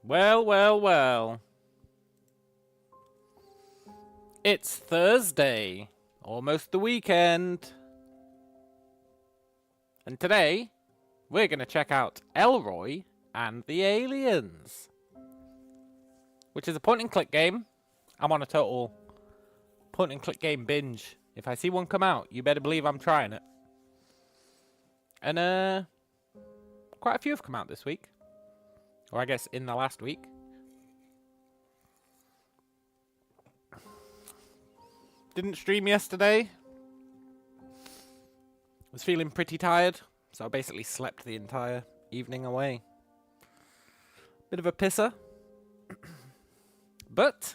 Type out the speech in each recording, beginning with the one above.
Well, well, well. It's Thursday, almost the weekend. And today, we're going to check out Elroy and the Aliens, which is a point-and-click game. I'm on a total point-and-click game binge. If I see one come out, you better believe I'm trying it. And, quite a few have come out this week. Or I guess in the last week. Didn't stream yesterday. Was feeling pretty tired, so I basically slept the entire evening away. Bit of a pisser. But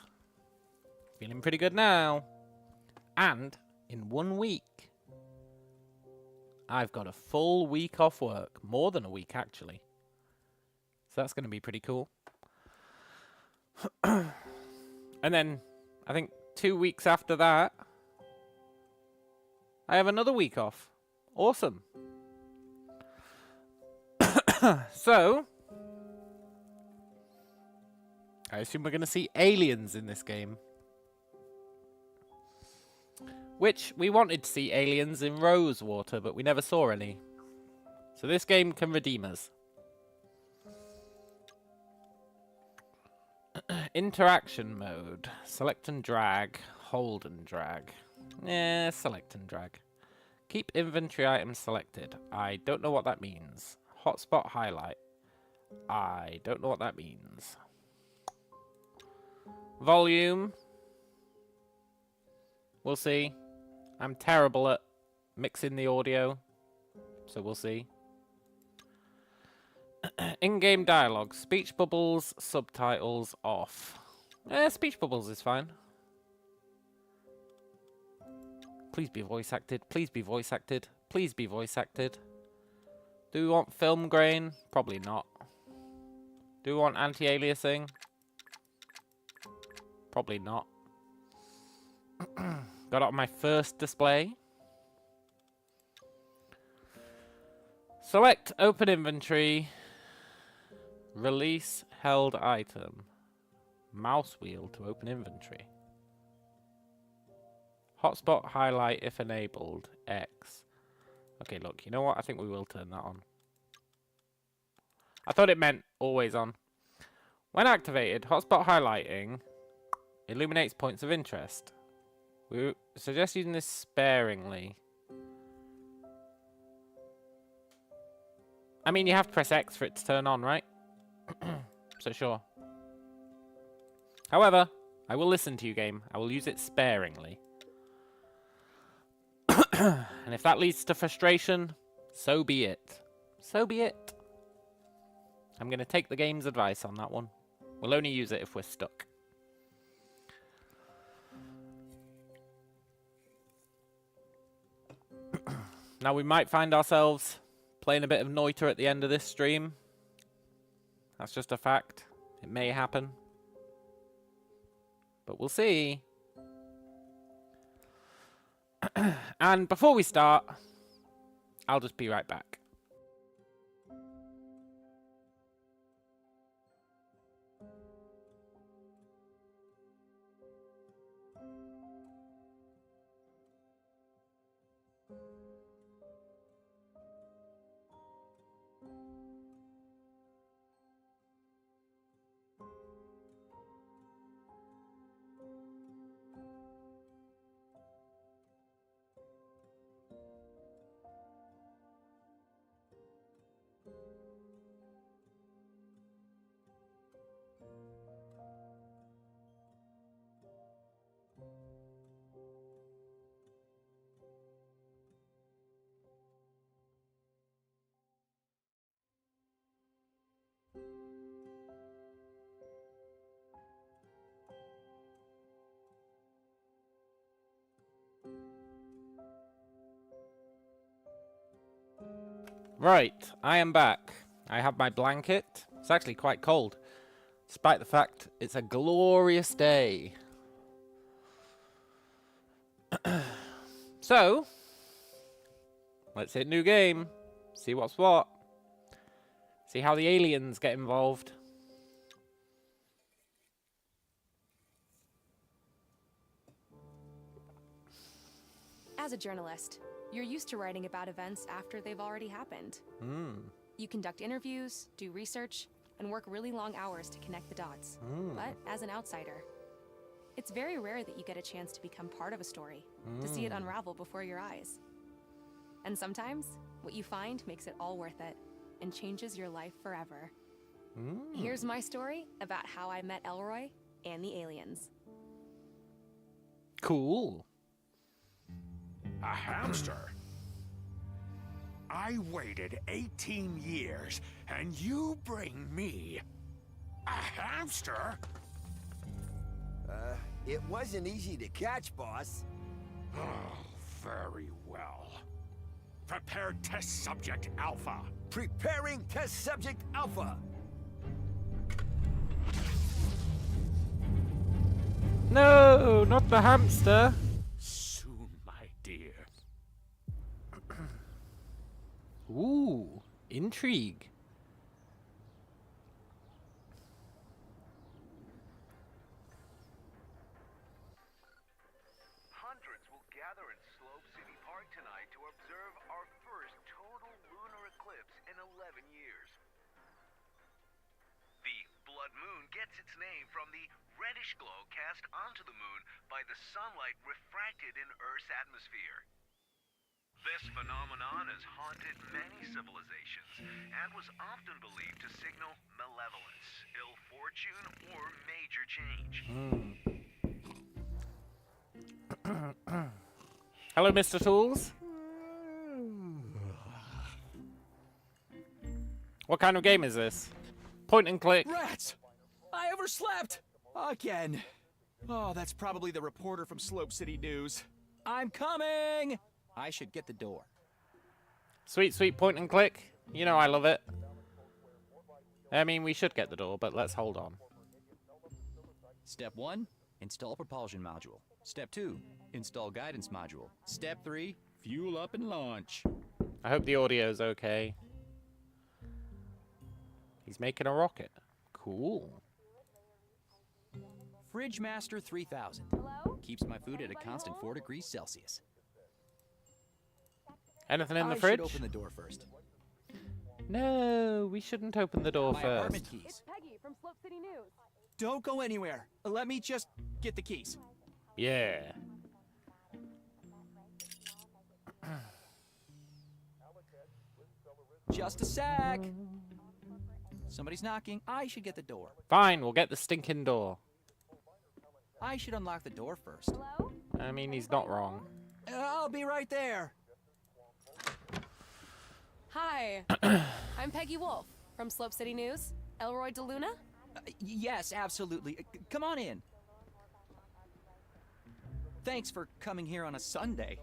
feeling pretty good now. And in 1 week, I've got a full week off work. More than a week, actually. So that's going to be pretty cool. And then, I think 2 weeks after that, I have another week off. Awesome. So, I assume we're going to see aliens in this game. Which, we wanted to see aliens in Rosewater, but we never saw any. So this game can redeem us. Interaction mode. Select and drag. Hold and drag. Select and drag. Keep inventory items selected. I don't know what that means. Hotspot highlight. I don't know what that means. Volume. We'll see. I'm terrible at mixing the audio, so we'll see. In-game dialogue. Speech bubbles, subtitles off. Speech bubbles is fine. Please be voice acted. Please be voice acted. Please be voice acted. Do we want film grain? Probably not. Do we want anti-aliasing? Probably not. Got it on my first display. Select open inventory. Release held item. Mouse wheel to open inventory. Hotspot highlight if enabled. X. Okay, look, you know what? I think we will turn that on. I thought it meant always on. When activated, hotspot highlighting illuminates points of interest. We suggest using this sparingly. I mean, you have to press X for it to turn on, right? So sure. However, I will listen to you, game. I will use it sparingly. And if that leads to frustration, so be it. So be it. I'm going to take the game's advice on that one. We'll only use it if we're stuck. Now we might find ourselves playing a bit of Noiter at the end of this stream. That's just a fact. It may happen. But we'll see. And before we start, I'll just be right back. Right, I am back. I have my blanket. It's actually quite cold, despite the fact it's a glorious day. So, let's hit new game. See what's what. See how the aliens get involved. As a journalist, you're used to writing about events after they've already happened. You conduct interviews, do research, and work really long hours to connect the dots. But as an outsider, it's very rare that you get a chance to become part of a story, to see it unravel before your eyes. And sometimes, what you find makes it all worth it, and changes your life forever. Here's my story about how I met Elroy and the aliens. Cool. A hamster? I waited 18 years, and you bring me a hamster? It wasn't easy to catch, boss. Oh, very well. Prepare test subject Alpha. Preparing test subject Alpha. No, not the hamster. Soon, my dear. Ooh, intrigue. Hundreds will gather in Slope City Park tonight to observe our first total lunar eclipse in 11 years. The blood moon gets its name from the reddish glow cast onto the moon by the sunlight refracted in Earth's atmosphere. This phenomenon has haunted many civilizations and was often believed to signal malevolence, ill fortune, or major change. Hello, Mr. Tools. What kind of game is this? Point and click. Rats! I overslept! Again. Oh, that's probably the reporter from Slope City News. I'm coming! I should get the door. Sweet, sweet point and click. You know I love it. I mean, we should get the door, but let's hold on. Step 1, install propulsion module. Step 2, install guidance module. Step 3, fuel up and launch. I hope the audio's okay. He's making a rocket. Cool. Fridge Master 3000. Hello? Keeps my food at a constant 4 degrees Celsius. Anything in the I fridge? should open the door first. No, we shouldn't open the door My first. apartment keys. Peggy from Slope City News. Don't go anywhere. Let me just get the keys. Yeah. Just a sec. Somebody's knocking. I should get the door. Fine, we'll get the stinking door. I should unlock the door first. Hello? I mean, he's not wrong. I'll be right there. Hi. I'm Peggy Wolf from Slope City News. Elroy DeLuna? Yes, absolutely. Come on in. Thanks for coming here on a Sunday.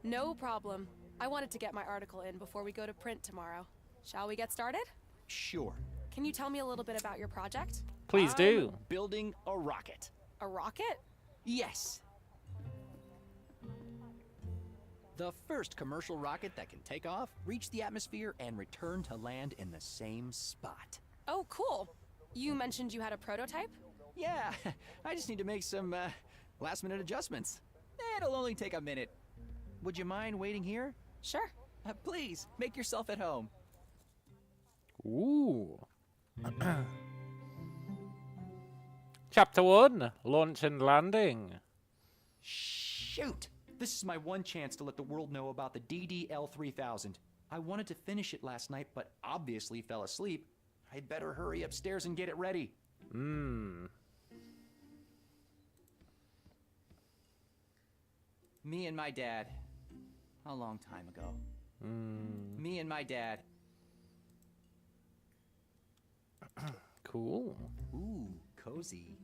No problem. I wanted to get my article in before we go to print tomorrow. Shall we get started? Sure. Can you tell me a little bit about your project? Please do. I'm building a rocket. A rocket? Yes. The first commercial rocket that can take off, reach the atmosphere, and return to land in the same spot. Oh, cool. You mentioned you had a prototype? Yeah, I just need to make some last-minute adjustments. It'll only take a minute. Would you mind waiting here? Sure. Please, make yourself at home. Ooh. Chapter 1, Launch and Landing. Shoot! This is my one chance to let the world know about the DDL-3000. I wanted to finish it last night, but obviously fell asleep. I'd better hurry upstairs and get it ready. Me and my dad. A long time ago. Me and my dad. Cool. Ooh, cozy.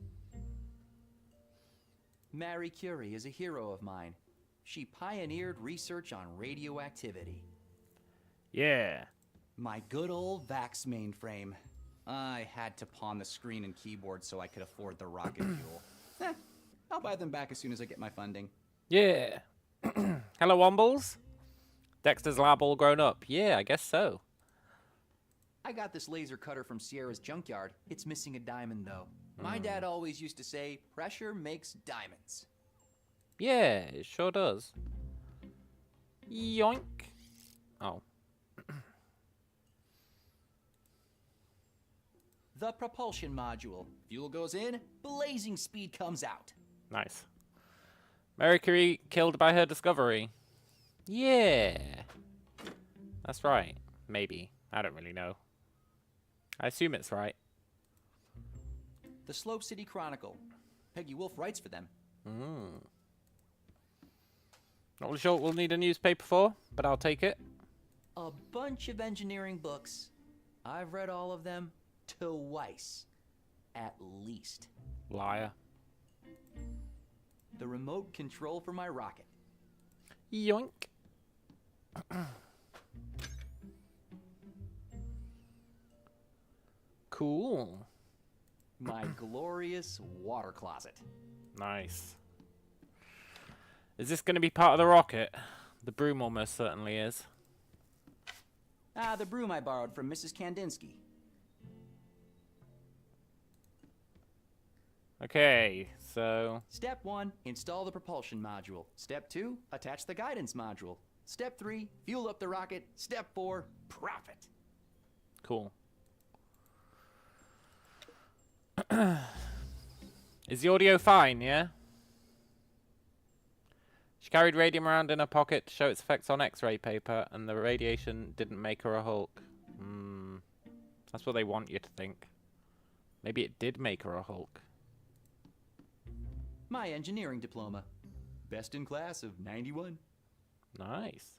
Marie Curie is a hero of mine. She pioneered research on radioactivity. Yeah. My good old Vax mainframe. I had to pawn the screen and keyboard so I could afford the rocket fuel. I'll buy them back as soon as I get my funding. Yeah. Hello, Wombles. Dexter's lab all grown up. Yeah, I guess so. I got this laser cutter from Sierra's junkyard. It's missing a diamond, though. My dad always used to say, pressure makes diamonds. Yeah, it sure does. Yoink. Oh. The propulsion module. Fuel goes in, blazing speed comes out. Nice. Mercury killed by her discovery. Yeah. That's right. Maybe. I don't really know. I assume it's right. The Slope City Chronicle. Peggy Wolf writes for them. Not really sure what we'll need a newspaper for, but I'll take it. A bunch of engineering books. I've read all of them twice. At least. Liar. The remote control for my rocket. Yoink. Cool. My glorious water closet. Nice. Is this going to be part of the rocket? The broom almost certainly is. Ah, the broom I borrowed from Mrs. Kandinsky. Okay, so... Step 1, install the propulsion module. Step 2, attach the guidance module. Step 3, fuel up the rocket. Step 4, profit. Cool. Is the audio fine, yeah? She carried radium around in her pocket to show its effects on X-ray paper, and the radiation didn't make her a Hulk. That's what they want you to think. Maybe it did make her a Hulk. My engineering diploma. Best in class of 91. Nice.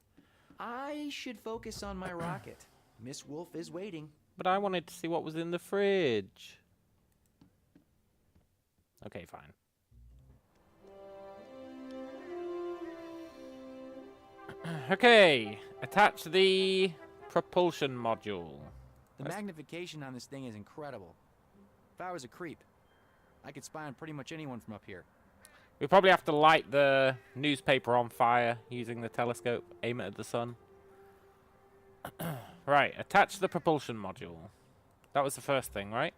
I should focus on my rocket. Miss Wolf is waiting. But I wanted to see what was in the fridge. Okay, fine. Okay, attach the propulsion module. The magnification on this thing is incredible. If I was a creep, I could spy on pretty much anyone from up here. We probably have to light the newspaper on fire using the telescope, aim it at the sun. Right, attach the propulsion module. That was the first thing, right?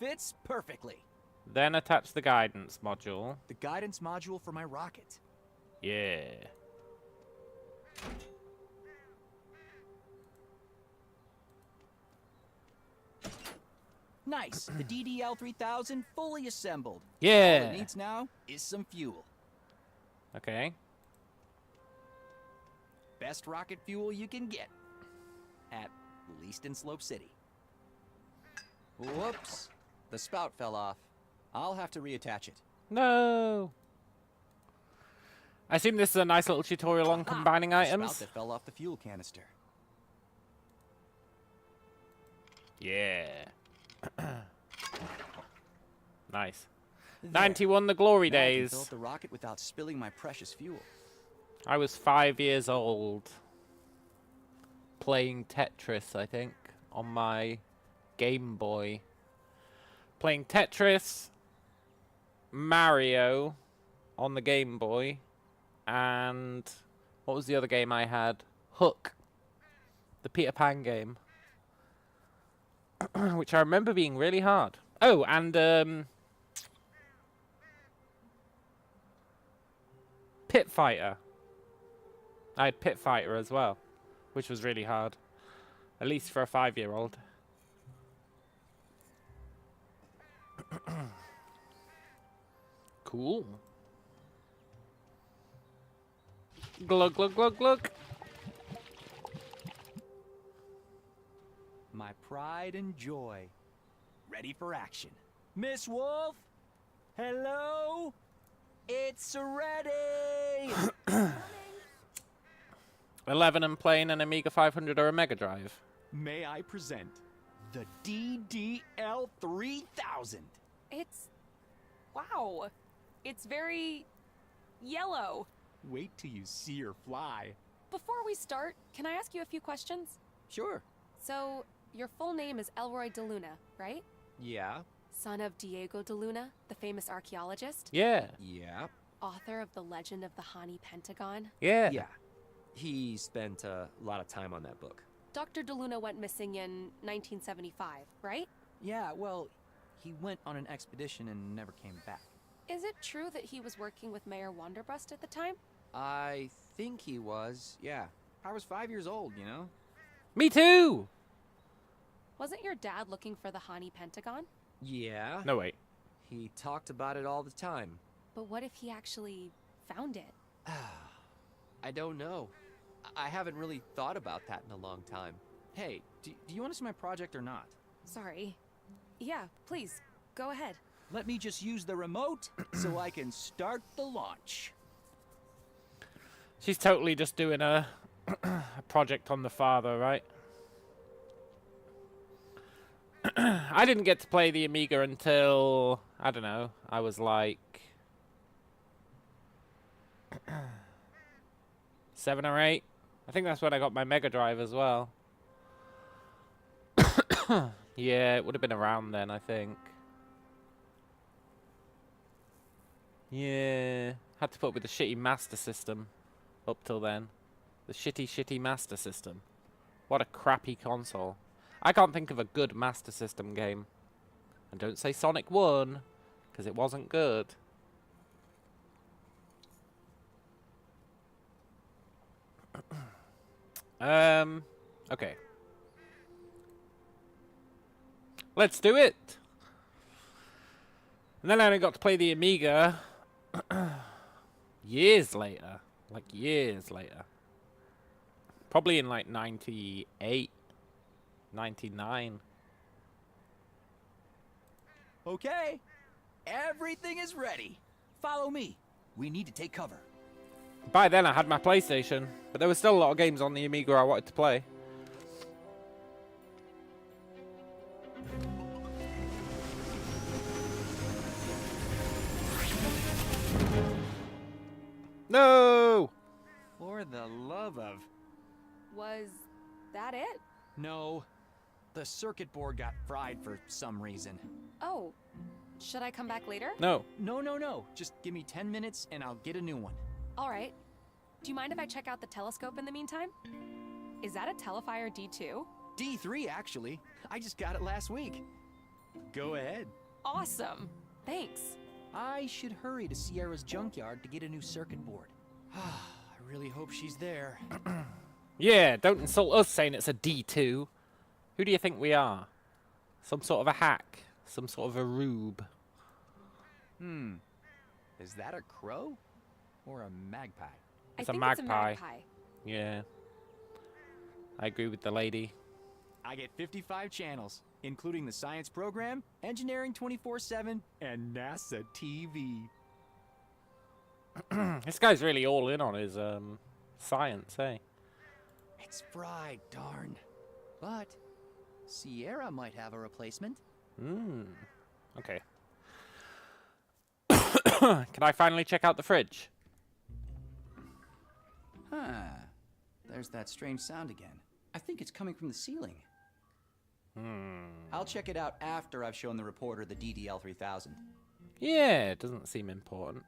Fits perfectly. Then attach the guidance module. The guidance module for my rocket. Yeah. Nice. The DDL-3000 fully assembled. Yeah. All it needs now is some fuel. Okay. Best rocket fuel you can get. At least in Slope City. Whoops. The spout fell off. I'll have to reattach it. No. I assume this is a nice little tutorial on combining The items. spout that fell off the fuel canister. Yeah. Nice. There. 91 the glory Now I can days. fill up the rocket without spilling my precious fuel. I was 5 years old. Playing Tetris, I think, on my Game Boy. Playing Tetris, Mario on the Game Boy, and what was the other game I had? Hook. The Peter Pan game. Which I remember being really hard. Oh, and Pit Fighter. I had Pit Fighter as well, which was really hard. At least for a 5-year-old. Cool. Glug, glug, glug, glug. My pride and joy. Ready for action. Miss Wolf? Hello? It's ready! 11 and playing an Amiga 500 or a Mega Drive. May I present the DDL-3000. It's... wow. It's very... yellow. Wait till you see her fly. Before we start, can I ask you a few questions? Sure. So, your full name is Elroy de Luna, right? Yeah. Son of Diego de Luna, the famous archaeologist? Yeah. Yeah. Author of The Legend of the Hani Pentagon? Yeah. Yeah. He spent a lot of time on that book. Dr. de Luna went missing in 1975, right? Yeah, well, he went on an expedition and never came back. Is it true that he was working with Mayor Wanderbrust at the time? I think he was, yeah. I was 5 years old, you know? Me too! Wasn't your dad looking for the Hani Pentagon? Yeah. No, wait. He talked about it all the time. But what if he actually found it? I don't know. I haven't really thought about that in a long time. Hey, do you want to see my project or not? Sorry. Yeah, please, go ahead. Let me just use the remote so I can start the launch. She's totally just doing a project on the father, right? I didn't get to play the Amiga until, I don't know, I was like 7 or 8. I think that's when I got my Mega Drive as well. Yeah, it would have been around then, I think. Yeah, had to put up with the shitty Master System up till then. The shitty Master System. What a crappy console. I can't think of a good Master System game. And don't say Sonic 1, because it wasn't good. Okay. Let's do it! And then I only got to play the Amiga years later. Like, years later. Probably in, like, 98, 99. Okay, everything is ready. Follow me. We need to take cover. By then I had my PlayStation, but there were still a lot of games on the Amiga I wanted to play. No! For the love of... Was that it? No. The circuit board got fried for some reason. Oh, should I come back later? No. No. Just give me 10 minutes and I'll get a new one. All right. Do you mind if I check out the telescope in the meantime? Is that a Telefire D2? D3, actually. I just got it last week. Go ahead. Awesome. Thanks. I should hurry to Sierra's junkyard to get a new circuit board. I really hope she's there. Yeah, don't insult us saying it's a D2. Who do you think we are? Some sort of a hack? Some sort of a rube? Is that a crow? Or a magpie? It's I a think magpie. It's a magpie. Yeah. I agree with the lady. I get 55 channels, including the science program, engineering 24/7, and NASA TV. This guy's really all in on his science, eh? It's fried, darn. But Sierra might have a replacement. Okay. Can I finally check out the fridge? Huh. There's that strange sound again. I think it's coming from the ceiling. I'll check it out after I've shown the reporter the DDL-3000. Yeah, it doesn't seem important.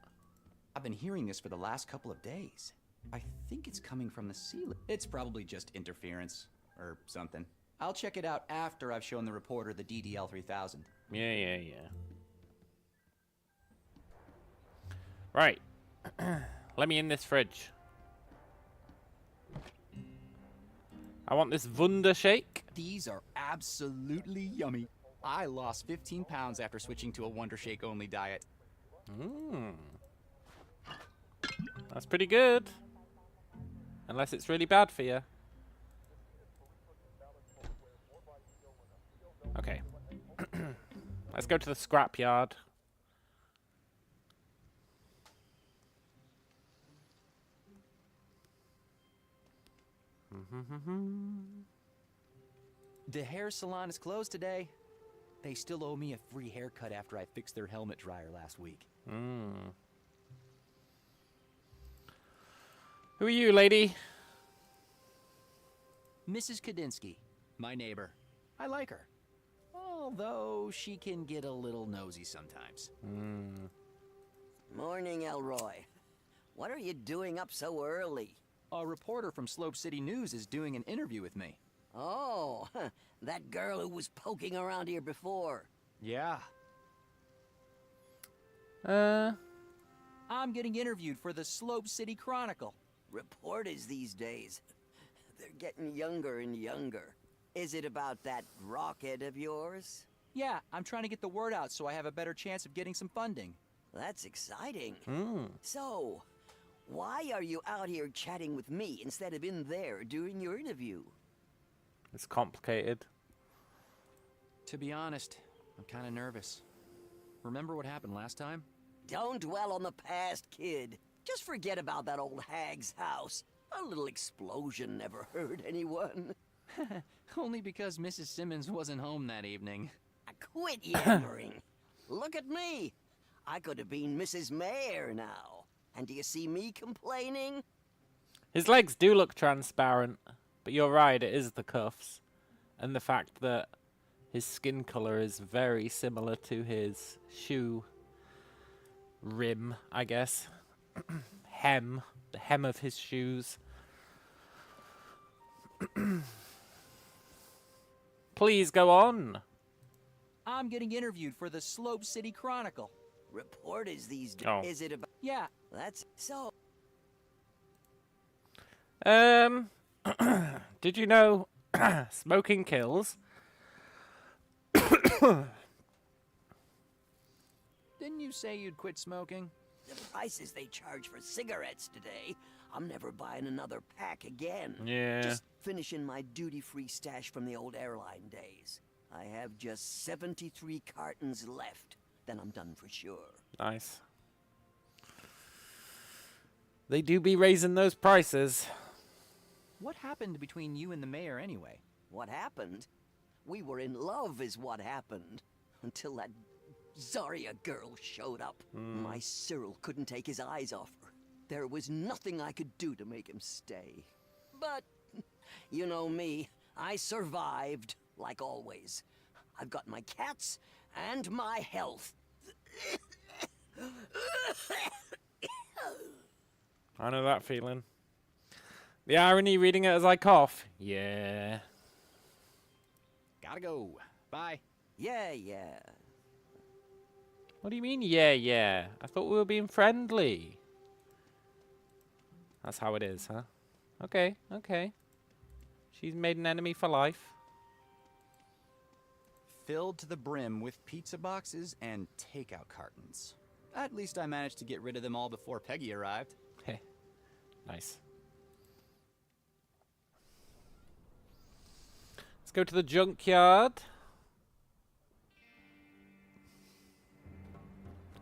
I've been hearing this for the last couple of days. I think it's coming from the ceiling. It's probably just interference or something. I'll check it out after I've shown the reporter the DDL-3000. Yeah. Right. Let me in this fridge. I want this Wunder Shake. These are absolutely yummy. I lost 15 pounds after switching to a Wonder Shake only diet. That's pretty good. Unless it's really bad for you. Okay. Let's go to the scrapyard. The hair salon is closed today. They still owe me a free haircut after I fixed their helmet dryer last week. Who are you, lady? Mrs. Kadinsky, my neighbor. I like her. Although she can get a little nosy sometimes. Morning, Elroy. What are you doing up so early? A reporter from Slope City News is doing an interview with me. Oh, that girl who was poking around here before. Yeah. I I'm getting interviewed for the Slope City Chronicle. Reporters these days, they're getting younger and younger. Is it about that rocket of yours? Yeah, I'm trying to get the word out so I have a better chance of getting some funding. That's exciting. So, why are you out here chatting with me instead of in there during your interview? It's complicated. To be honest, I'm kind of nervous. Remember what happened last time? Don't dwell on the past, kid. Just forget about that old hag's house. A little explosion never hurt anyone. Only because Mrs. Simmons wasn't home that evening. Quit yammering. Look at me. I could have been Mrs. Mayor now. And do you see me complaining? His legs do look transparent, but you're right, it is the cuffs. And the fact that his skin color is very similar to his shoe rim, I guess. Hem. The hem of his shoes. Please go on. I'm getting interviewed for the Slope City Chronicle. Reporters these days. Oh. Is it about... Yeah, That's so... Did you know smoking kills? didn't you say you'd quit smoking? The prices they charge for cigarettes today. I'm never buying another pack again. Yeah. Just finishing my duty-free stash from the old airline days. I have just 73 cartons left. Then I'm done for sure. Nice. They do be raising those prices. What happened between you and the mayor anyway? What happened? We were in love is what happened. Until that Zarya girl showed up. My Cyril couldn't take his eyes off her. There was nothing I could do to make him stay. But, you know me, I survived, like always. I've got my cats and my health. I know that feeling. The irony reading it as I cough. Yeah. Gotta go. Bye. Yeah. What do you mean, yeah? I thought we were being friendly. That's how it is, huh? Okay. She's made an enemy for life. Filled to the brim with pizza boxes and takeout cartons. At least I managed to get rid of them all before Peggy arrived. Heh. Nice. Let's go to the junkyard.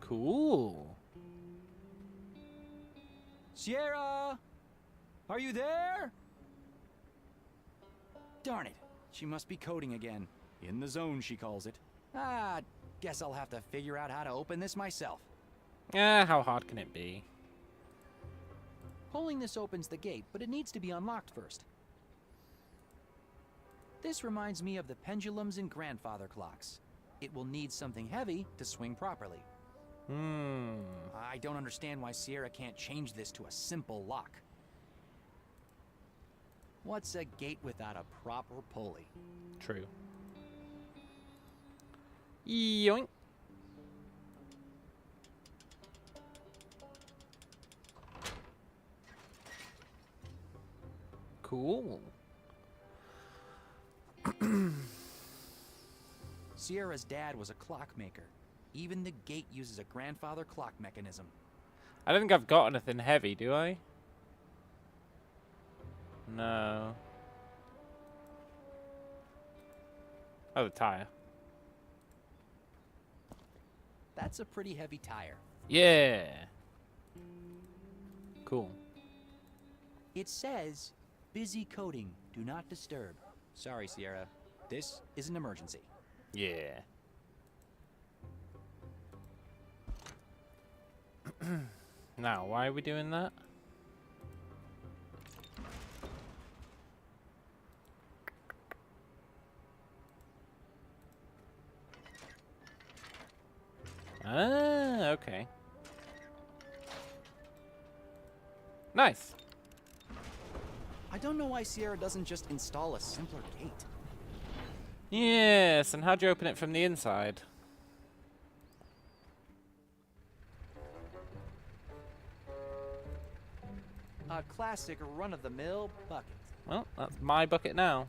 Cool. Sierra! Are you there? Darn it. She must be coding again. In the zone, she calls it. Guess I'll have to figure out how to open this myself. How hard can it be? Pulling this opens the gate, but it needs to be unlocked first. This reminds me of the pendulums in grandfather clocks. It will need something heavy to swing properly. I don't understand why Sierra can't change this to a simple lock. What's a gate without a proper pulley? True. Yoink. Cool. Sierra's dad was a clockmaker. Even the gate uses a grandfather clock mechanism. I don't think I've got anything heavy, do I? No. Oh, the tire. That's a pretty heavy tire. Yeah. Cool. It says, busy coding, do not disturb. Sorry, Sierra. This is an emergency. Yeah. Now, why are we doing that? Ah, okay. Nice. I don't know why Sierra doesn't just install a simpler gate. Yes, and how'd you open it from the inside? classic run-of-the-mill bucket. Well, that's my bucket now.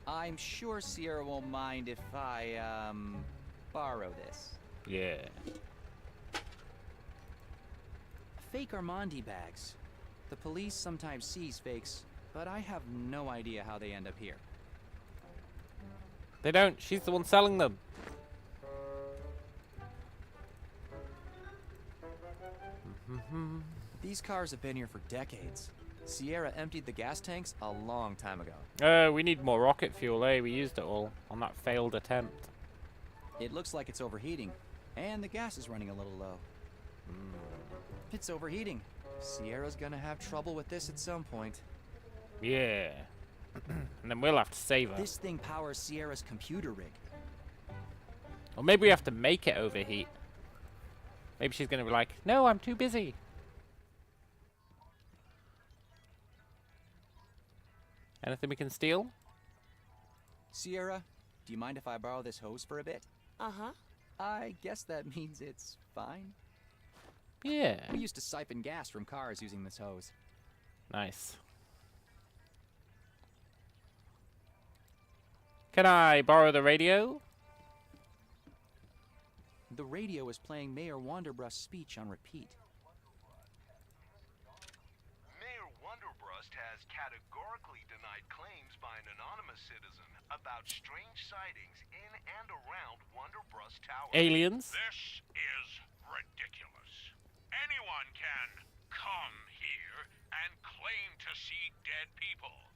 I'm sure Sierra won't mind if I, borrow this. Yeah. Fake Armandi bags. The police sometimes sees fakes, but I have no idea how they end up here. They don't. She's the one selling them. These cars have been here for decades. Sierra emptied the gas tanks a long time ago. We need more rocket fuel, eh? We used it all on that failed attempt. It looks like it's overheating, and the gas is running a little low. It's overheating. Sierra's gonna have trouble with this at some point. Yeah. And then we'll have to save her. This thing powers Sierra's computer rig. Or maybe we have to make it overheat. Maybe she's going to be like, no, I'm too busy. Anything we can steal? Sierra, do you mind if I borrow this hose for a bit? Uh-huh. I guess that means it's fine. Yeah. We used to siphon gas from cars using this hose. Nice. Can I borrow the radio? The radio is playing Mayor Wanderbrust's speech on repeat. Mayor Wonderbrust has categorically denied claims by an anonymous citizen about strange sightings in and around Wonderbrust Tower. Aliens? This is ridiculous. Anyone can come here and claim to see dead people.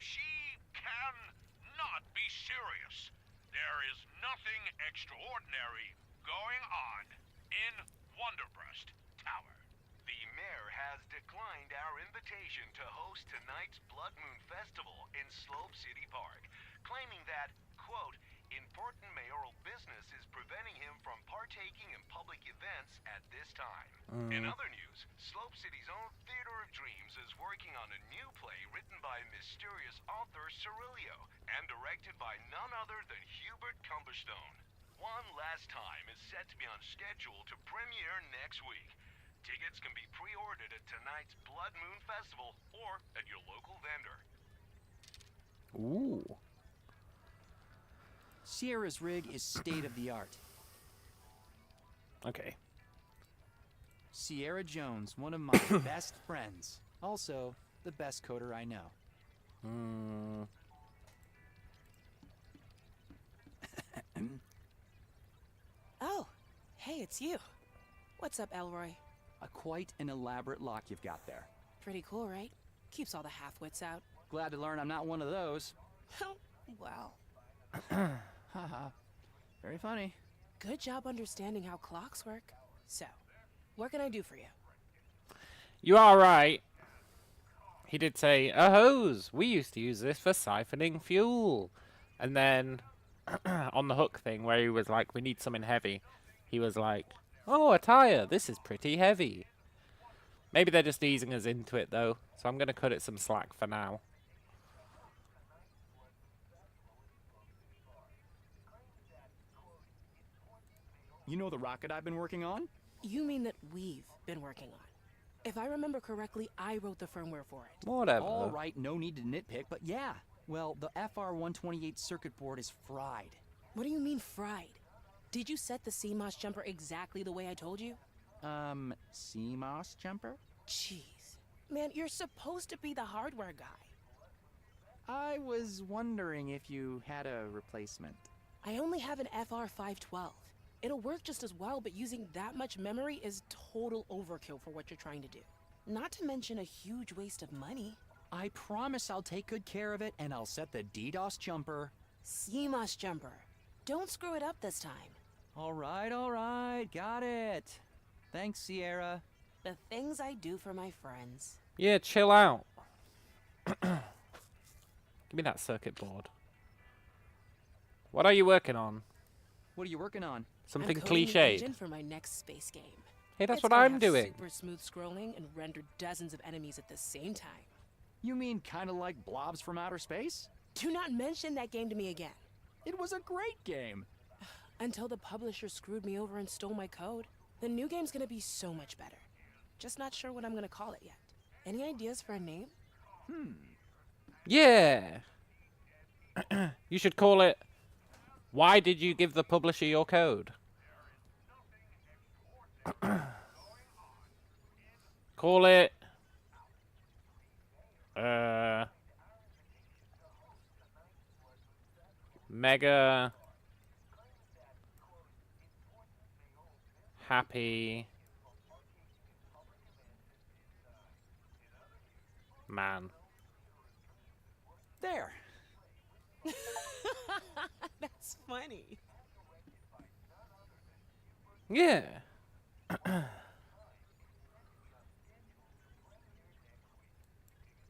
She can not be serious. There is nothing extraordinary going on in Wonderbrust Tower. The mayor has declined our invitation to host tonight's Blood Moon Festival in Slope City Park, claiming that, quote, important mayoral business is preventing him from partaking in public events at this time. In other news, Slope City's own Theater of Dreams is working on a new play written by mysterious author Cirilio and directed by none other than Hubert Cumberstone. One Last Time is set to be on schedule to premiere next week. Tickets can be pre-ordered at tonight's Blood Moon Festival or at your local vendor. Ooh. Sierra's rig is state-of-the-art. Okay. Sierra Jones, one of my best friends. Also, the best coder I know. Oh, hey, it's you. What's up, Elroy? Quite an elaborate lock you've got there. Pretty cool, right? Keeps all the half-wits out. Glad to learn I'm not one of those. Well, Haha. Very funny. good job understanding how clocks work. So, what can I do for you? You are right. He did say, a hose. We used to use this for siphoning fuel. And then on the hook thing where he was like, we need something heavy. He was like, oh, a tire. This is pretty heavy. Maybe they're just easing us into it, though. So I'm going to cut it some slack for now. You know the rocket I've been working on? You mean that we've been working on? If I remember correctly, I wrote the firmware for it. Whatever. All right, no need to nitpick, but yeah. Well, the FR128 circuit board is fried. What do you mean fried? Did you set the CMOS jumper exactly the way I told you? CMOS jumper? Jeez. Man, you're supposed to be the hardware guy. I was wondering if you had a replacement. I only have an FR512. It'll work just as well, but using that much memory is total overkill for what you're trying to do. Not to mention a huge waste of money. I promise I'll take good care of it, and I'll set the DDoS jumper. CMOS jumper. Don't screw it up this time. All right, got it. Thanks, Sierra. The things I do for my friends. Yeah, chill out. Give me that circuit board. What are you working on? What are you working on? Something I'm coding the cliched. engine for my next space game. Hey, that's It's what gonna I'm have doing. Super smooth scrolling and render dozens of enemies at the same time. You mean kind of like Blobs from Outer Space? Do not mention that game to me again. It was a great game. Until the publisher screwed me over and stole my code. The new game's gonna be so much better. Just not sure what I'm gonna call it yet. Any ideas for a name? Yeah. You should call it, Why Did You Give the Publisher Your Code? Call it... Mega... Happy... Man. There. That's funny. Yeah.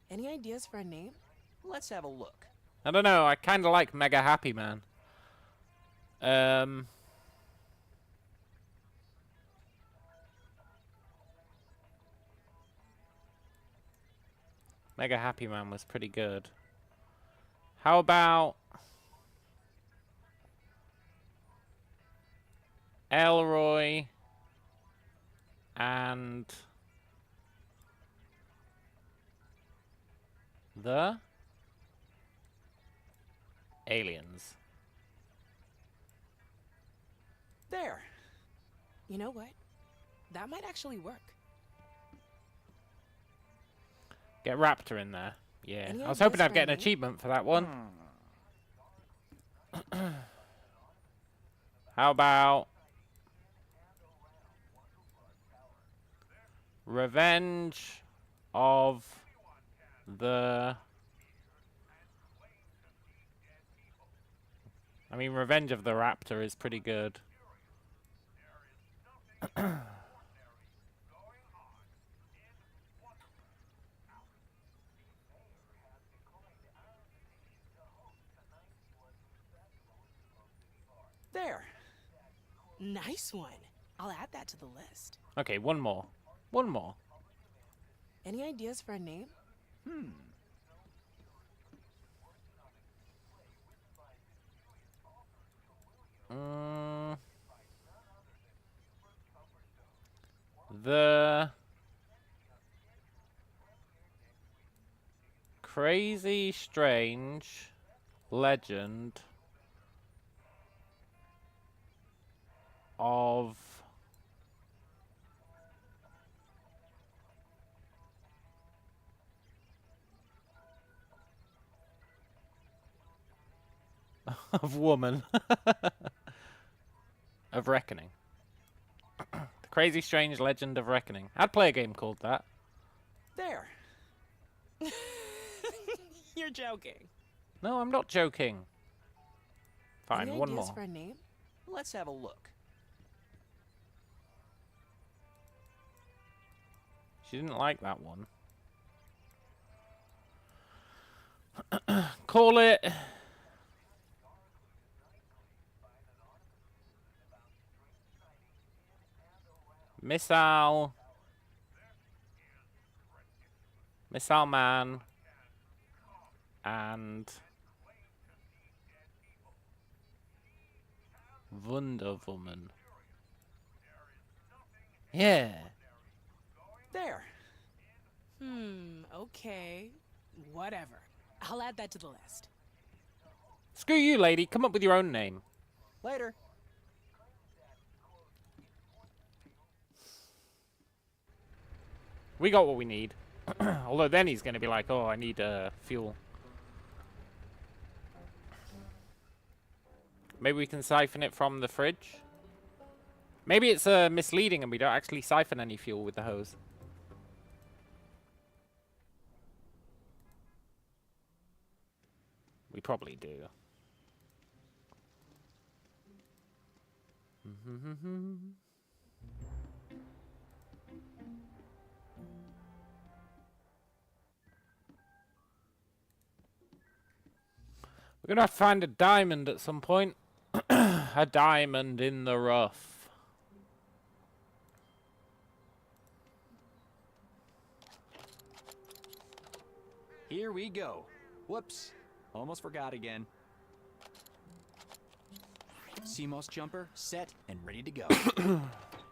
Any ideas for a name? Let's have a look. I don't know, I kind of like Mega Happy Man. Mega Happy Man was pretty good. How about... Elroy and the aliens. There. You know what? That might actually work. Get Raptor in there. Yeah. Any I was ideas hoping I'd for get an me? achievement for that one. How about Revenge of the... I mean, Revenge of the Raptor is pretty good. There. Nice one. I'll add that to the list. Okay, one more. One more. Any ideas for a name? The crazy, strange legend of woman of Reckoning. The crazy, strange legend of Reckoning. I'd play a game called that. There. You're joking. No, I'm not joking. Fine, Any one ideas more. for a name? Let's have a look. She didn't like that one. Call it... Missile Man and Wonder Woman. Yeah. There. Okay. Whatever. I'll add that to the list. Screw you, lady. Come up with your own name. Later. We got what we need. Although then he's going to be like, oh, I need fuel. Maybe we can siphon it from the fridge? Maybe it's misleading and we don't actually siphon any fuel with the hose. We probably do. We're gonna have to find a diamond at some point. A diamond in the rough. Here we go. Whoops. Almost forgot again. CMOS jumper, set, and ready to go.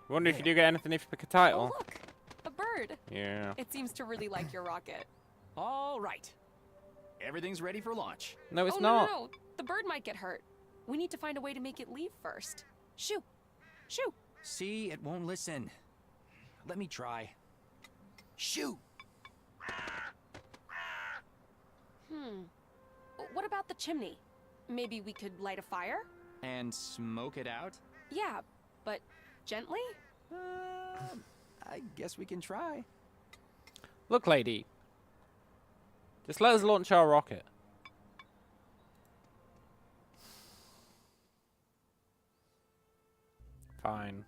Wonder if you do get anything if you pick a title. Oh, look! A bird! bird. Yeah. It seems to really like your rocket. All right. Everything's ready for launch. No, it's oh, not. No. The bird might get hurt. We need to find a way to make it leave first. Shoo! Shoo! See, it won't listen. Let me try. Shoo! What about the chimney? Maybe we could light a fire? And smoke it out? Yeah, but gently? I guess we can try. Look, lady. Just let us launch our rocket. Fine.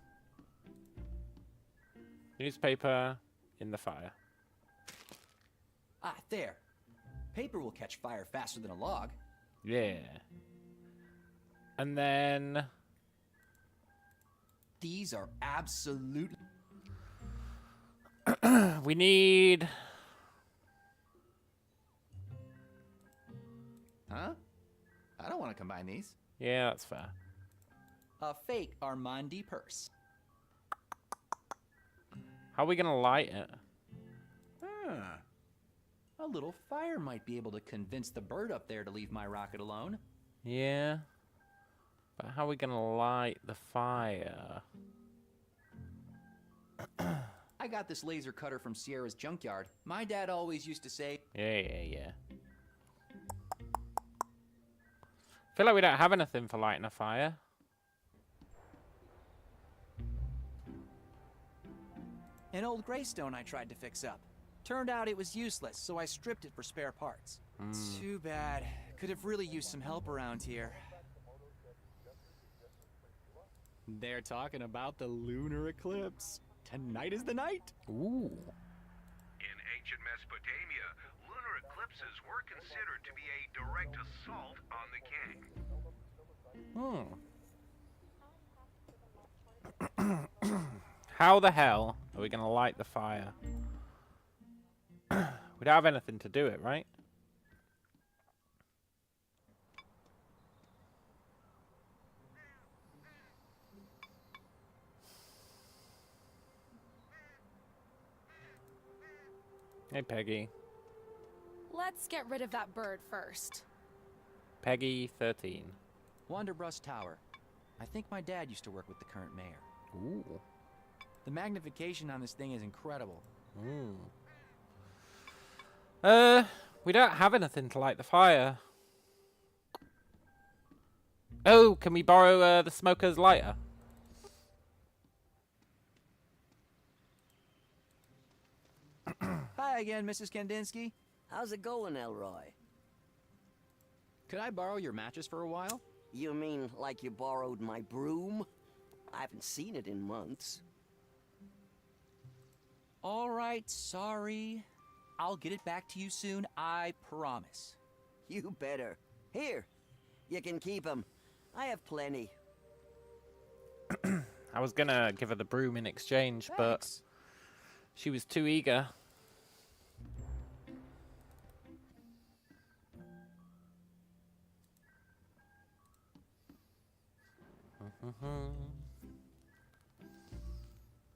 Newspaper in the fire. Ah, there. Paper will catch fire faster than a log. Yeah. And then... These are absolutely... we need... Huh? I don't want to combine these. Yeah, that's fair. A fake Armandi purse. How are we gonna light it? A little fire might be able to convince the bird up there to leave my rocket alone. Yeah. But how are we gonna light the fire? I got this laser cutter from Sierra's junkyard. My dad always used to say... Yeah. Feel like we don't have anything for lighting a fire. An old greystone I tried to fix up. Turned out it was useless, so I stripped it for spare parts. Too bad. Could have really used some help around here. They're talking about the lunar eclipse. Tonight is the night. Ooh. In ancient Mesopotamia, lunar eclipses were considered to be a direct assault on the king. How the hell are we gonna light the fire? We don't have anything to do it, right? Hey, Peggy. Let's get rid of that bird first. Peggy 13. Wanderbrust Tower. I think my dad used to work with the current mayor. Ooh. The magnification on this thing is incredible. We don't have anything to light the fire. Oh, can we borrow the smoker's lighter? Hi again, Mrs. Kandinsky. How's it going, Elroy? Could I borrow your matches for a while? You mean like you borrowed my broom? I haven't seen it in months. All right, sorry. I'll get it back to you soon, I promise. You better. Here, you can keep 'em. I have plenty. I was gonna give her the broom in exchange, but Thanks. she was too eager.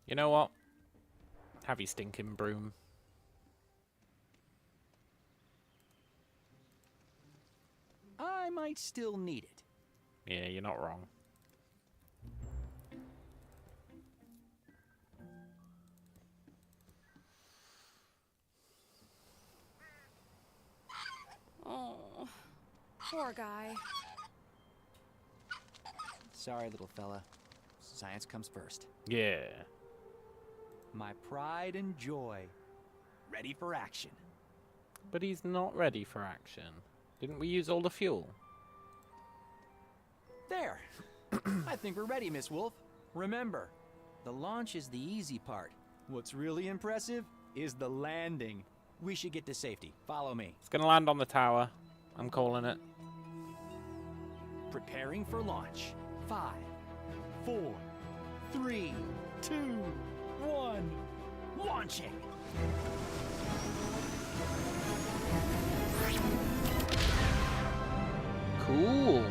You know what? Have your stinking broom. I might still need it. Yeah, you're not wrong. Oh, poor guy. Sorry, little fella. Science comes first. Yeah. My pride and joy. Ready for action. But he's not ready for action. Didn't we use all the fuel? There. I think we're ready, Miss Wolf. Remember, the launch is the easy part. What's really impressive is the landing. We should get to safety. Follow me. It's gonna land on the tower. I'm calling it. Preparing for launch. 5, 4, 3, 2, 1. Launching! Cool.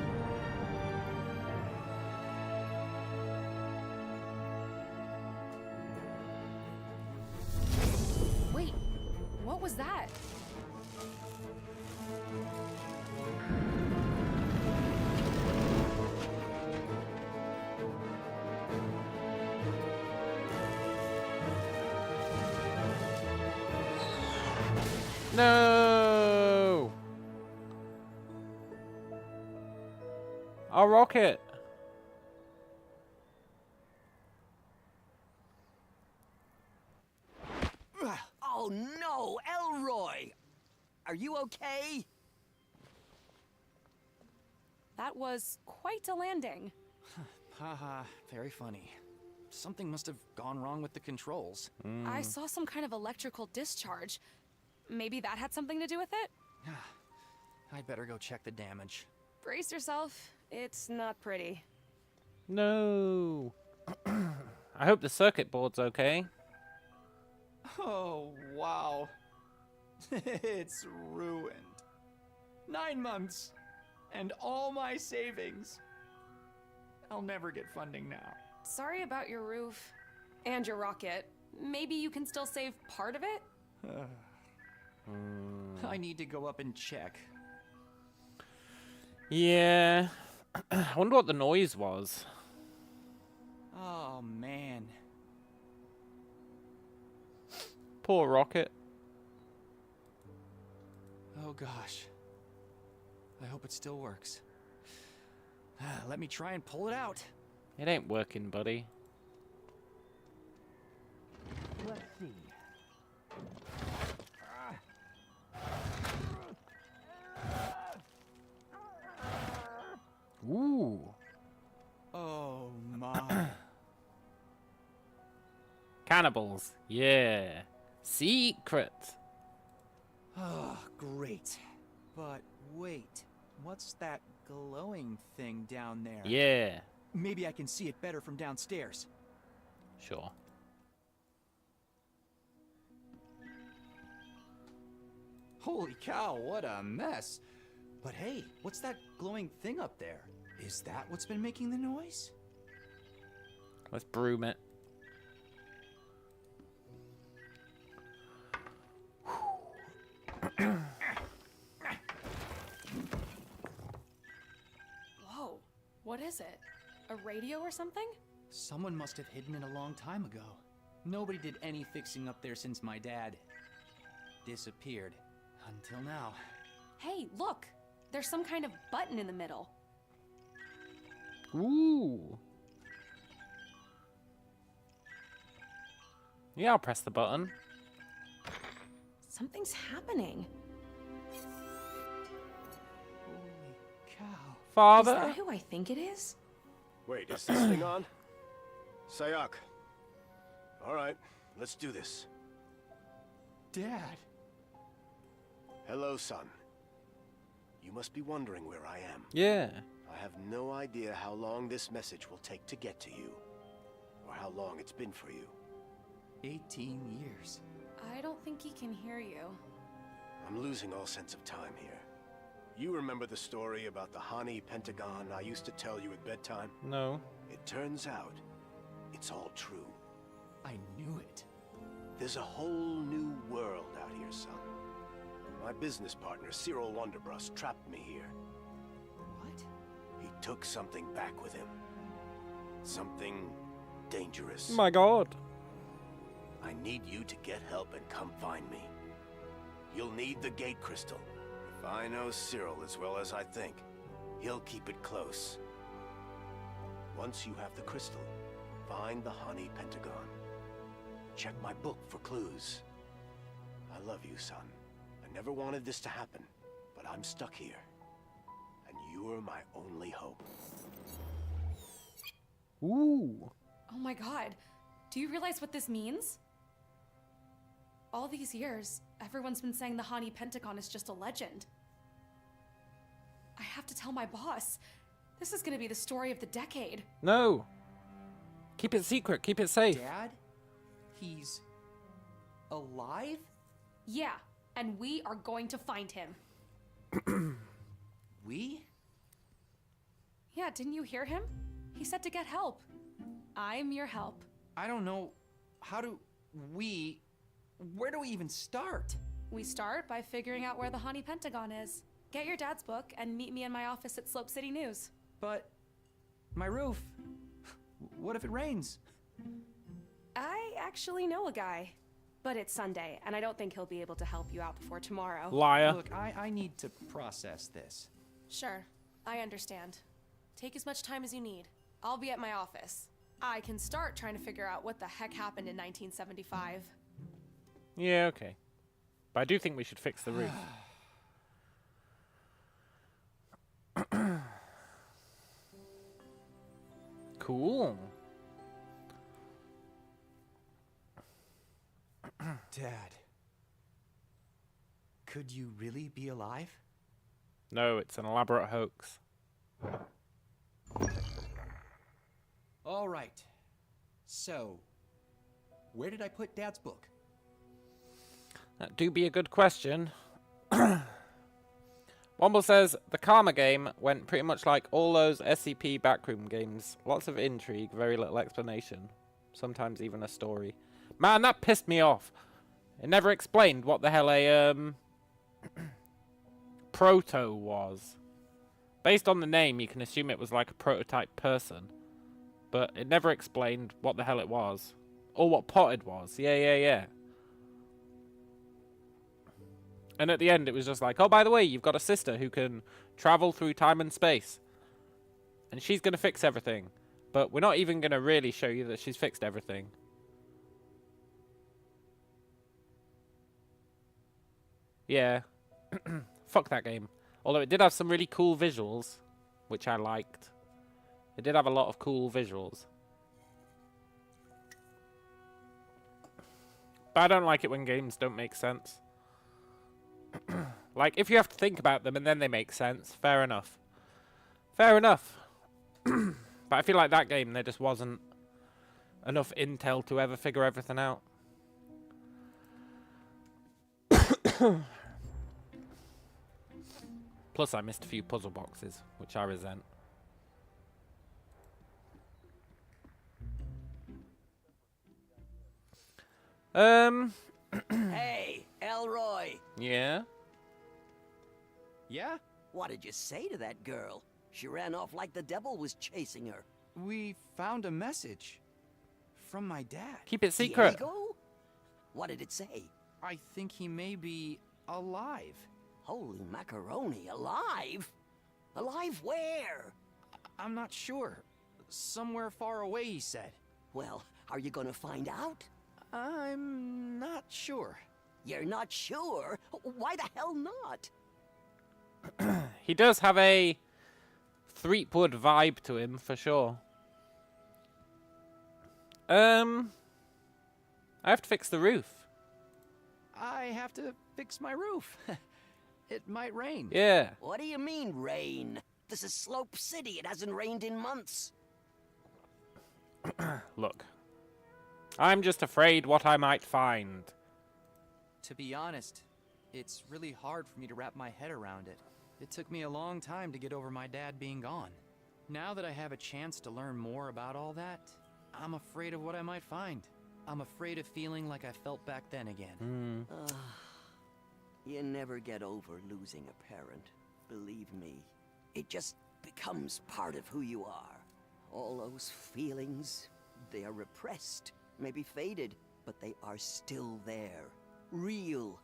No! Our rocket! Oh no, Elroy! Are you okay? That was quite a landing. Haha, very funny. Something must have gone wrong with the controls. I saw some kind of electrical discharge. Maybe that had something to do with it? I better go check the damage. Brace yourself. It's not pretty. No! I hope the circuit board's okay. Oh, wow. It's ruined. 9 months. And all my savings. I'll never get funding now. Sorry about your roof. And your rocket. Maybe you can still save part of it? I need to go up and check. Yeah. I wonder what the noise was. Oh, man. Poor rocket. Oh, gosh. I hope it still works. Let me try and pull it out. It ain't working, buddy. Let's see. Ooh. Oh, my. Cannibals. Yeah. Secret. Oh, great. But wait, what's that glowing thing down there? Yeah. Maybe I can see it better from downstairs. Sure. Holy cow, what a mess. But hey, what's that glowing thing up there? Is that what's been making the noise? Let's broom it. Whoa. What is it? A radio or something? Someone must have hidden it a long time ago. Nobody did any fixing up there since my dad disappeared. Until now. Hey, look! There's some kind of button in the middle. Ooh. Yeah, I'll press the button. Something's happening. Holy cow. Is Father? that who I think it is? Wait, is this thing on? Sayak. Alright, let's do this. Dad. Hello, son. You must be wondering where I am. Yeah. I have no idea how long this message will take to get to you. Or how long it's been for you. 18 years. I don't think he can hear you. I'm losing all sense of time here. You remember the story about the Hani Pentagon I used to tell you at bedtime? No. It turns out, it's all true. I knew it. There's a whole new world out here, son. My business partner, Cyril Wonderbrust, trapped me here. What? He took something back with him. Something dangerous. My God. I need you to get help and come find me. You'll need the gate crystal. If I know Cyril as well as I think, he'll keep it close. Once you have the crystal, find the Hani Pentagon. Check my book for clues. I love you, son. I never wanted this to happen, but I'm stuck here. And you're my only hope. Ooh. Oh my god. Do you realize what this means? All these years, everyone's been saying the Hani Pentagon is just a legend. I have to tell my boss. This is gonna be the story of the decade. No. Keep it secret. Keep it safe. Dad? He's alive? Yeah, and we are going to find him. We? Yeah, didn't you hear him? He said to get help. I'm your help. I don't know. How do we... Where do we even start? We start by figuring out where the Hani Pentagon is. Get your dad's book and meet me in my office at Slope City News. But... my roof. What if it rains? I actually know a guy. But it's Sunday, and I don't think he'll be able to help you out before tomorrow. Liar. Look, I need to process this. Sure, I understand. Take as much time as you need. I'll be at my office. I can start trying to figure out what the heck happened in 1975. Yeah, okay. But I do think we should fix the roof. Cool. Dad. Could you really be alive? No, it's an elaborate hoax. All right. So, where did I put Dad's book? That do be a good question. Womble says, the Karma game went pretty much like all those SCP backroom games. Lots of intrigue, very little explanation. Sometimes even a story. Man, that pissed me off. It never explained what the hell a, proto was. Based on the name, you can assume it was like a prototype person. But it never explained what the hell it was. Or what potted was. Yeah. And at the end, it was just like, oh, by the way, you've got a sister who can travel through time and space. And she's going to fix everything. But we're not even going to really show you that she's fixed everything. Yeah. Fuck that game. Although it did have some really cool visuals, which I liked. It did have a lot of cool visuals. But I don't like it when games don't make sense. Like, if you have to think about them and then they make sense, fair enough. Fair enough. But I feel like that game, there just wasn't enough intel to ever figure everything out. Plus, I missed a few puzzle boxes, which I resent. Hey, Elroy. Yeah? Yeah? What did you say to that girl? She ran off like the devil was chasing her. We found a message from my dad. Keep it secret. Diego? What did it say? I think he may be alive. Holy macaroni, alive? Alive where? I'm not sure. Somewhere far away, he said. Well, are you gonna find out? I'm not sure. You're not sure? Why the hell not? He does have a Threepwood vibe to him, for sure. I have to fix the roof. I have to fix my roof. It might rain. Yeah. What do you mean, rain? This is Slope City. It hasn't rained in months. Look. I'm just afraid what I might find. To be honest, it's really hard for me to wrap my head around it. It took me a long time to get over my dad being gone. Now that I have a chance to learn more about all that, I'm afraid of what I might find. I'm afraid of feeling like I felt back then again. You never get over losing a parent. Believe me. It just becomes part of who you are. All those feelings, they are repressed, maybe faded, but they are still there. Real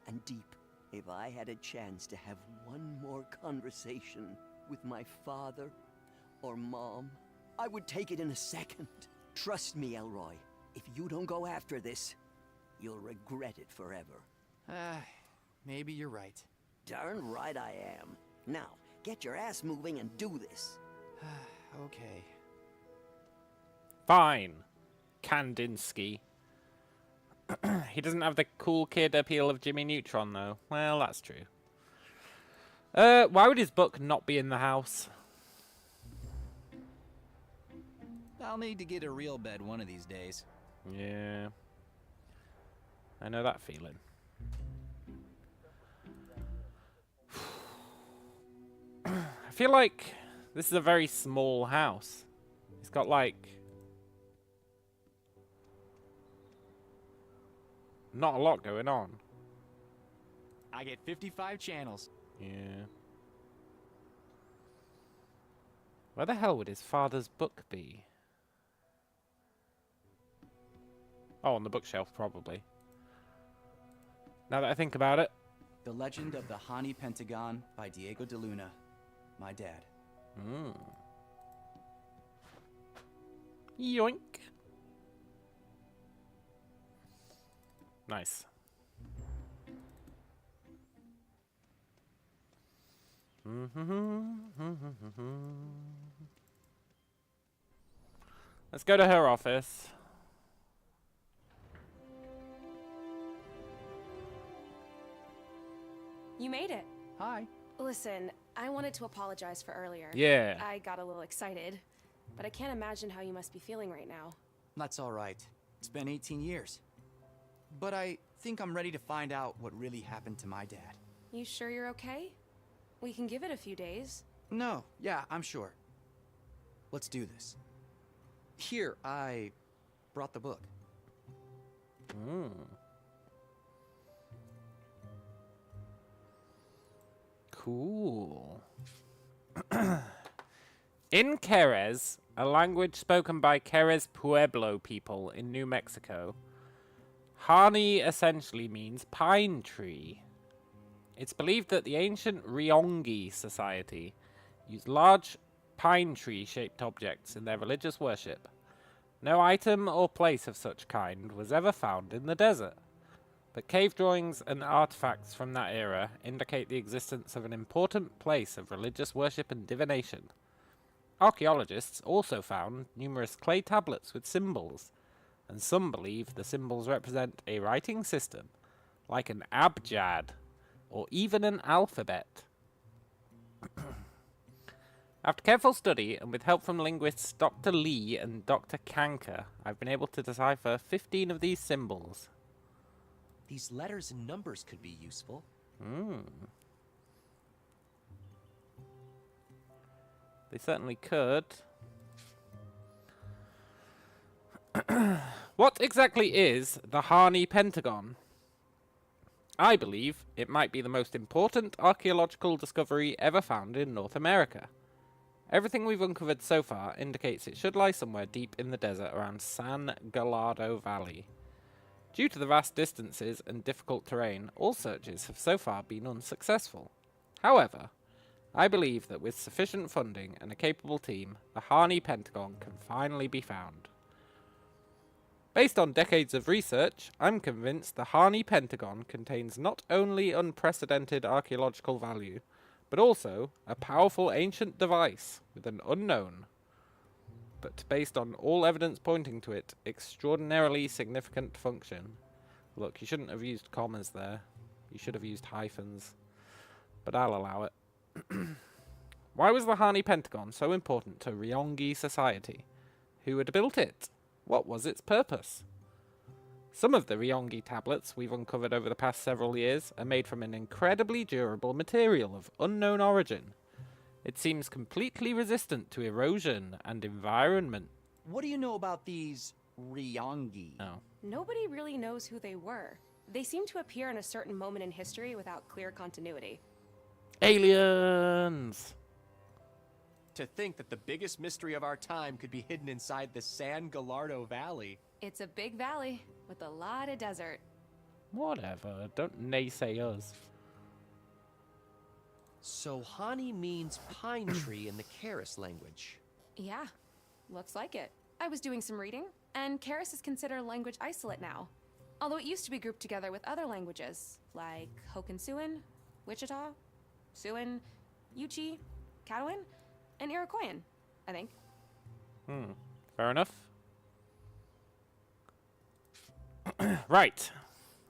and deep. If I had a chance to have one more conversation with my father or mom, I would take it in a second. Trust me, Elroy. If you don't go after this, you'll regret it forever. Maybe you're right. Darn right I am. Now, get your ass moving and do this. Okay. Fine. Kandinsky. He doesn't have the cool kid appeal of Jimmy Neutron, though. Well, that's true. Why would his book not be in the house? I'll need to get a real bed one of these days. Yeah. I know that feeling. I feel like this is a very small house. It's got like not a lot going on. I get 55 channels. Yeah. Where the hell would his father's book be? Oh, on the bookshelf, probably. Now that I think about it. The Legend of the Hani Pentagon by Diego de Luna, my dad. Yoink. Nice. Let's go to her office. You made it. Hi. Listen, I wanted to apologize for earlier. Yeah. I got a little excited, but I can't imagine how you must be feeling right now. That's all right. It's been 18 years. But I think I'm ready to find out what really happened to my dad. You sure you're okay? We can give it a few days. No, yeah, I'm sure. Let's do this. Here, I brought the book. Cool. In Querez, a language spoken by Querez Pueblo people in New Mexico, Hani essentially means pine tree. It's believed that the ancient Ryongi society used large pine tree-shaped objects in their religious worship. No item or place of such kind was ever found in the desert, but cave drawings and artifacts from that era indicate the existence of an important place of religious worship and divination. Archaeologists also found numerous clay tablets with symbols, and some believe the symbols represent a writing system, like an abjad, or even an alphabet. After careful study, and with help from linguists Dr. Lee and Dr. Kanker, I've been able to decipher 15 of these symbols. These letters and numbers could be useful. They certainly could. What exactly is the Hani Pentagon? I believe it might be the most important archaeological discovery ever found in North America. Everything we've uncovered so far indicates it should lie somewhere deep in the desert around San Gallardo Valley. Due to the vast distances and difficult terrain, all searches have so far been unsuccessful. However, I believe that with sufficient funding and a capable team, the Hani Pentagon can finally be found. Based on decades of research, I'm convinced the Hani Pentagon contains not only unprecedented archaeological value, but also a powerful ancient device with an unknown, but based on all evidence pointing to it, extraordinarily significant function. Look, you shouldn't have used commas there. You should have used hyphens, but I'll allow it. Why was the Hani Pentagon so important to Ryongi society? Who had built it? What was its purpose? Some of the Ryongi tablets we've uncovered over the past several years are made from an incredibly durable material of unknown origin. It seems completely resistant to erosion and environment. What do you know about these Ryongi? Oh. Nobody really knows who they were. They seem to appear in a certain moment in history without clear continuity. Aliens! To think that the biggest mystery of our time could be hidden inside the San Gallardo Valley. It's a big valley with a lot of desert. Whatever, don't naysay us. So Hani means pine tree in the Keris language. Yeah, looks like it. I was doing some reading, and Keris is considered a language isolate now. Although it used to be grouped together with other languages, like Hokansuan, Wichita, Siouan, Yuchi, Caddoan, and Iroquoian, I think. Fair enough. Right.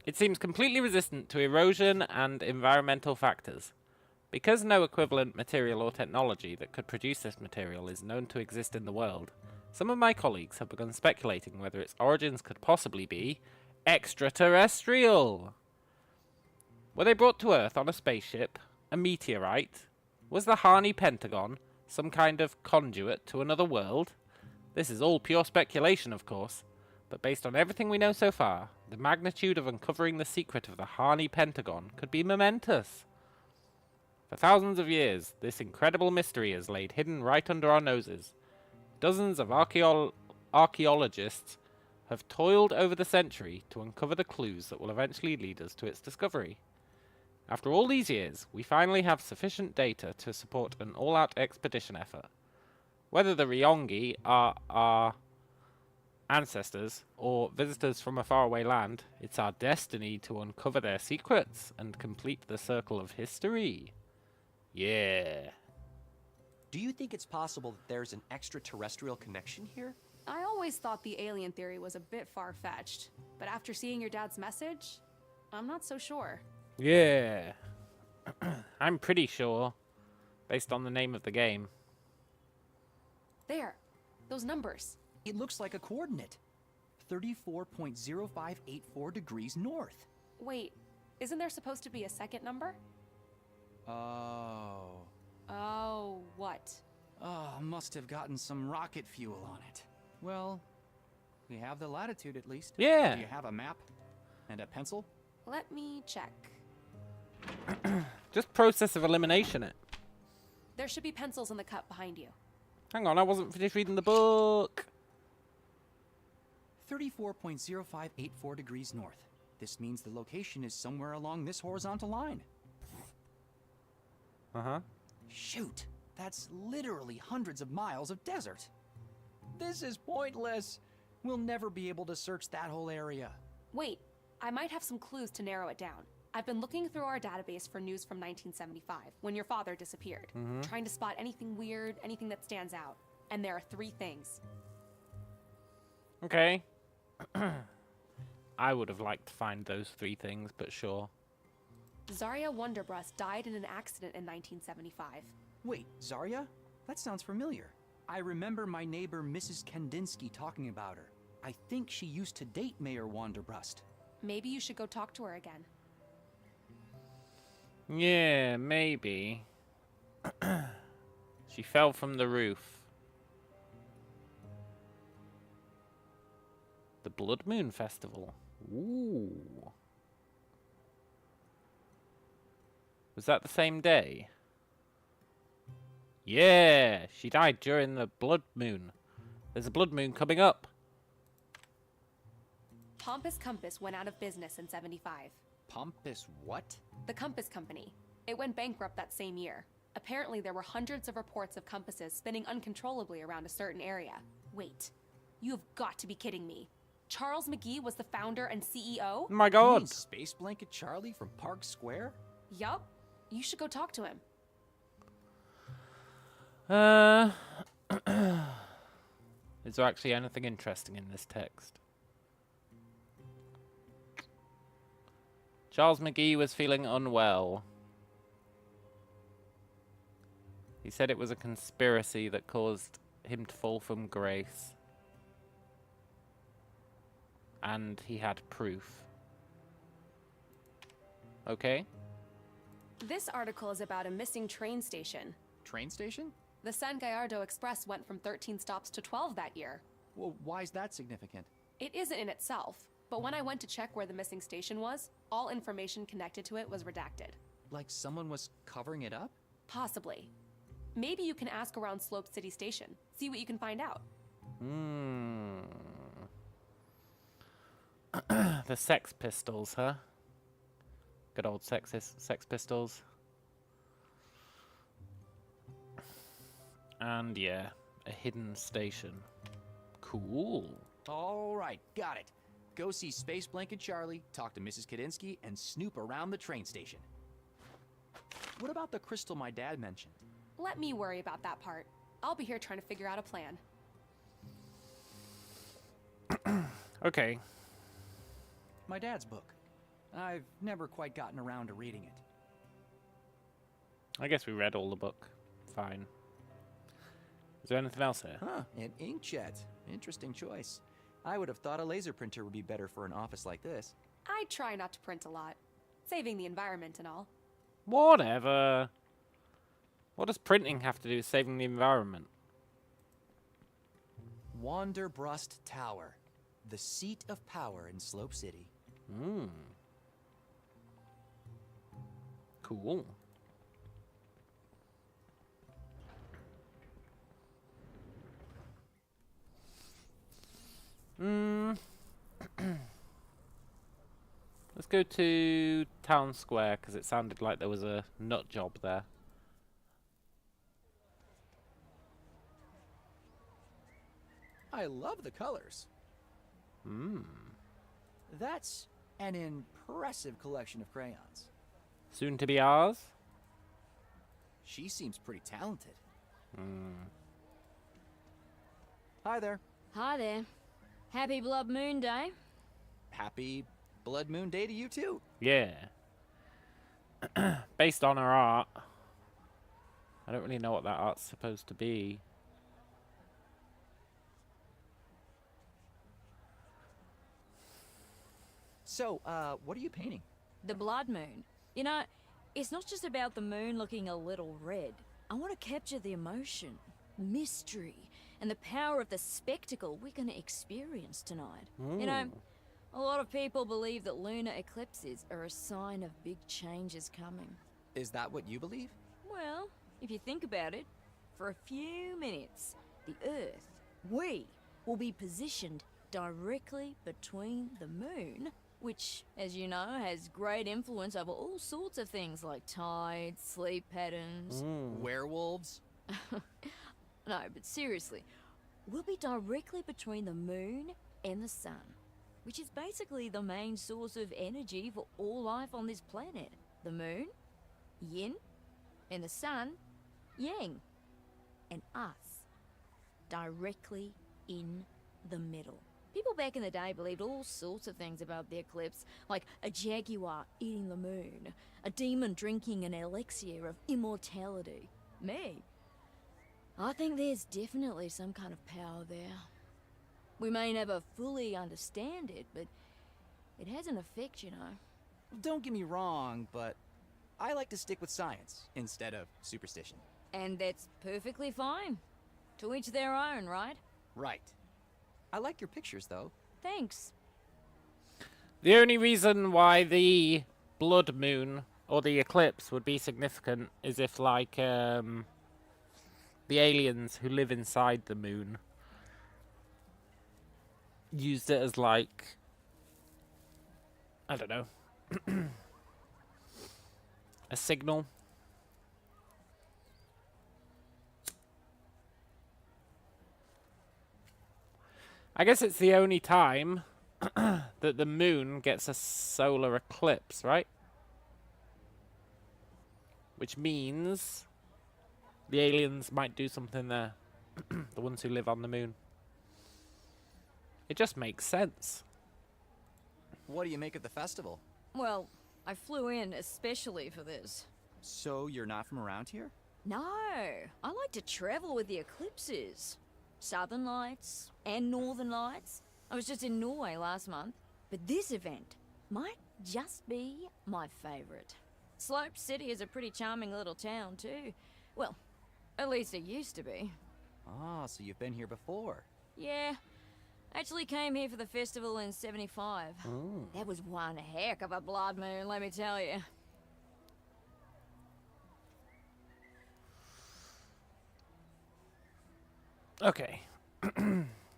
It seems completely resistant to erosion and environmental factors. Because no equivalent material or technology that could produce this material is known to exist in the world, some of my colleagues have begun speculating whether its origins could possibly be extraterrestrial. Were they brought to Earth on a spaceship? A meteorite? Was the Hani Pentagon some kind of conduit to another world? This is all pure speculation, of course, but based on everything we know so far, the magnitude of uncovering the secret of the Hani Pentagon could be momentous. For thousands of years, this incredible mystery has laid hidden right under our noses. Dozens of archaeologists have toiled over the century to uncover the clues that will eventually lead us to its discovery. After all these years, we finally have sufficient data to support an all-out expedition effort. Whether the Ryongi are our ancestors or visitors from a faraway land, it's our destiny to uncover their secrets and complete the circle of history. Yeah. Do you think it's possible that there's an extraterrestrial connection here? I always thought the alien theory was a bit far-fetched, but after seeing your dad's message, I'm not so sure. Yeah. I'm pretty sure, based on the name of the game. There, those numbers. It looks like a coordinate. 34.0584 degrees north. Wait, isn't there supposed to be a second number? Oh. Oh, what? Oh, must have gotten some rocket fuel on it. Well, we have the latitude at least. Yeah. Do you have a map? And a pencil? Let me check. Just process of elimination it. There should be pencils in the cup behind you. Hang on, I wasn't finished reading the book. 34.0584 degrees north. This means the location is somewhere along this horizontal line. Uh-huh. Shoot, that's literally hundreds of miles of desert. This is pointless. We'll never be able to search that whole area. Wait, I might have some clues to narrow it down. I've been looking through our database for news from 1975, when your father disappeared. Trying to spot anything weird, anything that stands out. And there are 3 things. Okay. I would have liked to find those 3 things, but sure. Zarya Wonderbrust died in an accident in 1975. Wait, Zarya? That sounds familiar. I remember my neighbor Mrs. Kandinsky talking about her. I think she used to date Mayor Wonderbrust. Maybe you should go talk to her again. Yeah, maybe. She fell from the roof. The Blood Moon Festival. Ooh. Was that the same day? Yeah, she died during the Blood Moon. There's a Blood Moon coming up. Pompous Compass went out of business in 75. Pompous what? The Compass Company. It went bankrupt that same year. Apparently there were hundreds of reports of compasses spinning uncontrollably around a certain area. Wait, you have got to be kidding me. Charles McGee was the founder and CEO? Oh my You god. mean Space Blanket Charlie from Park Square? Yup. You should go talk to him. Is there actually anything interesting in this text? Charles McGee was feeling unwell. He said it was a conspiracy that caused him to fall from grace. And he had proof. Okay. This article is about a missing train station. Train station? The San Gallardo Express went from 13 stops to 12 that year. Well, why is that significant? It isn't in itself, but when I went to check where the missing station was, all information connected to it was redacted. Like someone was covering it up? Possibly. Maybe you can ask around Slope City Station, see what you can find out. The Sex Pistols, huh? Good old Sex Pistols. And yeah, a hidden station. Cool. All right, got it. Go see Space Blanket Charlie, talk to Mrs. Kadinsky, and snoop around the train station. What about the crystal my dad mentioned? Let me worry about that part. I'll be here trying to figure out a plan. Okay. My dad's book. I've never quite gotten around to reading it. I guess we read all the book. Fine. Is there anything else here? Huh, an inkjet. Interesting choice. I would have thought a laser printer would be better for an office like this. I try not to print a lot. Saving the environment and all. Whatever. What does printing have to do with saving the environment? Wonderbrust Tower. The seat of power in Slope City. Cool. Let's go to Town Square, because it sounded like there was a nut job there. I love the colors. That's an impressive collection of crayons. Soon to be ours? She seems pretty talented. Hi there. Hi there. Happy Blood Moon Day. Happy Blood Moon Day to you too. Yeah. Based on her art. I don't really know what that art's supposed to be. So, what are you painting? The Blood Moon. You know, it's not just about the moon looking a little red. I want to capture the emotion, mystery, and the power of the spectacle we're going to experience tonight. You know, a lot of people believe that lunar eclipses are a sign of big changes coming. Is that what you believe? Well, if you think about it, for a few minutes, the Earth, we, will be positioned directly between the moon, which, as you know, has great influence over all sorts of things like tides, sleep patterns. Werewolves? No, but seriously, we'll be directly between the moon and the sun, which is basically the main source of energy for all life on this planet. The moon, yin, and the sun, yang. And us, directly in the middle. People back in the day believed all sorts of things about the eclipse, like a jaguar eating the moon, a demon drinking an elixir of immortality. Me, I think there's definitely some kind of power there. We may never fully understand it, but it has an effect, you know. Don't get me wrong, but I like to stick with science instead of superstition. And that's perfectly fine. To each their own, right? Right. I like your pictures, though. Thanks. The only reason why the blood moon or the eclipse would be significant is if, like, the aliens who live inside the moon used it as, like, I don't know, a signal. I guess it's the only time that the moon gets a solar eclipse, right? Which means the aliens might do something there. The ones who live on the moon. It just makes sense. What do you make of the festival? Well, I flew in especially for this. So you're not from around here? No, I like to travel with the eclipses. Southern Lights and Northern Lights. I was just in Norway last month. But this event might just be my favorite. Slope City is a pretty charming little town too. Well, at least it used to be. Ah, so you've been here before. Yeah. Actually came here for the festival in '75. That was one heck of a blood moon, let me tell you. Okay.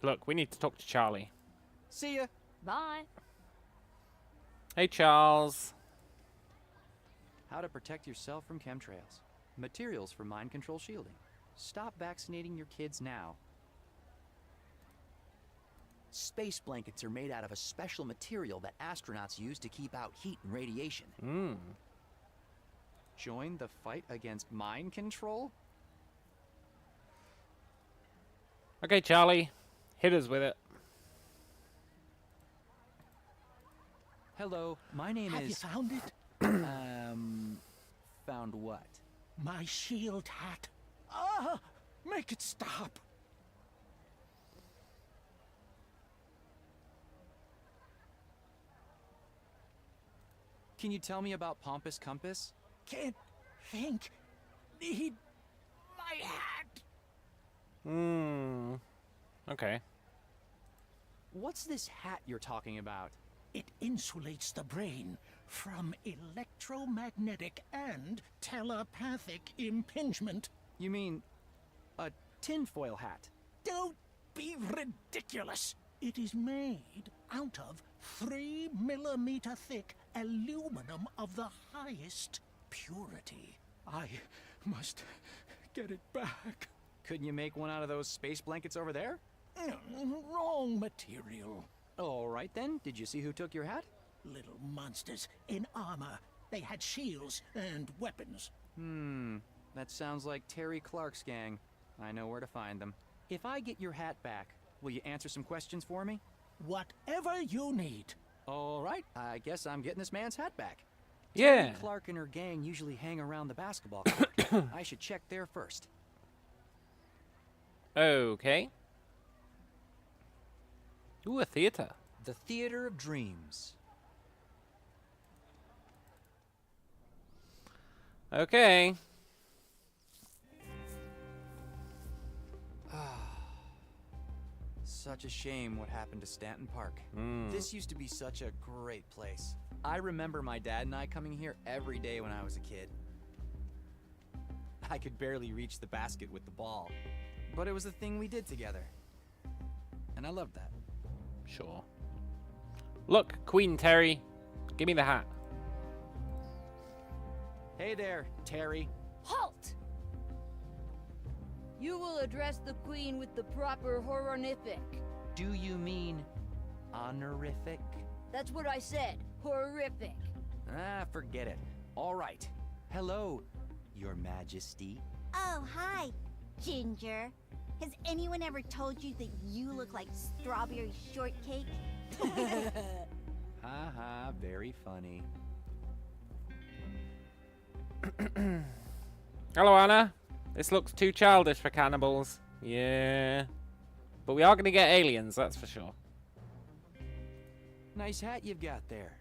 Look, we need to talk to Charlie. See ya. Bye. Hey, Charles. How to protect yourself from chemtrails. Materials for mind control shielding. Stop vaccinating your kids now. Space blankets are made out of a special material that astronauts use to keep out heat and radiation. Join the fight against mind control? Okay, Charlie. Hit us with it. Hello, my name Have is... you found it? Found what? My shield hat. Ah! Make it stop! Can you tell me about Pompous Compass? Can't think. Need my hat. Okay. What's this hat you're talking about? It insulates the brain from electromagnetic and telepathic impingement. You mean a tinfoil hat? Don't be ridiculous. It is made out of 3 millimeter thick aluminum of the highest purity. I must get it back. Couldn't you make one out of those space blankets over there? Wrong material. All right then. Did you see who took your hat? Little monsters in armor. They had shields and weapons. That sounds like Terry Clark's gang. I know where to find them. If I get your hat back, will you answer some questions for me? Whatever you need. All right. I guess I'm getting this man's hat back. Yeah. Terry Clark and her gang usually hang around the basketball court. I should check there first. Okay. Ooh, a theater. The Theater of Dreams. Okay. Such a shame what happened to Stanton Park. This used to be such a great place. I remember my dad and I coming here every day when I was a kid. I could barely reach the basket with the ball, but it was the thing we did together. And I loved that. Sure. Look, Queen Terry. Give me the hat. Hey there, Terry. Halt! You will address the Queen with the proper horrific. Do you mean honorific? That's what I said. Horrific. Ah, forget it. All right. Hello, Your Majesty. Oh, hi, Ginger. Has anyone ever told you that you look like strawberry shortcake? Haha, very funny. Hello, Anna. This looks too childish for cannibals. Yeah. But we are going to get aliens, that's for sure. Nice hat you've got there.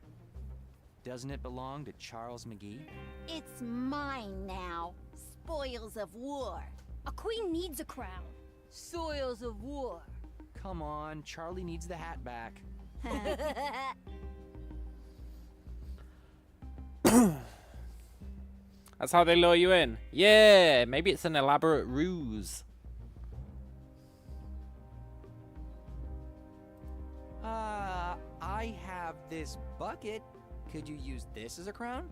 Doesn't it belong to Charles McGee? It's mine now. Spoils of war. A queen needs a crown. Soils of war. Come on, Charlie needs the hat back. That's how they lure you in. Yeah, maybe it's an elaborate ruse. I have this bucket. Could you use this as a crown?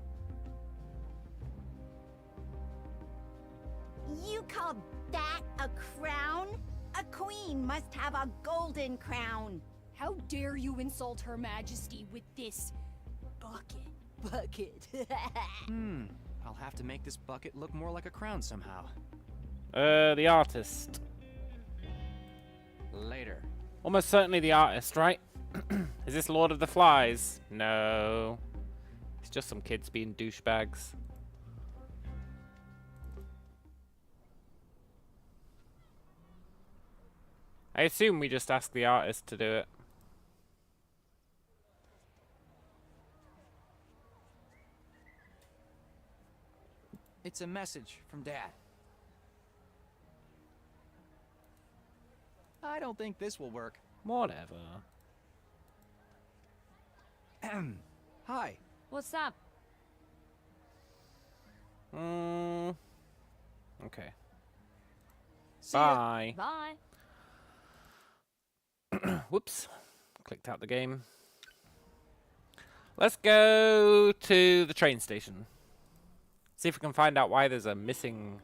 You call that a crown? A queen must have a golden crown. How dare you insult Her Majesty with this bucket? Bucket. I'll have to make this bucket look more like a crown somehow. The artist. Later. Almost certainly the artist, right? Is this Lord of the Flies? No. It's just some kids being douchebags. I assume we just ask the artist to do it. It's a message from Dad. I don't think this will work. Whatever. Hi. What's up? Okay. See ya. Bye. Bye. Whoops. Clicked out the game. Let's go to the train station. See if we can find out why there's a missing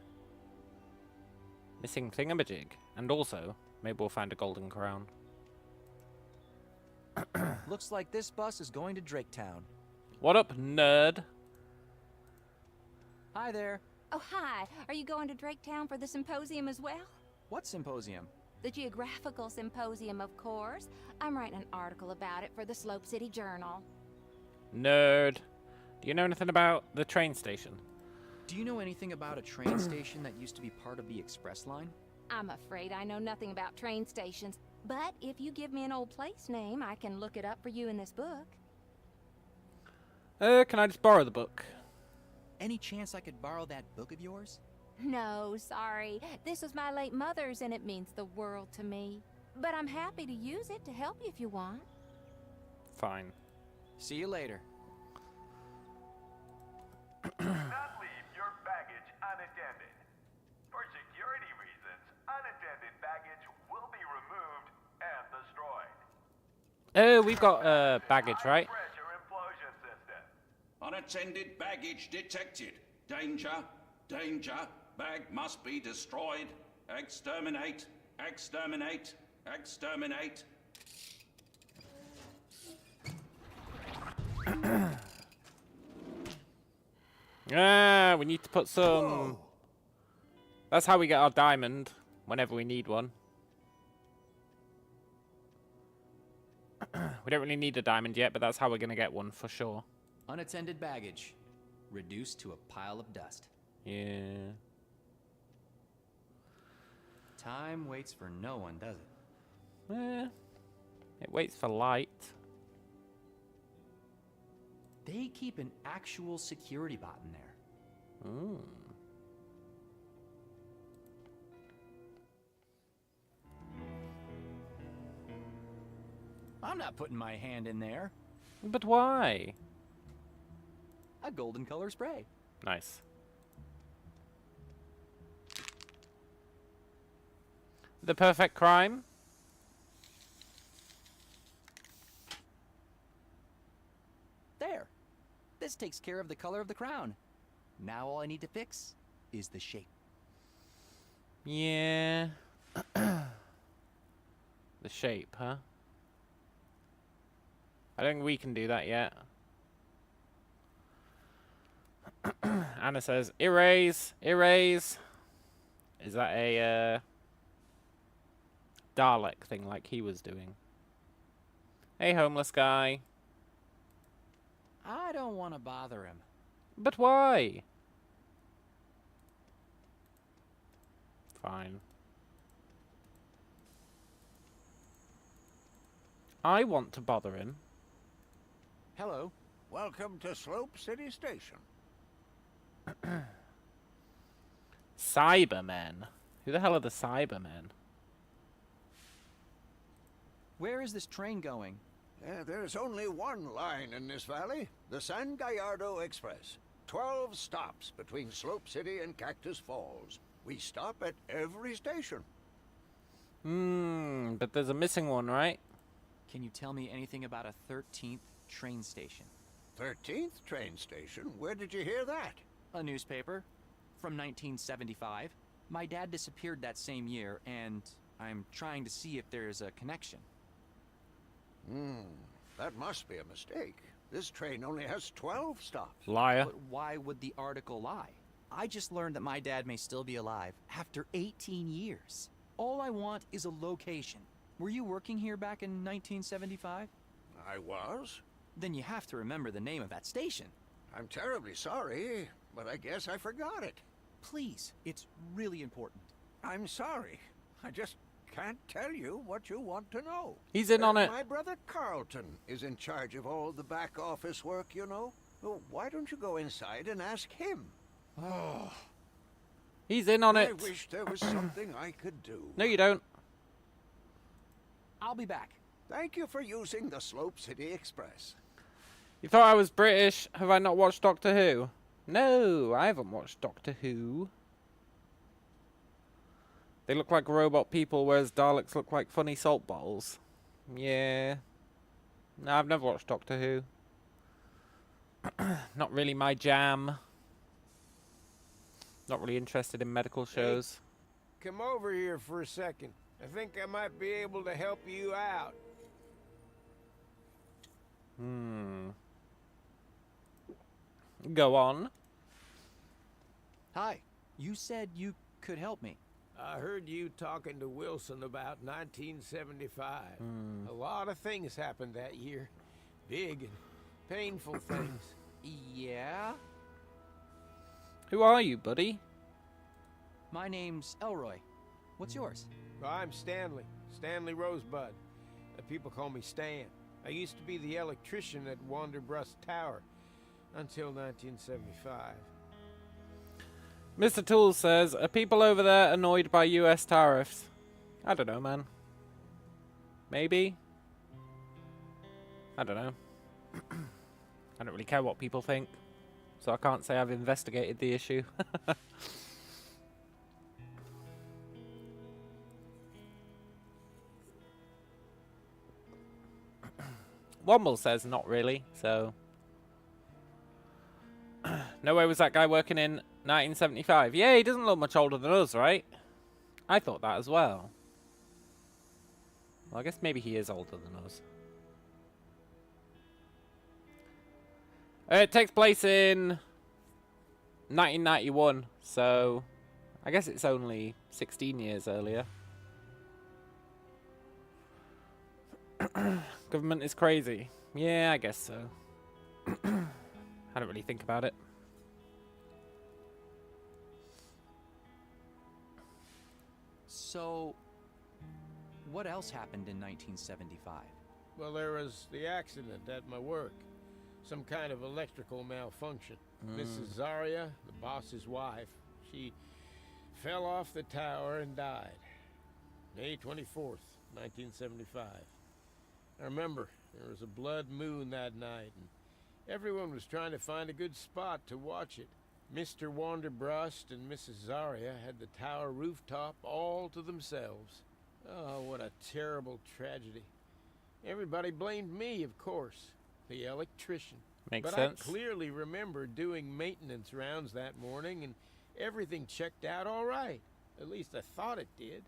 thingamajig. And also, maybe we'll find a golden crown. Looks like this bus is going to Draketown. What up, nerd? Hi there. Oh, hi. Are you going to Draketown for the symposium as well? What symposium? The Geographical Symposium, of course. I'm writing an article about it for the Slope City Journal. Nerd. Do you know anything about the train station? Do you know anything about a train station that used to be part of the Express line? I'm afraid I know nothing about train stations, but if you give me an old place name, I can look it up for you in this book. Can I just borrow the book? Any chance I could borrow that book of yours? No, sorry. This was my late mother's and it means the world to me. But I'm happy to use it to help you if you want. Fine. See you later. Do not leave your baggage unattended. For security reasons, unattended baggage will be removed and destroyed. Oh, we've got baggage, right? Pressure implosion system. Unattended baggage detected. Danger. Danger. Bag must be destroyed. Exterminate. Exterminate. Exterminate. Ah, we need to put some... Whoa. That's how we get our diamond, whenever we need one. We don't really need a diamond yet, but that's how we're going to get one, for sure. Unattended baggage. Reduced to a pile of dust. Yeah. Time waits for no one, does it? It waits for light. They keep an actual security bot in there. Ooh. I'm not putting my hand in there. But why? A golden color spray. Nice. The perfect crime? There. This takes care of the color of the crown. Now all I need to fix is the shape. Yeah. The shape, huh? I don't think we can do that yet. Anna says, erase, erase. Is that a Dalek thing like he was doing? Hey, homeless guy. I don't want to bother him. But why? Fine. I want to bother him. Hello. Welcome to Slope City Station. Cybermen. Who the hell are the Cybermen? Where is this train going? There's only one line in this valley, the San Gallardo Express. 12 stops between Slope City and Cactus Falls. We stop at every station. But there's a missing one, right? Can you tell me anything about a 13th train station? 13th train station? Where did you hear that? A newspaper. From 1975. My dad disappeared that same year, and I'm trying to see if there's a connection. That must be a mistake. This train only has 12 stops. Liar. But why would the article lie? I just learned that my dad may still be alive after 18 years. All I want is a location. Were you working here back in 1975? I was. Then you have to remember the name of that station. I'm terribly sorry, but I guess I forgot it. Please, it's really important. I'm sorry. I just can't tell you what you want to know. He's in on it. My brother Carlton is in charge of all the back office work, you know. Well, why don't you go inside and ask him? Oh. He's in on it. I wish there was something I could do. No, you don't. I'll be back. Thank you for using the Slope City Express. You thought I was British? Have I not watched Doctor Who? No, I haven't watched Doctor Who. They look like robot people, whereas Daleks look like funny salt bottles. Yeah. No, I've never watched Doctor Who. Not really my jam. Not really interested in medical shows. Hey, come over here for a second. I think I might be able to help you out. Go on. Hi. You said you could help me. I heard you talking to Wilson about 1975. A lot of things happened that year. Big and painful things. Yeah? Who are you, buddy? My name's Elroy. What's yours? I'm Stanley. Stanley Rosebud. People call me Stan. I used to be the electrician at Wanderbrush Tower until 1975. Mr. Tool says, are people over there annoyed by US tariffs? I don't know, man. Maybe? I don't know. I don't really care what people think, so I can't say I've investigated the issue. Womble says not really, so... No way was that guy working in 1975. Yeah, he doesn't look much older than us, right? I thought that as well. Well, I guess maybe he is older than us. It takes place in 1991, so I guess it's only 16 years earlier. Government is crazy. Yeah, I guess so. I don't really think about it. So, what else happened in 1975? Well, there was the accident at my work. Some kind of electrical malfunction. Mrs. Zarya, the boss's wife, she fell off the tower and died. May 24th, 1975. I remember there was a blood moon that night, and everyone was trying to find a good spot to watch it. Mr. Wanderbrust and Mrs. Zarya had the tower rooftop all to themselves. Oh, what a terrible tragedy. Everybody blamed me, of course, the electrician. Makes but sense. I clearly remember doing maintenance rounds that morning, and everything checked out all right. At least I thought it did.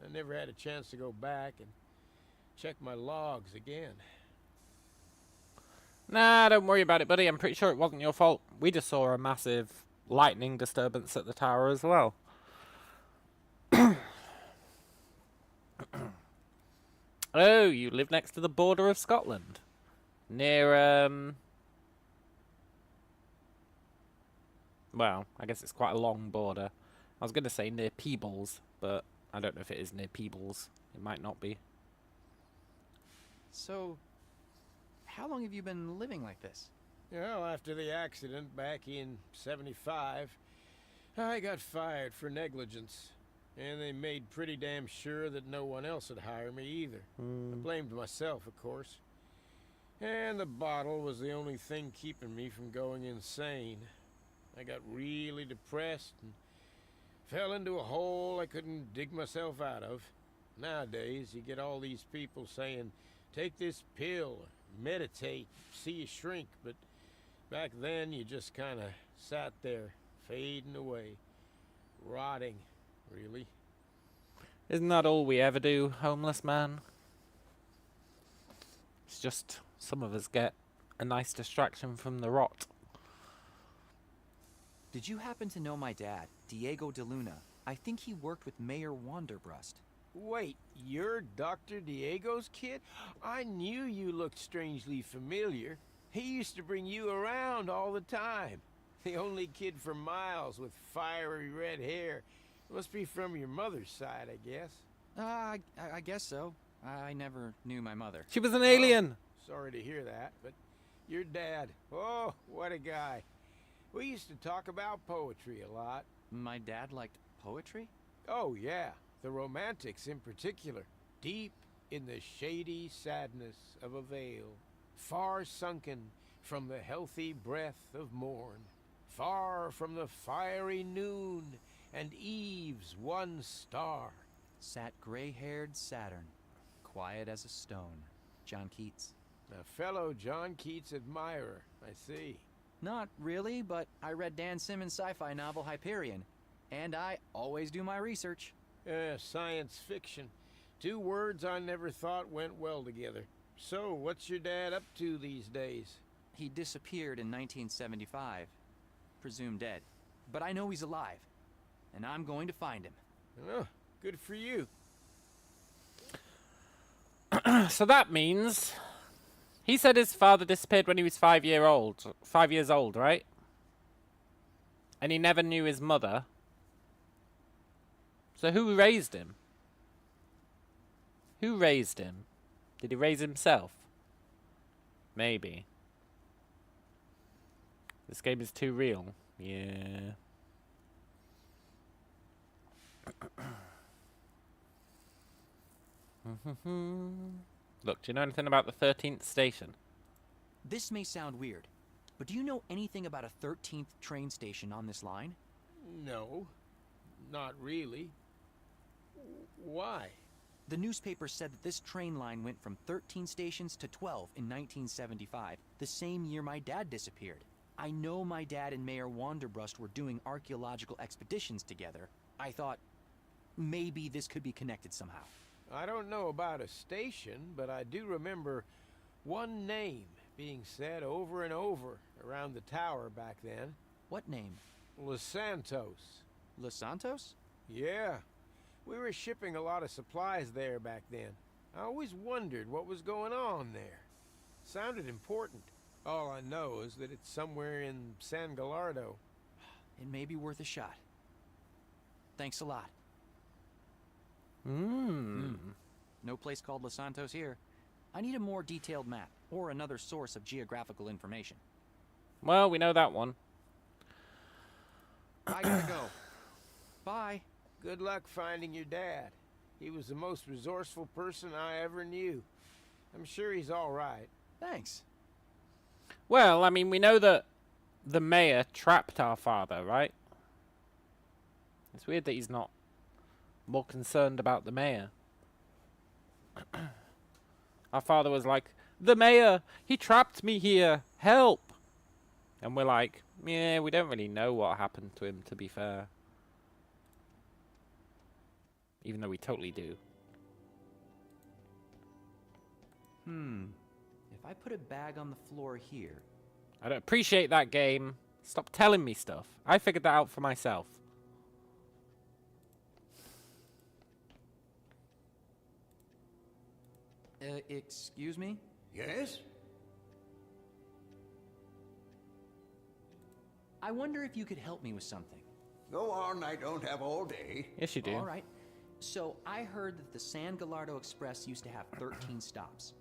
I never had a chance to go back and check my logs again. Nah, don't worry about it, buddy. I'm pretty sure it wasn't your fault. We just saw a massive lightning disturbance at the tower as well. Oh, you live next to the border of Scotland. Near, well, I guess it's quite a long border. I was going to say near Peebles, but I don't know if it is near Peebles. It might not be. So, how long have you been living like this? Well, after the accident back in '75, I got fired for negligence. And they made pretty damn sure that no one else would hire me either. I blamed myself, of course. And the bottle was the only thing keeping me from going insane. I got really depressed and fell into a hole I couldn't dig myself out of. Nowadays, you get all these people saying, take this pill, or meditate, see you shrink. But back then, you just kind of sat there, fading away, rotting. Really? Isn't that all we ever do, homeless man? It's just some of us get a nice distraction from the rot. Did you happen to know my dad, Diego de Luna? I think he worked with Mayor Wanderbrust. Wait, you're Dr. Diego's kid? I knew you looked strangely familiar. He used to bring you around all the time. The only kid for miles with fiery red hair. Must be from your mother's side, I guess. I guess so. I never knew my mother. She was an alien! Oh, sorry to hear that, but your dad, oh, what a guy. We used to talk about poetry a lot. My dad liked poetry? Oh, yeah. The Romantics in particular. Deep in the shady sadness of a vale. Far sunken from the healthy breath of morn. Far from the fiery noon and Eve's one star. Sat gray-haired Saturn, quiet as a stone. John Keats. A fellow John Keats admirer, I see. Not really, but I read Dan Simmons' sci-fi novel Hyperion, and I always do my research. Science fiction. Two words I never thought went well together. So, what's your dad up to these days? He disappeared in 1975. Presumed dead. But I know he's alive. And I'm going to find him. Oh, good for you. So that means he said his father disappeared when he was 5 years old, right? And he never knew his mother. So who raised him? Who raised him? Did he raise himself? Maybe. This game is too real. Yeah. Look, do you know anything about the 13th station? This may sound weird, but do you know anything about a 13th train station on this line? No, not really. Why? The newspaper said that this train line went from 13 stations to 12 in 1975, the same year my dad disappeared. I know my dad and Mayor Wanderbrust were doing archaeological expeditions together. I thought maybe this could be connected somehow. I don't know about a station, but I do remember one name being said over and over around the tower back then. What name? Los Santos. Los Santos? Yeah. We were shipping a lot of supplies there back then. I always wondered what was going on there. Sounded important. All I know is that it's somewhere in San Gallardo. It may be worth a shot. Thanks a lot. No place called Los Santos here. I need a more detailed map, or another source of geographical information. Well, we know that one. I gotta go. Bye. Good luck finding your dad. He was the most resourceful person I ever knew. I'm sure he's all right. Thanks. Well, I mean, we know that the mayor trapped our father, right? It's weird that he's not more concerned about the mayor. Our father was like, the mayor, he trapped me here, help! And we're like, yeah, we don't really know what happened to him, to be fair. Even though we totally do. If I put a bag on the floor here... I don't appreciate that, game. Stop telling me stuff. I figured that out for myself. Excuse me? Yes? I wonder if you could help me with something. Go on, I don't have all day. Yes, you do. All right. So, I heard that the San Gallardo Express used to have 13 stops.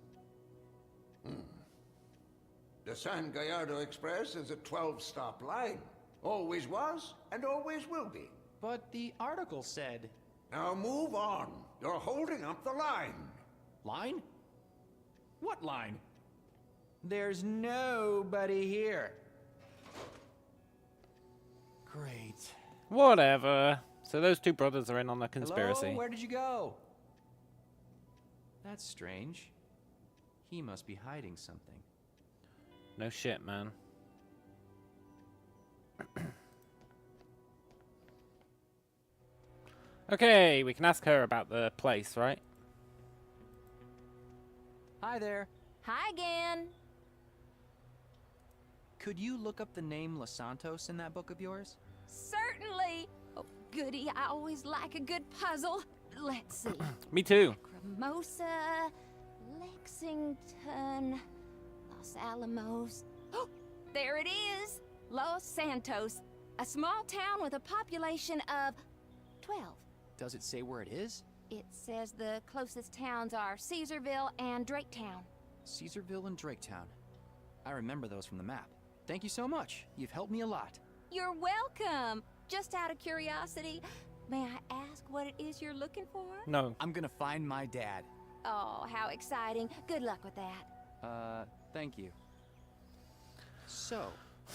The San Gallardo Express is a 12-stop line. Always was, and always will be. But the article said... Now move on. You're holding up the line. Line? What line? There's nobody here. Great. Whatever. So those two brothers are in on the conspiracy. Hello? Where did you go? That's strange. He must be hiding something. No shit, man. Okay, we can ask her about the place, right? Hi there. Hi again. Could you look up the name Los Santos in that book of yours? Certainly. Oh, goody. I always like a good puzzle. Let's see. Me too. Cremosa, Lexington, Los Alamos. Oh, there it is. Los Santos. A small town with a population of 12. Does it say where it is? It says the closest towns are Caesarville and Draketown. Caesarville and Draketown. I remember those from the map. Thank you so much. You've helped me a lot. You're welcome. Just out of curiosity, may I ask what it is you're looking for? No. I'm gonna find my dad. Oh, how exciting. Good luck with that. Thank you. So,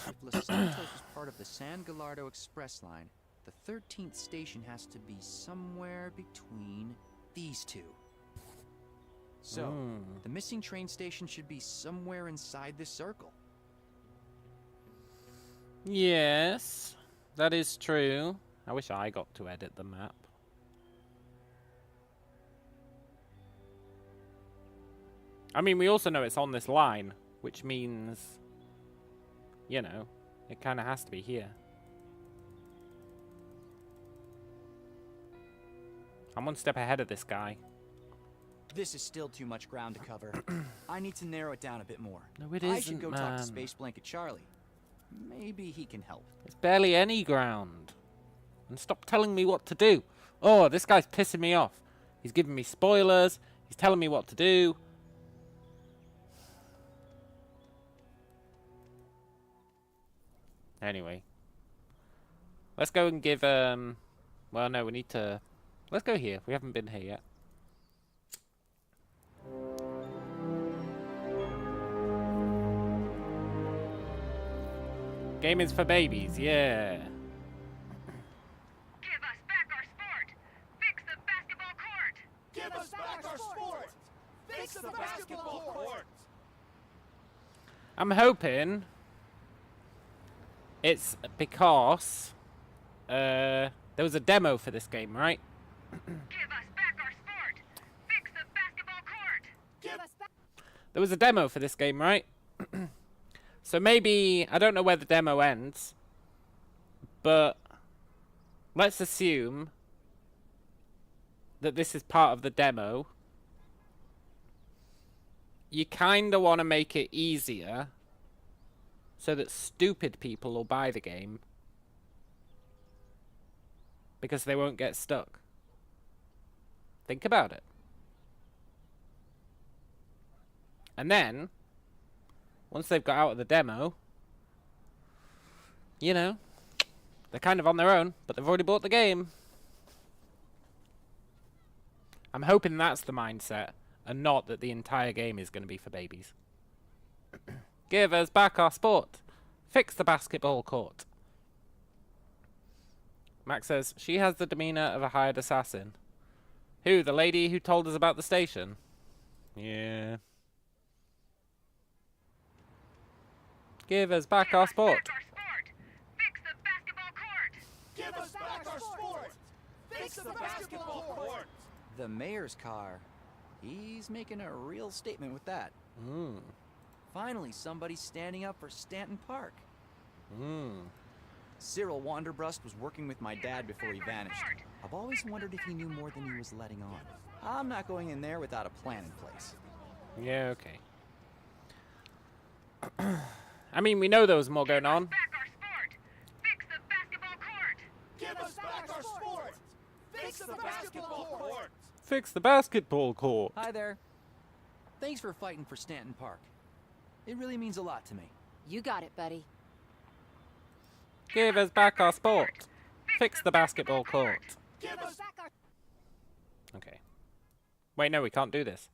if Los Santos was part of the San Gallardo Express line, the 13th station has to be somewhere between these two. So, the missing train station should be somewhere inside this circle. Yes, that is true. I wish I got to edit the map. I mean, we also know it's on this line, which means, you know, it kind of has to be here. I'm one step ahead of this guy. This is still too much ground to cover. I need to narrow it down a bit more. No, it I should isn't, go talk to man. Space Blanket Charlie. Maybe he can help. It's barely any ground. And stop telling me what to do. Oh, this guy's pissing me off. He's giving me spoilers. He's telling me what to do. Anyway. Let's go and give, well, no, we need to... Let's go here. We haven't been here yet. Game is for babies, yeah. Give us back our sport! Fix the basketball court! Give us back our sport! Fix the basketball court! I'm hoping It's because there was a demo for this game, right? Give us back our sport! Fix the basketball court! Give us back. There was a demo for this game, right? So maybe, I don't know where the demo ends, but let's assume that this is part of the demo. You kind of want to make it easier so that stupid people will buy the game because they won't get stuck. Think about it. And then, once they've got out of the demo, you know, they're kind of on their own, but they've already bought the game. I'm hoping that's the mindset, and not that the entire game is going to be for babies. Give us back our sport. Fix the basketball court. Max says, she has the demeanor of a hired assassin. Who, the lady who told us about the station? Yeah. Give us back our sport. Fix the basketball court! Give us back our sport! Fix the basketball court! The mayor's car. He's making a real statement with that. Finally, somebody's standing up for Stanton Park. Cyril Wanderbrust was working with my dad before he vanished. I've always wondered if he knew more than he was letting on. I'm not going in there without a plan in place. Yeah, okay. I mean, we know there was more going on. Back our sport! Fix the basketball court! Give us back our sport! Fix the basketball court! Fix the basketball court. Hi there. Thanks for fighting for Stanton Park. It really means a lot to me. You got it, buddy. Give us back our sport. Fix the basketball court. Give us back our... Okay. Wait, no, we can't do this.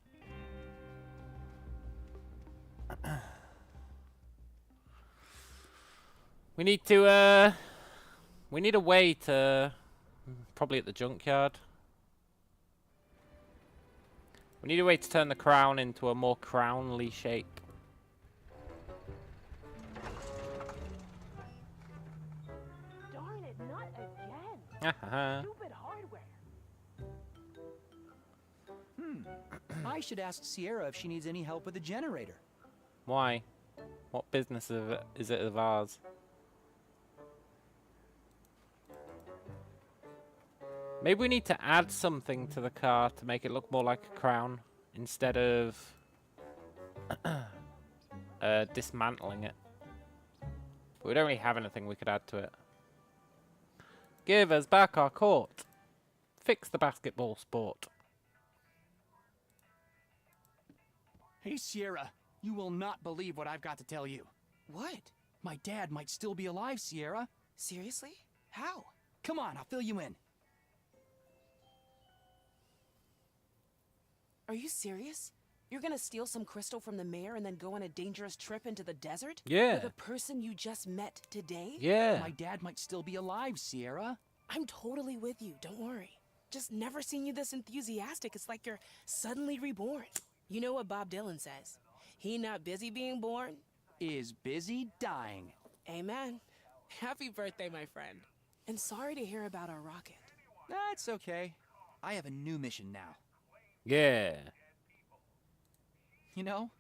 We need to, we need a way to... Probably at the junkyard. We need a way to turn the crown into a more crownly shape. Darn it, not again. Stupid hardware. I should ask Sierra if she needs any help with the generator. Why? What business is it of ours? Maybe we need to add something to the car to make it look more like a crown instead of dismantling it. But we don't really have anything we could add to it. Give us back our court. Fix the basketball sport. Hey, Sierra, you will not believe what I've got to tell you. What? My dad might still be alive, Sierra. Seriously? How? Come on, I'll fill you in. Are you serious? You're gonna steal some crystal from the mayor and then go on a dangerous trip into the desert? Yeah. With a person you just met today? Yeah. My dad might still be alive, Sierra. I'm totally with you, don't worry. Just never seen you this enthusiastic. It's like you're suddenly reborn. You know what Bob Dylan says? He not busy being born is busy dying. Amen. Happy birthday, my friend. And sorry to hear about our rocket. That's okay. I have a new mission now. Yeah. You know,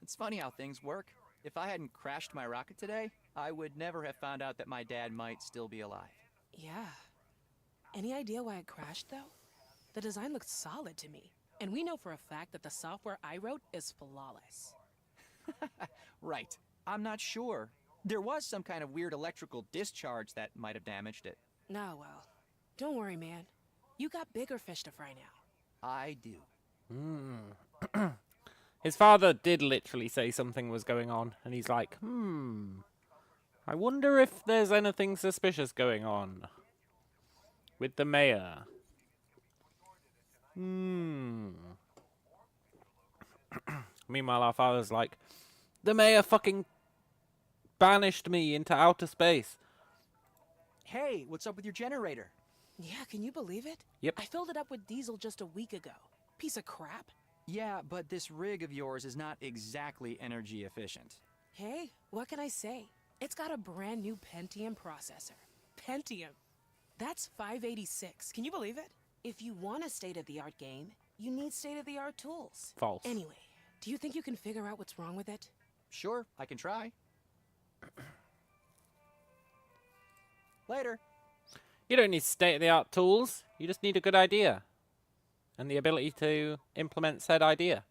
it's funny how things work. If I hadn't crashed my rocket today, I would never have found out that my dad might still be alive. Yeah. Any idea why it crashed, though? The design looked solid to me. And we know for a fact that the software I wrote is flawless. Right. I'm not sure. There was some kind of weird electrical discharge that might have damaged it. Nah, well. Don't worry, man. You got bigger fish to fry now. I do. His father did literally say something was going on, and he's like, I wonder if there's anything suspicious going on with the mayor. Meanwhile, our father's like, the mayor fucking banished me into outer space. Hey, what's up with your generator? Yeah, can you believe it? Yep. I filled it up with diesel just a week ago. Piece of crap. Yeah, but this rig of yours is not exactly energy efficient. Hey, what can I say? It's got a brand new Pentium processor. Pentium. That's 586. Can you believe it? If you want a state-of-the-art game, you need state-of-the-art tools. False. Anyway, do you think you can figure out what's wrong with it? Sure, I can try. Later. You don't need state-of-the-art tools. You just need a good idea. And the ability to implement said idea.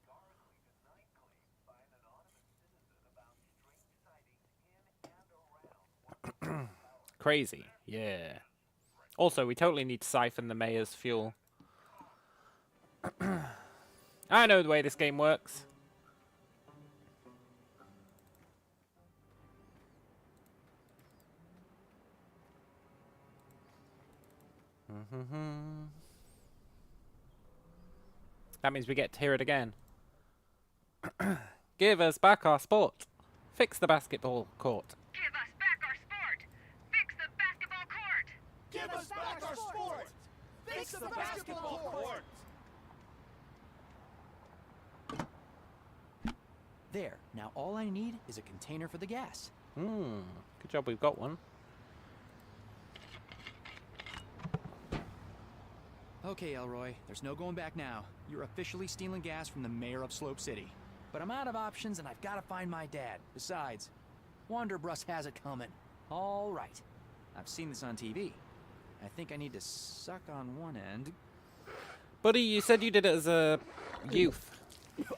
Crazy. Yeah. Also, we totally need to siphon the mayor's fuel. I know the way this game works. That means we get to hear it again. Give us back our sport. Fix the basketball court. Give us back our sport! Fix the basketball court! Give us back our sport! Fix the basketball court! There. Now all I need is a container for the gas. Good job we've got one. Okay, Elroy, there's no going back now. You're officially stealing gas from the mayor of Slope City. But I'm out of options and I've got to find my dad. Besides, Wanderbrust has it coming. All right. I've seen this on TV. I think I need to suck on one end. Buddy, you said you did it as a youth. Yuck!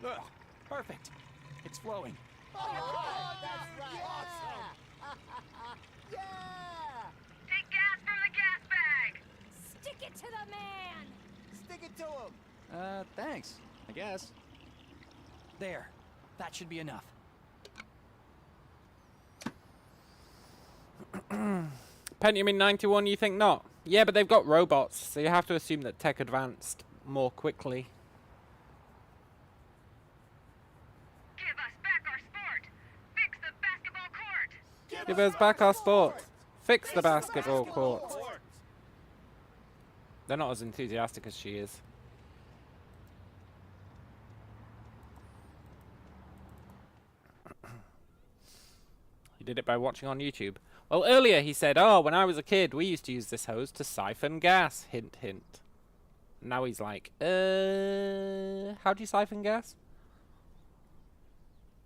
Ugh, perfect. It's flowing. Oh, that's right! Awesome! Yeah! Take gas from the gas bag! Stick it to the man! Stick it to him! Thanks, I guess. There. That should be enough. Pentium in 91, you think not? Yeah, but they've got robots, so you have to assume that tech advanced more quickly. Give us back our sport! Fix the basketball court! Give us back our sport. Fix the basketball court. They're not as enthusiastic as she is. He did it by watching on YouTube. Well, earlier he said, oh, when I was a kid, we used to use this hose to siphon gas. Hint, hint. Now he's like, how do you siphon gas?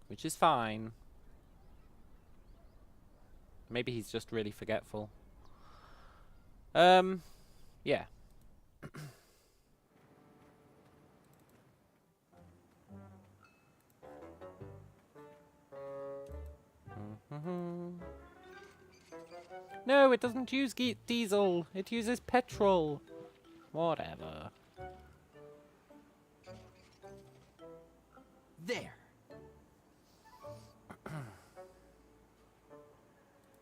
Which is fine. Maybe he's just really forgetful. Yeah. No, it doesn't use diesel. It uses petrol. Whatever. There.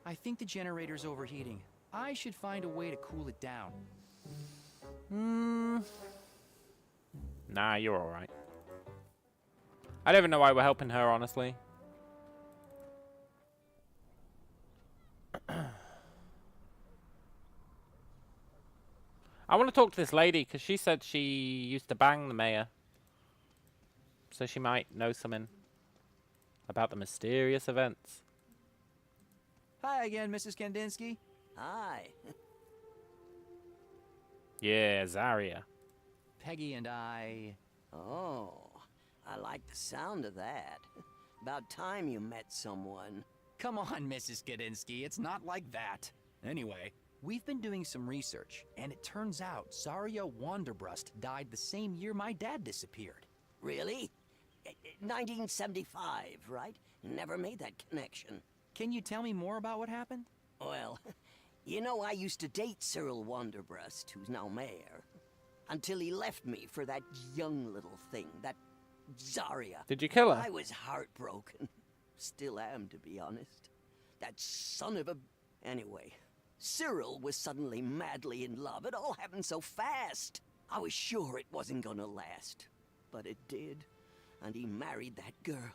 I think the generator's overheating. I should find a way to cool it down. Nah, you're alright. I don't even know why we're helping her, honestly. I want to talk to this lady, because she said she used to bang the mayor. So she might know something about the mysterious events. Hi again, Mrs. Kandinsky. Hi. Yeah, Zarya. Peggy and I... Oh, I like the sound of that. About time you met someone. Come on, Mrs. Kandinsky, it's not like that. Anyway, we've been doing some research, and it turns out Zarya Wanderbrust died the same year my dad disappeared. Really? 1975, right? Never made that connection. Can you tell me more about what happened? Well, you know, I used to date Cyril Wanderbrust, who's now mayor, until he left me for that young little thing, that Zarya. Did you kill her? I was heartbroken. Still am, to be honest. That son of a... Anyway, Cyril was suddenly madly in love. It all happened so fast. I was sure it wasn't gonna last. But it did. And he married that girl.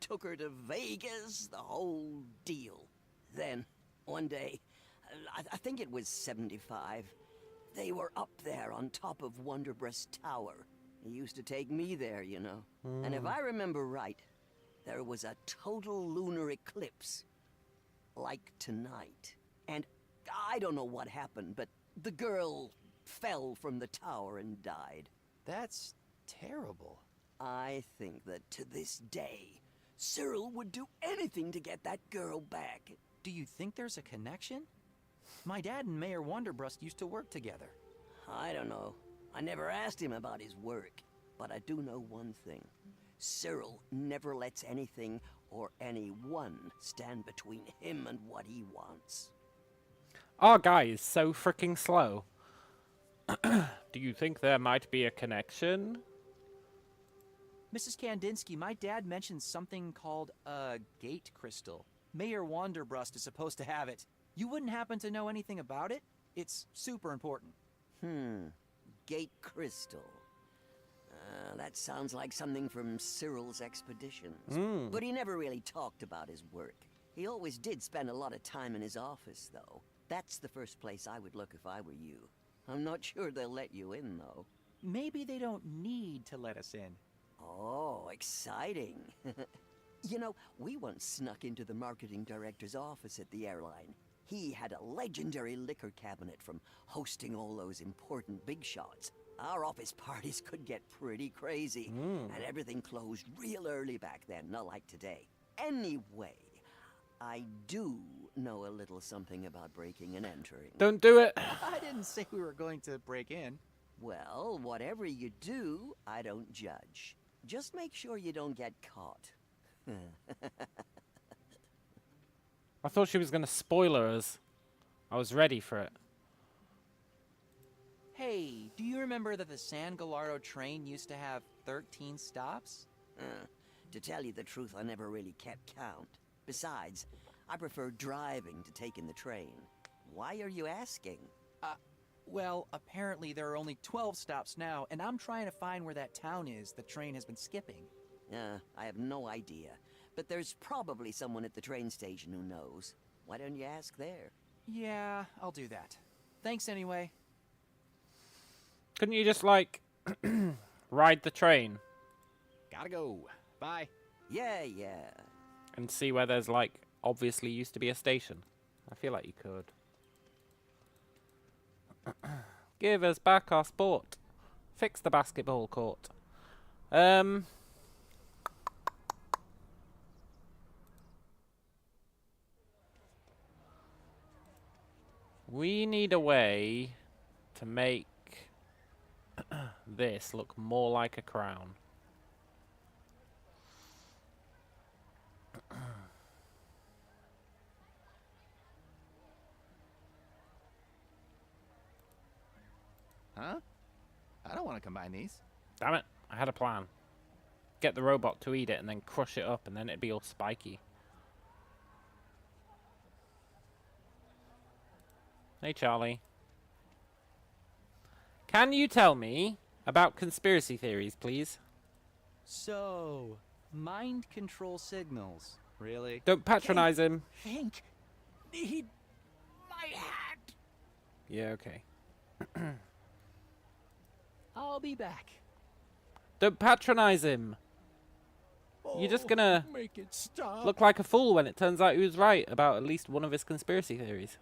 Took her to Vegas, the whole deal. Then, one day, I think it was 75, they were up there on top of Wanderbrust Tower. He used to take me there, you know. And if I remember right, there was a total lunar eclipse. Like tonight. And I don't know what happened, but the girl fell from the tower and died. That's terrible. I think that to this day, Cyril would do anything to get that girl back. Do you think there's a connection? My dad and Mayor Wanderbrust used to work together. I don't know. I never asked him about his work. But I do know one thing. Cyril never lets anything or anyone stand between him and what he wants. Our guy is so freaking slow. Do you think there might be a connection? Mrs. Kandinsky, my dad mentioned something called a gate crystal. Mayor Wanderbrust is supposed to have it. You wouldn't happen to know anything about it? It's super important. Gate crystal. That sounds like something from Cyril's expeditions. But he never really talked about his work. He always did spend a lot of time in his office, though. That's the first place I would look if I were you. I'm not sure they'll let you in, though. Maybe they don't need to let us in. Oh, exciting. You know, we once snuck into the marketing director's office at the airline. He had a legendary liquor cabinet from hosting all those important big shots. Our office parties could get pretty crazy, and everything closed real early back then, not like today. Anyway, I do know a little something about breaking and entering. Don't do it. I didn't say we were going to break in. Well, whatever you do, I don't judge. Just make sure you don't get caught. I thought she was going to spoiler us. I was ready for it. Hey, do you remember that the San Gallardo train used to have 13 stops? To tell you the truth, I never really kept count. Besides, I prefer driving to taking the train. Why are you asking? Well, apparently there are only 12 stops now, and I'm trying to find where that town is the train has been skipping. I have no idea. But there's probably someone at the train station who knows. Why don't you ask there? Yeah, I'll do that. Thanks anyway. Couldn't you just, like, ride the train? Gotta go. Bye. Yeah. And see where there's, like, obviously used to be a station? I feel like you could. Give us back our sport. Fix the basketball court. We need a way to make this look more like a crown. Huh? I don't want to combine these. Damn it, I had a plan. Get the robot to eat it and then crush it up and then it'd be all spiky. Hey, Charlie. Can you tell me about conspiracy theories, please? So, mind control signals. Really? Don't patronize him. Hank, need my hat. Yeah, okay. I'll be back. Don't patronize him. You're just gonna Make it stop. look like a fool when it turns out he was right about at least one of his conspiracy theories.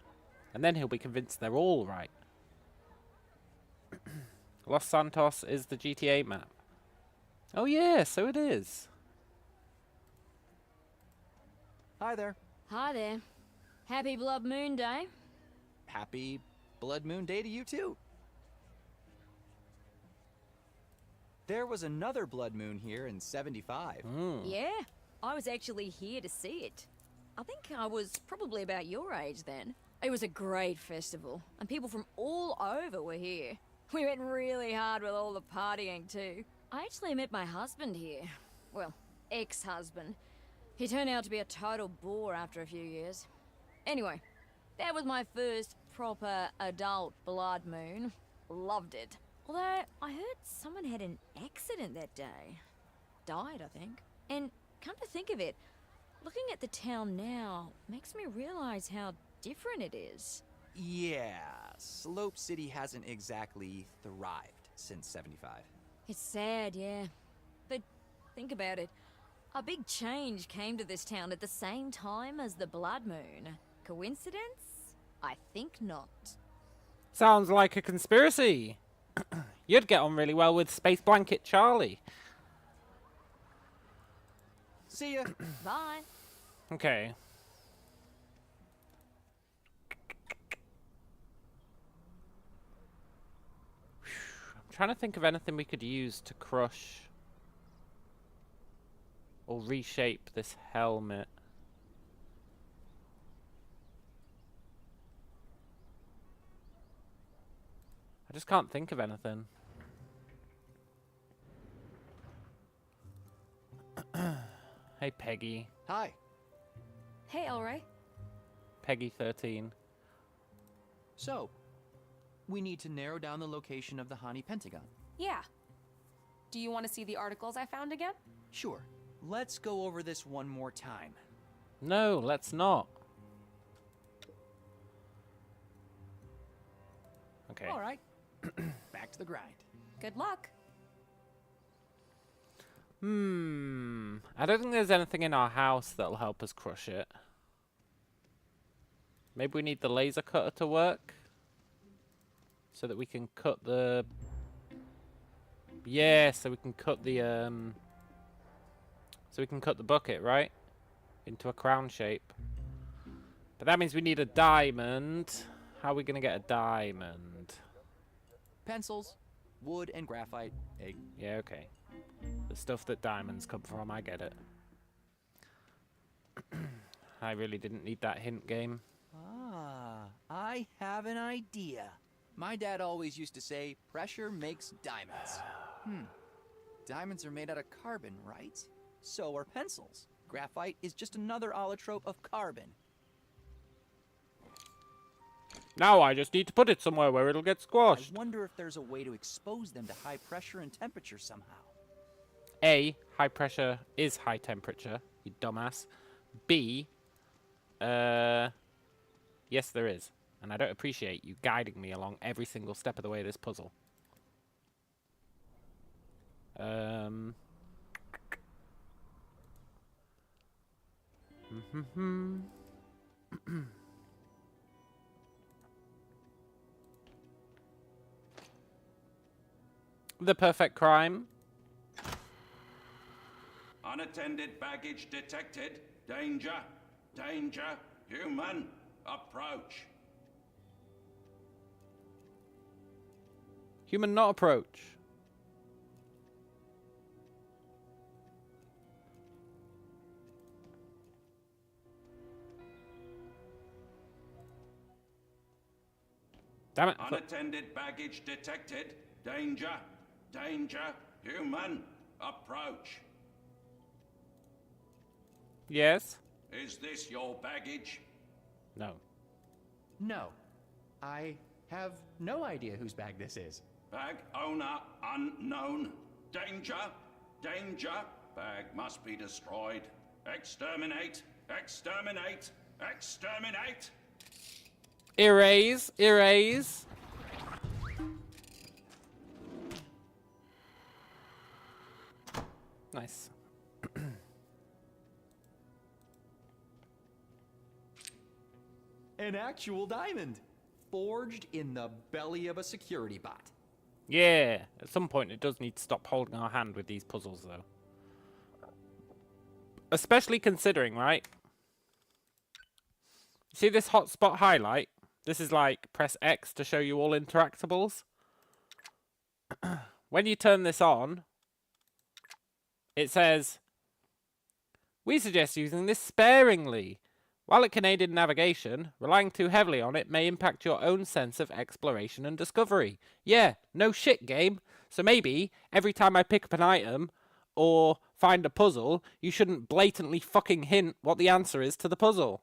And then he'll be convinced they're all right. Los Santos is the GTA map. Oh yeah, so it is. Hi there. Hi there. Happy Blood Moon Day. Happy Blood Moon Day to you too. There was another blood moon here in 75. Yeah, I was actually here to see it. I think I was probably about your age then. It was a great festival, and people from all over were here. We went really hard with all the partying too. I actually met my husband here. Well, ex-husband. He turned out to be a total bore after a few years. Anyway, that was my first proper adult blood moon. Loved it. Although, I heard someone had an accident that day. Died, I think. And come to think of it, looking at the town now makes me realize how different it is. Yeah, Slope City hasn't exactly thrived since 75. It's sad, yeah. But think about it. A big change came to this town at the same time as the Blood Moon. Coincidence? I think not. Sounds like a conspiracy. You'd get on really well with Space Blanket Charlie. See ya. Bye. Okay. I'm trying to think of anything we could use to crush or reshape this helmet. I just can't think of anything. Hey, Peggy. Hi. Hey, Elroy. Peggy 13. So, we need to narrow down the location of the Hani Pentagon. Yeah. Do you want to see the articles I found again? Sure. Let's go over this one more time. No, let's not. Okay. All right. Back to the grind. Good luck. I don't think there's anything in our house that'll help us crush it. Maybe we need the laser cutter to work so that we can cut the... Yeah, so we can cut the bucket, right? Into a crown shape. But that means we need a diamond. How are we going to get a diamond? Pencils, wood, and graphite. Egg. Yeah, okay. The stuff that diamonds come from, I get it. I really didn't need that hint game. Ah, I have an idea. My dad always used to say, pressure makes diamonds. Diamonds are made out of carbon, right? So are pencils. Graphite is just another allotrope of carbon. Now I just need to put it somewhere where it'll get squashed. I wonder if there's a way to expose them to high pressure and temperature somehow. A, high pressure is high temperature, you dumbass. B, yes there is. And I don't appreciate you guiding me along every single step of the way of this puzzle. The perfect crime. Unattended baggage detected. Danger. Danger. Human. Approach. Human not approach. Damn it. Unattended baggage detected. Danger. Danger. Human. Approach. Yes. Is this your baggage? No. No. I have no idea whose bag this is. Bag owner unknown. Danger. Danger. Bag must be destroyed. Exterminate. Exterminate. Exterminate. Erase. Erase. Nice. An actual diamond, forged in the belly of a security bot. Yeah, at some point it does need to stop holding our hand with these puzzles, though. Especially considering, right? See this hotspot highlight? This is like, press X to show you all interactables. When you turn this on, it says, we suggest using this sparingly. While it can aid in navigation, relying too heavily on it may impact your own sense of exploration and discovery. Yeah, no shit, game. So maybe, every time I pick up an item, or find a puzzle, you shouldn't blatantly fucking hint what the answer is to the puzzle.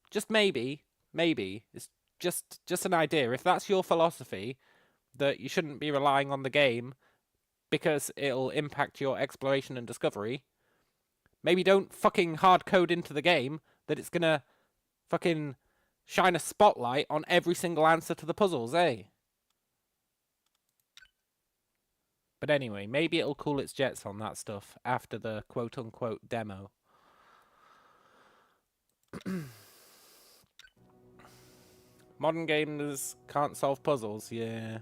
Just maybe. It's just an idea. If that's your philosophy, that you shouldn't be relying on the game, because it'll impact your exploration and discovery, maybe don't fucking hard code into the game that it's gonna fucking shine a spotlight on every single answer to the puzzles, eh? But anyway, maybe it'll cool its jets on that stuff after the quote-unquote demo. Modern gamers can't solve puzzles, yeah.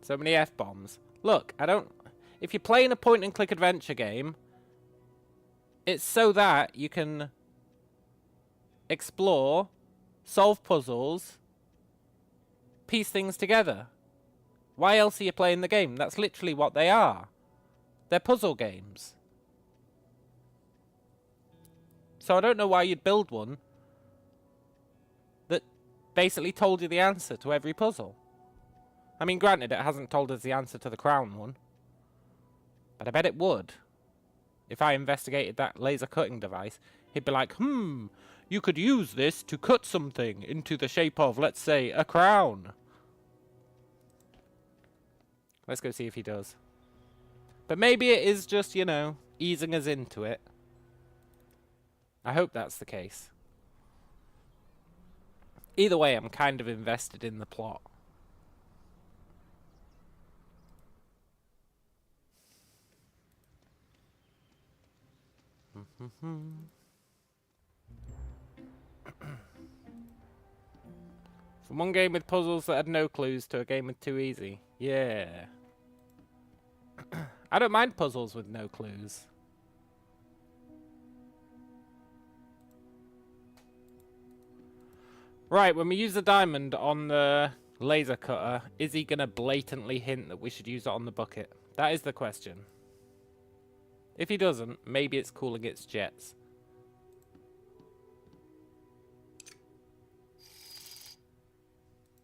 So many F-bombs. Look, if you're playing a point-and-click adventure game, it's so that you can explore, solve puzzles, piece things together. Why else are you playing the game? That's literally what they are. They're puzzle games. So I don't know why you'd build one that basically told you the answer to every puzzle. I mean, granted, it hasn't told us the answer to the crown one. But I bet it would. If I investigated that laser cutting device, he'd be like, you could use this to cut something into the shape of, let's say, a crown. Let's go see if he does. But maybe it is just, you know, easing us into it. I hope that's the case. Either way, I'm kind of invested in the plot. From one game with puzzles that had no clues to a game with too easy. Yeah. I don't mind puzzles with no clues. Right, when we use the diamond on the laser cutter, is he going to blatantly hint that we should use it on the bucket? That is the question. If he doesn't, maybe it's cooling its jets.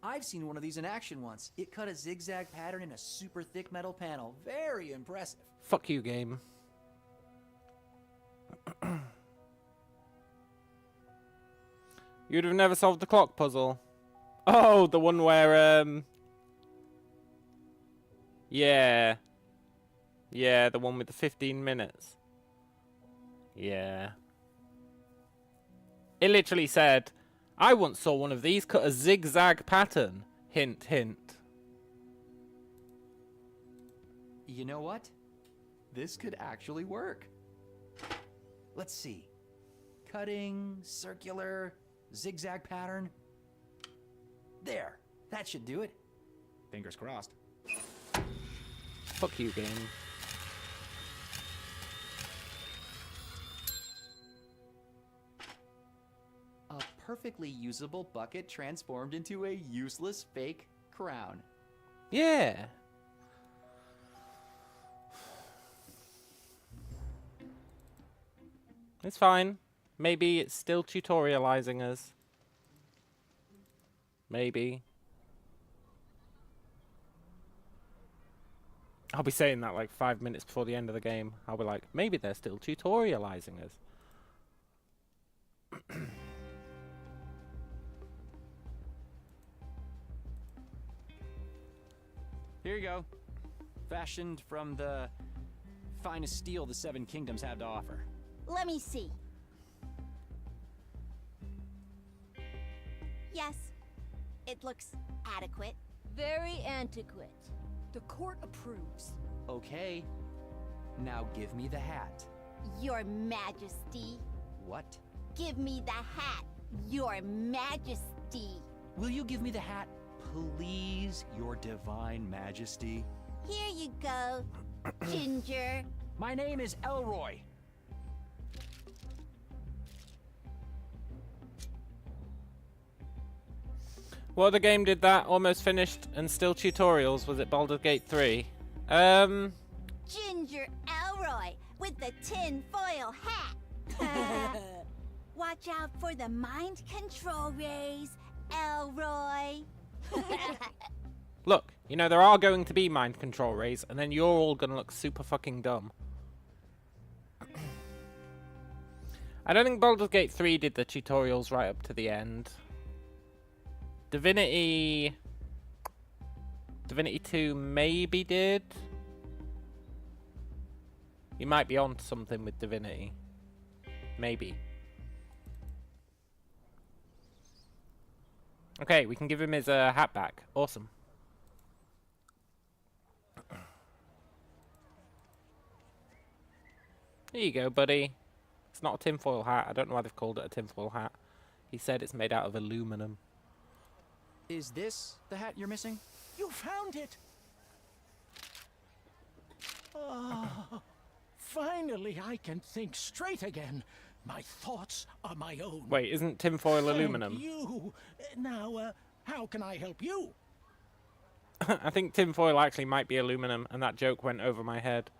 I've seen one of these in action once. It cut a zigzag pattern in a super thick metal panel. Very impressive. Fuck you, game. You'd have never solved the clock puzzle. Oh, the one where, yeah. Yeah, the one with the 15 minutes. Yeah. It literally said, I once saw one of these cut a zigzag pattern. Hint, hint. You know what? This could actually work. Let's see. Cutting, circular, zigzag pattern. There. That should do it. Fingers crossed. Fuck you, game. A perfectly usable bucket transformed into a useless fake crown. Yeah. It's fine. Maybe it's still tutorializing us. Maybe. I'll be saying that like 5 minutes before the end of the game. I'll be like, maybe they're still tutorializing us. Here you go. Fashioned from the finest steel the Seven Kingdoms have to offer. Let me see. Yes, it looks adequate. Very antiquate. The court approves. Okay. Now give me the hat. Your Majesty. What? Give me the hat, Your Majesty. Will you give me the hat, please, Your Divine Majesty? Here you go, Ginger. My name is Elroy. What other game did that? Almost finished and still tutorials. Was it Baldur's Gate 3? Ginger Elroy with the tin foil hat. Watch out for the mind control rays, Elroy. Look, you know, there are going to be mind control rays, and then you're all gonna look super fucking dumb. I don't think Baldur's Gate 3 did the tutorials right up to the end. Divinity 2 maybe did. You might be on to something with Divinity. Maybe. Okay, we can give him his hat back. Awesome. Here you go, buddy. It's not a tinfoil hat. I don't know why they've called it a tinfoil hat. He said it's made out of aluminum. Is this the hat you're missing? You found it! Oh, finally I can think straight again. My thoughts are my own. Wait, isn't tinfoil Thank aluminum? you. Now, how can I help you? I think tinfoil actually might be aluminum, and that joke went over my head.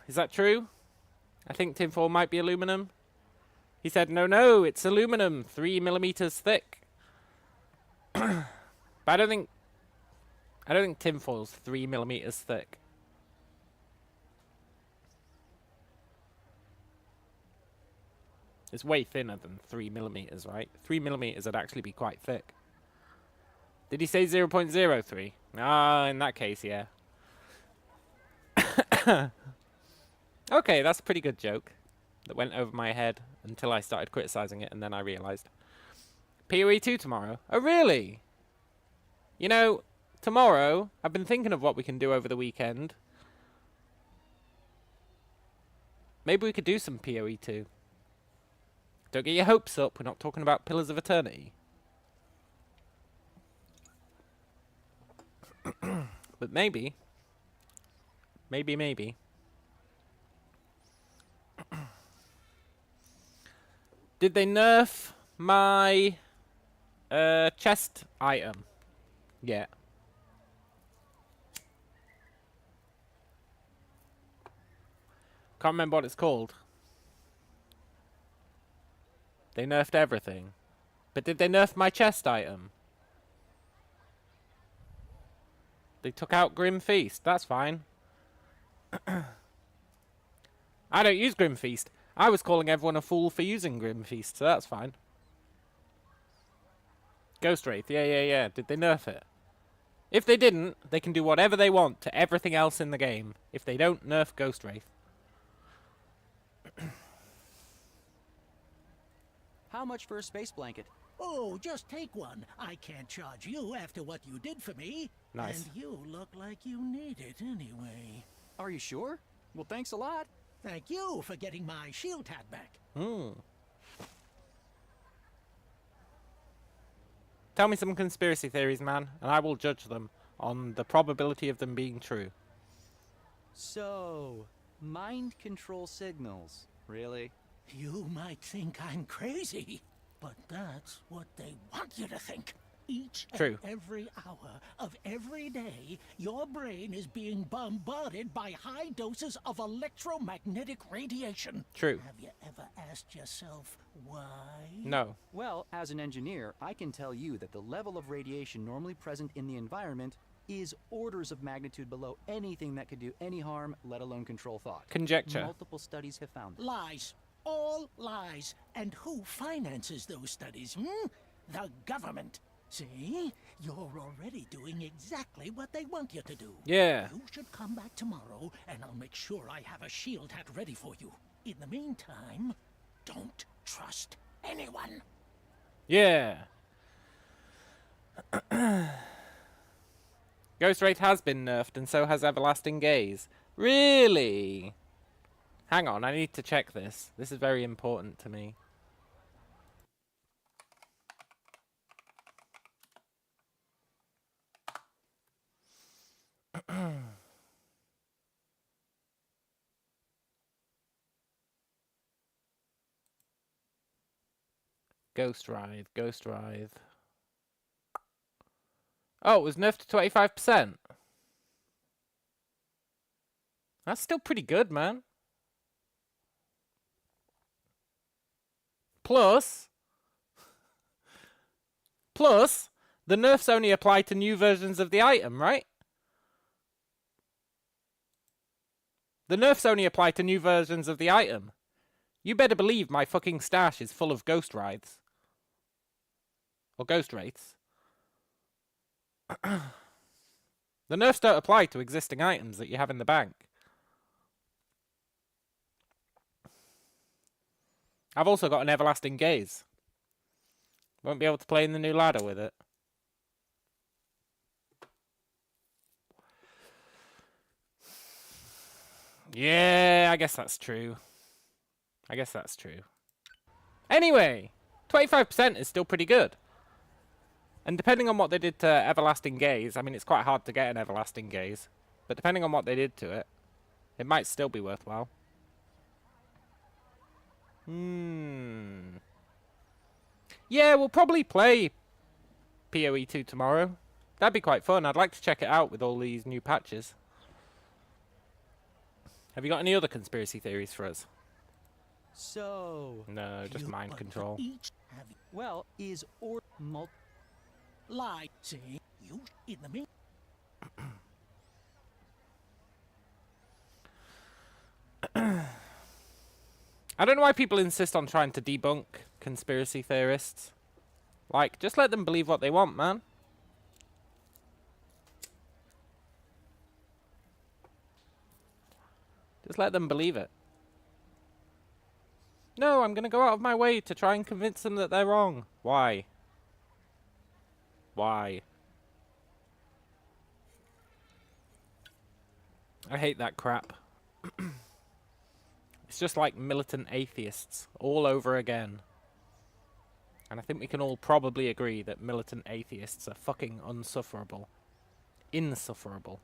Is that true? I think tinfoil might be aluminum. He said, no, it's aluminum, 3 millimeters thick. But I don't think tinfoil's 3 millimeters thick. It's way thinner than 3 millimeters, right? 3 millimeters would actually be quite thick. Did he say 0.03? Ah, in that case, yeah. Okay, that's a pretty good joke that went over my head until I started criticizing it, and then I realized. PoE 2 tomorrow? Oh, really? You know, tomorrow, I've been thinking of what we can do over the weekend. Maybe we could do some PoE 2. Don't get your hopes up, we're not talking about Pillars of Eternity. But maybe. Maybe. Did they nerf my chest item? Yeah. Can't remember what it's called. They nerfed everything. But did they nerf my chest item? They took out Grim Feast. That's fine. I don't use Grim Feast. I was calling everyone a fool for using Grim Feast, so that's fine. Ghost Wraith. Yeah. Did they nerf it? If they didn't, they can do whatever they want to everything else in the game. If they don't nerf Ghost Wraith. How much for a space blanket? Oh, just take one. I can't charge you after what you did for me. Nice. And you look like you need it anyway. Are you sure? Well, thanks a lot. Thank you for getting my shield hat back. Tell me some conspiracy theories, man, and I will judge them on the probability of them being true. So, mind control signals, really? You might think I'm crazy, but that's what they want you to think. Each True. and every hour of every day, your brain is being bombarded by high doses of electromagnetic radiation. True. Have you ever asked yourself why? No. Well, as an engineer, I can tell you that the level of radiation normally present in the environment is orders of magnitude below anything that could do any harm, let alone control thought. Conjecture. Multiple studies have found it. Lies. All lies. And who finances those studies, The government. See? You're already doing exactly what they want you to do. Yeah. You should come back tomorrow, and I'll make sure I have a shield hat ready for you. In the meantime, don't trust anyone. Yeah. Ghost Wraith has been nerfed, and so has Everlasting Gaze. Really? Hang on, I need to check this. This is very important to me. Ghost Wraith. Oh, it was nerfed to 25%. That's still pretty good, man. Plus, the nerfs only apply to new versions of the item, right? The nerfs only apply to new versions of the item. You better believe my fucking stash is full of Ghost Wraiths. Or Ghost Wraiths. The nerfs don't apply to existing items that you have in the bank. I've also got an Everlasting Gaze. Won't be able to play in the new ladder with it. Yeah, I guess that's true. I guess that's true. Anyway, 25% is still pretty good. And depending on what they did to Everlasting Gaze, I mean, it's quite hard to get an Everlasting Gaze. But depending on what they did to it, it might still be worthwhile. Yeah, we'll probably play PoE 2 tomorrow. That'd be quite fun. I'd like to check it out with all these new patches. Have you got any other conspiracy theories for us? So... No, just mind control. Well, is or lie. See, you in the middle. I don't know why people insist on trying to debunk conspiracy theorists. Like, just let them believe what they want, man. Just let them believe it. No, I'm gonna go out of my way to try and convince them that they're wrong. Why? Why? I hate that crap. It's just like militant atheists all over again. And I think we can all probably agree that militant atheists are fucking unsufferable. Insufferable.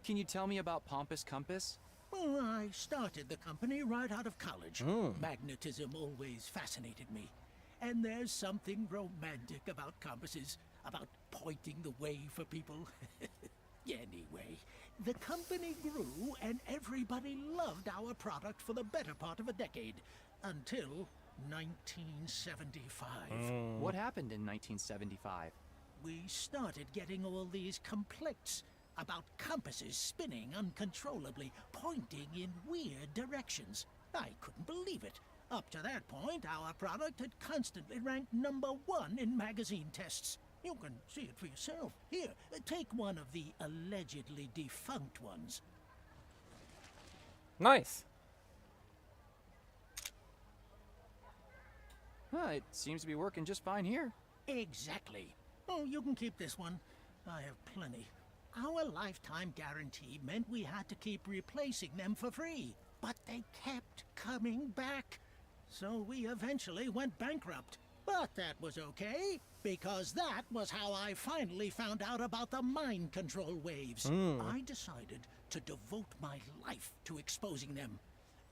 Can you tell me about Pompous Compass? Well, I started the company right out of college. Magnetism always fascinated me. And there's something romantic about compasses, about pointing the way for people. Anyway, the company grew and everybody loved our product for the better part of a decade. Until 1975. What happened in 1975? We started getting all these complaints about compasses spinning uncontrollably, pointing in weird directions. I couldn't believe it. Up to that point, our product had constantly ranked #1 in magazine tests. You can see it for yourself. Here, take one of the allegedly defunct ones. Nice. It seems to be working just fine here. Exactly. Oh, you can keep this one. I have plenty. Our lifetime guarantee meant we had to keep replacing them for free. But they kept coming back. So we eventually went bankrupt. But that was okay, because that was how I finally found out about the mind control waves. I decided to devote my life to exposing them.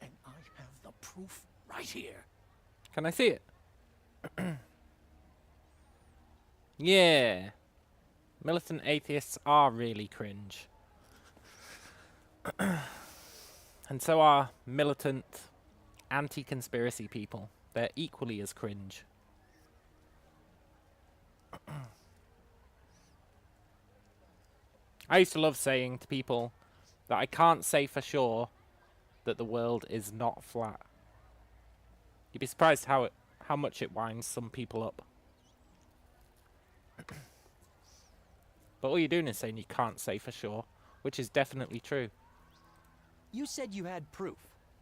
And I have the proof right here. Can I see it? Yeah. Militant atheists are really cringe. And so are militant anti-conspiracy people. They're equally as cringe. I used to love saying to people that I can't say for sure that the world is not flat. You'd be surprised how much it winds some people up. But all you're doing is saying you can't say for sure, which is definitely true. You said you had proof.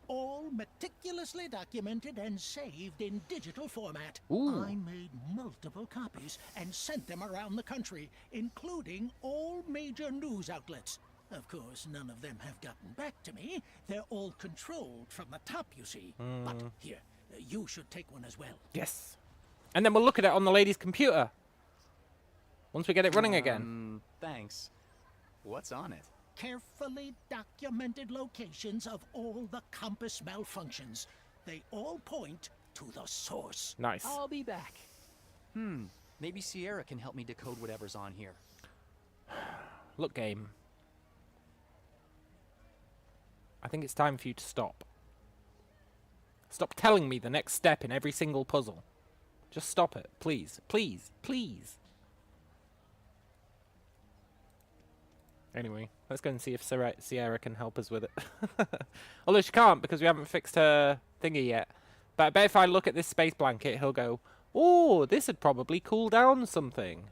All meticulously documented and saved in digital format. Ooh. I made multiple copies and sent them around the country, including all major news outlets. Of course, none of them have gotten back to me. They're all controlled from the top, you see. But here, you should take one as well. Yes. And then we'll look at it on the lady's computer. Once we get it running again. Thanks. What's on it? Carefully documented locations of all the compass malfunctions. They all point to the source. Nice. I'll be back. Maybe Sierra can help me decode whatever's on here. Look, game. I think it's time for you to stop. Stop telling me the next step in every single puzzle. Just stop it, please. Please. Please. Anyway, let's go and see if Sierra can help us with it. Although she can't, because we haven't fixed her thingy yet. But I bet if I look at this space blanket, he'll go, "Oh, this would probably cool down something."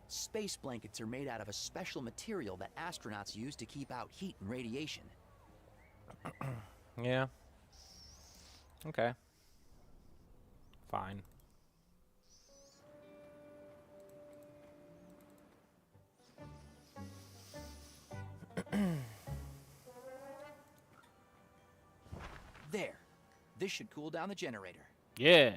Space blankets are made out of a special material that astronauts use to keep out heat and radiation. Yeah. Okay. Fine. There. This should cool down the generator. Yeah.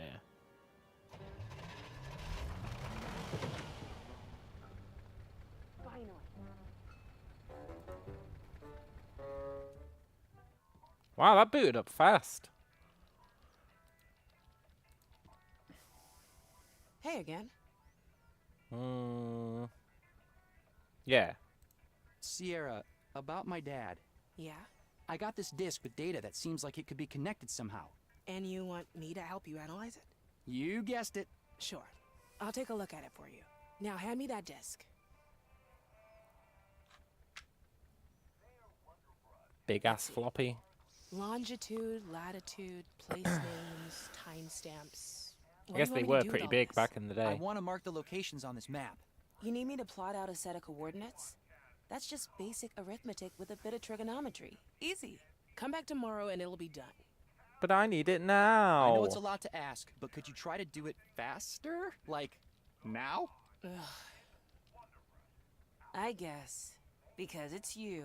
Wow, that booted up fast. Hey again. Yeah. Sierra, about my dad. Yeah? I got this disk with data that seems like it could be connected somehow. And you want me to help you analyze it? You guessed it. Sure. I'll take a look at it for you. Now hand me that disk. Big ass floppy. Longitude, latitude, place names, timestamps. I guess they were pretty big back in the day. I want to mark the locations on this map. You need me to plot out a set of coordinates? That's just basic arithmetic with a bit of trigonometry. Easy. Come back tomorrow and it'll be done. But I need it now. I know it's a lot to ask, but could you try to do it faster? Like, now? Ugh. I guess. Because it's you.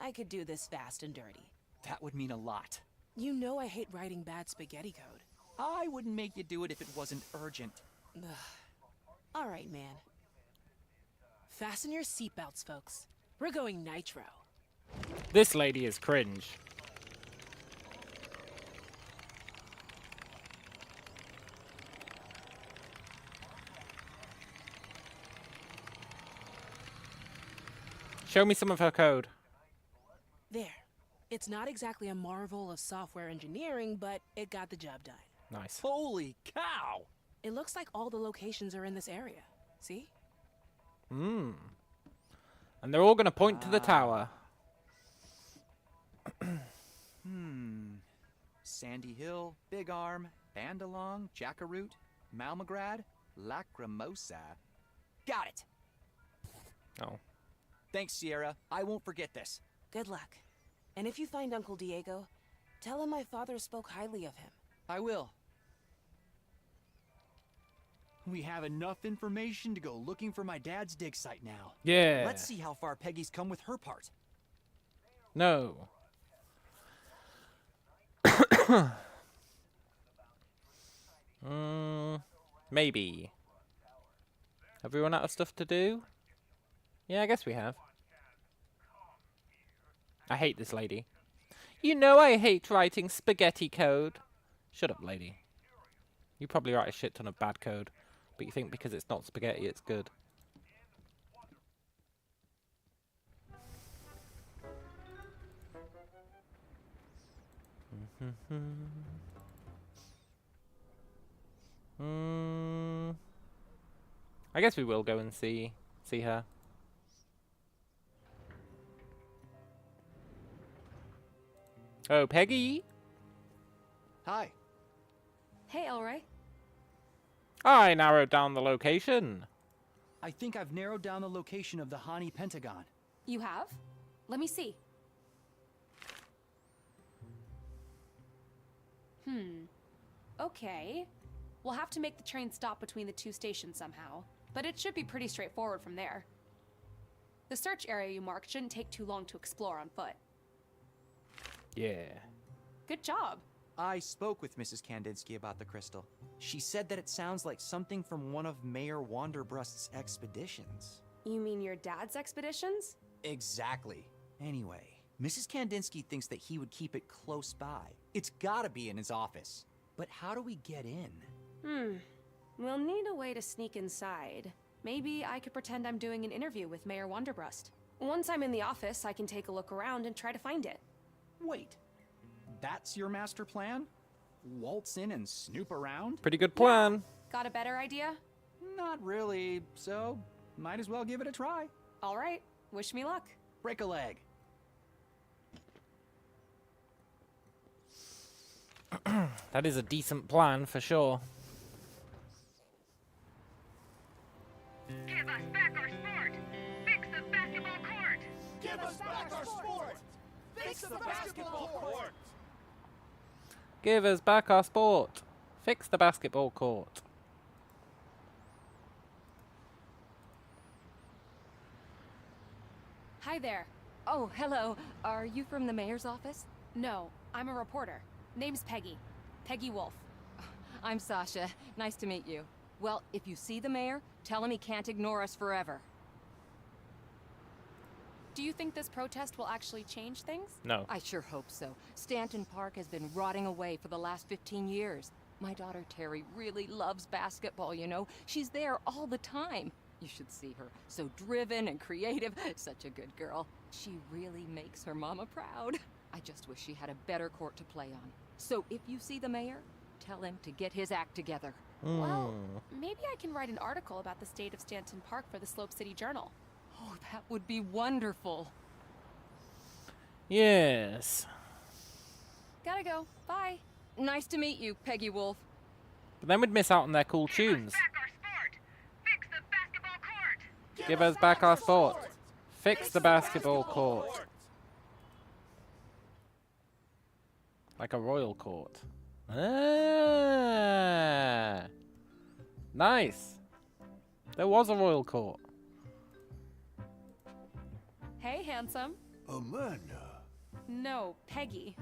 I could do this fast and dirty. That would mean a lot. You know I hate writing bad spaghetti code. I wouldn't make you do it if it wasn't urgent. Ugh. All right, man. Fasten your seatbelts, folks. We're going nitro. This lady is cringe. Show me some of her code. There. It's not exactly a marvel of software engineering, but it got the job done. Nice. Holy cow! It looks like all the locations are in this area. See? And they're all going to point to the tower. Sandy Hill, Big Arm, Bandalong, Jackaroot, Malmagrad, Lacrimosa. Got it! Oh. Thanks, Sierra. I won't forget this. Good luck. And if you find Uncle Diego, tell him my father spoke highly of him. I will. We have enough information to go looking for my dad's dig site now. Yeah. Let's see how far Peggy's come with her part. No. Maybe. Have we run out of stuff to do? Yeah, I guess we have. I hate this lady. You know I hate writing spaghetti code. Shut up, lady. You probably write a shit ton of bad code, but you think because it's not spaghetti, it's good. I guess we will go and see her. Oh, Peggy? Hi. Hey, Elroy. I narrowed down the location. I think I've narrowed down the location of the Hani Pentagon. You have? Let me see. Okay. We'll have to make the train stop between the two stations somehow, but it should be pretty straightforward from there. The search area you marked shouldn't take too long to explore on foot. Yeah. Good job. I spoke with Mrs. Kandinsky about the crystal. She said that it sounds like something from one of Mayor Wanderbrust's expeditions. You mean your dad's expeditions? Exactly. Anyway, Mrs. Kandinsky thinks that he would keep it close by. It's gotta be in his office. But how do we get in? We'll need a way to sneak inside. Maybe I could pretend I'm doing an interview with Mayor Wanderbrust. Once I'm in the office, I can take a look around and try to find it. Wait. That's your master plan? Waltz in and snoop around? Pretty good plan. Got a better idea? Not really, so might as well give it a try. All right. Wish me luck. Break a leg. That is a decent plan for sure. Give us back our sport! Fix the basketball court! Give us back our sport! Fix the basketball court! Give us back our sport. Fix the basketball court. Hi there. Oh, hello. Are you from the mayor's office? No, I'm a reporter. Name's Peggy. Peggy Wolf. I'm Sasha. Nice to meet you. Well, if you see the mayor, tell him he can't ignore us forever. Do you think this protest will actually change things? No. I sure hope so. Stanton Park has been rotting away for the last 15 years. My daughter Terry really loves basketball, you know. She's there all the time. You should see her. So driven and creative. Such a good girl. She really makes her mama proud. I just wish she had a better court to play on. So if you see the mayor, tell him to get his act together. Well, maybe I can write an article about the state of Stanton Park for the Slope City Journal. Oh, that would be wonderful. Yes. Gotta go. Bye. Nice to meet you, Peggy Wolf. But then we'd miss out on their cool tunes. Give us back our sport. Fix the basketball court. Like a royal court. Ah. Nice. There was a royal court. Hey, handsome. Amanda. No, Peggy.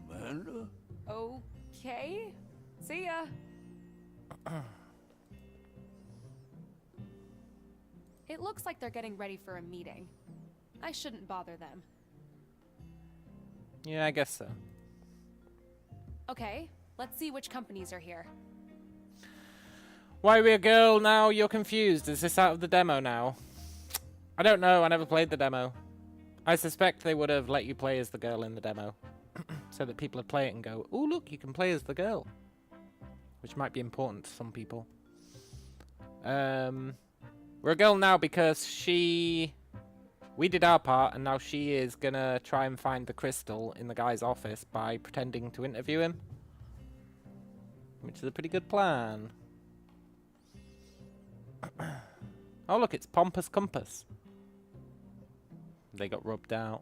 Amanda? Okay. See ya. It looks like they're getting ready for a meeting. I shouldn't bother them. Yeah, I guess so. Okay, let's see which companies are here. Why are we a girl now? You're confused. Is this out of the demo now? I don't know. I never played the demo. I suspect they would have let you play as the girl in the demo. So that people would play it and go, oh, look, you can play as the girl. Which might be important to some people. We're a girl now because we did our part, and now she is gonna try and find the crystal in the guy's office by pretending to interview him. Which is a pretty good plan. Oh, look, it's Pompous Compass. They got rubbed out.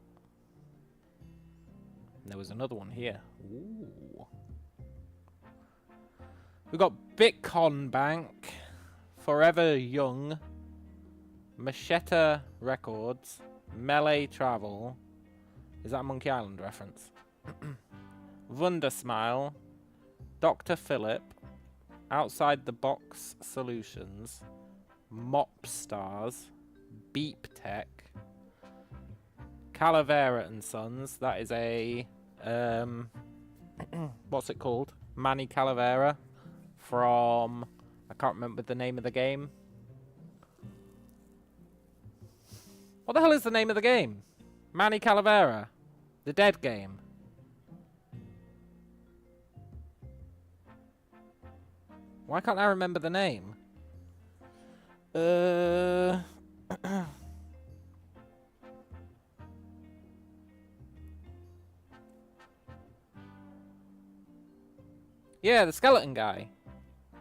And there was another one here. Ooh. We got Bitcon Bank, Forever Young, Macheta Records, Melee Travel. Is that a Monkey Island reference? Wundersmile, Dr. Philip, Outside the Box Solutions, Mop Stars, Beep Tech, Calavera and Sons. That is a what's it called? Manny Calavera from, I can't remember the name of the game. What the hell is the name of the game? Manny Calavera, the Dead game. Why can't I remember the name? Yeah, the skeleton guy.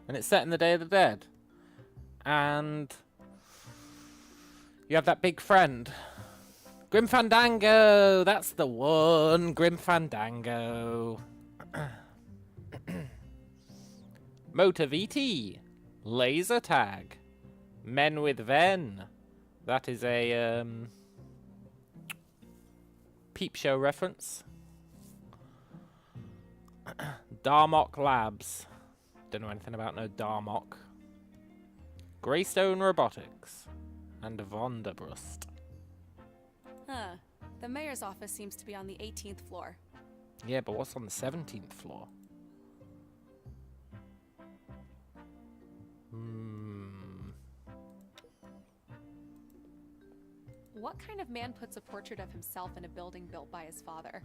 And it's set in the Day of the Dead. And you have that big friend. Grim Fandango! That's the one! Grim Fandango. Motor VT. Laser Tag. Men with Ven. That is a Peep Show reference. Darmok Labs. Don't know anything about no Darmok. Greystone Robotics. And Vonderbrust. Huh. The mayor's office seems to be on the 18th floor. Yeah, but what's on the 17th floor? What kind of man puts a portrait of himself in a building built by his father?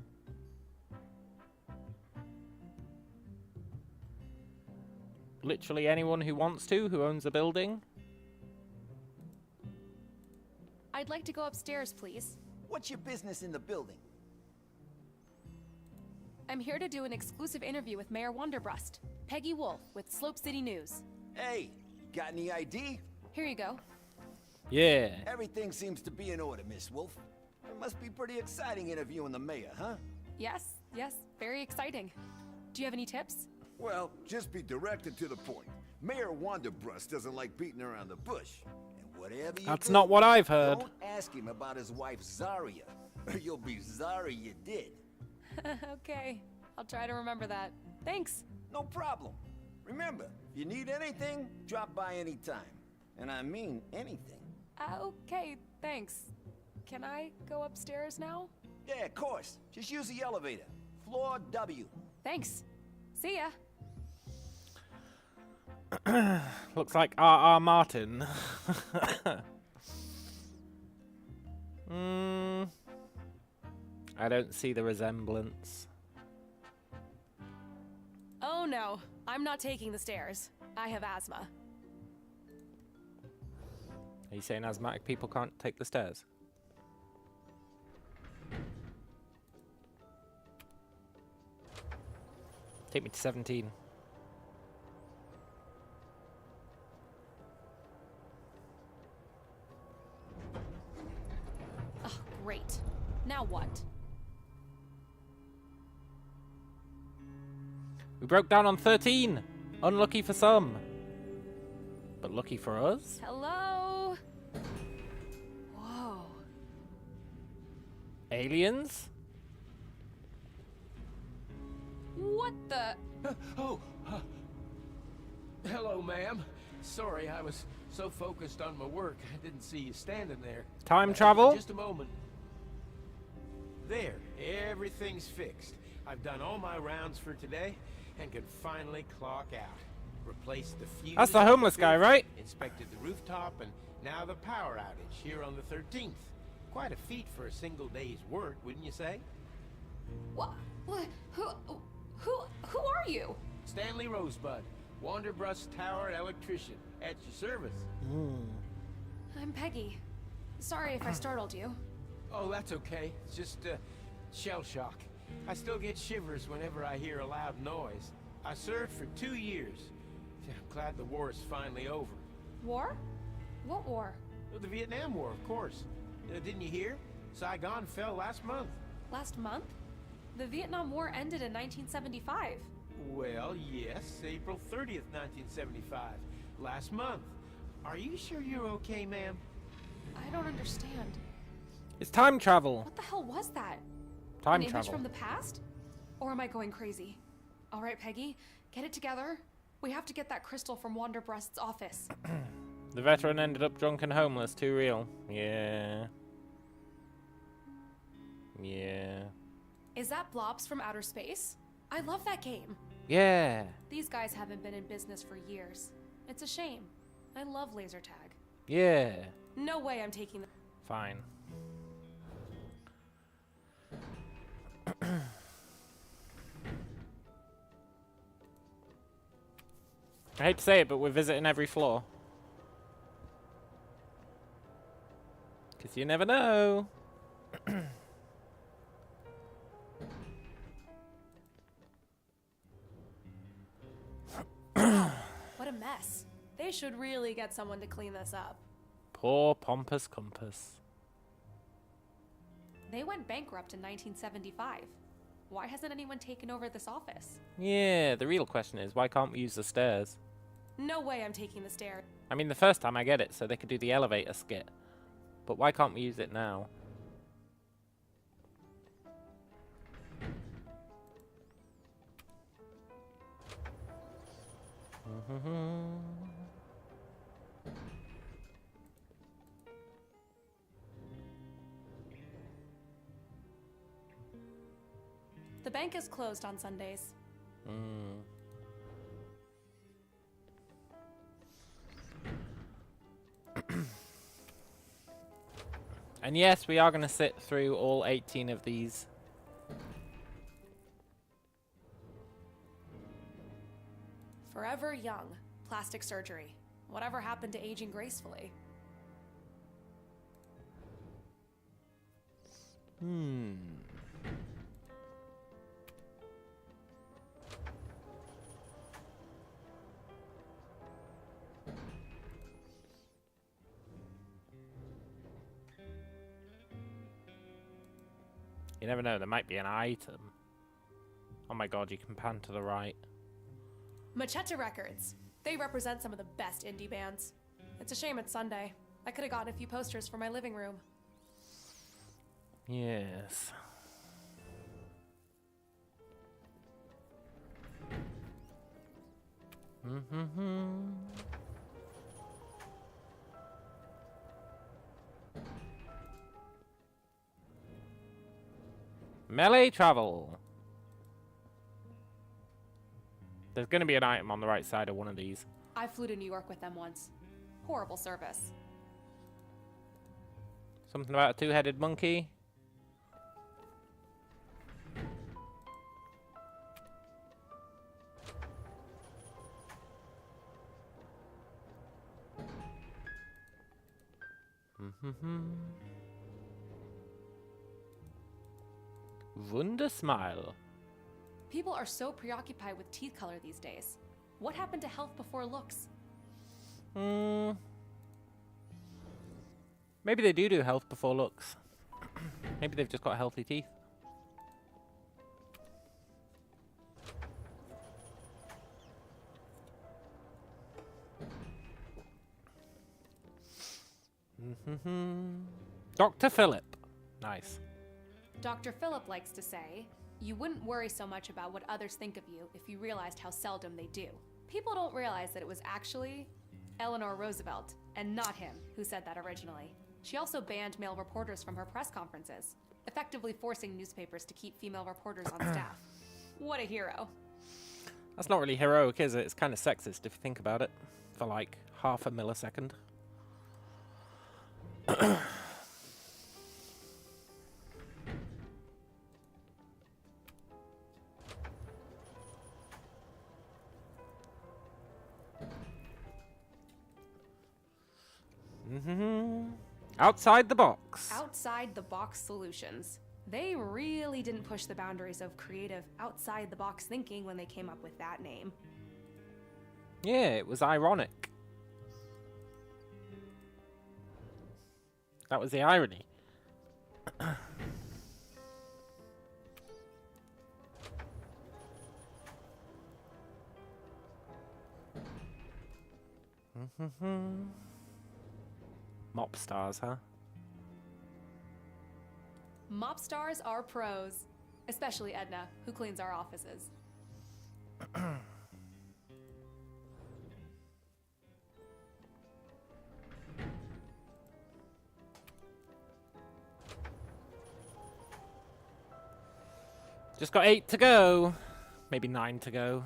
Literally anyone who wants to, who owns a building. I'd like to go upstairs, please. What's your business in the building? I'm here to do an exclusive interview with Mayor Wonderbrust. Peggy Wolf with Slope City News. Hey, got any ID? Here you go. Yeah. Everything seems to be in order, Miss Wolf. It must be pretty exciting interviewing the mayor, huh? Yes, very exciting. Do you have any tips? Well, just be direct and to the point. Mayor Wonderbrust doesn't like beating around the bush. And whatever you That's do, not what I've heard. Don't ask him about his wife Zarya, or you'll be sorry you did. Okay, I'll try to remember that. Thanks. No problem. Remember, if you need anything, drop by anytime. And I mean anything. Okay, thanks. Can I go upstairs now? Yeah, of course. Just use the elevator. Floor W. Thanks. See ya. Looks like R.R. Martin. I don't see the resemblance. Oh no, I'm not taking the stairs. I have asthma. Are you saying asthmatic people can't take the stairs? Take me to 17. Oh, great. Now what? We broke down on 13. Unlucky for some, but lucky for us. Hello? Whoa. Aliens? What the? Hello, ma'am. Sorry, I was so focused on my work, I didn't see you standing there. Time travel? Just a moment. There, everything's fixed. I've done all my rounds for today and can finally clock out. Replaced the fuse. That's the homeless guy, right? Inspected the rooftop, and now the power outage here on the 13th. Quite a feat for a single day's work, wouldn't you say? What? Who are you? Stanley Rosebud, Wanderbrush Tower electrician, at your service. I'm Peggy. Sorry if I startled you. Oh, that's okay. It's just shell shock. I still get shivers whenever I hear a loud noise. I served for 2 years. I'm glad the war is finally over. War? What war? Well, the Vietnam War, of course. Didn't you hear? Saigon fell last month. Last month? The Vietnam War ended in 1975. Well, yes, April 30th, 1975. Last month. Are you sure you're okay, ma'am? I don't understand. It's time travel. What the hell was that? Time An image travel. from the past? Or am I going crazy? All right, Peggy, get it together. We have to get that crystal from Wanderbreast's office. The veteran ended up drunk and homeless. Too real. Yeah. Yeah. Is that Blobs from Outer Space? I love that game. Yeah. These guys haven't been in business for years. It's a shame. I love laser tag. Yeah. No way I'm taking the... Fine. I hate to say it, but we're visiting every floor. Because you never know. What a mess. They should really get someone to clean this up. Poor Pompous Compass. They went bankrupt in 1975. Why hasn't anyone taken over this office? Yeah, the real question is, why can't we use the stairs? No way I'm taking the stairs. I mean, the first time I get it, so they could do the elevator skit. But why can't we use it now? The bank is closed on Sundays. And yes, we are going to sit through all 18 of these. Forever young. Plastic surgery. Whatever happened to aging gracefully? You never know, there might be an item. Oh my god, you can pan to the right. Machetta Records. They represent some of the best indie bands. It's a shame it's Sunday. I could have gotten a few posters for my living room. Yes. Melee travel. There's going to be an item on the right side of one of these. I flew to New York with them once. Horrible service. Something about a two-headed monkey. Wundersmile. People are so preoccupied with teeth color these days. What happened to health before looks? Maybe they do health before looks. Maybe they've just got healthy teeth. Dr. Philip. Nice. Dr. Philip likes to say, you wouldn't worry so much about what others think of you if you realized how seldom they do. People don't realize that it was actually Eleanor Roosevelt, and not him, who said that originally. She also banned male reporters from her press conferences, effectively forcing newspapers to keep female reporters on staff. What a hero. That's not really heroic, is it? It's kind of sexist if you think about it. For like half a millisecond. Outside the box. Outside the box solutions. They really didn't push the boundaries of creative outside the box thinking when they came up with that name. Yeah, it was ironic. That was the irony. Mop stars, huh? Mop stars are pros, especially Edna, who cleans our offices. Just got 8 to go. Maybe 9 to go.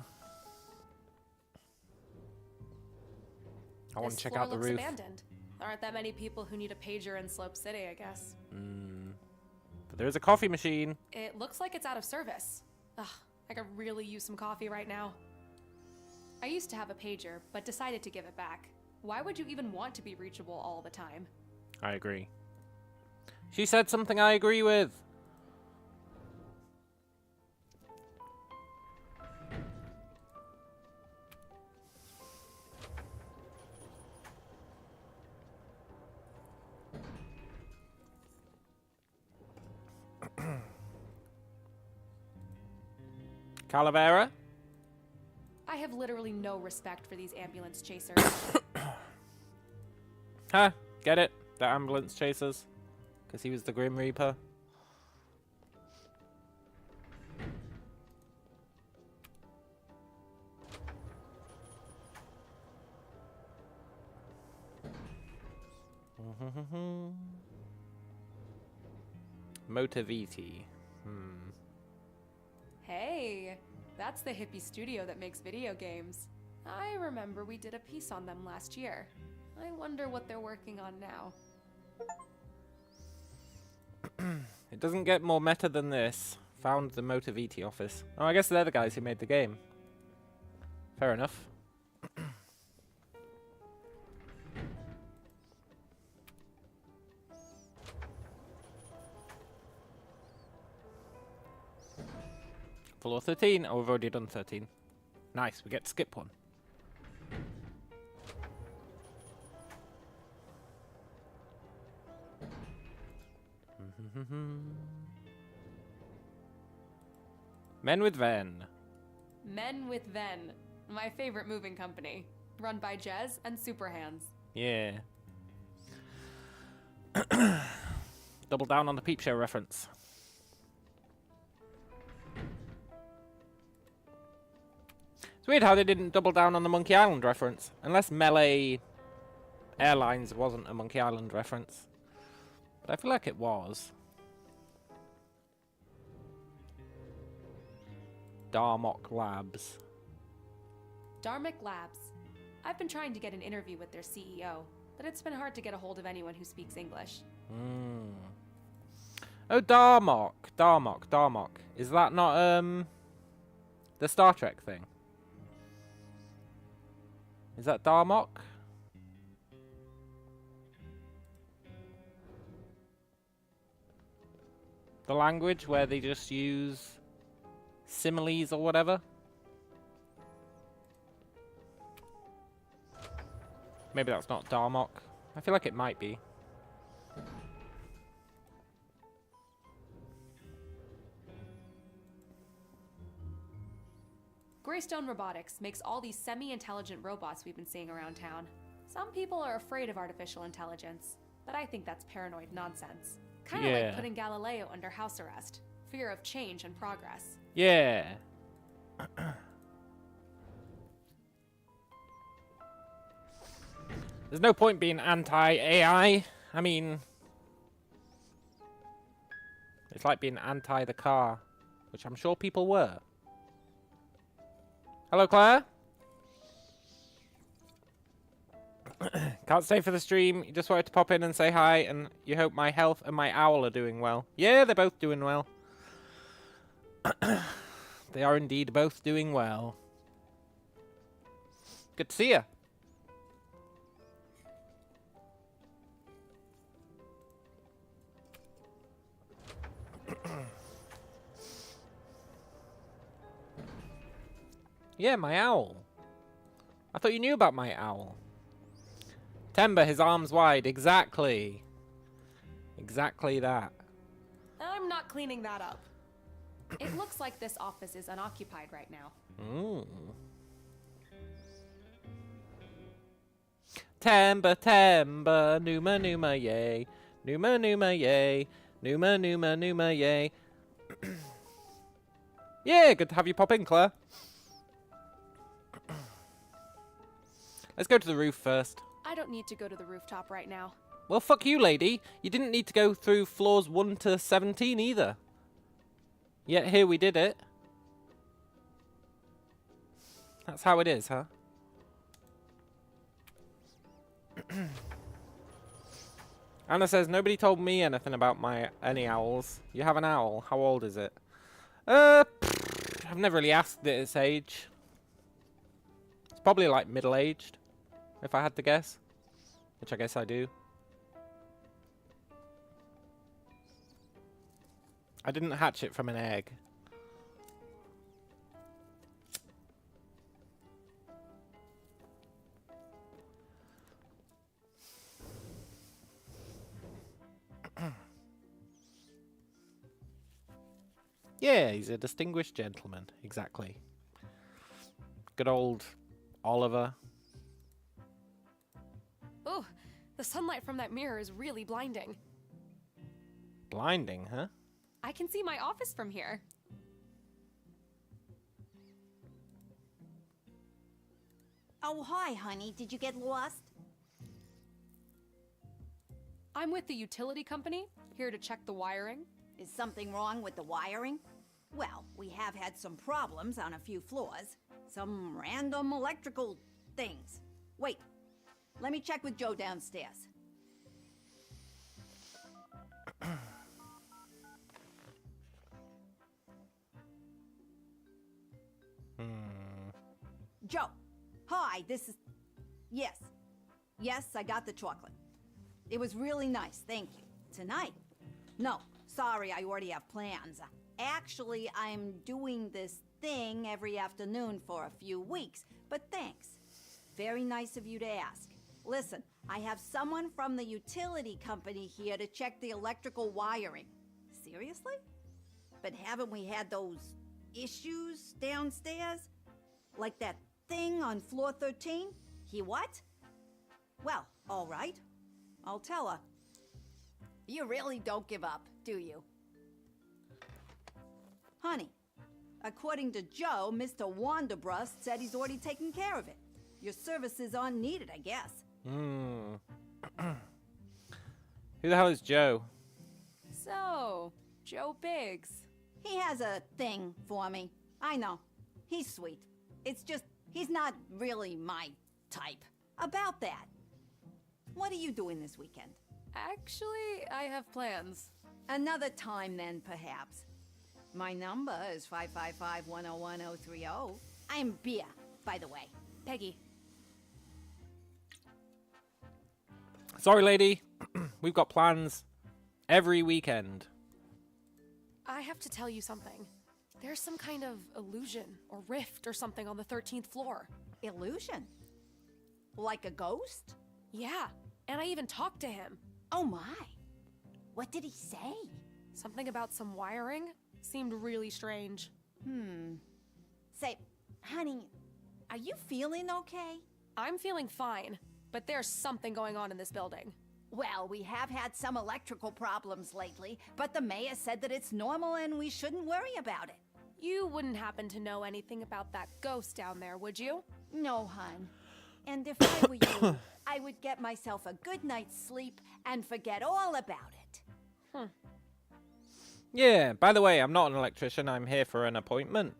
I want to check out the roof. Abandoned. There aren't that many people who need a pager in Slope City, I guess. But there's a coffee machine. It looks like it's out of service. Ugh, I could really use some coffee right now. I used to have a pager, but decided to give it back. Why would you even want to be reachable all the time? I agree. She said something I agree with. Calavera? I have literally no respect for these ambulance chasers. Huh? Get it? The ambulance chasers? Because he was the Grim Reaper. Motiviti. Hey, that's the hippie studio that makes video games. I remember we did a piece on them last year. I wonder what they're working on now. It doesn't get more meta than this. Found the Motiviti office. Oh, I guess they're the guys who made the game. Fair enough. Floor 13. Oh, we've already done 13. Nice, we get to skip one. Men with Ven. Men with Ven, my favorite moving company, run by Jez and Superhands. Yeah. Double down on the Peep Show reference. It's weird how they didn't double down on the Monkey Island reference. Unless Melee Airlines wasn't a Monkey Island reference. But I feel like it was. Darmok Labs. Darmok Labs. I've been trying to get an interview with their CEO, but it's been hard to get a hold of anyone who speaks English. Oh, Darmok. Is that not, the Star Trek thing? Is that Darmok? The language where they just use similes or whatever? Maybe that's not Darmok. I feel like it might be. Greystone Robotics makes all these semi-intelligent robots we've been seeing around town. Some people are afraid of artificial intelligence, but I think that's paranoid nonsense. Kind of like putting Galileo under house arrest. Fear of change and progress. Yeah. There's no point being anti-AI. I mean, it's like being anti the car, which I'm sure people were. Hello, Claire. Can't stay for the stream. You just wanted to pop in and say hi, and you hope my health and my owl are doing well. Yeah, they're both doing well. They are indeed both doing well. Good to see you. Yeah, my owl. I thought you knew about my owl. Timber, his arms wide. Exactly. Exactly that. I'm not cleaning that up. It looks like this office is unoccupied right now. Timber, numa, yay. Numa, yay. Numa, yay. Yeah, good to have you pop in, Claire. Let's go to the roof first. I don't need to go to the rooftop right now. Well, fuck you, lady. You didn't need to go through floors 1 to 17 either. Yet here we did it. That's how it is, huh? Anna says, nobody told me anything about any owls. You have an owl. How old is it? I've never really asked it its age. It's probably like middle-aged, if I had to guess. Which I guess I do. I didn't hatch it from an egg. Yeah, he's a distinguished gentleman. Exactly. Good old Oliver. Oh, the sunlight from that mirror is really blinding. Blinding, huh? I can see my office from here. Oh, hi, honey. Did you get lost? I'm with the utility company, here to check the wiring. Is something wrong with the wiring? Well, we have had some problems on a few floors. Some random electrical things. Wait, let me check with Joe downstairs. Joe, hi, this is... Yes, I got the chocolate. It was really nice, thank you. Tonight? No, sorry, I already have plans. Actually, I'm doing this thing every afternoon for a few weeks, but thanks. Very nice of you to ask. Listen, I have someone from the utility company here to check the electrical wiring. Seriously? But haven't we had those issues downstairs? Like that thing on floor 13? He what? Well, all right. I'll tell her. You really don't give up, do you? Honey, According to Joe, Mr. Wanderbrust said he's already taken care of it. Your services aren't needed, I guess. Hmm. Who the hell is Joe? So, Joe Biggs. He has a thing for me. I know. He's sweet. It's just, he's not really my type. About that. What are you doing this weekend? Actually, I have plans. Another time then, perhaps. My number is 555-101-030. I'm Beer, by the way. Peggy. Sorry, lady. We've got plans every weekend. I have to tell you something. There's some kind of illusion or rift or something on the 13th floor. Illusion? Like a ghost? Yeah, and I even talked to him. Oh my. What did he say? Something about some wiring. Seemed really strange. Say, honey, are you feeling okay? I'm feeling fine, but there's something going on in this building. Well, we have had some electrical problems lately, but the mayor said that it's normal and we shouldn't worry about it. You wouldn't happen to know anything about that ghost down there, would you? No, hon. And if I were you, I would get myself a good night's sleep and forget all about it. Yeah, by the way, I'm not an electrician. I'm here for an appointment.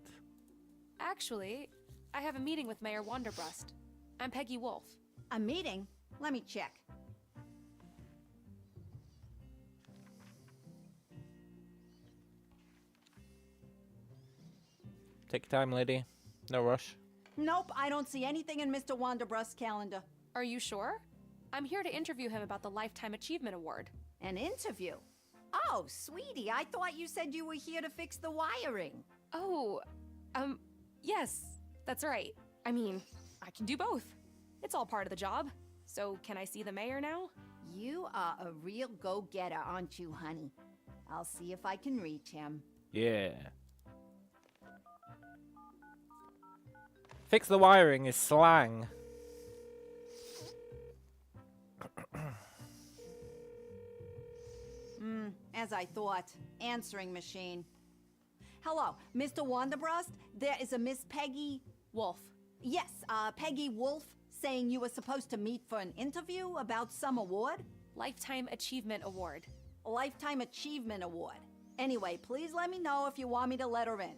Actually, I have a meeting with Mayor Wanderbrust. I'm Peggy Wolf. A meeting? Let me check. Take your time, lady. No rush. Nope, I don't see anything in Mr. Wanderbrust's calendar. Are you sure? I'm here to interview him about the Lifetime Achievement Award. An interview? Oh, sweetie, I thought you said you were here to fix the wiring. Oh, yes, that's right. I mean, I can do both. It's all part of the job. So, can I see the mayor now? You are a real go-getter, aren't you, honey? I'll see if I can reach him. Yeah. Fix the wiring is slang. As I thought. Answering machine. Hello, Mr. Wanderbrust? There is a Miss Peggy... Wolf. Yes, Peggy Wolf, saying you were supposed to meet for an interview about some award? Lifetime Achievement Award. Lifetime Achievement Award. Anyway, please let me know if you want me to let her in.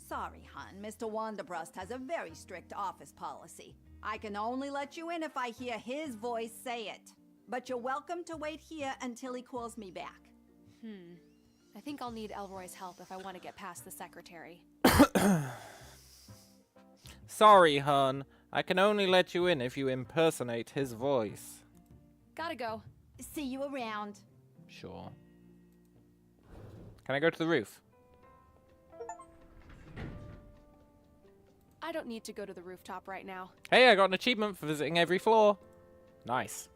Sorry, hon. Mr. Wanderbrust has a very strict office policy. I can only let you in if I hear his voice say it. But you're welcome to wait here until he calls me back. I think I'll need Elroy's help if I want to get past the secretary. Sorry, hun. I can only let you in if you impersonate his voice. Gotta go. See you around. Sure. Can I go to the roof? I don't need to go to the rooftop right now. Hey, I got an achievement for visiting every floor. Nice.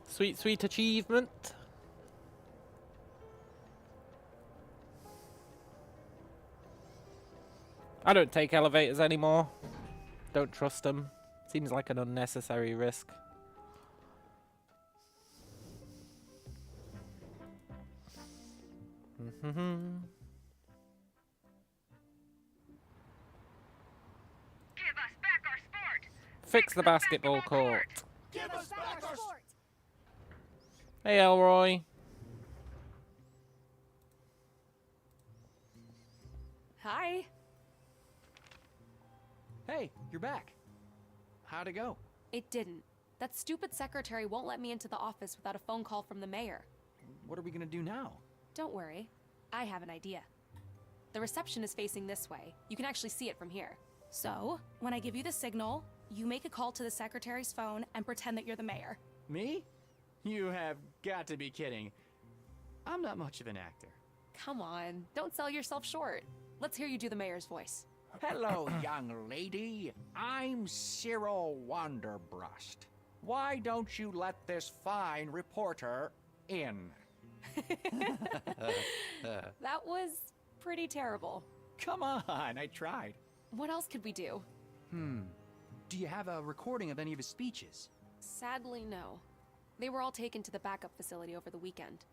Sweet, sweet achievement. I don't take elevators anymore. Don't trust them. Seems like an unnecessary risk. Give us back our sport! Fix the basketball court. Give us back our sport! Hey, Elroy. Hi. Hey, you're back. How'd it go? It didn't. That stupid secretary won't let me into the office without a phone call from the mayor. What are we gonna do now? Don't worry. I have an idea. The reception is facing this way. You can actually see it from here. So, when I give you the signal, you make a call to the secretary's phone and pretend that you're the mayor. Me? You have got to be kidding. I'm not much of an actor. Come on, don't sell yourself short. Let's hear you do the mayor's voice. Hello, young lady. I'm Cyril Wanderbrust. Why don't you let this fine reporter in? That was pretty terrible. Come on, I tried. What else could we do? Do you have a recording of any of his speeches? Sadly, no. They were all taken to the backup facility over the weekend.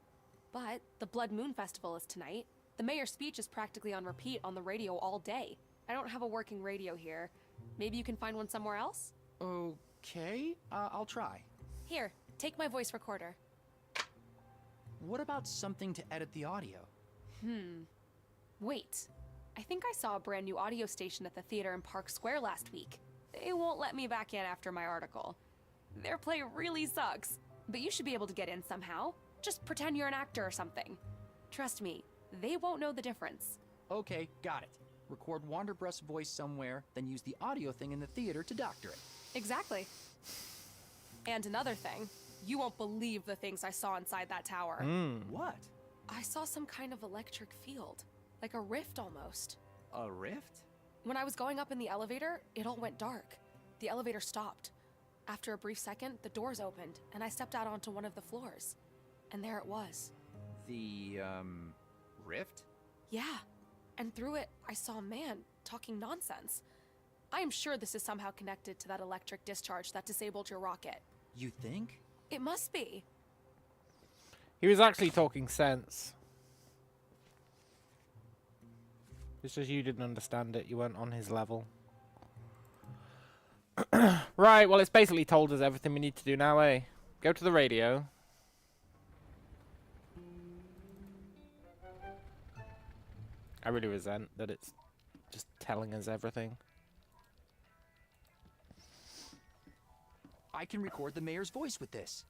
But the Blood Moon Festival is tonight. The mayor's speech is practically on repeat on the radio all day. I don't have a working radio here. Maybe you can find one somewhere else? Okay, I'll try. Here, take my voice recorder. What about something to edit the audio? Wait. I think I saw a brand new audio station at the theater in Park Square last week. They won't let me back in after my article. Their play really sucks, but you should be able to get in somehow. Just pretend you're an actor or something. Trust me, they won't know the difference. Okay, got it. Record Wanderbrust's voice somewhere, then use the audio thing in the theater to doctor it. Exactly. And another thing, you won't believe the things I saw inside that tower. What? I saw some kind of electric field, like a rift almost. A rift? When I was going up in the elevator, it all went dark. The elevator stopped. After a brief second, the doors opened, and I stepped out onto one of the floors. And there it was. The, rift? Yeah. And through it, I saw a man talking nonsense. I am sure this is somehow connected to that electric discharge that disabled your rocket. You think? It must be. He was actually talking sense. It's just you didn't understand it. You weren't on his level. Right, well, it's basically told us everything we need to do now, eh? Go to the radio. I really resent that it's just telling us everything. I can record the mayor's voice with this.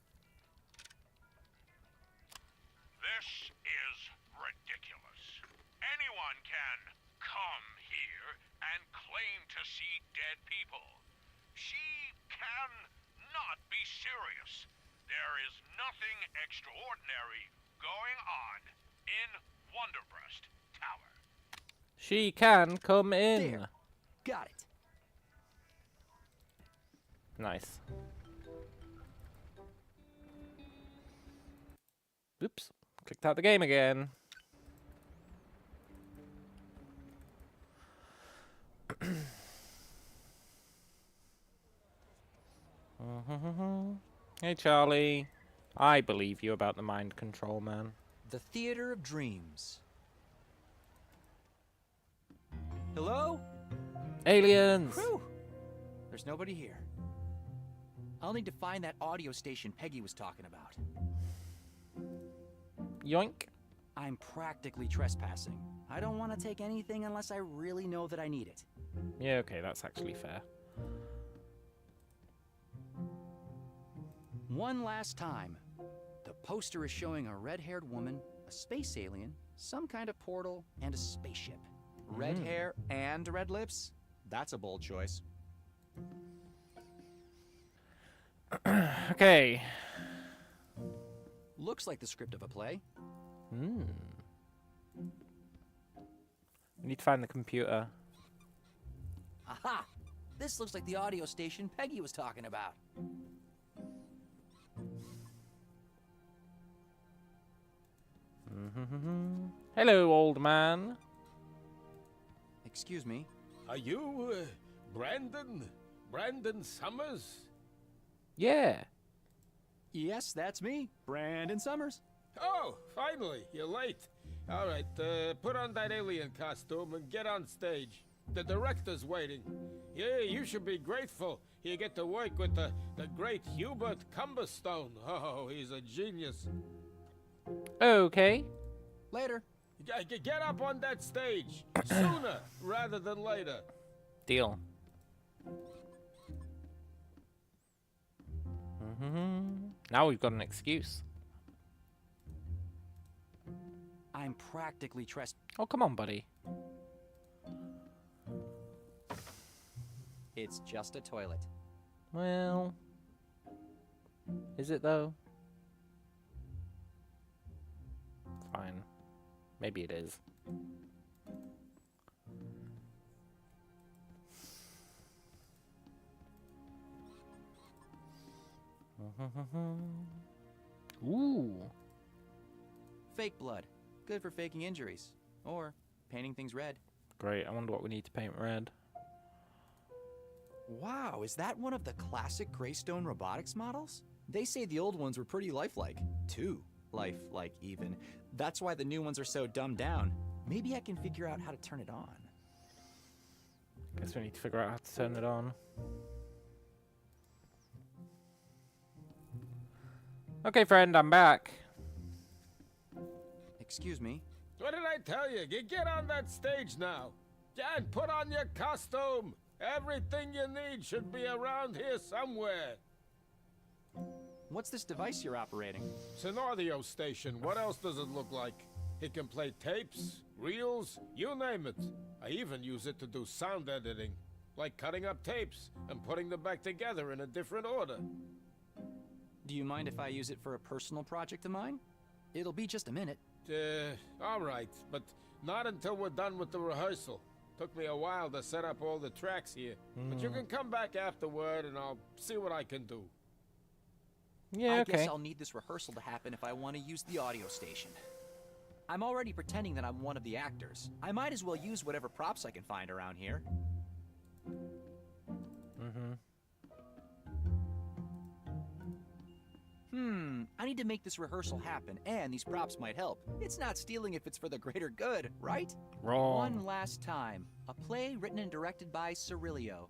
This is ridiculous. Anyone can come here and claim to see dead people. She can not be serious. There is nothing extraordinary going on in Wanderbrust Tower. She can come in. There. Got it. Nice. Oops. Clicked out the game again. Hey, Charlie. I believe you about the mind control, man. The Theater of Dreams. Hello? Aliens! Whew. There's nobody here. I'll need to find that audio station Peggy was talking about. Yoink. I'm practically trespassing. I don't want to take anything unless I really know that I need it. Yeah, okay, that's actually fair. One last time. The poster is showing a red-haired woman, a space alien, some kind of portal, and a spaceship. Red hair and red lips? That's a bold choice. Okay. Looks like the script of a play. We need to find the computer. Aha! This looks like the audio station Peggy was talking about. Hello, old man. Excuse me. Are you, Brandon? Brandon Summers? Yeah. Yes, that's me, Brandon Summers. Oh, finally, you're late. All right, put on that alien costume and get on stage. The director's waiting. Yeah, you should be grateful. You get to work with the great Hubert Cumberstone. Oh, he's a genius. Okay. Later. Get up on that stage sooner rather than later. Deal. Now we've got an excuse. I'm practically Oh, come on, buddy. It's just a toilet. Well, is it though? Fine. Maybe it is. Ooh. Fake blood. Good for faking injuries. Or painting things red. Great. I wonder what we need to paint red. Wow, is that one of the classic Greystone robotics models? They say the old ones were pretty lifelike, too. lifelike even. That's why the new ones are so dumbed down. Maybe I can figure out how to turn it on. Guess we need to figure out how to turn it on. Okay, friend, I'm back. Excuse me? What did I tell you? Get on that stage now. And put on your costume. Everything you need should be around here somewhere. What's this device you're operating? It's an audio station. What else does it look like? It can play tapes, reels, you name it. I even use it to do sound editing, like cutting up tapes and putting them back together in a different order. Do you mind if I use it for a personal project of mine? It'll be just a minute. All right, but not until we're done with the rehearsal. Took me a while to set up all the tracks here, but you can come back afterward and I'll see what I can do. Yeah, I guess I'll need this rehearsal to happen if I want to use the audio station. I'm already pretending that I'm one of the actors. I might as well use whatever props I can find around here. I need to make this rehearsal happen, and these props might help. It's not stealing if it's for the greater good, right? Wrong. One Last Time, a play written and directed by Cirilio.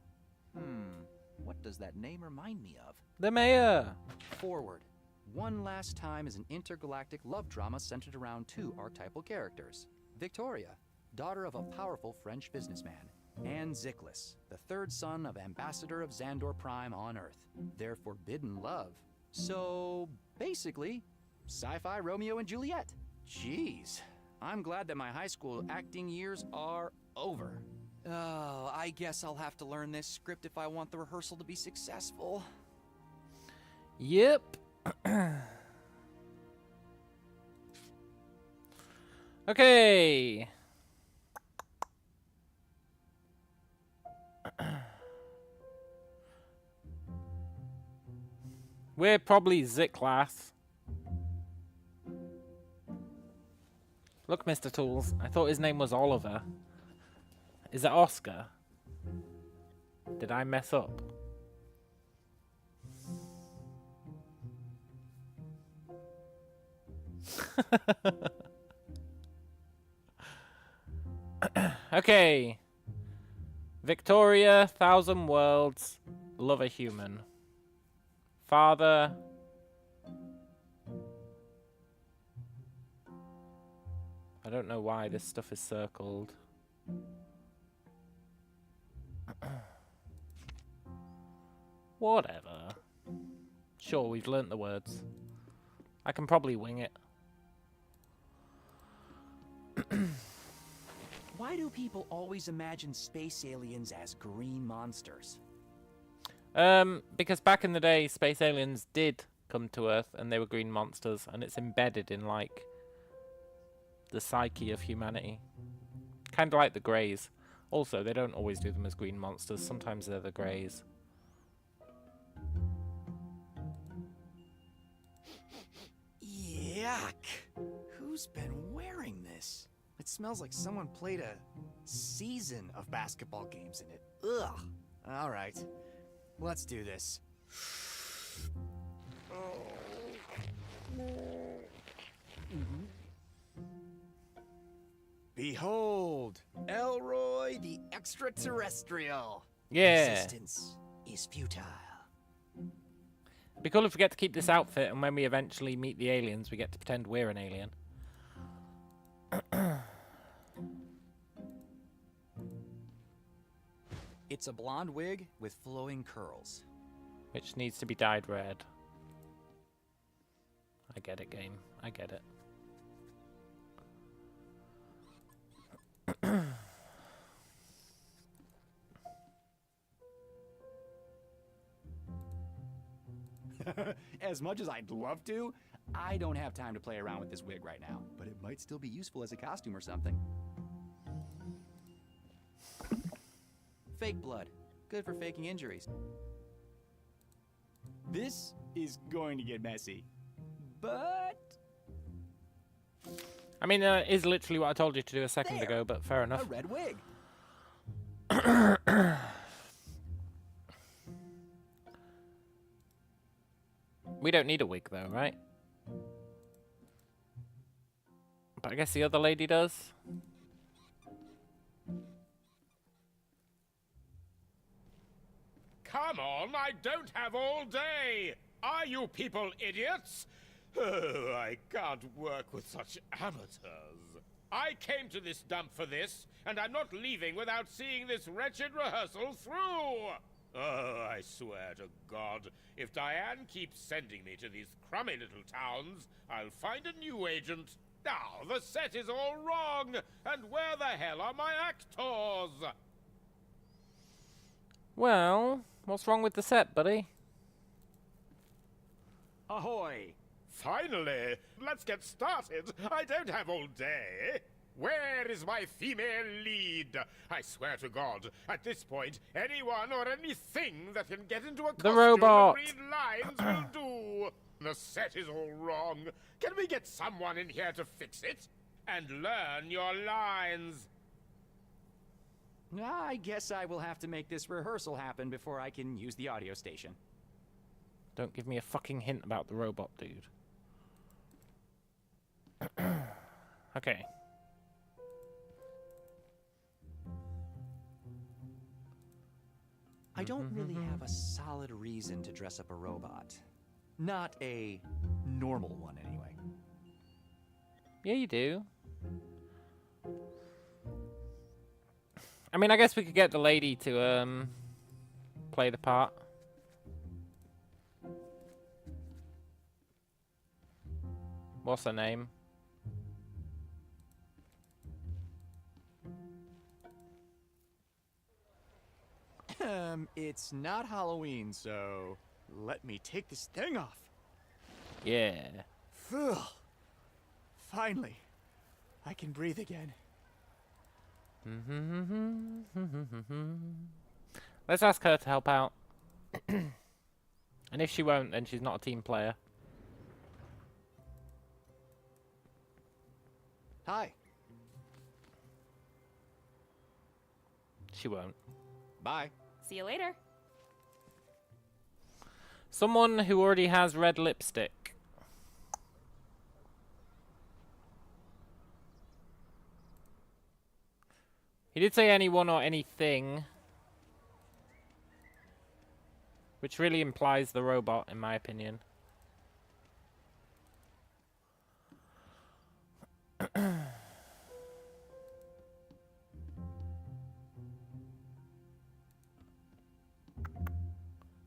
What does that name remind me of? The mayor. Forward. One Last Time is an intergalactic love drama centered around two archetypal characters. Victoria, daughter of a powerful French businessman, and Ziklas, the third son of Ambassador of Xandor Prime on Earth. Their forbidden love. So, basically, sci-fi Romeo and Juliet. Jeez, I'm glad that my high school acting years are over. Oh, I guess I'll have to learn this script if I want the rehearsal to be successful. Yep. Okay. We're probably Ziklas. Look, Mr. Tools, I thought his name was Oliver. Is it Oscar? Did I mess up? Okay. Victoria, Thousand Worlds, love a human. Father. I don't know why this stuff is circled. Whatever. Sure, we've learnt the words. I can probably wing it. Why do people always imagine space aliens as green monsters? Because back in the day, space aliens did come to Earth and they were green monsters, and it's embedded in, like, the psyche of humanity. Kind of like the Greys. Also, they don't always do them as green monsters. Sometimes they're the Greys. Yuck! Who's been wearing this? It smells like someone played a season of basketball games in it. Ugh! Alright, let's do this. Behold, Elroy the extraterrestrial. Yeah. Resistance is futile. It'd be cool if we get to keep this outfit, and when we eventually meet the aliens, we get to pretend we're an alien. It's a blonde wig with flowing curls. Which needs to be dyed red. I get it, game. I get it. As much as I'd love to, I don't have time to play around with this wig right now, but it might still be useful as a costume or something. Fake blood. Good for faking injuries. This is going to get messy, but... I mean, it is literally what I told you to do a second ago, but fair enough. A red wig. We don't need a wig, though, right? But I guess the other lady does. Come on, I don't have all day! Are you people idiots? Oh, I can't work with such amateurs. I came to this dump for this, and I'm not leaving without seeing this wretched rehearsal through! Oh, I swear to God, if Diane keeps sending me to these crummy little towns, I'll find a new agent. Now, the set is all wrong, and where the hell are my actors? Well, what's wrong with the set, buddy? Ahoy! Finally! Let's get started! I don't have all day! Where is my female lead? I swear to God, at this point, anyone or anything that can get into a costume robot. and read lines will do! The set is all wrong. Can we get someone in here to fix it? And learn your lines! I guess I will have to make this rehearsal happen before I can use the audio station. Don't give me a fucking hint about the robot, dude. Okay. I don't really have a solid reason to dress up a robot. Not a normal one, anyway. Yeah, you do. I mean, I guess we could get the lady to, play the part. What's her name? It's not Halloween, so let me take this thing off. Yeah. Phew. Finally, I can breathe again. Let's ask her to help out. And if she won't, then she's not a team player. Hi. She won't. Bye. See you later. Someone who already has red lipstick. He did say anyone or anything, which really implies the robot, in my opinion.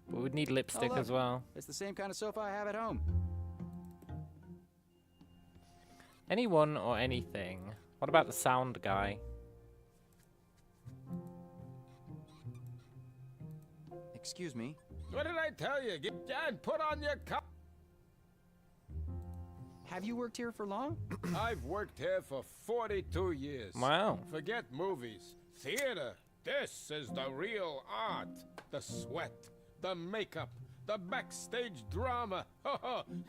But we'd need lipstick Oh, look. as well. It's the same kind of sofa I have at home. Anyone or anything. What about the sound guy? Excuse me. What did I tell you? Get down, put on your cup. Have you worked here for long? I've worked here for 42 years. Wow. Forget movies. Theater. This is the real art. The sweat, the makeup, the backstage drama.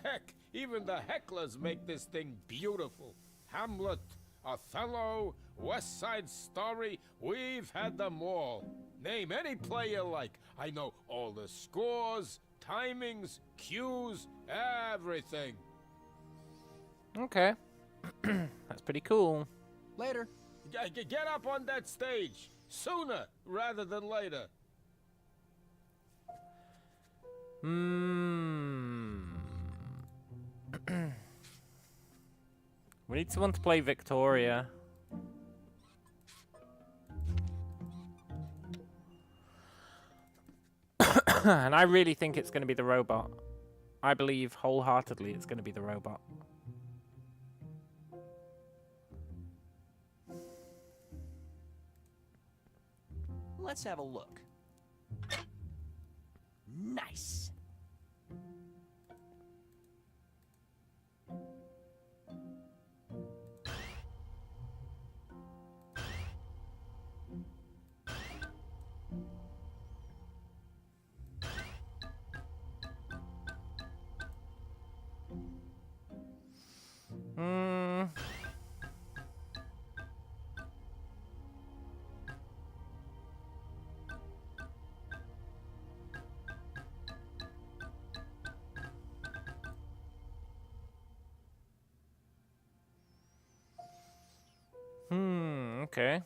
Heck, even the hecklers make this thing beautiful. Hamlet, Othello, West Side Story, we've had them all. Name any play you like. I know all the scores, timings, cues, everything. Okay. That's pretty cool. Later. Get up on that stage. Sooner rather than later. We need someone to play Victoria. And I really think it's going to be the robot. I believe wholeheartedly it's going to be the robot. Let's have a look. Nice. Okay.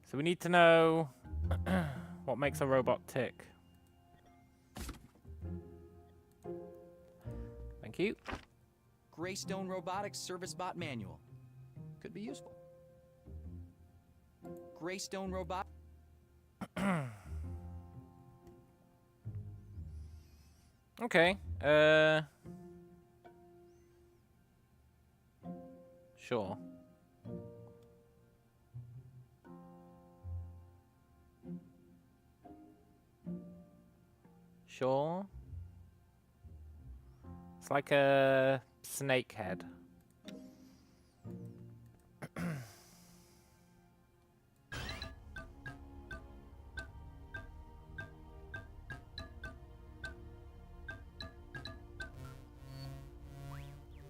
So we need to know what makes a robot tick. Thank you. Greystone Robotics Service Bot Manual. Could be useful. Greystone Robot. Okay. Sure. Sure. It's like a snake head.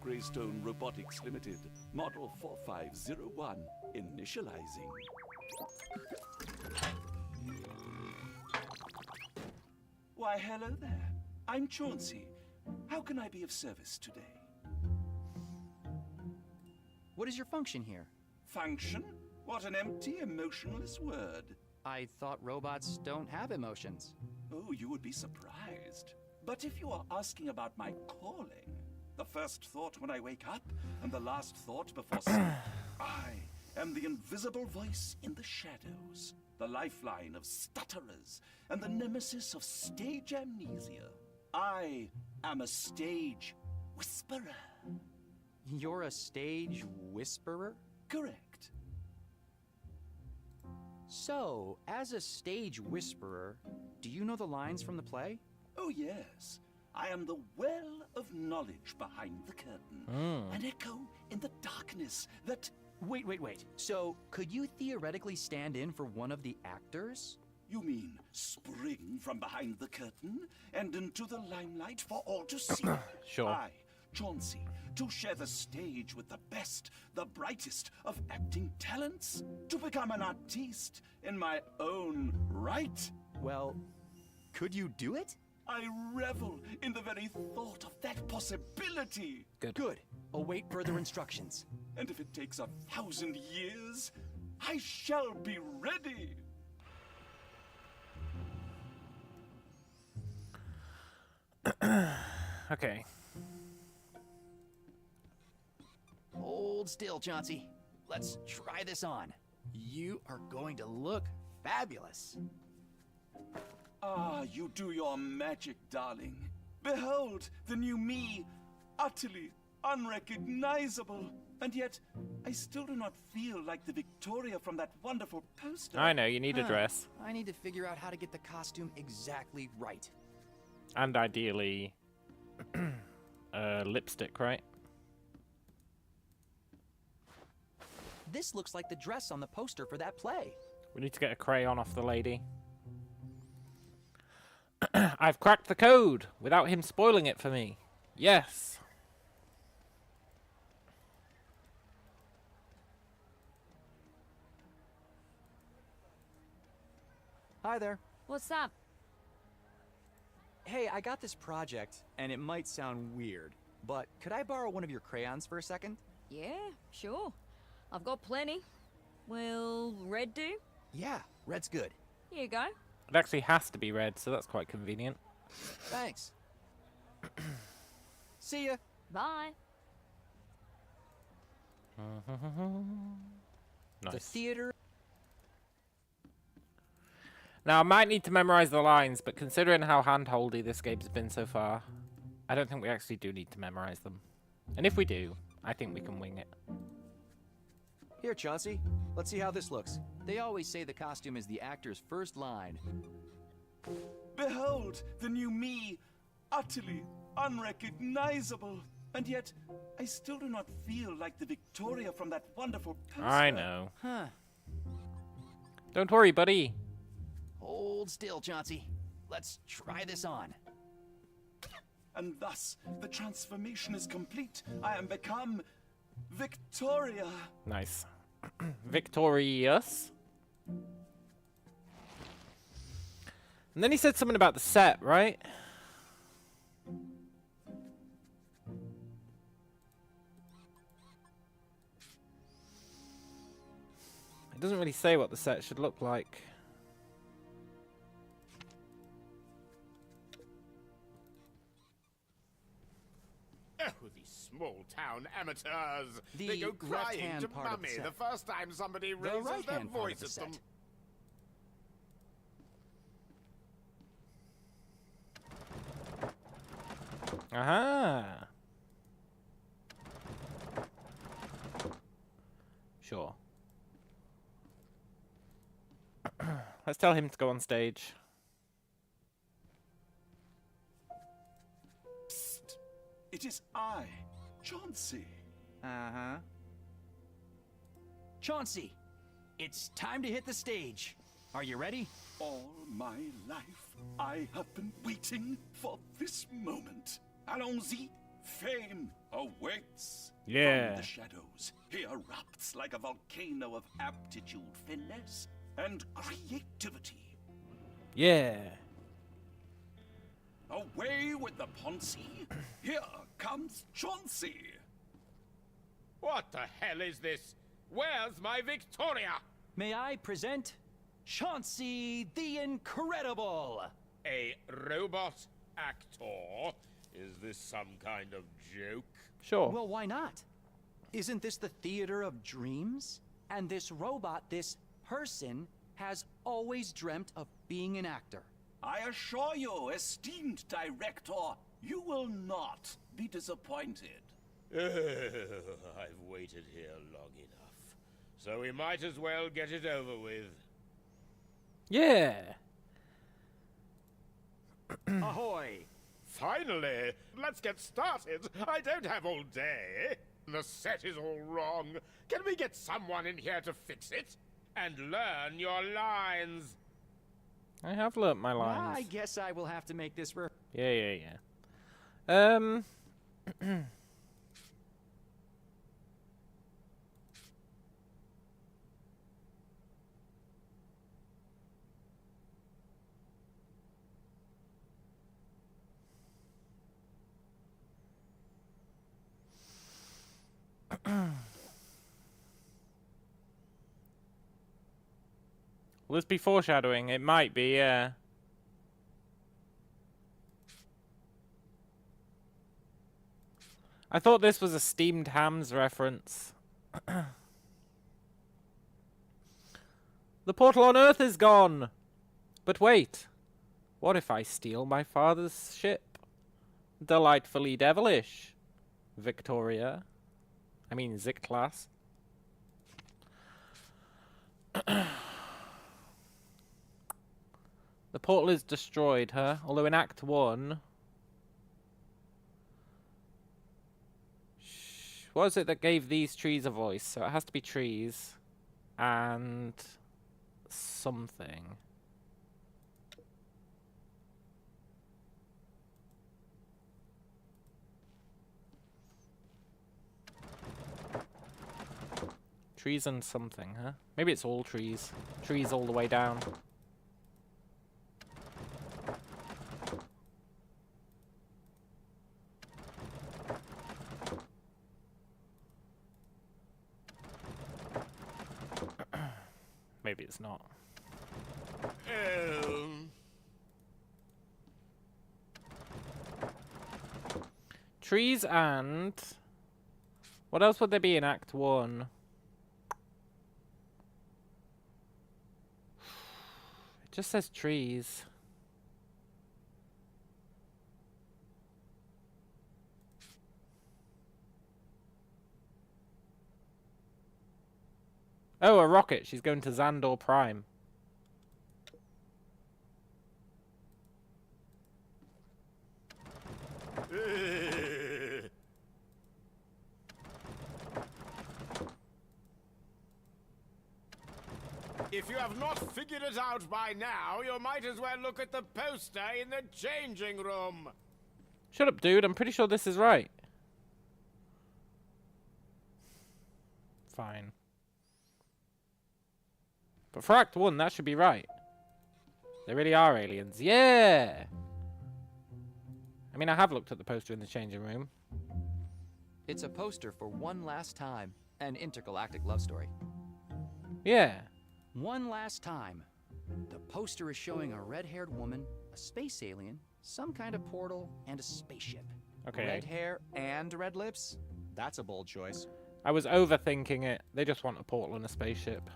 Greystone Robotics Limited, Model 4501, initializing. Why, hello there. I'm Chauncey. How can I be of service today? What is your function here? Function? What an empty, emotionless word. I thought robots don't have emotions. Oh, you would be surprised. But if you are asking about my calling, the first thought when I wake up and the last thought before sleep, I am the invisible voice in the shadows, the lifeline of stutterers, and the nemesis of stage amnesia. I am a stage whisperer. You're a stage whisperer? Correct. So, as a stage whisperer, do you know the lines from the play? Oh, yes. I am the well of knowledge behind the curtain. An echo in the darkness that... Wait. So, could you theoretically stand in for one of the actors? You mean spring from behind the curtain and into the limelight for all to see? Sure. I, Chauncey, to share the stage with the best, the brightest of acting talents? To become an artiste in my own right? Well, could you do it? I revel in the very thought of that possibility. Good. Await further instructions. And if it takes 1,000 years, I shall be ready. Okay. Hold still, Chauncey. Let's try this on. You are going to look fabulous. Ah, you do your magic, darling. Behold the new me, utterly unrecognizable. And yet, I still do not feel like the Victoria from that wonderful poster. I know, you need a dress. I need to figure out how to get the costume exactly right. And ideally, lipstick, right? This looks like the dress on the poster for that play. We need to get a crayon off the lady. I've cracked the code without him spoiling it for me. Yes. Hi there. What's up? Hey, I got this project, and it might sound weird, but could I borrow one of your crayons for a second? Yeah, sure. I've got plenty. Will red do? Yeah, red's good. Here you go. It actually has to be red, so that's quite convenient. Thanks. See ya. Bye. Nice. The theater. Now, I might need to memorize the lines, but considering how handholdy this game's been so far, I don't think we actually do need to memorize them. And if we do, I think we can wing it. Here, Chauncey. Let's see how this looks. They always say the costume is the actor's first line. Behold the new me, utterly unrecognizable. And yet, I still do not feel like the Victoria from that wonderful poster. I know. Huh. Don't worry, buddy. Hold still, Chauncey. Let's try this on. And thus, the transformation is complete. I am become Victoria. Nice. Victorious. And then he said something about the set, right? It doesn't really say what the set should look like. Oh, these small-town amateurs! The They go crying left-hand to part of the Mummy set. the first time somebody The raises their right-hand part of voice the at them. set. Aha! Sure. Let's tell him to go on stage. Psst. It is I, Chauncey. Uh-huh. Chauncey, it's time to hit the stage. Are you ready? All my life, I have been waiting for this moment. Allons-y, fame awaits. Yeah. From the shadows, he erupts like a volcano of aptitude, finesse, and creativity. Yeah. Away with the Ponzi. Here comes Chauncey. What the hell is this? Where's my Victoria? May I present Chauncey the Incredible? A robot actor? Is this some kind of joke? Sure. Well, why not? Isn't this the theater of dreams? And this robot, this person, has always dreamt of being an actor. I assure you, esteemed director, you will not be disappointed. I've waited here long enough, so we might as well get it over with. Yeah. Ahoy! Finally! Let's get started! I don't have all day. The set is all wrong. Can we get someone in here to fix it? And learn your lines. I have learnt my lines. I guess I will have to make this work. Yeah. Will this be foreshadowing? It might be, yeah. I thought this was a steamed hams reference. The portal on Earth is gone! But wait, what if I steal my father's ship? Delightfully devilish. Victoria. I mean, Zick-class. The portal is destroyed, huh? Although in Act 1... What was it that gave these trees a voice? So it has to be trees. And... something. Trees and something, huh? Maybe it's all trees. Trees all the way down. Maybe it's not. Trees and... What else would there be in Act 1? It just says trees. Oh, a rocket. She's going to Xandor Prime. If you have not figured it out by now, you might as well look at the poster in the changing room. Shut up, dude. I'm pretty sure this is right. Fine. But for Act 1, that should be right. They really are aliens. Yeah! I mean, I have looked at the poster in the changing room. It's a poster for One Last Time, an intergalactic love story. Yeah. One last time. The poster is showing a red-haired woman, a space alien, some kind of portal, and a spaceship. Okay. Red hair and red lips? That's a bold choice. I was overthinking it. They just want a portal and a spaceship.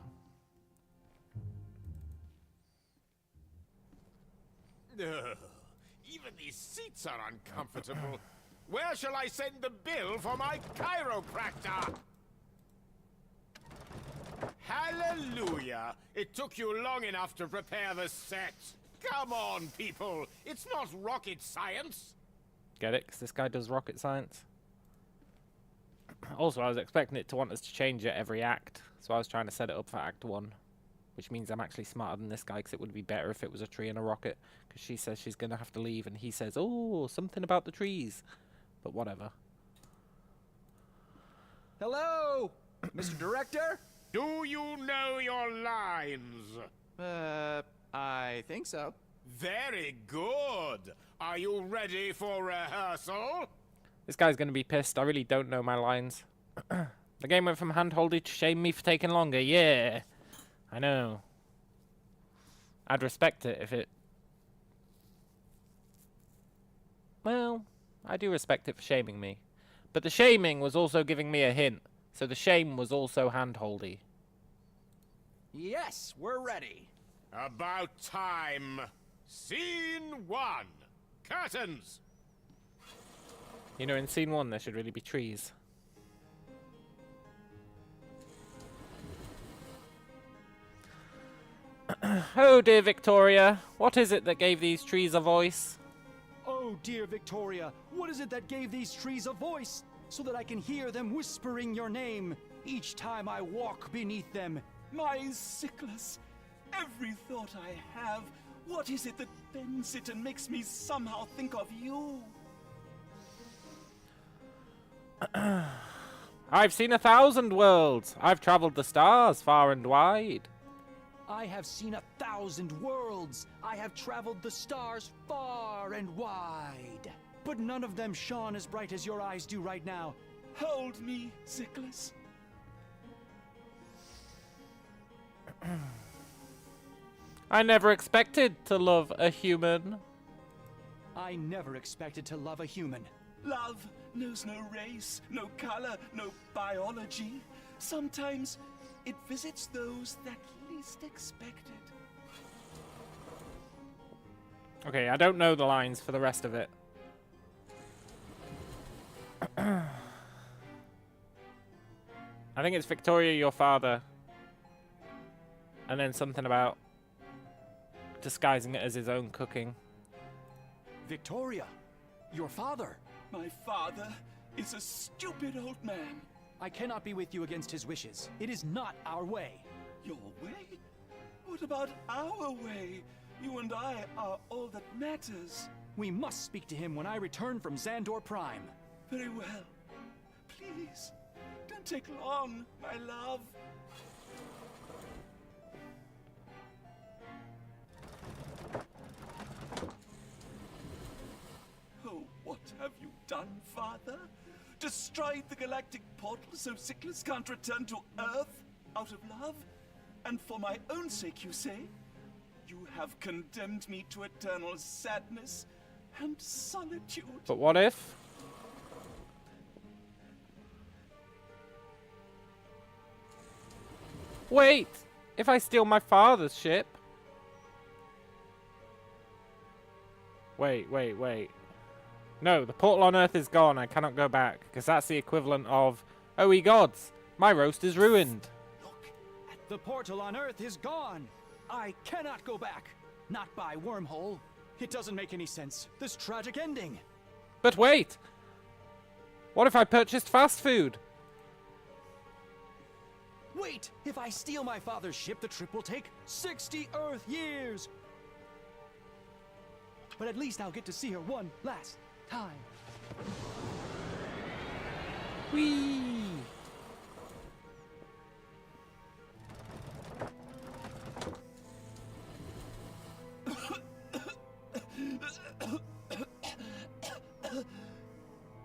Ugh, even these seats are uncomfortable. Where shall I send the bill for my chiropractor? Hallelujah! It took you long enough to prepare the set. Come on, people. It's not rocket science. Get it? Because this guy does rocket science. Also, I was expecting it to want us to change it every act. So I was trying to set it up for Act 1. Which means I'm actually smarter than this guy, because it would be better if it was a tree and a rocket. Because she says she's going to have to leave, and he says, oh, something about the trees. But whatever. Hello, Mr. Director? Do you know your lines? I think so. Very good. Are you ready for rehearsal? This guy's going to be pissed. I really don't know my lines. The game went from handholdy to shame me for taking longer. Yeah. I know. I'd respect it if it... Well, I do respect it for shaming me. But the shaming was also giving me a hint. So the shame was also handholdy. Yes, we're ready. About time. Scene 1. Curtains. You know, in scene 1 there should really be trees. Oh dear Victoria, what is it that gave these trees a voice? Oh dear Victoria, what is it that gave these trees a voice? So that I can hear them whispering your name each time I walk beneath them. My Sickles, every thought I have, what is it that bends it and makes me somehow think of you? I've seen 1,000 worlds. I've traveled the stars far and wide. I have seen 1,000 worlds. I have traveled the stars far and wide. But none of them shone as bright as your eyes do right now. Hold me, Sickles. I never expected to love a human. I never expected to love a human. Love knows no race, no color, no biology. Sometimes it visits those that least expect it. Okay, I don't know the lines for the rest of it. I think it's Victoria, your father. And then something about disguising it as his own cooking. Victoria, your father. My father is a stupid old man. I cannot be with you against his wishes. It is not our way. Your way? What about our way? You and I are all that matters. We must speak to him when I return from Xandor Prime. Very well. Please, don't take long, my love. Oh, what have you done, Father? Destroyed the galactic portal so Sickles can't return to Earth out of love? And for my own sake, you say? You have condemned me to eternal sadness and solitude. But what if? Wait! If I steal my father's ship? Wait. No, the portal on Earth is gone. I cannot go back. Because that's the equivalent of, oh ye gods, my roast is ruined. The portal on Earth is gone. I cannot go back. Not by wormhole. It doesn't make any sense. This tragic ending. But wait! What if I purchased fast food? Wait! If I steal my father's ship, the trip will take 60 Earth years. But at least I'll get to see her one last time. Whee!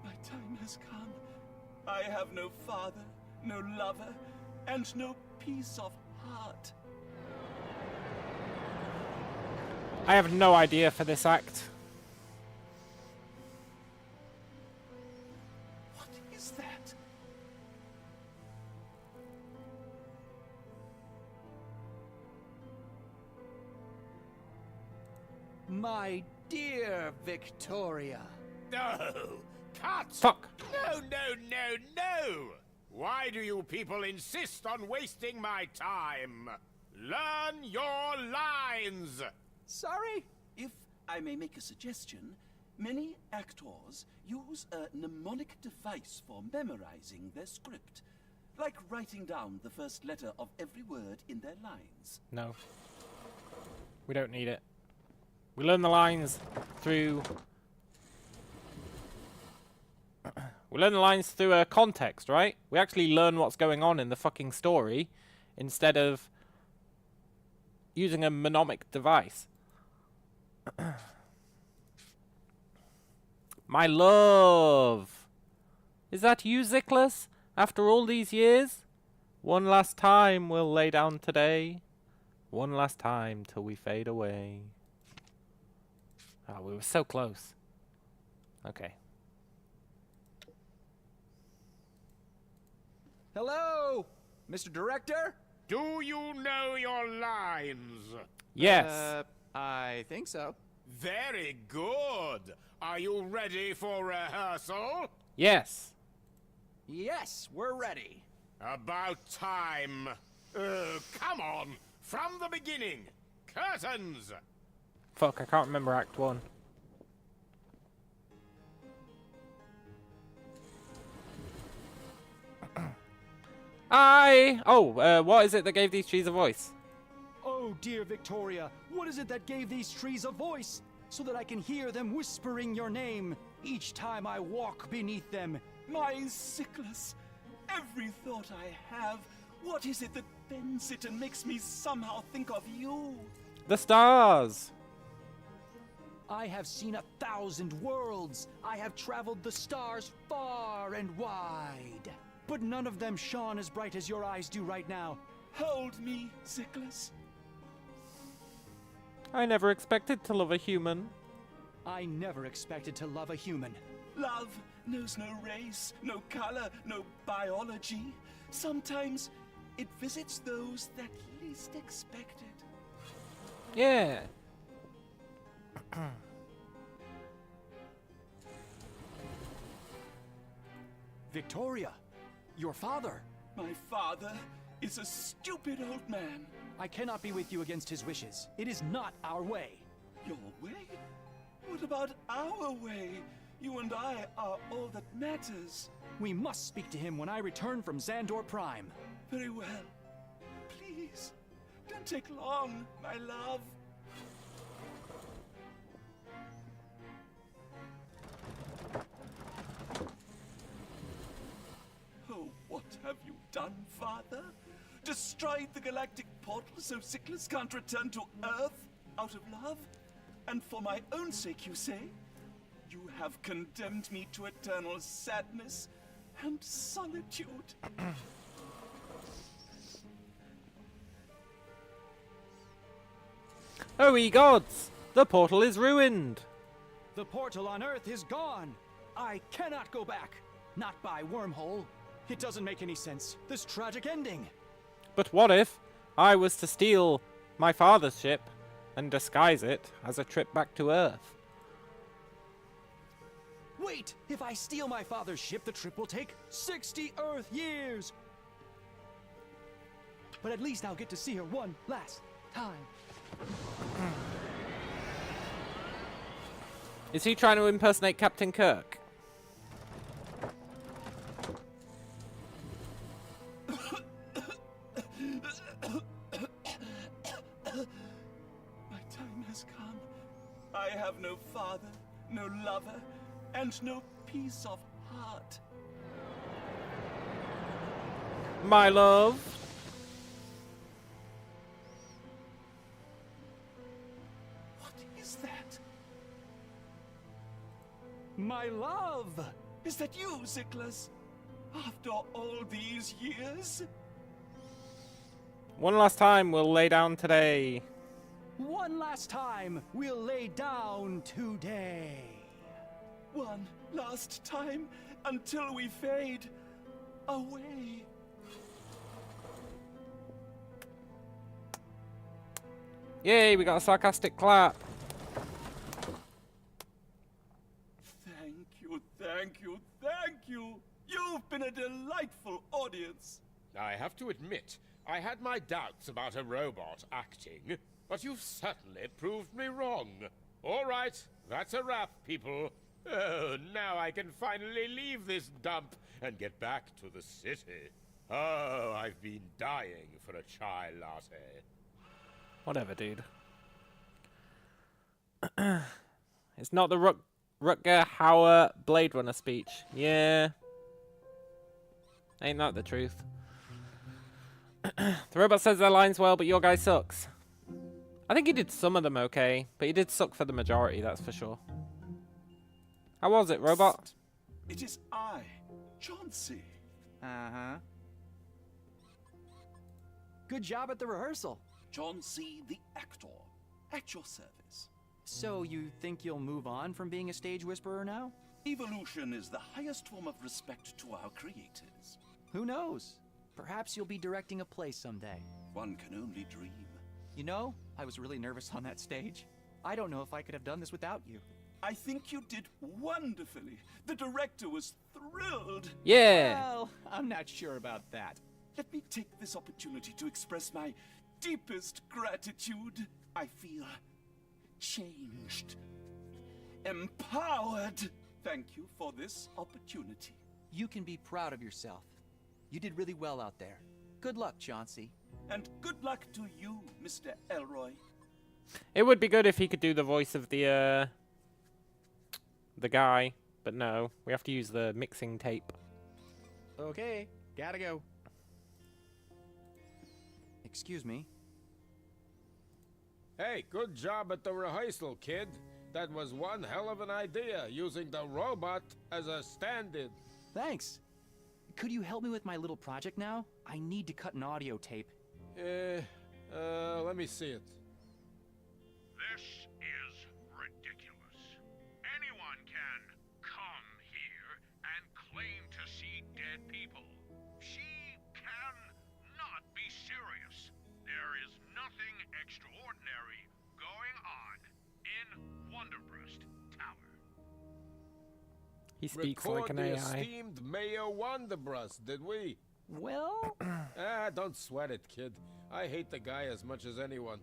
My time has come. I have no father, no lover, and no peace of heart. heart. I have no idea for this act. What is that? My dear Victoria. No! Cut! Fuck! No, no, no, no! Why do you people insist on wasting my time? Learn your lines! Sorry? If I may make a suggestion, many actors use a mnemonic device for memorizing their script. Like writing down the first letter of every word in their lines. No. We don't need it. We learn the lines through... we learn the lines through a context, right? We actually learn what's going on in the fucking story instead of using a mnemonic device. My love! Is that you, Ziklas? After all these years? One last time we'll lay down today. One last time till we fade away. Oh, we were so close. Okay. Hello, Mr. Director? Do you know your lines? Yes. I think so. Very good. Are you ready for rehearsal? Yes. Yes, we're ready. About time. Come on. From the beginning. Curtains. Fuck, I can't remember Act 1. What is it that gave these trees a voice? Oh, dear Victoria, what is it that gave these trees a voice? So that I can hear them whispering your name each time I walk beneath them. My Ziklas, every thought I have, what is it that bends it and makes me somehow think of you? The stars! I have seen 1,000 worlds. I have traveled the stars far and wide. But none of them shone as bright as your eyes do right now. Hold me, Ziklas. I never expected to love a human. I never expected to love a human. Love knows no race, no color, no biology. Sometimes it visits those that least expect it. Yeah. Victoria, your father. My father is a stupid old man. I cannot be with you against his wishes. It is not our way. Your way? What about our way? You and I are all that matters. We must speak to him when I return from Xandor Prime. Very well. Please, don't take long, my love. Oh, what have you done, Father? Destroyed the galactic portal so Ziklas can't return to Earth out of love? And for my own sake, you say? You have condemned me to eternal sadness and solitude. Oh, ye gods! The portal is ruined! The portal on Earth is gone! I cannot go back! Not by wormhole. It doesn't make any sense. This tragic ending. But what if I was to steal my father's ship and disguise it as a trip back to Earth? Wait! If I steal my father's ship, the trip will take 60 Earth years! But at least I'll get to see her one last time. Is he trying to impersonate Captain Kirk? My time has come. I have no father, no lover, and no peace of heart. My love. What is that? My love! Is that you, Ziklas? After all these years? One last time, we'll lay down today. One last time, we'll lay down today. One last time until we fade away. Yay, we got a sarcastic clap. Thank you, thank you, thank you. You've been a delightful audience. I have to admit, I had my doubts about a robot acting, but you've certainly proved me wrong. All right, that's a wrap, people. Oh, now I can finally leave this dump and get back to the city. Oh, I've been dying for a chai latte. Whatever, dude. It's not the Rutger Hauer Blade Runner speech. Yeah. Ain't that the truth? The robot says their lines well, but your guy sucks. I think he did some of them okay, but he did suck for the majority, that's for sure. How was it, robot? It is I, Chauncey. Uh-huh. Good job at the rehearsal. Chauncey the actor, at your service. So you think you'll move on from being a stage whisperer now? Evolution is the highest form of respect to our creators. Who knows? Perhaps you'll be directing a play someday. One can only dream. You know, I was really nervous on that stage. I don't know if I could have done this without you. I think you did wonderfully. The director was thrilled. Yeah. Well, I'm not sure about that. Let me take this opportunity to express my deepest gratitude. I feel changed, empowered. Thank you for this opportunity. You can be proud of yourself. You did really well out there. Good luck, Chauncey. And good luck to you, Mr. Elroy. It would be good if he could do the voice of the guy, but no, we have to use the mixing tape. Okay, gotta go. Excuse me. Hey, good job at the rehearsal, kid. That was one hell of an idea, using the robot as a stand-in. Thanks. Could you help me with my little project now? I need to cut an audio tape. Let me see it. This is ridiculous. Anyone can come here and claim to see dead people. She cannot be serious. There is nothing extraordinary going on in Wonderbrust Tower. He speaks Record like an the AI. esteemed Mayor Wonderbrust, did we? Well... Don't sweat it, kid. I hate the guy as much as anyone.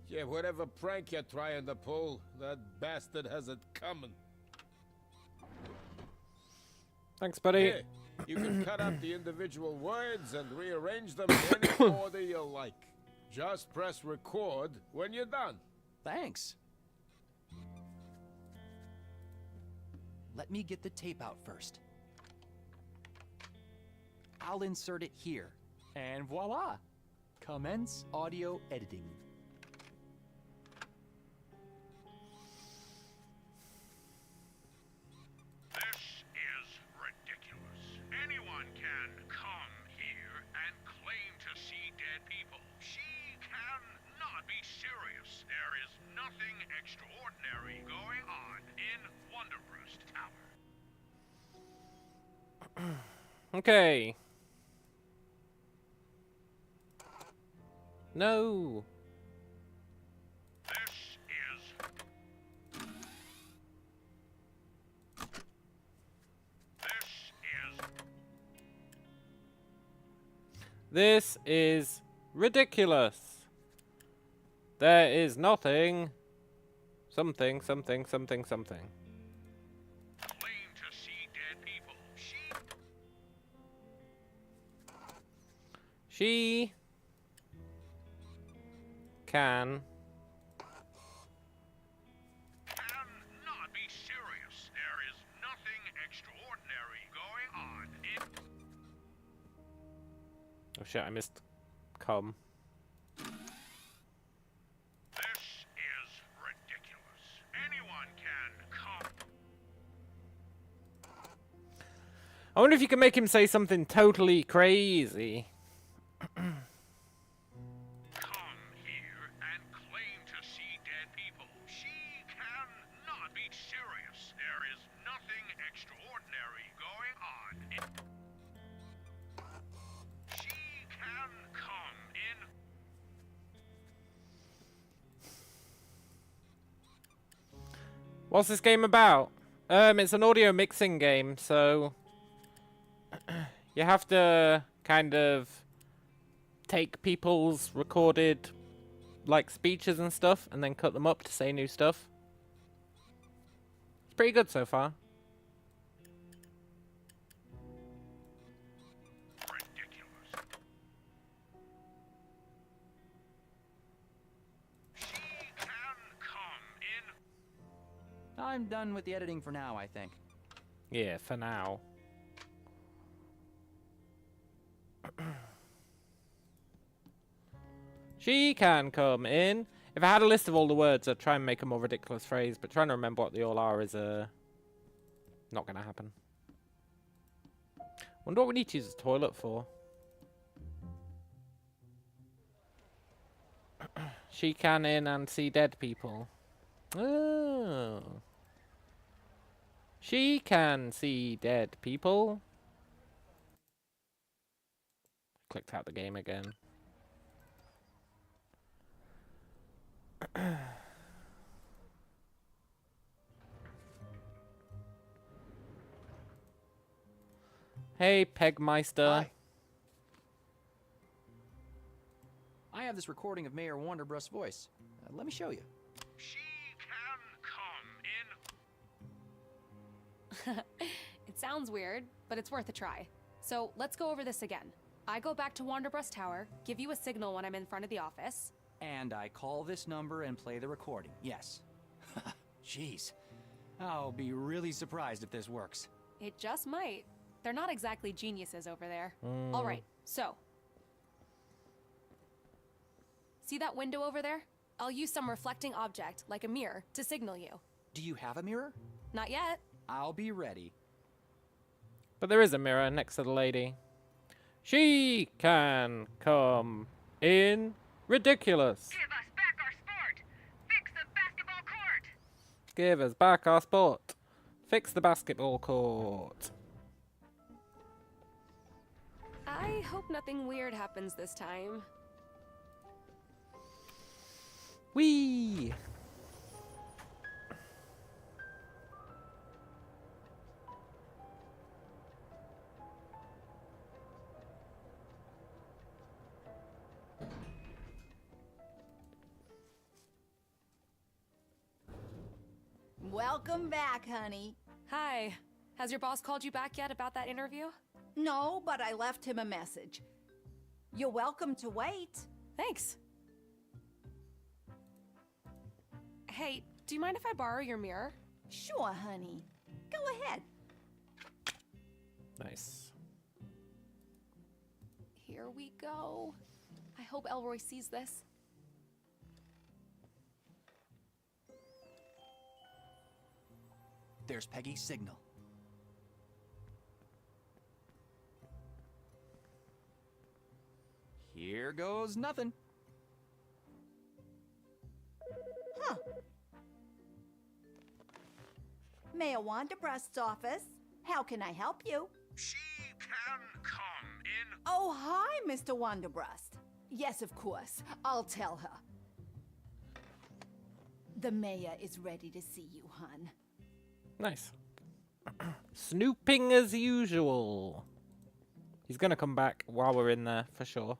Yeah, whatever prank you're trying to pull, that bastard has it coming. Thanks, buddy. Here, you can cut out the individual words and rearrange them in any order you like. Just press record when you're done. Thanks. Let me get the tape out first. I'll insert it here. And voila! Commence audio editing. This is ridiculous. Anyone can come here and claim to see dead people. She cannot be serious. There is nothing extraordinary going on in Wonderbrust Tower. Okay. No. This is ridiculous. There is nothing. Something. Claim to see dead people. She can cannot be serious. There is nothing extraordinary going on in... Oh shit, I missed come. This is ridiculous. Anyone can come. I wonder if you can make him say something totally crazy. What's this game about? It's an audio mixing game, so you have to kind of take people's recorded like speeches and stuff and then cut them up to say new stuff. It's pretty good so far. I'm done with the editing for now, I think. Yeah, for now. She can come in. If I had a list of all the words, I'd try and make a more ridiculous phrase, but trying to remember what they all are is not gonna happen. Wonder what we need to use the toilet for. She can in and see dead people. Oh. She can see dead people. Clicked out the game again. Hey, Pegmeister. Hi. I have this recording of Mayor Wanderbrust's voice. Let me show you. She can come in. It sounds weird, but it's worth a try. So let's go over this again. I go back to Wanderbrust Tower, give you a signal when I'm in front of the office. And I call this number and play the recording, yes. Jeez. I'll be really surprised if this works. It just might. They're not exactly geniuses over there. All right, so. See that window over there? I'll use some reflecting object, like a mirror, to signal you. Do you have a mirror? Not yet. I'll be ready. But there is a mirror next to the lady. She can come in. Ridiculous. Give us back our sport. Fix the basketball court. Give us back our sport. Fix the basketball court. I hope nothing weird happens this time. Whee! Welcome back, honey. Hi. Has your boss called you back yet about that interview? No, but I left him a message. You're welcome to wait. Thanks. Hey, do you mind if I borrow your mirror? Sure, honey. Go ahead. Nice. Here we go. I hope Elroy sees this. There's Peggy's signal. Here goes nothing. Huh. Mayor Wanderbrust's office. How can I help you? She can come in. Oh, hi, Mr. Wanderbrust. Yes, of course. I'll tell her. The mayor is ready to see you, hon. Nice. Snooping as usual. He's gonna come back while we're in there, for sure.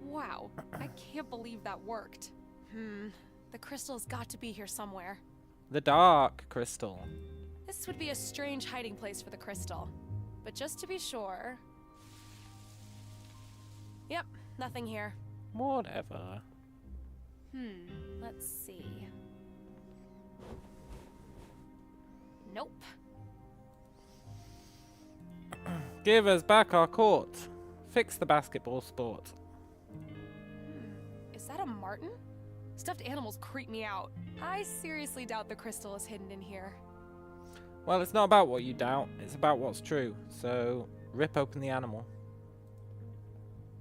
Wow, I can't believe that worked. The crystal's got to be here somewhere. The dark crystal. This would be a strange hiding place for the crystal. But just to be sure... Yep, nothing here. Whatever. Let's see. Nope. Give us back our court. Fix the basketball sport. Is that a marten? Stuffed animals creep me out. I seriously doubt the crystal is hidden in here. Well, it's not about what you doubt. It's about what's true. So, rip open the animal.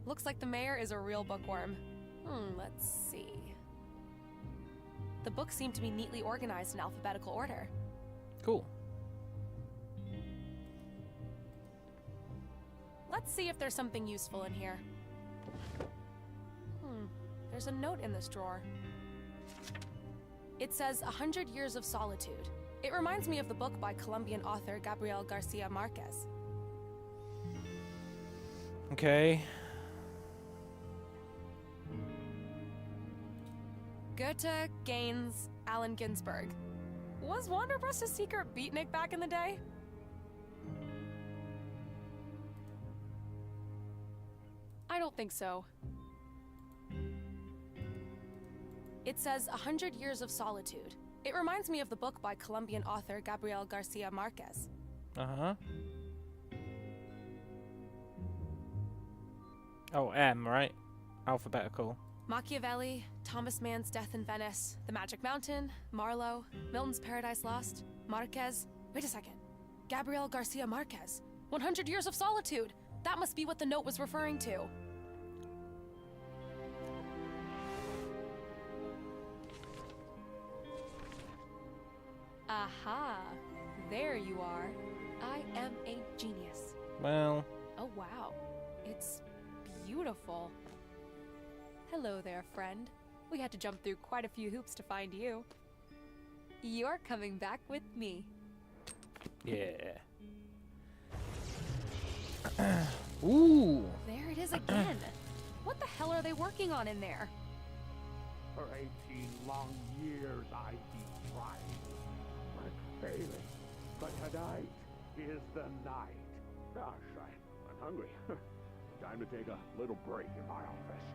Looks like the mayor is a real bookworm. Let's see. The books seem to be neatly organized in alphabetical order. Cool. Let's see if there's something useful in here. there's a note in this drawer. It says 100 Years of Solitude. It reminds me of the book by Colombian author Gabriel Garcia Marquez. Okay. Goethe, Gaines, Allen Ginsberg. Was Wanderbust a secret beatnik back in the day? I don't think so. It says 100 Years of Solitude. It reminds me of the book by Colombian author Gabriel Garcia Marquez. Uh-huh. Oh, M, right? Alphabetical. Machiavelli, Thomas Mann's Death in Venice, The Magic Mountain, Marlowe, Milton's Paradise Lost, Marquez. Wait a second. Gabriel Garcia Marquez. 100 Years of Solitude. That must be what the note was referring to. Aha. There you are. I am a genius. Well. Oh, wow. It's beautiful. Hello there, friend. We had to jump through quite a few hoops to find you. You're coming back with me. Yeah. Ooh. There it is again. What the hell are they working on in there? For 18 long years I keep trying, but failing. But tonight is the night. Gosh, I'm hungry. Time to take a little break in my office.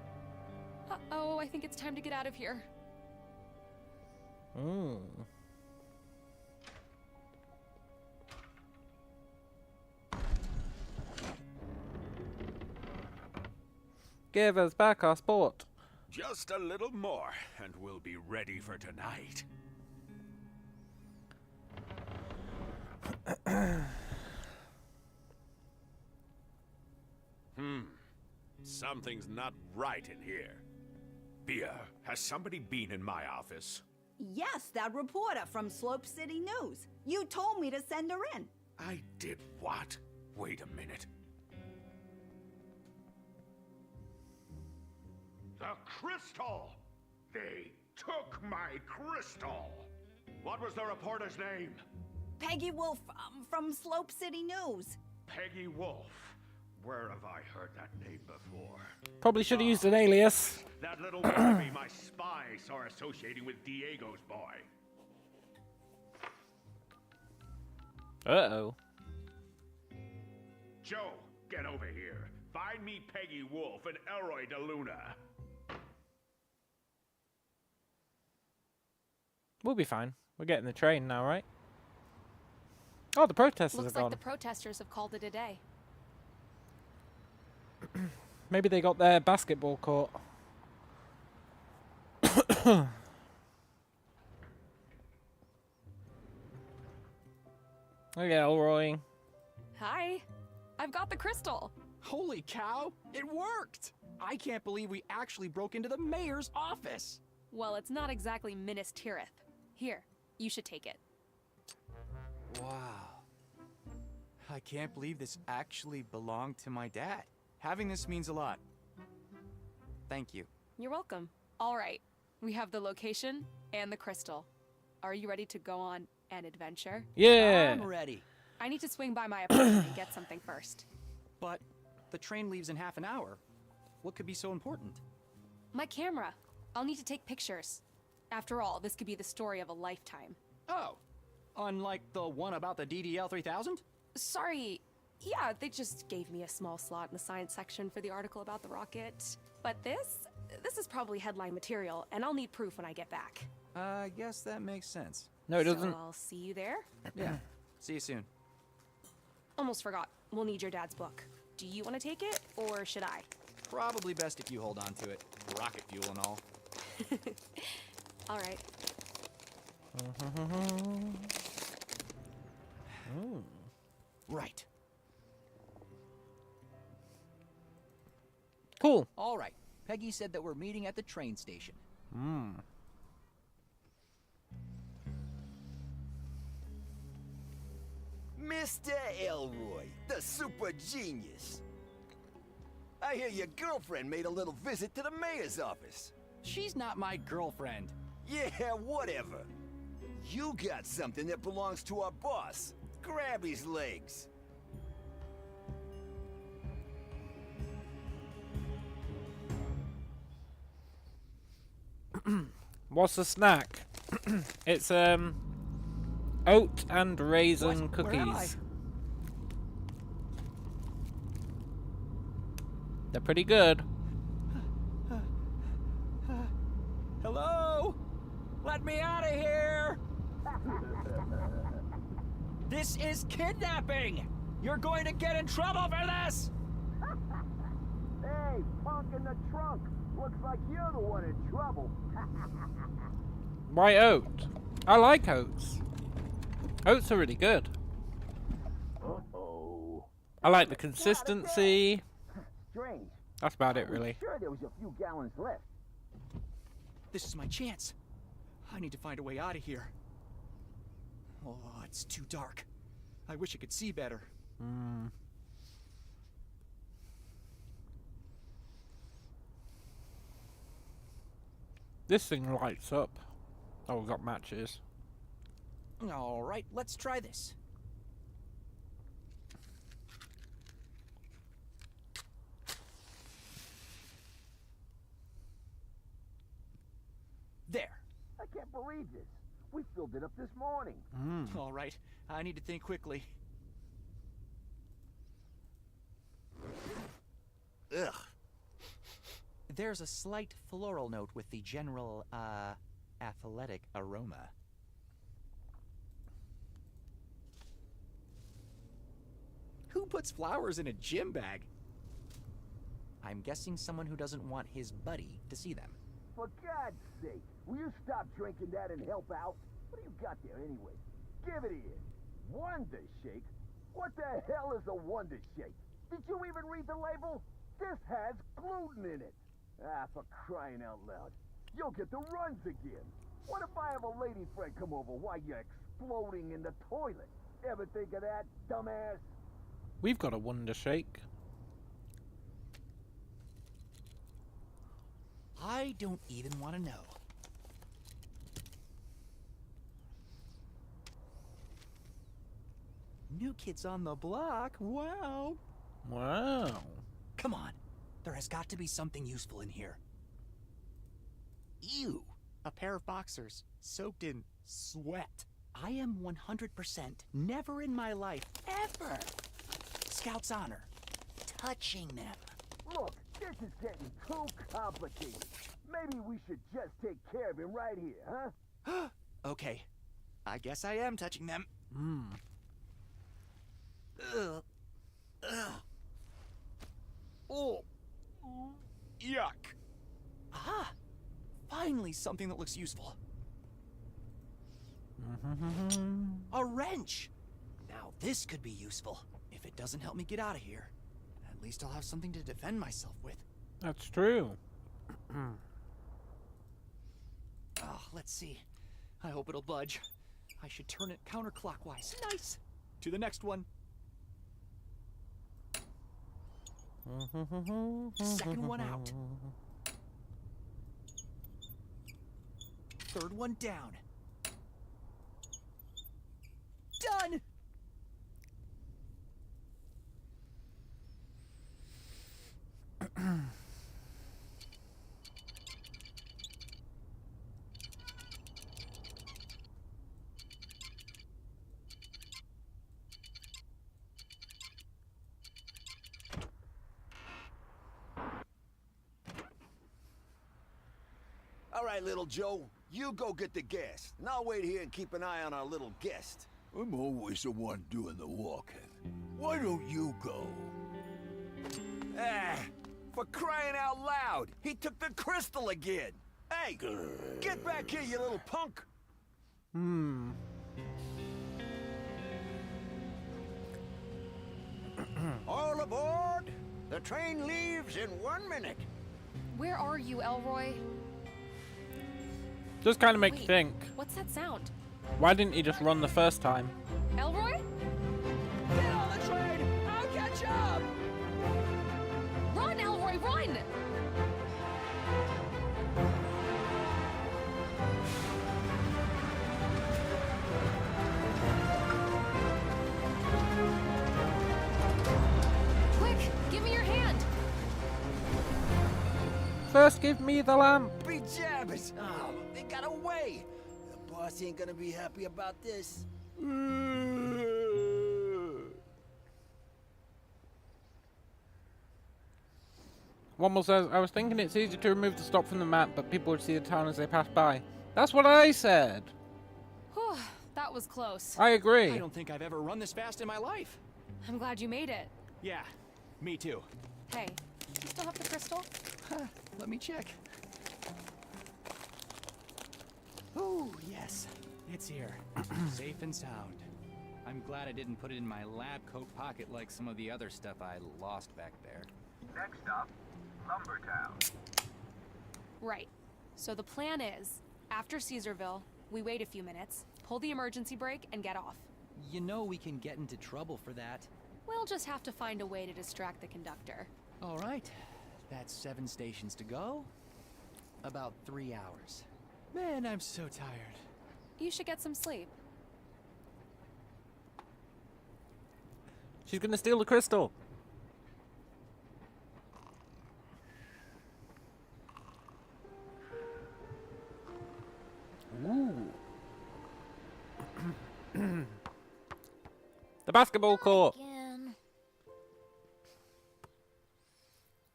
Uh-oh, I think it's time to get out of here. Mm. Give us back our sport. Just a little more, and we'll be ready for tonight. Something's not right in here. Bia, has somebody been in my office? Yes, that reporter from Slope City News. You told me to send her in. I did what? Wait a minute. The crystal! They took my crystal! What was the reporter's name? Peggy Wolf from Slope City News. Peggy Wolf. Where have I heard that name before? Probably should have used an alias. That little wannabe my spies are associating with Diego's boy. Uh-oh. Joe, get over here. Find me Peggy Wolf and Elroy DeLuna. We'll be fine. We're getting the train now, right? Oh, the protesters Looks are like gone. the protesters have called it a day. Maybe they got their basketball court. Okay, Elroy. Hi. I've got the crystal. Holy cow, it worked! I can't believe we actually broke into the mayor's office. Well, it's not exactly Minas Tirith. Here, you should take it. Wow. I can't believe this actually belonged to my dad. Having this means a lot. Thank you. You're welcome. All right. We have the location and the crystal. Are you ready to go on an adventure? Yeah. I'm ready. I need to swing by my apartment and get something first. But the train leaves in half an hour. What could be so important? My camera. I'll need to take pictures. After all, this could be the story of a lifetime. Oh. Unlike the one about the DDL 3000? Sorry. Yeah, they just gave me a small slot in the science section for the article about the rocket. But this is probably headline material, and I'll need proof when I get back. I guess that makes sense. No, it doesn't. So I'll see you there. Yeah. See you soon. Almost forgot. We'll need your dad's book. Do you want to take it, or should I? Probably best if you hold on to it. Rocket fuel and all. All right. Right. Cool. All right. Peggy said that we're meeting at the train station. Mr. Elroy, the super genius. I hear your girlfriend made a little visit to the mayor's office. She's not my girlfriend. Yeah, whatever. You got something that belongs to our boss. Grab his legs. What's the snack? It's oat and raisin What? Where am I? cookies. They're pretty good. Hello? Let me out of here! This is kidnapping! You're going to get in trouble for this! Hey, punk in the trunk. Looks like you're the one in trouble. Why oat? I like oats. Oats are really good. Uh-oh. I like the consistency. Strange. That's about it, really. Sure there was a few gallons left. This is my chance. I need to find a way out of here. Oh, it's too dark. I wish I could see better. This thing lights up. Oh, we've got matches. All right, let's try this. There. I can't believe this. We filled it up this morning. All right, I need to think quickly. Ugh. There's a slight floral note with the general, athletic aroma. Who puts flowers in a gym bag? I'm guessing someone who doesn't want his buddy to see them. For God's sake, will you stop drinking that and help out? What do you got there anyway? Give it here. Wonder Shake? What the hell is a Wonder Shake? Did you even read the label? This has gluten in it. Ah, for crying out loud. You'll get the runs again. What if I have a lady friend come over while you're exploding in the toilet? Ever think of that, dumbass? We've got a Wonder Shake. I don't even want to know. New kids on the block. Wow. Wow. Come on. There has got to be something useful in here. Ew. A pair of boxers soaked in sweat. I am 100% never in my life, ever, Scout's honor, touching them. Look, this is getting too complicated. Maybe we should just take care of him right here, huh? Okay. I guess I am touching them. Ugh. Ugh. Oh. Yuck. Ah. Finally something that looks useful. A wrench. Now this could be useful. If it doesn't help me get out of here, at least I'll have something to defend myself with. That's true. Oh, let's see. I hope it'll budge. I should turn it counterclockwise. Nice. To the next one. Second one out. Third one down. Done! All right, little Joe, you go get the gas, and I'll wait here and keep an eye on our little guest. I'm always the one doing the walking. Why don't you go? Ah, for crying out loud, he took the crystal again. Hey, get back here, you little punk. All aboard! The train leaves in 1 minute. Where are you, Elroy? Just kind of make you Wait, think. What's that sound? Why didn't you just run the first time? Elroy? Get on the train! I'll catch up! Run, Elroy, run! First give me the lamp. Be jabbers! Oh, they got away! The boss ain't gonna be happy about this. Wommel says, I was thinking it's easy to remove the stop from the map, but people would see the town as they pass by. That's what I said. Whew, that was close. I agree. I don't think I've ever run this fast in my life. I'm glad you made it. Yeah, me too. Hey, you still have the crystal? Let me check. Oh, yes. It's here. Safe and sound. I'm glad I didn't put it in my lab coat pocket like some of the other stuff I lost back there. Next up, Lumbertown. Right. So the plan is, after Caesarville, we wait a few minutes, pull the emergency brake, and get off. You know we can get into trouble for that. We'll just have to find a way to distract the conductor. All right. That's 7 stations to go. About 3 hours. Man, I'm so tired. You should get some sleep. She's gonna steal the crystal. Ooh. The basketball court. Again.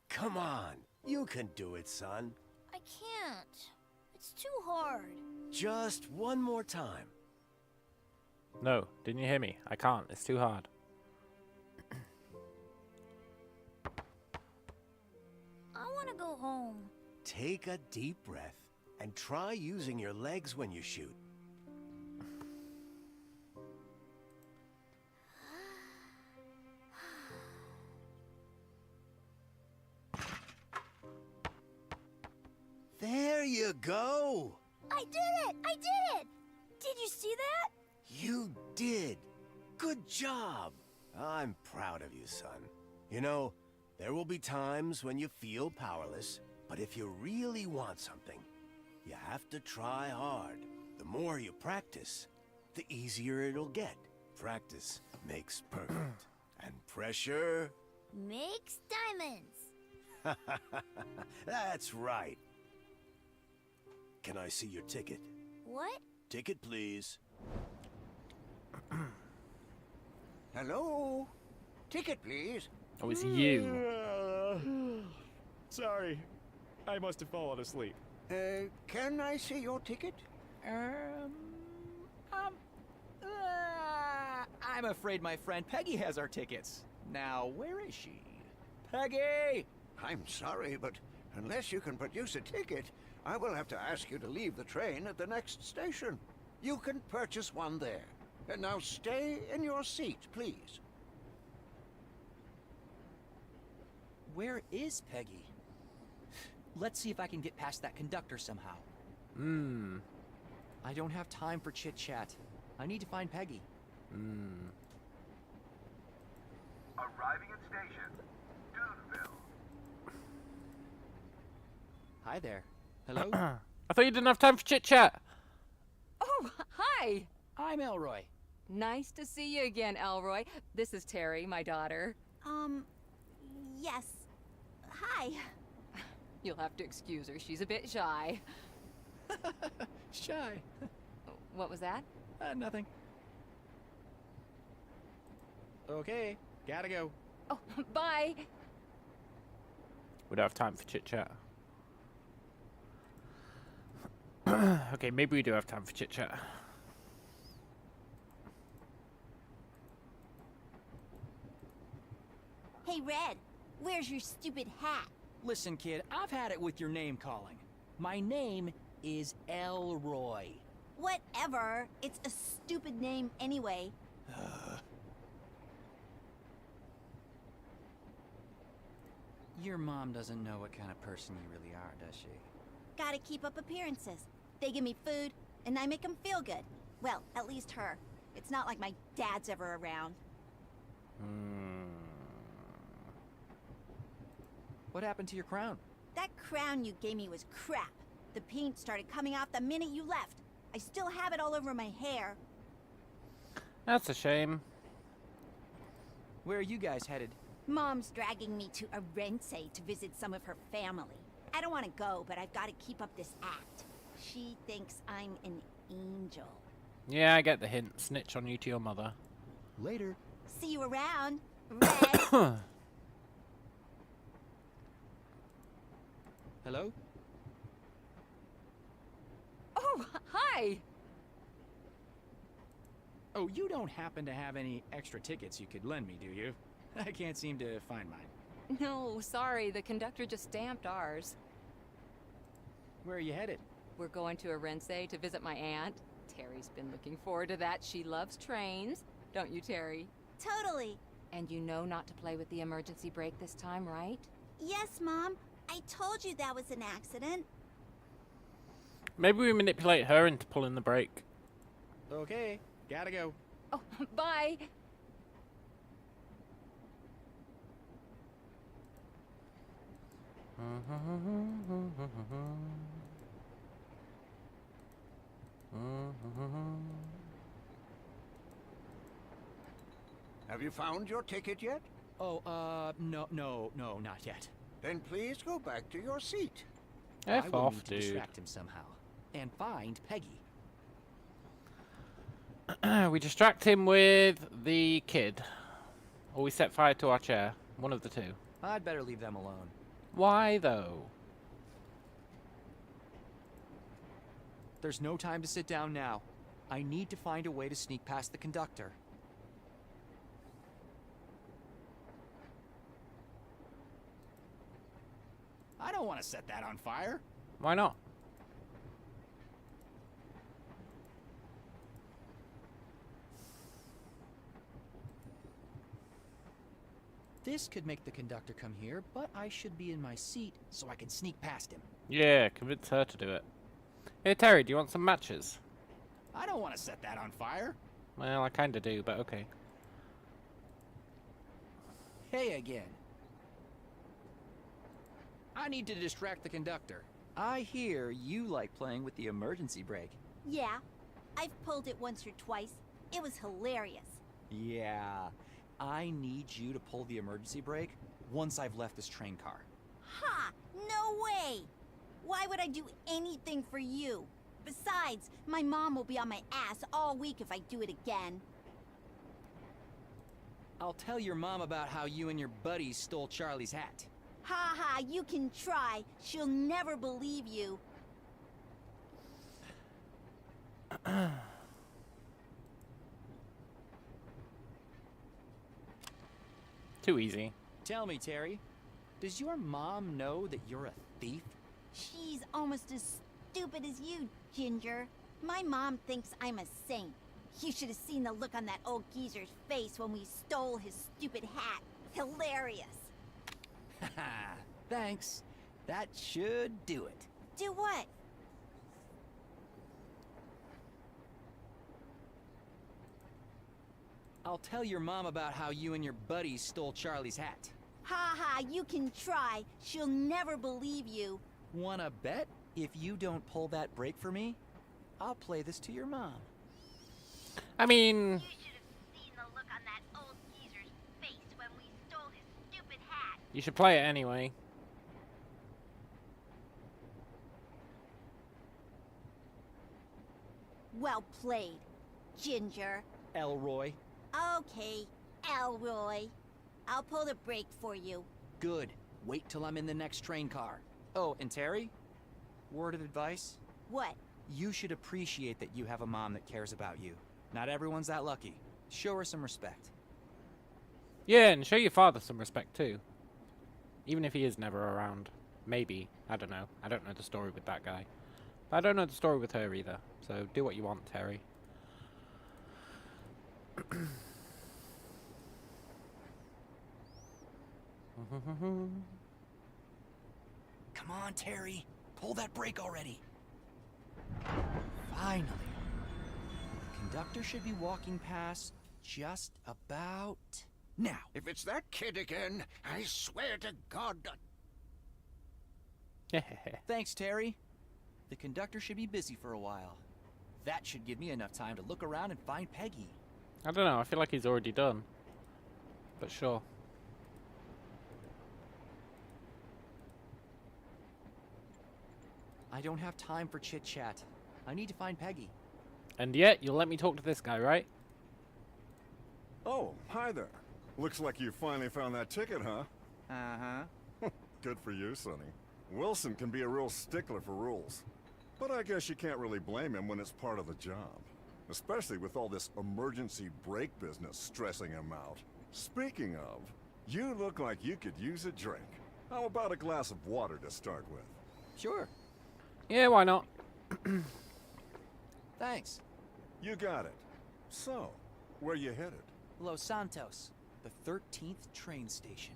Come on, you can do it, son. I can't. It's too hard. Just one more time. No, didn't you hear me? I can't. It's too hard. I want to go home. Take a deep breath and try using your legs when you shoot. There you go! I did it! I did it! Did you see that? You did! Good job! I'm proud of you, son. You know, there will be times when you feel powerless, but if you really want something, you have to try hard. The more you practice, the easier it'll get. Practice makes perfect. And pressure... Makes diamonds. That's right. Can I see your ticket? What? Ticket, please. Hello? Ticket, please. Oh, it's you. Sorry. I must have fallen asleep. Can I see your ticket? I'm afraid my friend Peggy has our tickets. Now, where is she? Peggy! I'm sorry, but unless you can produce a ticket, I will have to ask you to leave the train at the next station. You can purchase one there. And now stay in your seat, please. Where is Peggy? Let's see if I can get past that conductor somehow. I don't have time for chit-chat. I need to find Peggy. Arriving at station, Duneville. Hi there. Hello? I thought you didn't have time for chit-chat. Oh, hi! I'm Elroy. Nice to see you again, Elroy. This is Terry, my daughter. Yes. Hi. You'll have to excuse her. She's a bit shy. Shy. What was that? Nothing. Okay, gotta go. Oh, bye. We don't have time for chit-chat. Okay, maybe we do have time for chit-chat. Hey, Red, where's your stupid hat? Listen, kid, I've had it with your name calling. My name is Elroy. Whatever. It's a stupid name anyway. Your mom doesn't know what kind of person you really are, does she? Gotta keep up appearances. They give me food, and I make them feel good. Well, at least her. It's not like my dad's ever around. What happened to your crown? That crown you gave me was crap. The paint started coming off the minute you left. I still have it all over my hair. That's a shame. Where are you guys headed? Mom's dragging me to Arense to visit some of her family. I don't want to go, but I've got to keep up this act. She thinks I'm an angel. Yeah, I get the hint. Snitch on you to your mother. Later. See you around, Red. Hello? Oh, hi! Oh, you don't happen to have any extra tickets you could lend me, do you? I can't seem to find mine. No, sorry, the conductor just stamped ours. Where are you headed? We're going to Arense to visit my aunt. Terry's been looking forward to that. She loves trains. Don't you, Terry? Totally. And you know not to play with the emergency brake this time, right? Yes, Mom. I told you that was an accident. Maybe we manipulate her into pulling the brake. Okay, gotta go. Oh, bye! Have you found your ticket yet? Oh, no, not yet. Then please go back to your seat. F I will off, need to dude. distract him somehow. And find Peggy. We distract him with the kid. Or we set fire to our chair. One of the two. I'd better leave them alone. Why, though? There's no time to sit down now. I need to find a way to sneak past the conductor. I don't want to set that on fire. Why not? This could make the conductor come here, but I should be in my seat so I can sneak past him. Yeah, convince her to do it. Hey, Terry, do you want some matches? I don't want to set that on fire. Well, I kinda do, but okay. Hey again. I need to distract the conductor. I hear you like playing with the emergency brake. Yeah, I've pulled it once or twice. It was hilarious. Yeah, I need you to pull the emergency brake once I've left this train car. Ha! No way! Why would I do anything for you? Besides, my mom will be on my ass all week if I do it again. I'll tell your mom about how you and your buddies stole Charlie's hat. Ha ha, you can try. She'll never believe you. Too easy. Tell me, Terry, does your mom know that you're a thief? She's almost as stupid as you, Ginger. My mom thinks I'm a saint. You should have seen the look on that old geezer's face when we stole his stupid hat. Hilarious. Haha, thanks. That should do it. Do what? I'll tell your mom about how you and your buddies stole Charlie's hat. Ha ha, you can try. She'll never believe you. Wanna bet? If you don't pull that brake for me, I'll play this to your mom. I mean... You should have seen the look on that old geezer's face when we stole his stupid hat. You should play it anyway. Well played, Ginger. Elroy. Okay, Elroy. I'll pull the brake for you. Good. Wait till I'm in the next train car. Oh, and Terry? Word of advice? What? You should appreciate that you have a mom that cares about you. Not everyone's that lucky. Show her some respect. Yeah, and show your father some respect too. Even if he is never around. Maybe. I don't know. I don't know the story with that guy. But I don't know the story with her either. So do what you want, Terry. Come on, Terry. Pull that brake already. Finally. The conductor should be walking past just about now. If it's that kid again, I swear to God... Thanks, Terry. The conductor should be busy for a while. That should give me enough time to look around and find Peggy. I don't know. I feel like he's already done. But sure. I don't have time for chit-chat. I need to find Peggy. And yet, you'll let me talk to this guy, right? Oh, hi there. Looks like you finally found that ticket, huh? Uh-huh. Good for you, Sonny. Wilson can be a real stickler for rules. But I guess you can't really blame him when it's part of the job. Especially with all this emergency brake business stressing him out. Speaking of, you look like you could use a drink. How about a glass of water to start with? Sure. Yeah, why not? Thanks. You got it. So, where you headed? Los Santos, the 13th train station.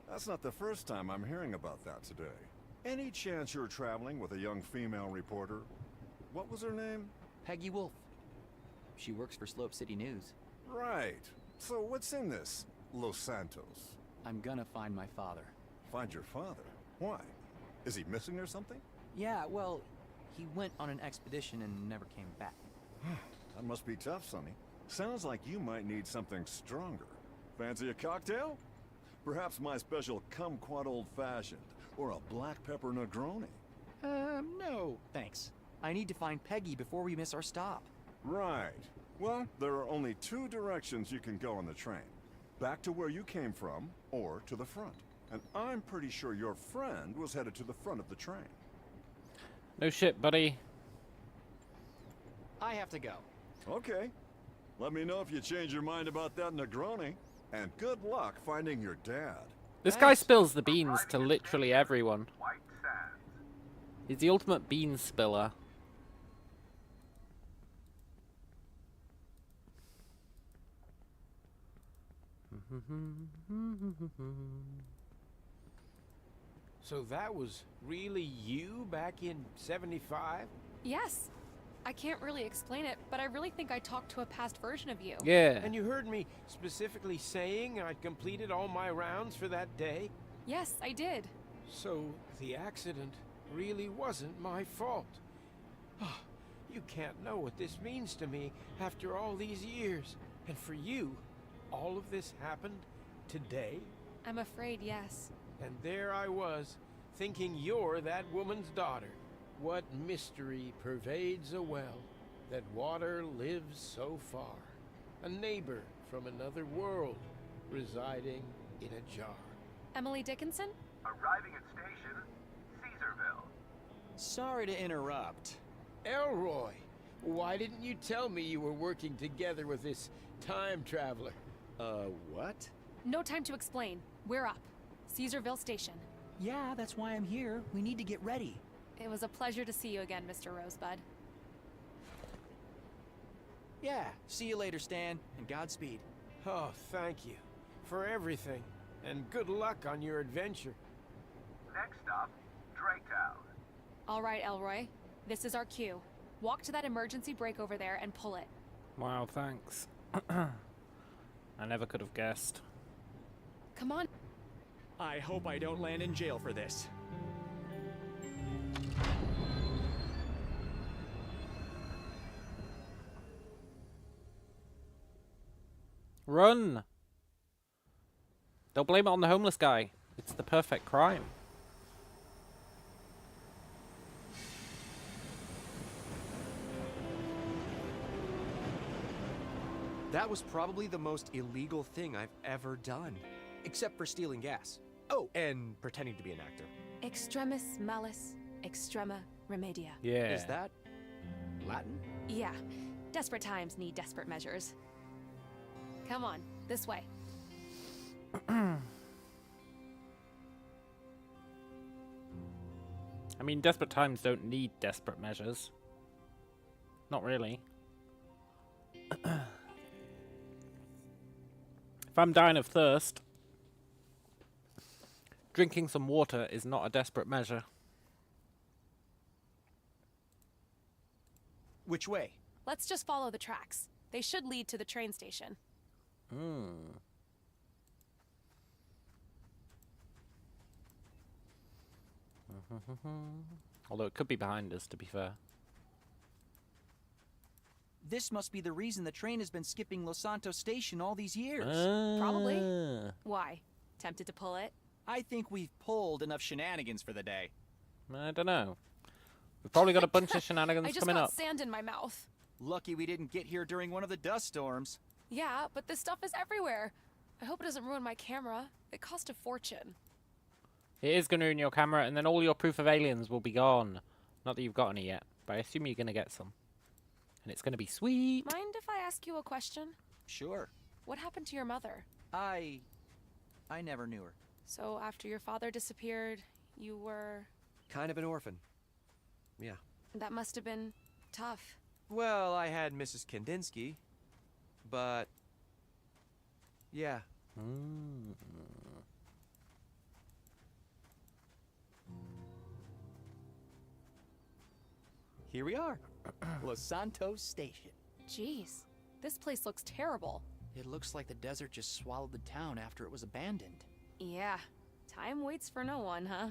That's not the first time I'm hearing about that today. Any chance you're traveling with a young female reporter? What was her name? Peggy Wolf. She works for Slope City News. Right. So what's in this Los Santos? I'm gonna find my father. Find your father? Why? Is he missing or something? Yeah, well, he went on an expedition and never came back. That must be tough, Sonny. Sounds like you might need something stronger. Fancy a cocktail? Perhaps my special kumquat old-fashioned, or a black pepper Negroni. No, thanks. I need to find Peggy before we miss our stop. Right. Well, there are only two directions you can go on the train. Back to where you came from, or to the front. And I'm pretty sure your friend was headed to the front of the train. No shit, buddy. I have to go. Okay. Let me know if you change your mind about that Negroni. And good luck finding your dad. This guy spills the beans to literally everyone. He's the ultimate bean spiller. So that was really you back in 75? Yes. I can't really explain it, but I really think I talked to a past version of you. Yeah. And you heard me specifically saying I'd completed all my rounds for that day? Yes, I did. So the accident really wasn't my fault. You can't know what this means to me after all these years. And for you, all of this happened today? I'm afraid, yes. And there I was, thinking you're that woman's daughter. What mystery pervades a well, that water lives so far? A neighbor from another world, residing in a jar. Emily Dickinson? Arriving at station, Caesarville. Sorry to interrupt. Elroy, why didn't you tell me you were working together with this time traveler? What? No time to explain. We're up. Caesarville Station. Yeah, that's why I'm here. We need to get ready. It was a pleasure to see you again, Mr. Rosebud. Yeah, see you later, Stan, and Godspeed. Oh, thank you for everything, and good luck on your adventure. Next stop, Draytown. All right, Elroy. This is our cue. Walk to that emergency brake over there and pull it. Wow, thanks. I never could have guessed. Come on. I hope I don't land in jail for this. Run! Don't blame it on the homeless guy. It's the perfect crime. That was probably the most illegal thing I've ever done. Except for stealing gas. Oh, and pretending to be an actor. Extremis malis, extrema remedia. Yeah. Is that Latin? Yeah. Desperate times need desperate measures. Come on, this way. I mean, desperate times don't need desperate measures. Not really. If I'm dying of thirst, drinking some water is not a desperate measure. Which way? Let's just follow the tracks. They should lead to the train station. Although it could be behind us, to be fair. This must be the reason the train has been skipping Los Santos Station all these years. Probably. Why? Tempted to pull it? I think we've pulled enough shenanigans for the day. I don't know. We've probably got a bunch of shenanigans I just coming got up. sand in my mouth. Lucky we didn't get here during one of the dust storms. Yeah, but this stuff is everywhere. I hope it doesn't ruin my camera. It cost a fortune. It is going to ruin your camera, and then all your proof of aliens will be gone. Not that you've got any yet, but I assume you're going to get some. And it's going to be sweet. Mind if I ask you a question? Sure. What happened to your mother? I never knew her. So after your father disappeared, you were... Kind of an orphan. Yeah. That must have been tough. Well, I had Mrs. Kandinsky, but... yeah. Here we are. Los Santos Station. Jeez, this place looks terrible. It looks like the desert just swallowed the town after it was abandoned. Yeah, time waits for no one, huh?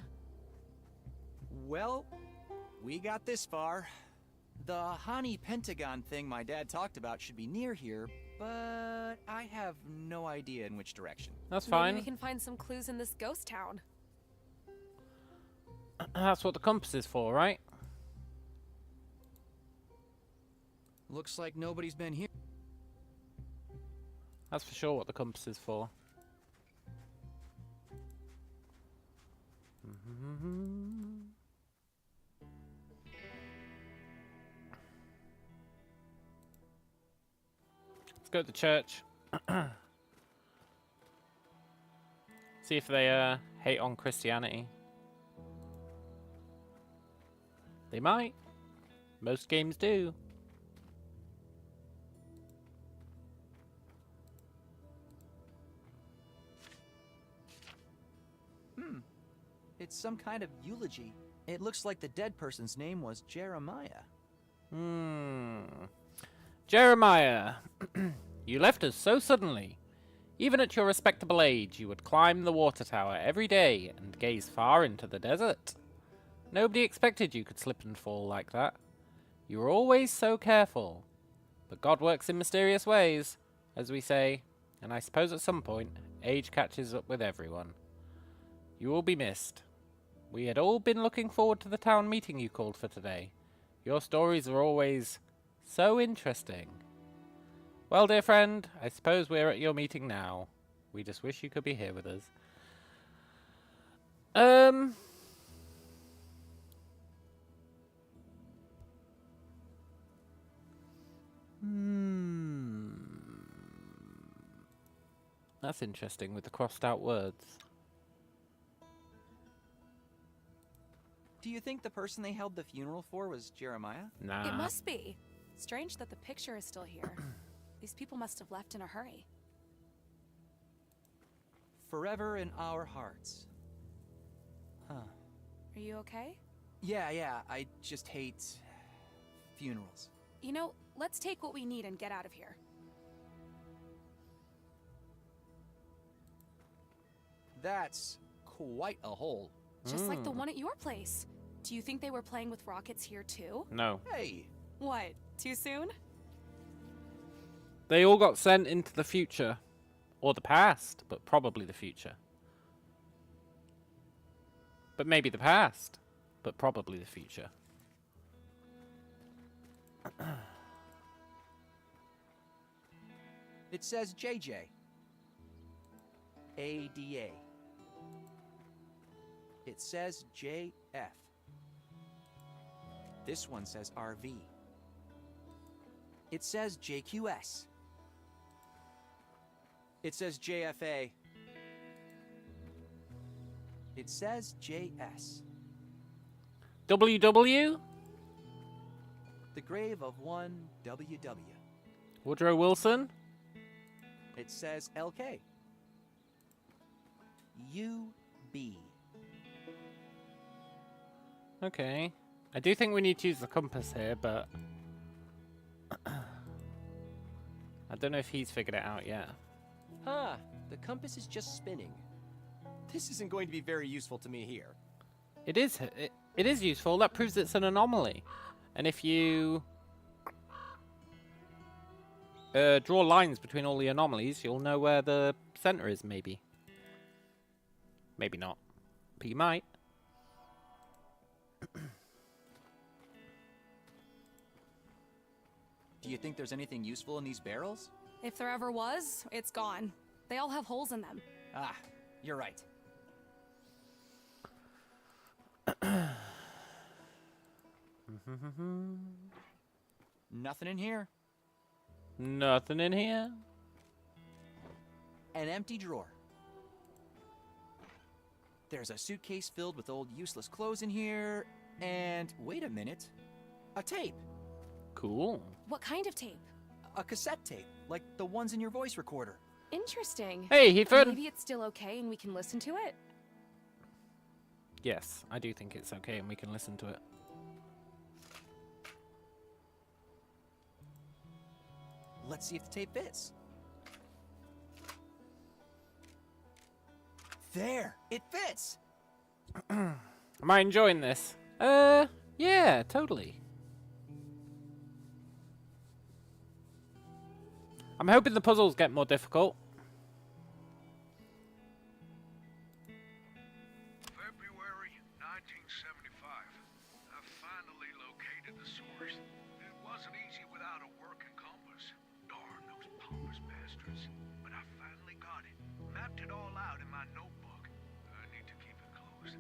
Well, we got this far. The Hani Pentagon thing my dad talked about should be near here, but I have no idea in which direction. That's Maybe fine. we can find some clues in this ghost town. That's what the compass is for, right? Looks like nobody's been here. That's for sure what the compass is for. Let's go to the church. See if they hate on Christianity. They might. Most games do. It's some kind of eulogy. It looks like the dead person's name was Jeremiah. Jeremiah, you left us so suddenly. Even at your respectable age, you would climb the water tower every day and gaze far into the desert. Nobody expected you could slip and fall like that. You were always so careful. But God works in mysterious ways, as we say, and I suppose at some point, age catches up with everyone. You will be missed. We had all been looking forward to the town meeting you called for today. Your stories are always so interesting. Well, dear friend, I suppose we're at your meeting now. We just wish you could be here with us. That's interesting with the crossed out words. Do you think the person they held the funeral for was Jeremiah? Nah. It must be. Strange that the picture is still here. These people must have left in a hurry. Forever in our hearts. Huh. Are you okay? Yeah, I just hate funerals. You know, let's take what we need and get out of here. Hmm. That's quite a hole. Just like the one at your place. Do you think they were playing with rockets here too? No. Hey! What? Too soon? They all got sent into the future. Or the past, but probably the future. But maybe the past, but probably the future. It says JJ. ADA. It says JF. This one says RV. It says JQS. It says JFA. It says JS. WW? The grave of one WW. Woodrow Wilson? It says LK. UB. Okay. I do think we need to use the compass here, but I don't know if he's figured it out yet. Huh, the compass is just spinning. This isn't going to be very useful to me here. It is useful. That proves it's an anomaly. And if you draw lines between all the anomalies, you'll know where the center is, maybe. Maybe not. But you might. Do you think there's anything useful in these barrels? If there ever was, it's gone. They all have holes in them. Ah, you're right. Nothing in here. Nothing in here. An empty drawer. There's a suitcase filled with old useless clothes in here. And wait a minute. A tape. Cool. What kind of tape? A cassette tape, like the ones in your voice recorder. Interesting. Hey, Ethan! Maybe it's still okay and we can listen to it? Yes, I do think it's okay and we can listen to it. Let's see if the tape fits. There! It fits! Am I enjoying this? Yeah, totally. I'm hoping the puzzles get more difficult. February 1975. I finally located the source. It wasn't easy without a working compass. Darn those pompous bastards. But I finally got it. Mapped it all out in my notebook. I need to keep it close.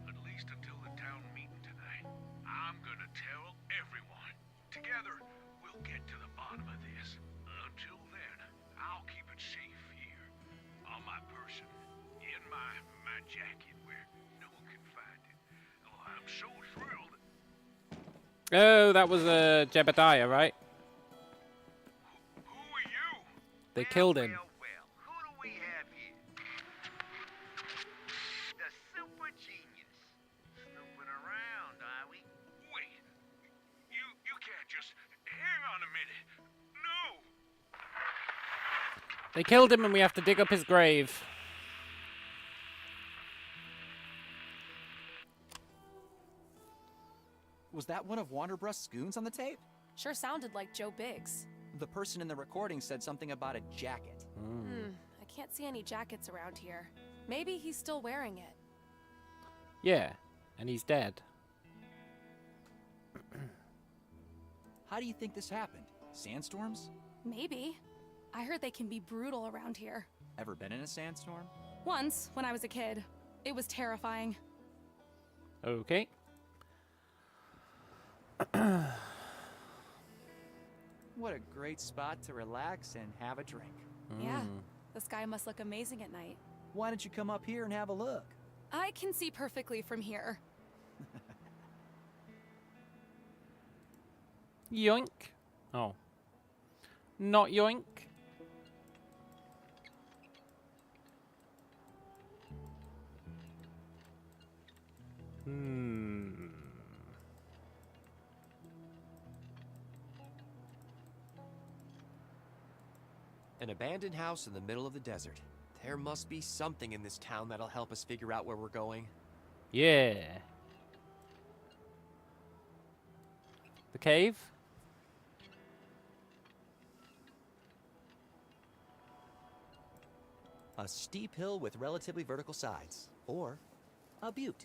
At least until the town meeting tonight. I'm gonna tell everyone. Together, we'll get to the bottom of this. Until then, I'll keep it safe here. On my person. In my jacket where no one can find it. Oh, I'm so thrilled. Oh, that was Jebediah, right? Who are you? They killed him. Who do we have here? The super genius. Snooping around, are we? Wait. You can't just... Hang on a minute. No! They killed him and we have to dig up his grave. Was that one of Wanderbrust's goons on the tape? Sure sounded like Joe Biggs. The person in the recording said something about a jacket. I can't see any jackets around here. Maybe he's still wearing it. Yeah, and he's dead. How do you think this happened? Sandstorms? Maybe. I heard they can be brutal around here. Ever been in a sandstorm? Once, when I was a kid. It was terrifying. Okay. What a great spot to relax and have a drink. Yeah, the sky must look amazing at night. Why don't you come up here and have a look? I can see perfectly from here. Yoink. Oh. Not yoink. An abandoned house in the middle of the desert. There must be something in this town that'll help us figure out where we're going. Yeah. The cave? A steep hill with relatively vertical sides. Or a butte.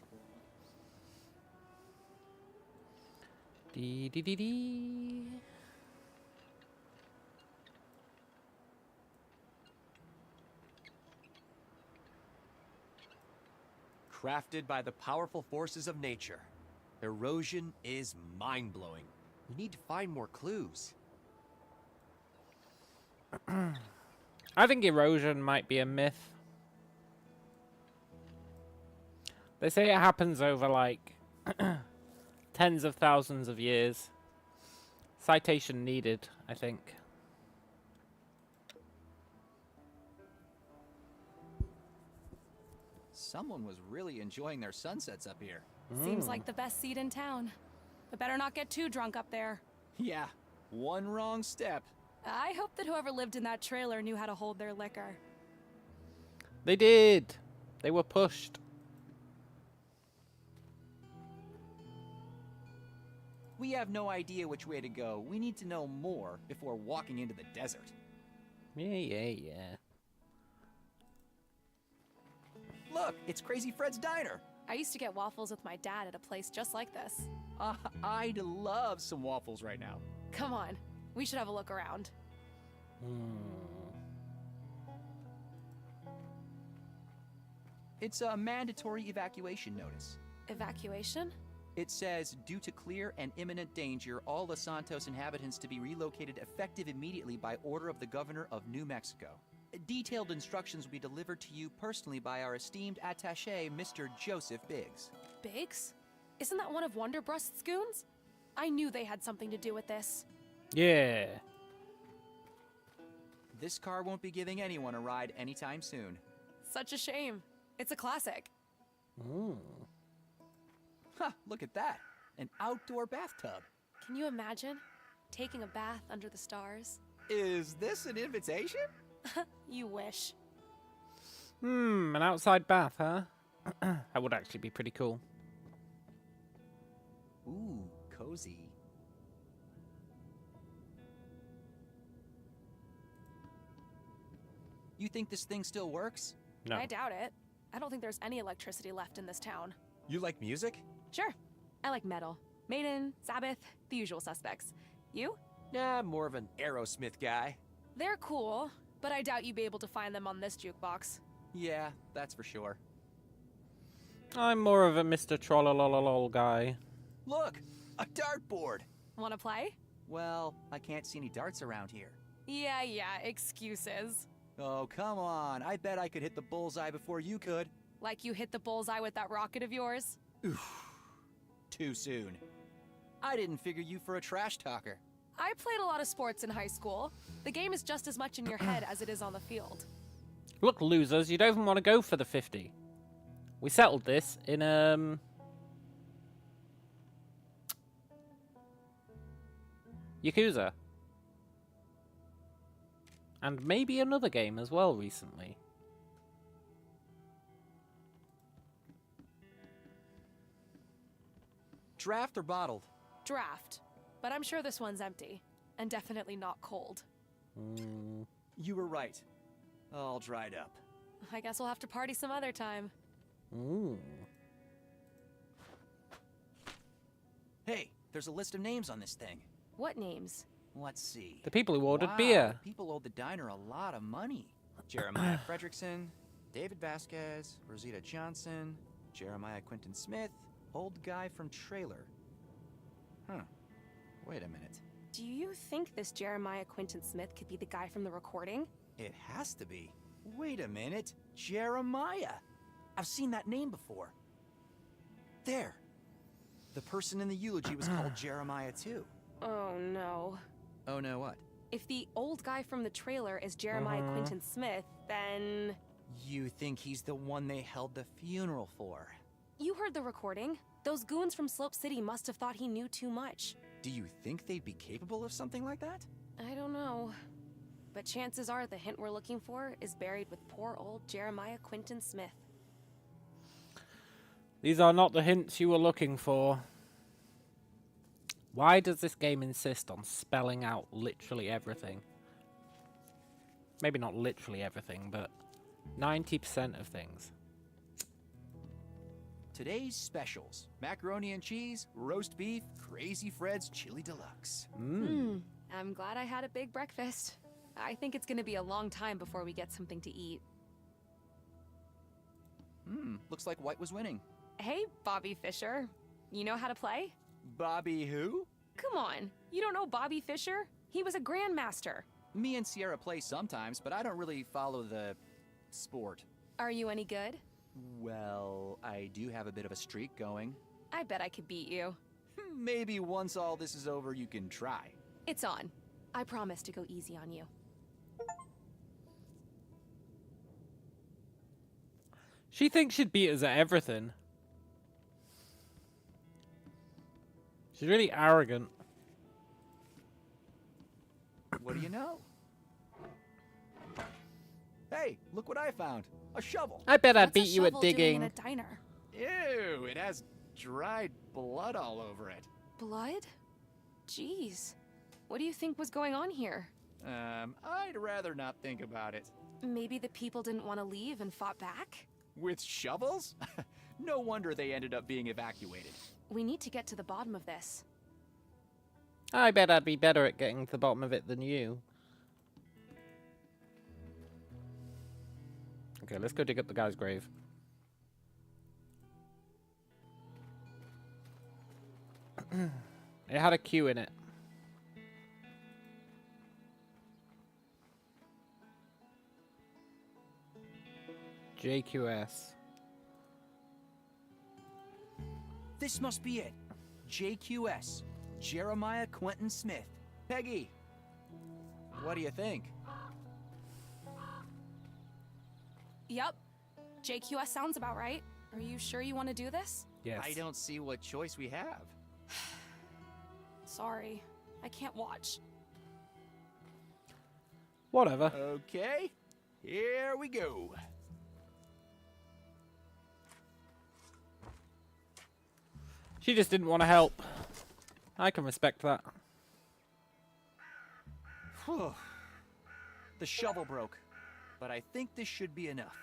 Dee dee dee dee. Crafted by the powerful forces of nature. Erosion is mind-blowing. We need to find more clues. I think erosion might be a myth. They say it happens over like tens of thousands of years. Citation needed, I think. Someone was really enjoying their sunsets up here. Seems like the best seat in town. But better not get too drunk up there. Yeah, one wrong step. I hope that whoever lived in that trailer knew how to hold their liquor. They did. They were pushed. We have no idea which way to go. We need to know more before walking into the desert. Yeah. Look, it's Crazy Fred's diner. I used to get waffles with my dad at a place just like this. I'd love some waffles right now. Come on, we should have a look around. It's a mandatory evacuation notice. Evacuation? It says, due to clear and imminent danger, all Los Santos inhabitants to be relocated effective immediately by order of the governor of New Mexico. Detailed instructions will be delivered to you personally by our esteemed attaché, Mr. Joseph Biggs. Biggs? Isn't that one of Wonderbrust's goons? I knew they had something to do with this. Yeah. This car won't be giving anyone a ride anytime soon. Such a shame. It's a classic. Huh, look at that. An outdoor bathtub. Can you imagine? Taking a bath under the stars? Is this an invitation? You wish. An outside bath, huh? That would actually be pretty cool. Ooh, cozy. You think this thing still works? No. I doubt it. I don't think there's any electricity left in this town. You like music? Sure. I like metal. Maiden, Sabbath, the usual suspects. You? Nah, I'm more of an Aerosmith guy. They're cool, but I doubt you'd be able to find them on this jukebox. Yeah, that's for sure. I'm more of a Mr. Trollololol guy. Look, a dartboard. Wanna play? Well, I can't see any darts around here. Yeah, excuses. Oh, come on. I bet I could hit the bullseye before you could. Like you hit the bullseye with that rocket of yours? Oof. Too soon. I didn't figure you for a trash talker. I played a lot of sports in high school. The game is just as much in your head as it is on the field. Look, losers, you don't even want to go for the 50. We settled this in, Yakuza. And maybe another game as well recently. Draft or bottled? Draft. But I'm sure this one's empty. And definitely not cold. You were right. All dried up. I guess we'll have to party some other time. Hey, there's a list of names on this thing. What names? Let's see. The people who ordered Wow, beer. People owed the diner a lot of money. Jeremiah Fredrickson, David Vasquez, Rosita Johnson, Jeremiah Quinton Smith, old guy from Trailer. Huh. Wait a minute. Do you think this Jeremiah Quinton Smith could be the guy from the recording? It has to be. Wait a minute. Jeremiah. I've seen that name before. There. The person in the eulogy was called Jeremiah too. Oh no. Oh no, what? If the old guy from the trailer is Jeremiah Quinton Smith, then... You think he's the one they held the funeral for? You heard the recording. Those goons from Slope City must have thought he knew too much. Do you think they'd be capable of something like that? I don't know. But chances are the hint we're looking for is buried with poor old Jeremiah Quinton Smith. These are not the hints you were looking for. Why does this game insist on spelling out literally everything? Maybe not literally everything, but 90% of things. Today's specials: macaroni and cheese, roast beef, Crazy Fred's Chili Deluxe. I'm glad I had a big breakfast. I think it's gonna be a long time before we get something to eat. Looks like White was winning. Hey, Bobby Fischer. You know how to play? Bobby who? Come on, you don't know Bobby Fischer? He was a grandmaster. Me and Sierra play sometimes, but I don't really follow the sport. Are you any good? Well, I do have a bit of a streak going. I bet I could beat you. Maybe once all this is over, you can try. It's on. I promise to go easy on you. She thinks she'd beat us at everything. She's really arrogant. What do you know? Hey, look what I found. A shovel. I bet I'd What's a beat you at shovel doing digging. in a diner? Ew, it has dried blood all over it. Blood? Jeez. What do you think was going on here? I'd rather not think about it. Maybe the people didn't want to leave and fought back? With shovels? No wonder they ended up being evacuated. We need to get to the bottom of this. I bet I'd be better at getting to the bottom of it than you. Okay, let's go dig up the guy's grave. It had a Q in it. JQS. This must be it. JQS. Jeremiah Quentin Smith. Peggy, what do you think? Yep. JQS sounds about right. Are you sure you want to do this? Yes. I don't see what choice we have. Sorry. I can't watch. Whatever. Okay. Here we go. She just didn't want to help. I can respect that. Whew. The shovel broke, but I think this should be enough.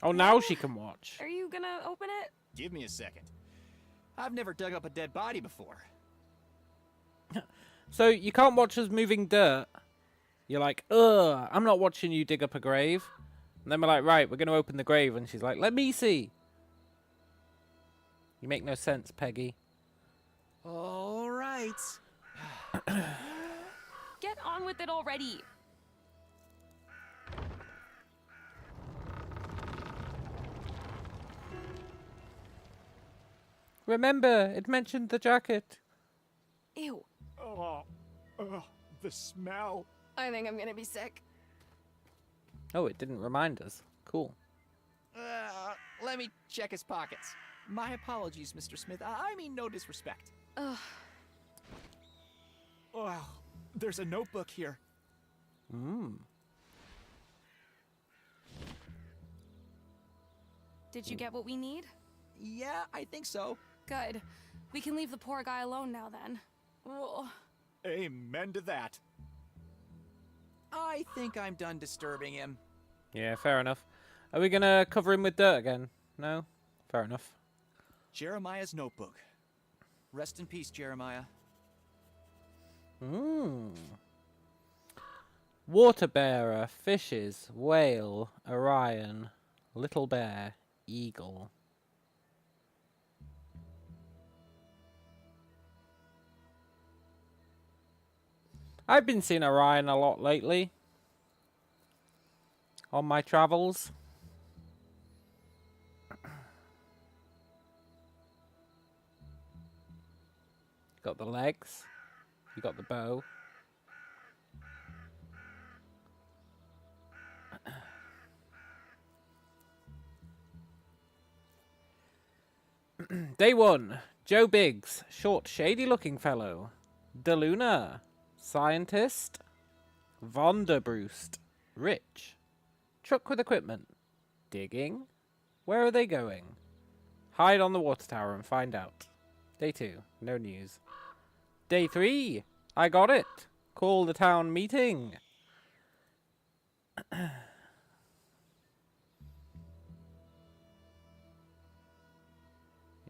Oh, now she can watch. Are you gonna open it? Give me a second. I've never dug up a dead body before. So you can't watch us moving dirt. You're like, ugh, I'm not watching you dig up a grave. And then we're like, right, we're going to open the grave. And she's like, let me see. You make no sense, Peggy. All right. Get on with it already. Remember, it mentioned the jacket. Ew. The smell. I think I'm gonna be sick. Oh, it didn't remind us. Cool. Let me check his pockets. My apologies, Mr. Smith. I mean no disrespect. Ugh. Oh, there's a notebook here. Did you get what we need? Yeah, I think so. Good. We can leave the poor guy alone now then. Ugh. Amen to that. I think I'm done disturbing him. Yeah, fair enough. Are we going to cover him with dirt again? No? Fair enough. Jeremiah's notebook. Rest in peace, Jeremiah. Water bearer, fishes, whale, Orion, little bear, eagle. I've been seeing Orion a lot lately. On my travels. Got the legs. You got the bow. Day 1. Joe Biggs. Short, shady-looking fellow. DeLuna. Scientist. Vonderbrust. Rich. Truck with equipment. Digging. Where are they going? Hide on the water tower and find out. Day 2. No news. Day 3. I got it. Call the town meeting.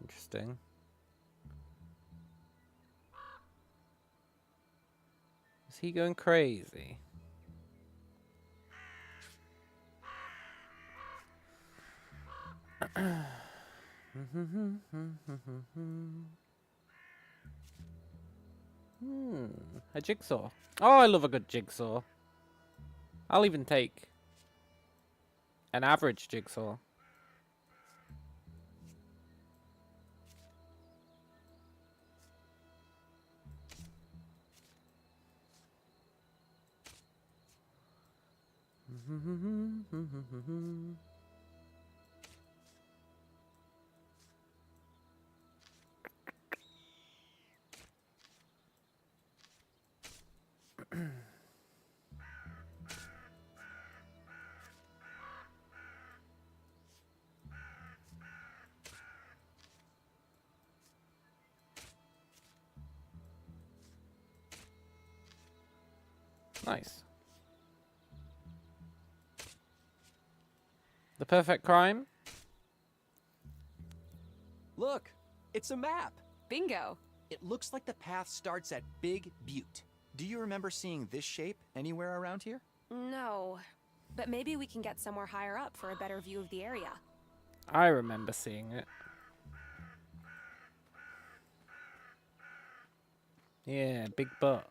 Interesting. Is he going crazy? A jigsaw. Oh, I love a good jigsaw. I'll even take an average jigsaw. Nice. The The perfect crime? Look, it's a map. Bingo. It looks like the path starts at Big Butte. Do you remember seeing this shape anywhere around here? No, but maybe we can get somewhere higher up for a better view of the area. I remember seeing it. Yeah, big butt.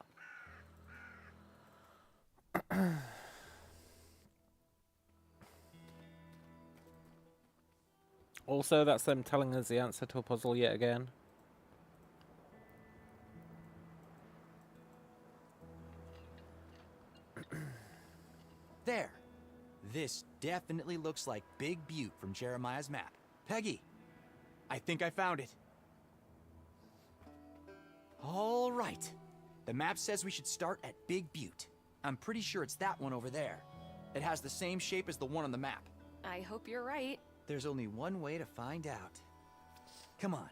Also, that's them telling us the answer to a puzzle yet again. There. This definitely looks like Big Butte from Jeremiah's map. Peggy, I think I found it. All right. The map says we should start at Big Butte. I'm pretty sure it's that one over there. It has the same shape as the one on the map. I hope you're right. There's only one way to find out. Come on.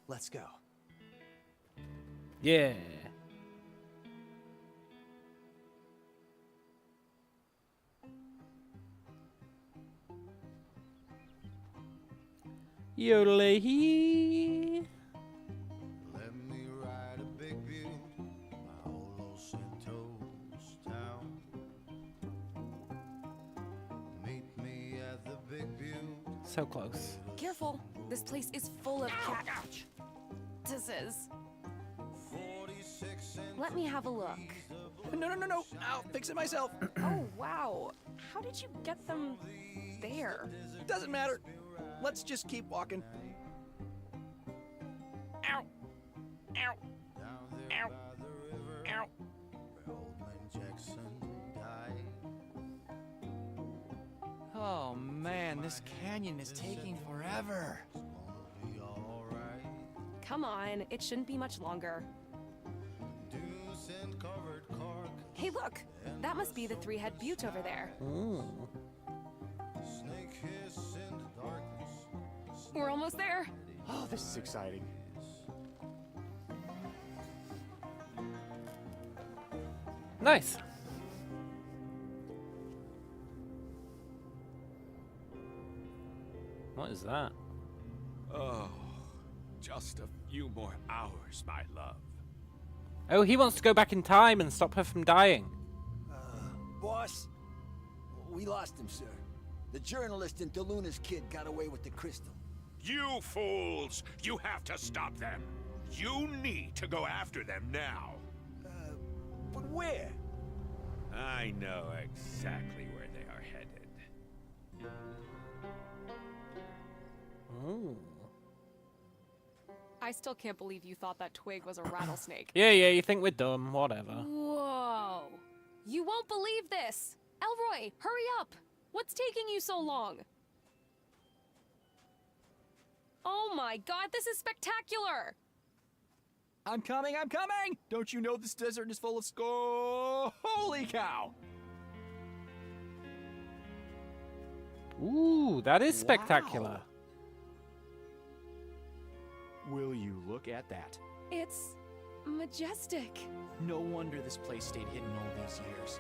Let's go. Yeah. Yodelay. Let me ride a big butte, my old Los Santos town. Meet me at the big butte. So close. Careful. This place is full of cactuses. Let me have a look. No. I'll fix it myself. Oh, wow. How did you get them there? Doesn't matter. Let's just keep walking. Ow. Ow. Ow. Ow. Oh man, this canyon is taking forever. Come on, it shouldn't be much longer. Hey, look! That must be the three-head butte over there. Ooh. We're almost there. Oh, this is exciting. Nice. What is that? Oh, just a few more hours, my love. Oh, he wants to go back in time and stop her from dying. Boss, we lost him, sir. The journalist and DeLuna's kid got away with the crystal. You fools! You have to stop them. You need to go after them now. But where? I know exactly where they are headed. Ooh. I still can't believe you thought that twig was a rattlesnake. Yeah, you think we're dumb, whatever. Whoa. You won't believe this. Elroy, hurry up. What's taking you so long? Oh my god, this is spectacular. I'm coming! Don't you know this desert is full of holy cow! Ooh, that is spectacular. Wow. Will you look at that? It's majestic. No wonder this place stayed hidden all these years.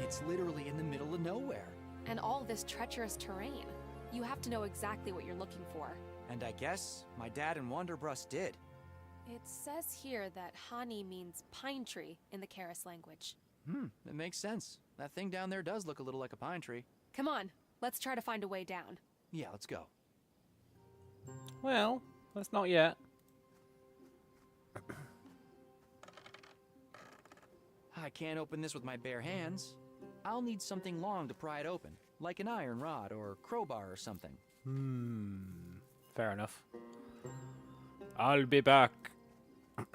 It's literally in the middle of nowhere. And all this treacherous terrain. You have to know exactly what you're looking for. And I guess my dad and Wanderbrust did. It says here that Hani means pine tree in the Karis language. It makes sense. That thing down there does look a little like a pine tree. Come on, let's try to find a way down. Yeah, let's go. Well, let's not yet. I can't open this with my bare hands. I'll need something long to pry it open, like an iron rod or crowbar or something. Fair enough. I'll be back.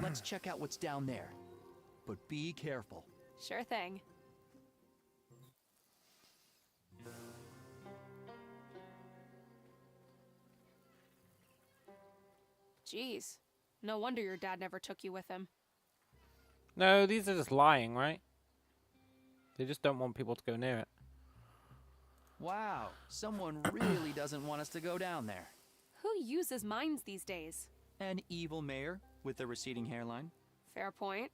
Let's check out what's down there. But be careful. Sure thing. Jeez. No wonder your dad never took you with him. No, these are just lying, right? They just don't want people to go near it. Wow, someone really doesn't want us to go down there. Who uses mines these days? An evil mayor with a receding hairline. Fair point.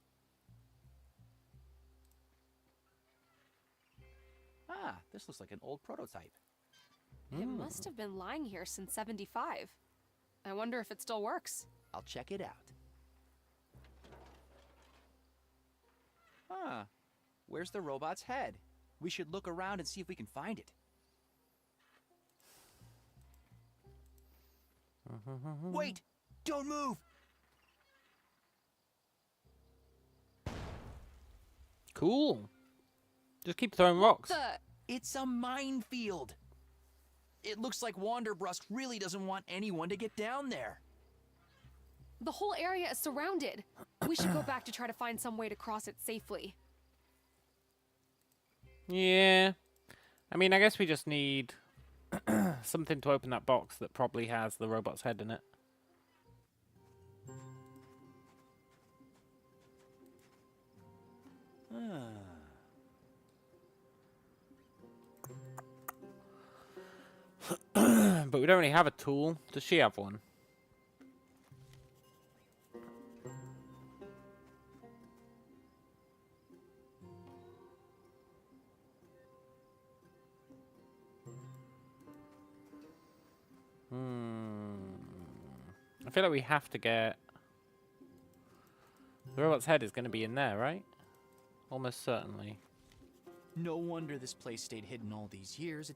Ah, this looks like an old prototype. It must have been lying here since 75. I wonder if it still works. I'll check it out. Huh. Where's the robot's head? We should look around and see if we can find it. Wait! Don't move! Cool. Just keep throwing rocks. It's a minefield. It looks like Wanderbrust really doesn't want anyone to get down there. The whole area is surrounded. We should go back to try to find some way to cross it safely. Yeah. I mean, I guess we just need something to open that box that probably has the robot's head in it. But we don't really have a tool. Does she have one? I feel like we have to get... The robot's head is going to be in there, right? Almost certainly. No wonder this place stayed hidden all these years.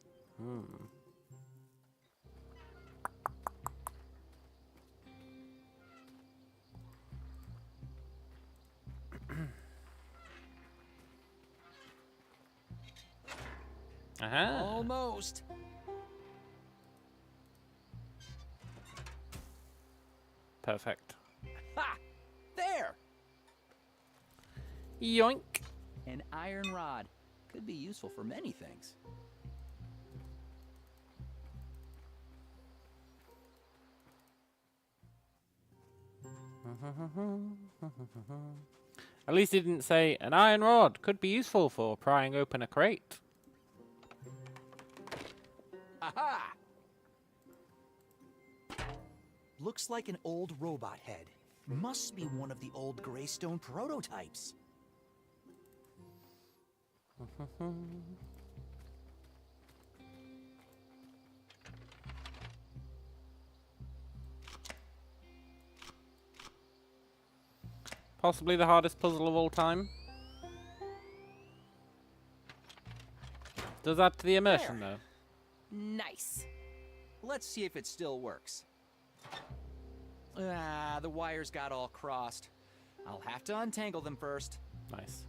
Almost. Perfect. Ha! There! Yoink. An iron rod. Could be useful for many things. At least he didn't say, an iron rod could be useful for prying open a crate. Aha! Looks like an old robot head. Must be one of the old Greystone prototypes. Possibly the hardest puzzle of all time. Does add to the immersion, though. Nice. Let's see if it still works. Ah, the wires got all crossed. I'll have to untangle them first. Nice.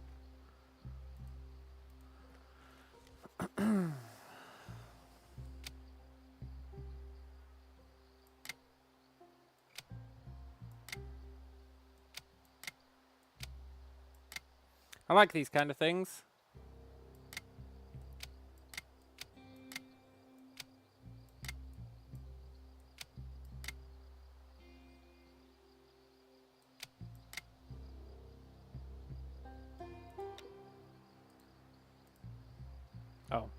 I like these kind of things. Oh.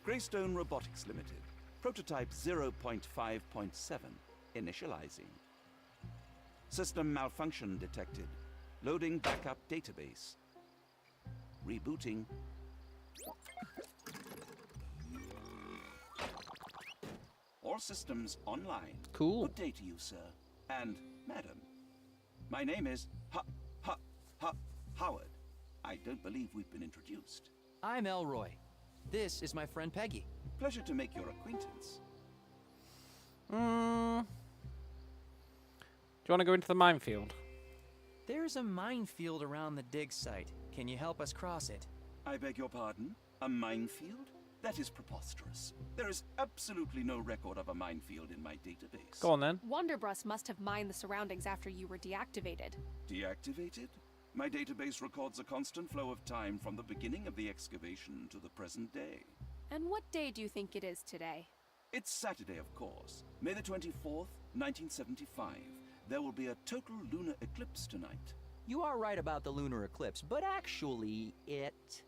Greystone Robotics Limited. Prototype 0.5.7. Initializing. System malfunction detected. Loading backup database. Rebooting. All systems online. Cool. Good day to you, sir. And madam. My name is Howard. I don't believe we've been introduced. I'm Elroy. This is my friend Peggy. Pleasure to make your acquaintance. Do you want to go into the minefield? There's a minefield around the dig site. Can you help us cross it? I beg your pardon? A minefield? That is preposterous. There is absolutely no record of a minefield in my database. Go on then. Wanderbrust must have mined the surroundings after you were deactivated. Deactivated? My database records a constant flow of time from the beginning of the excavation to the present day. And what day do you think it is today? It's Saturday, of course. May the 24th, 1975. There will be a total lunar eclipse tonight. You are right about the lunar eclipse, but actually, It's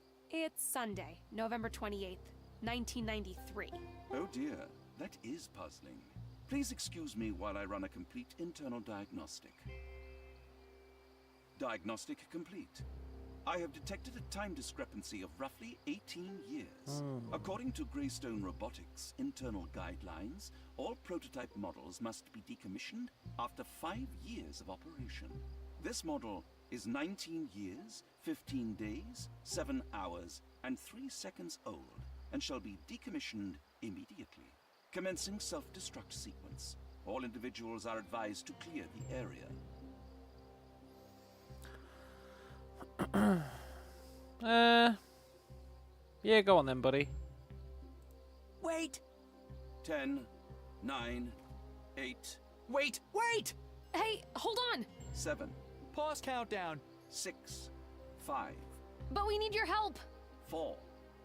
Sunday, November 28th, 1993. Oh dear, that is puzzling. Please excuse me while I run a complete internal diagnostic. Diagnostic complete. I have detected a time discrepancy of roughly 18 years. According to Greystone Robotics' internal guidelines, all prototype models must be decommissioned after 5 years of operation. This model is 19 years, 15 days, 7 hours, and 3 seconds old, and shall be decommissioned immediately. Commencing self-destruct sequence. All individuals are advised to clear the area. Yeah, go on then, buddy. Wait! 10, 9, 8, Wait! Wait! Hey, hold on! 7, Pause countdown. 6, 5, But we need your help! 4.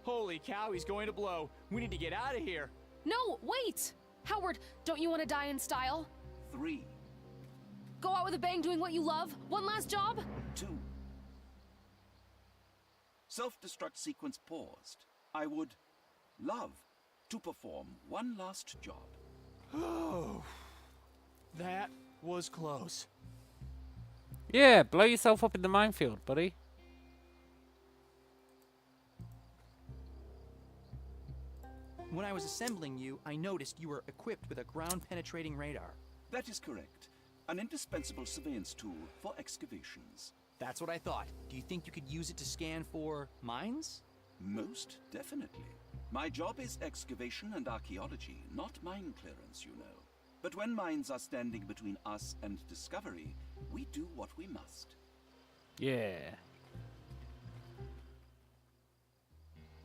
Holy cow, he's going to blow. We need to get out of here. No, wait! Howard, don't you want to die in style? 3, Go out with a bang doing what you love? One last job? 2. Self-destruct sequence paused. I would love to perform one last job. Oh, that was close. Yeah, blow yourself up in the minefield, buddy. When I was assembling you, I noticed you were equipped with a ground-penetrating radar. That is correct. An indispensable surveillance tool for excavations. That's what I thought. Do you think you could use it to scan for mines? Most definitely. My job is excavation and archaeology, not mine clearance, you know. But when mines are standing between us and discovery, we do what we must. Yeah.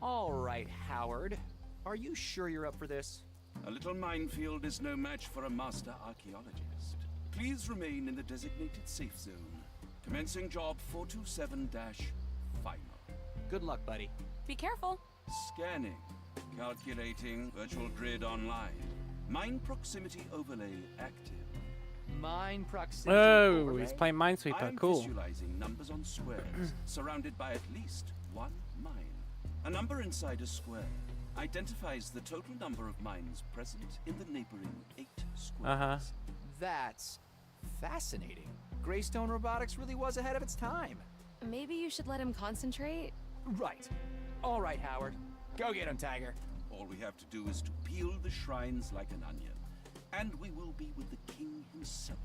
All right, Howard. Are you sure you're up for this? A little minefield is no match for a master archaeologist. Please remain in the designated safe zone. Commencing job 427-final. Good luck, buddy. Be careful. Scanning. Calculating. Virtual grid online. Mine proximity overlay active. Mine proximity Oh, overlay? he's playing Minesweeper. I'm Cool. visualizing numbers on squares, surrounded by at least one mine. A number inside a square identifies the total number of mines present in the neighboring 8 squares. That's fascinating. Greystone Robotics really was ahead of its time. Maybe you should let him concentrate? Right. All right, Howard. Go get him, Tiger. All we have to do is to peel the shrines like an onion, and we will be with the king himself.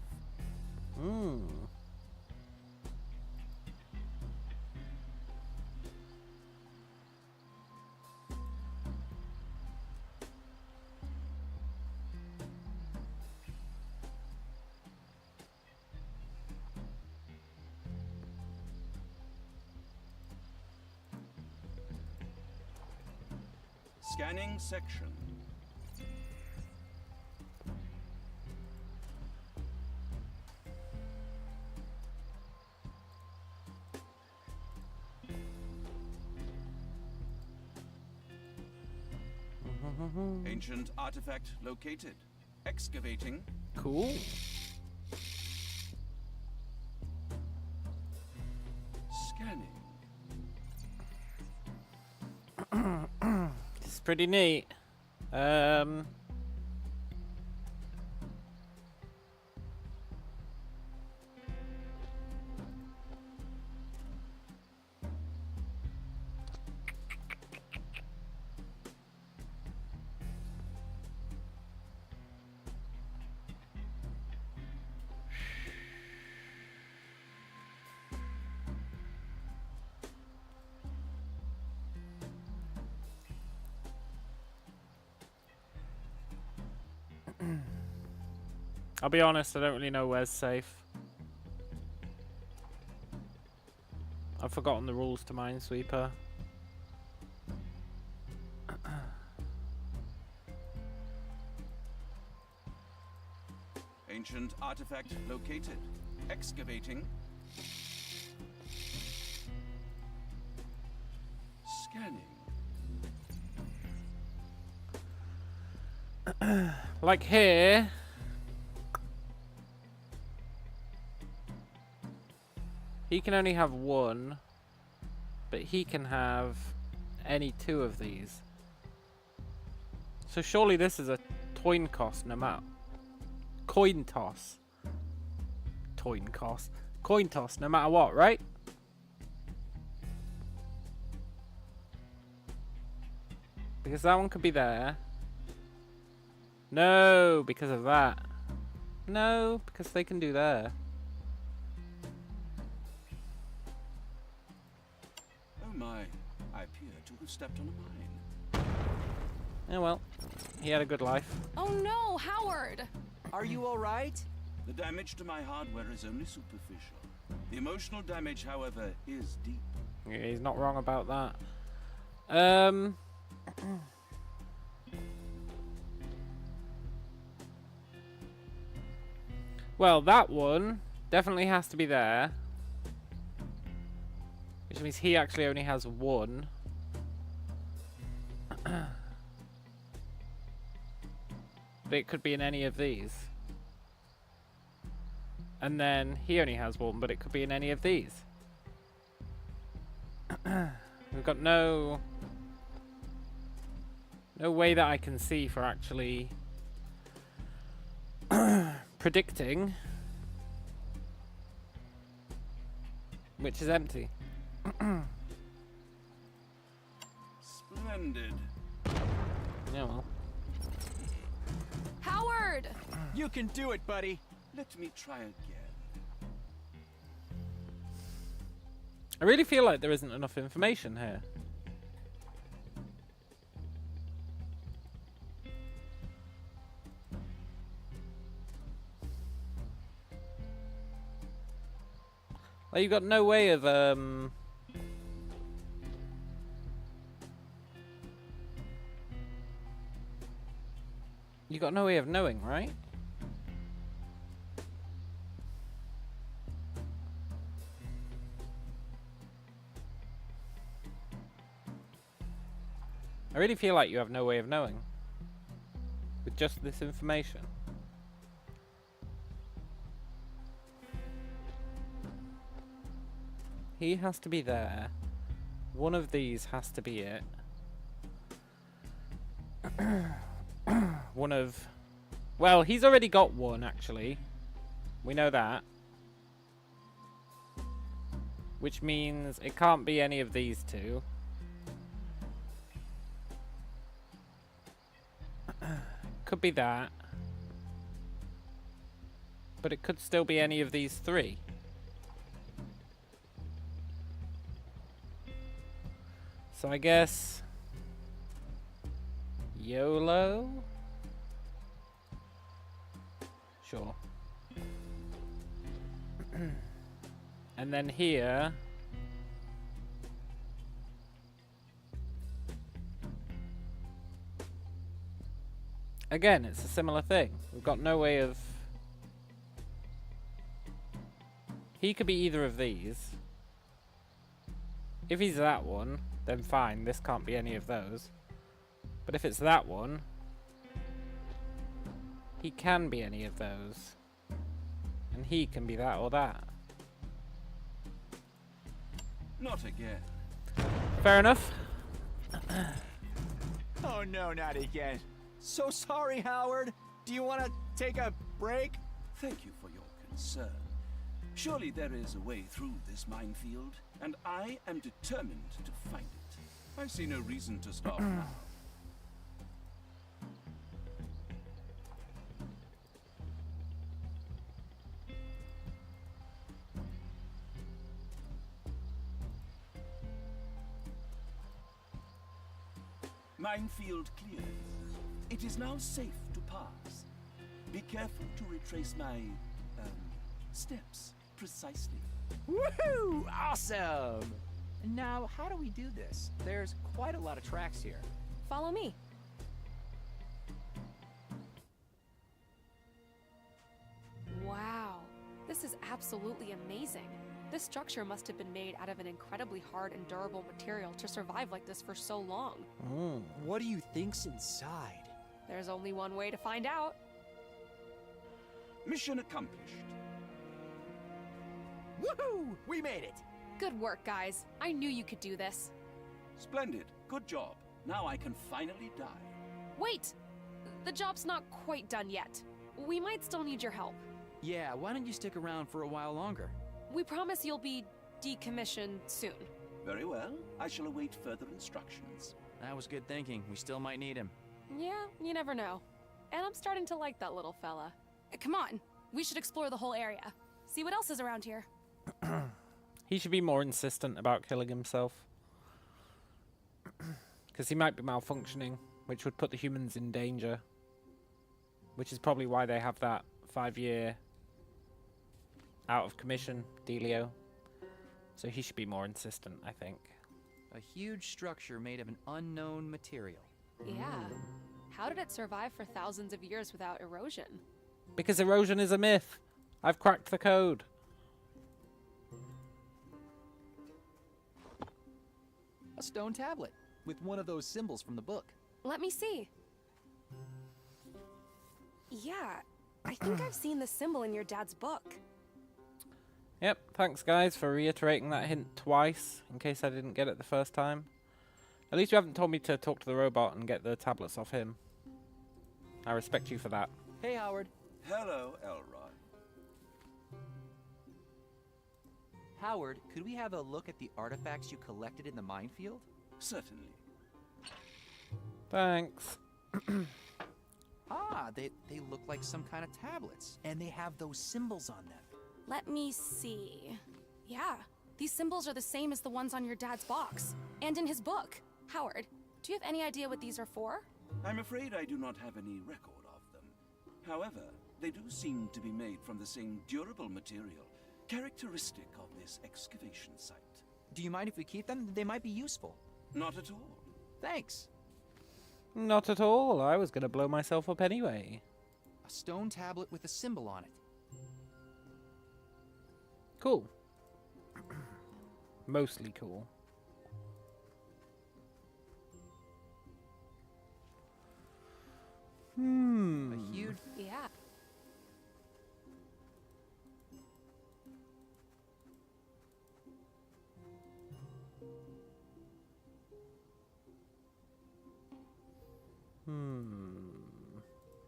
Scanning section. Ancient artifact located. Excavating. Cool. Scanning. It's pretty neat. I'll be honest, I don't really know where's safe. I've forgotten the rules to Minesweeper. Ancient artifact located. Excavating. Scanning. Like here. He can only have one, but he can have any 2 of these. So surely this is a coin cost no matter. Coin toss. Coin cost. Coin toss, no matter what, right? Because that one could be there. No, because of that. No, because they can do there. Oh my, I appear to have stepped on a mine. Yeah, well, he had a good life. Oh no, Howard! Are you alright? The damage to my hardware is only superficial. The emotional damage, however, is deep. Yeah, he's not wrong about that. Well, that one definitely has to be there. Which means he actually only has one. But it could be in any of these. And then he only has one, but it could be in any of these. We've got no way that I can see for actually predicting which is empty. Splendid. Yeah, well. Howard! You can do it, buddy. Let me try again. I really feel like there isn't enough information here. Like, you've got no way of, you got no way of knowing, right? I really feel like you have no way of knowing with just this information. He has to be there. One of these has to be it. One of... Well, he's already got one, actually. We know that. Which means it can't be any of these two. Could be that. But it could still be any of these three. So I guess... YOLO? Sure. And then here... Again, it's a similar thing. We've got no way of... He could be either of these. If he's that one, then fine, this can't be any of those. But if it's that one, he can be any of those. And he can be that or that. Not again. Fair enough. Oh no, not again. So sorry, Howard. Do you want to take a break? Thank you for your concern. Surely there is a way through this minefield, and I am determined to find it. I see no reason to stop now. Minefield cleared. It is now safe to pass. Be careful to retrace my, steps precisely. Woohoo! Awesome! Now, how do we do this? There's quite a lot of tracks here. Follow me. Wow, this is absolutely amazing. This structure must have been made out of an incredibly hard and durable material to survive like this for so long. What do you think's inside? There's only one way to find out. Mission accomplished. Woohoo! We made it! Good work, guys. I knew you could do this. Splendid. Good job. Now I can finally die. Wait! The job's not quite done yet. We might still need your help. Yeah, why don't you stick around for a while longer? we promise you'll be decommissioned soon. Very well. I shall await further instructions. That was good thinking. We still might need him. Yeah, you never know. And I'm starting to like that little fella. Come on, we should explore the whole area. See what else is around here. He should be more insistent about killing himself. Because he might be malfunctioning, which would put the humans in danger. Which is probably why they have that 5-year out of commission dealio. So he should be more insistent, I think. A huge structure made of an unknown material. Yeah. How did it survive for thousands of years without erosion? Because erosion is a myth. I've cracked the code. A stone tablet with one of those symbols from the book. Let me see. Yeah, I think I've seen the symbol in your dad's book. Yep, thanks guys for reiterating that hint twice, in case I didn't get it the first time. At least you haven't told me to talk to the robot and get the tablets off him. I respect you for that. Hey, Howard. Hello, Elroy. Howard, could we have a look at the artifacts you collected in the minefield? Certainly. Thanks. They look like some kind of tablets, and they have those symbols on them. Let me see. Yeah, these symbols are the same as the ones on your dad's box. And in his book. Howard, do you have any idea what these are for? I'm afraid I do not have any record of them. However, they do seem to be made from the same durable material, characteristic of this excavation site. Do you mind if we keep them? They might be useful. Not at all. Thanks. Not at all. I was going to blow myself up anyway. A stone tablet with a symbol on it. Cool. Mostly cool. A huge... Yeah.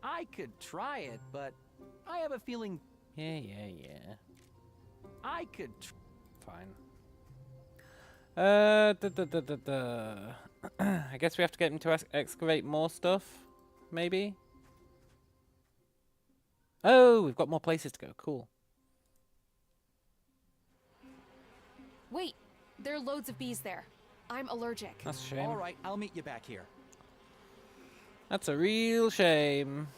I could try it, but I have a feeling... Yeah. I could... Fine. I guess we have to get him to excavate more stuff, maybe? Oh, we've got more places to go. Cool. Wait, there are loads of bees there. I'm allergic. That's a shame. All right, I'll meet you back here. That's a real shame.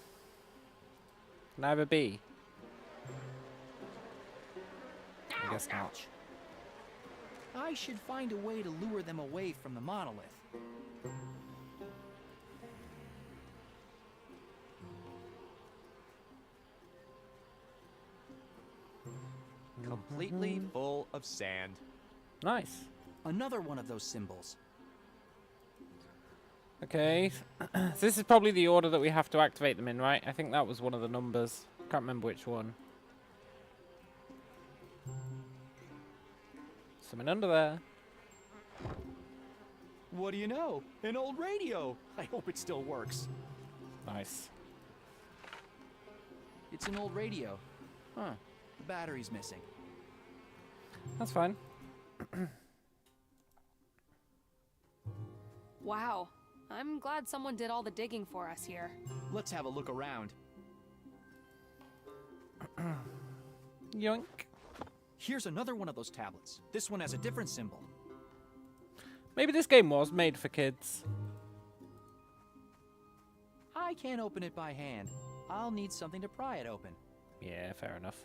Can I have a bee? I guess not. I should find a way to lure them away from the monolith. Completely full of sand. Nice. Another one of those symbols. Okay. So this is probably the order that we have to activate them in, right? I think that was one of the numbers. Can't remember which one. Something under there. What do you know? An old radio. I hope it still works. Nice. It's an old radio. Huh. The battery's missing. That's fine. Wow. I'm glad someone did all the digging for us here. Let's have a look around. Yoink. Here's another one of those tablets. This one has a different symbol. Maybe this game was made for kids. I can't open it by hand. I'll need something to pry it open. Yeah, fair enough.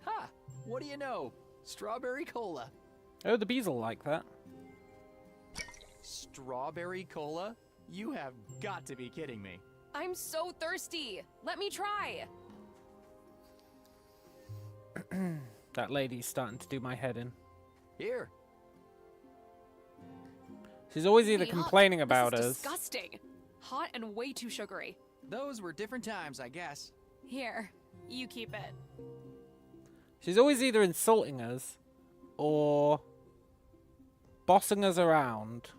Ha! What do you know? Strawberry cola. Oh, the bees will like that. Strawberry cola? You have got to be kidding me. I'm so thirsty. Let me try. That lady's starting to do my head in. Here. She's always either Yuck, complaining about this is us. disgusting. Hot and way too sugary. Those were different times, I guess. Here, you keep it. She's always either insulting us or bossing us around,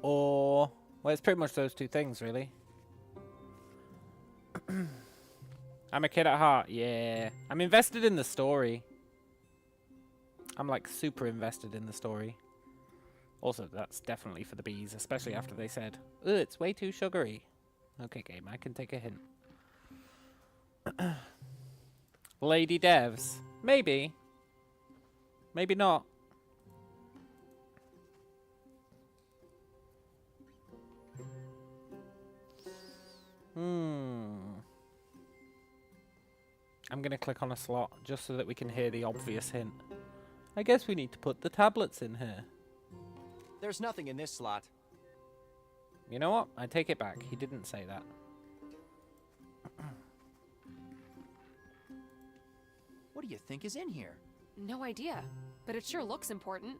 or, well, it's pretty much those two things, really. I'm a kid at heart. Yeah. I'm invested in the story. I'm like super invested in the story. Also, that's definitely for the bees, especially after they said, "Ugh, it's way too sugary." Okay, game, I can take a hint. Lady Devs. Maybe. Maybe not. I'm going to click on a slot just so that we can hear the obvious hint. I guess we need to put the tablets in here. There's nothing in this slot. You know what? I take it back. He didn't say that. What do you think is in here? No idea, but it sure looks important.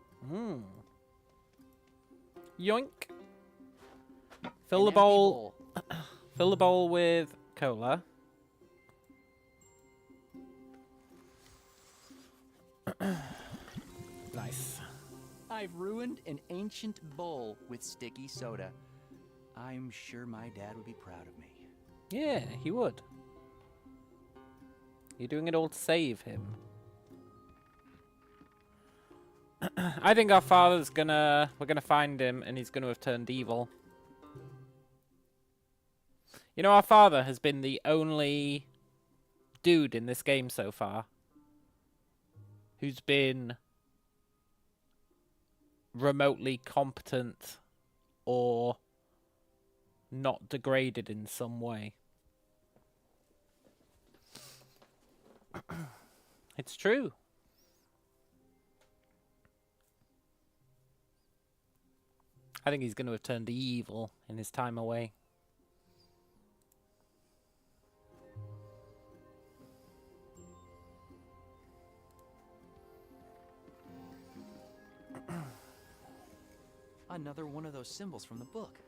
Yoink. Fill the bowl. Fill the bowl with cola. Nice. I've ruined an ancient bowl with sticky soda. I'm sure my dad would be proud of me. Yeah, he would. You're doing it all to save him. I think our father's we're gonna find him and he's gonna have turned evil. You know, our father has been the only dude in this game so far who's been remotely competent or not degraded in some way. It's true. I think he's going to have turned evil in his time away. Another one of those symbols from the book.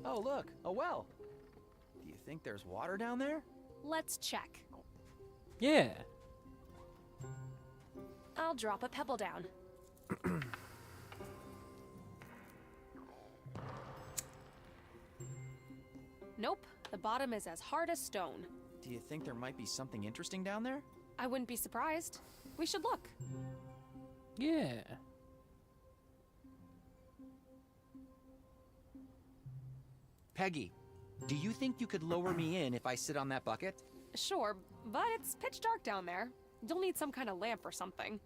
Oh, look, a well. Do you think there's water down there? Let's check. Yeah. I'll drop a pebble down. Nope, the bottom is as hard as stone. Do you think there might be something interesting down there? I wouldn't be surprised. We should look. Yeah. Peggy, do you think you could lower me in if I sit on that bucket? Sure, but it's pitch dark down there. You'll need some kind of lamp or something.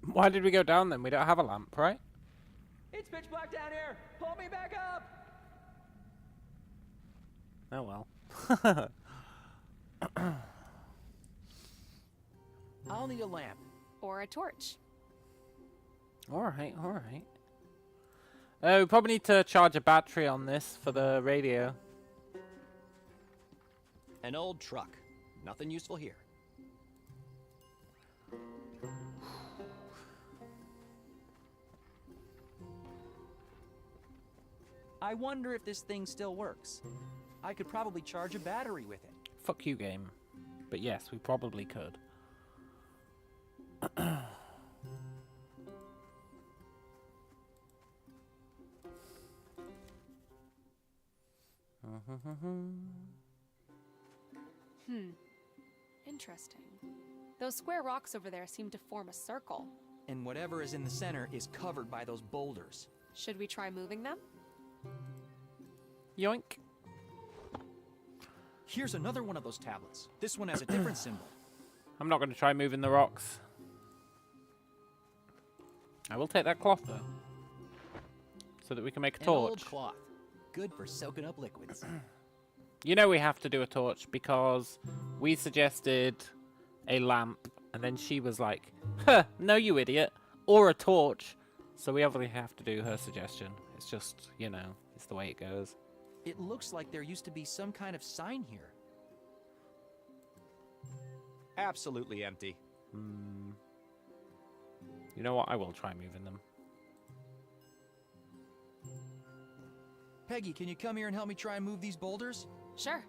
Why did we go down then? We don't have a lamp, right? It's pitch black down here! Pull me back up! Oh well. I'll need a lamp. Or a torch. Alright, alright. We probably need to charge a battery on this for the radio. An old truck. Nothing useful here. I wonder if this thing still works. I could probably charge a battery with it. Fuck you, game. But yes, we probably could. Interesting. Those square rocks over there seem to form a circle. And whatever is in the center is covered by those boulders. Should we try moving them? Yoink. Here's another one of those tablets. This one has a different symbol. I'm not going to try moving the rocks. I will take that cloth, though. So that we can make a An torch. old cloth. Good for soaking up liquids. You know we have to do a torch because we suggested a lamp. And then she was like, huh, no you idiot. Or a torch. So we obviously have to do her suggestion. It's just, you know, it's the way it goes. It looks like there used to be some kind of sign here. Absolutely empty. You know what? I will try moving them. Peggy, can you come here and help me try and move these boulders? Sure.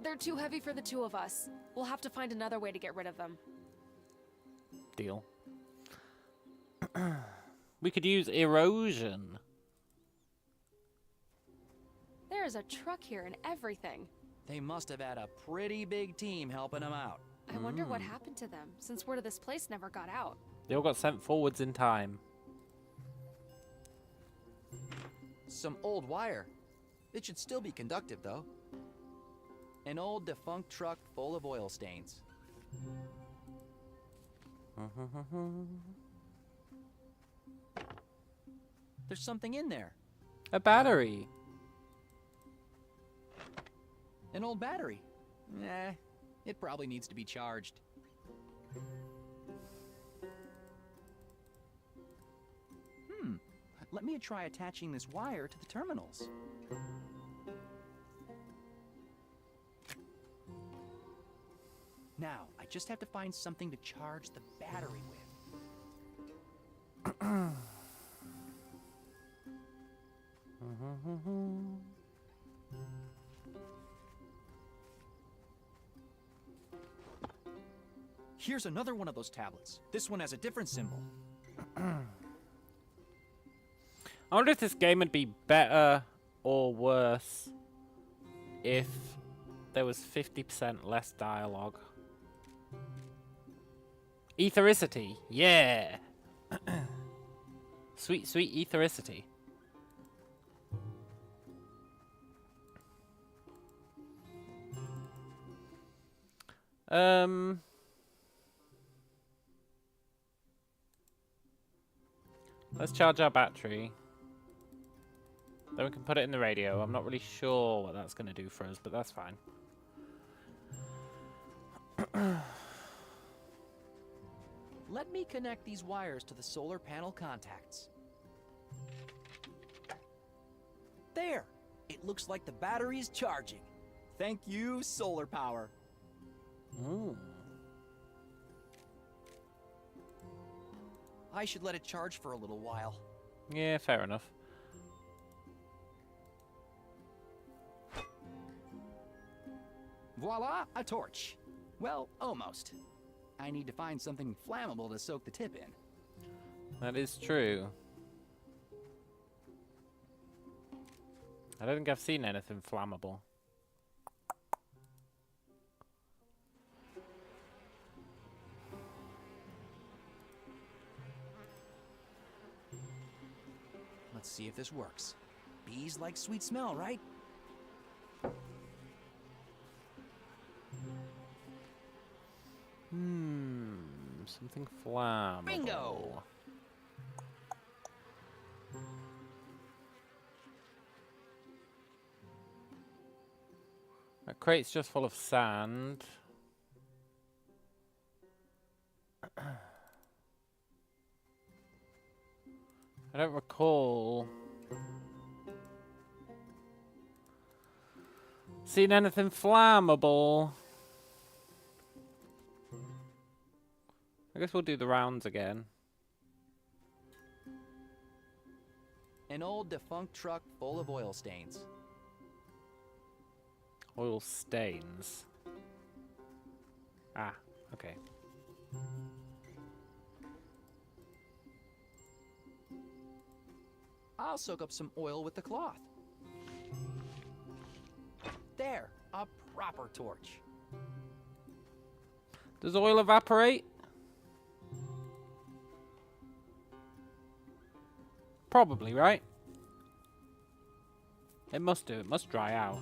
They're too heavy for the two of us. We'll have to find another way to get rid of them. Deal. We could use erosion. There's a truck here and everything. They must have had a pretty big team helping them out. I wonder what happened to them, since word of this place never got out. They all got sent forwards in time. Some old wire. It should still be conductive, though. An old defunct truck full of oil stains. There's something in there. A battery. An old battery. It probably needs to be charged. Let me try attaching this wire to the terminals. Now, I just have to find something to charge the battery with. Here's another one of those tablets. This one has a different symbol. I wonder if this game would be better or worse if there was 50% less dialogue. Ethericity, yeah! Sweet, sweet ethericity. Let's charge our battery. Then we can put it in the radio. I'm not really sure what that's going to do for us, but that's fine. Let me connect these wires to the solar panel contacts. There! It looks like the battery is charging. Thank you, solar power. I should let it charge for a little while. Yeah, fair enough. Voila, a torch. Well, almost. I need to find something flammable to soak the tip in. That is true. I don't think I've seen anything flammable. Let's see if this works. Bees like sweet smell, right? Something flammable. Bingo! That crate's just full of sand. I don't recall seeing anything flammable. I guess we'll do the rounds again. An old defunct truck full of oil stains. Oil stains. Ah, okay. I'll soak up some oil with the cloth. There, a proper torch. Does oil evaporate? Probably, right? It must do. It must dry out.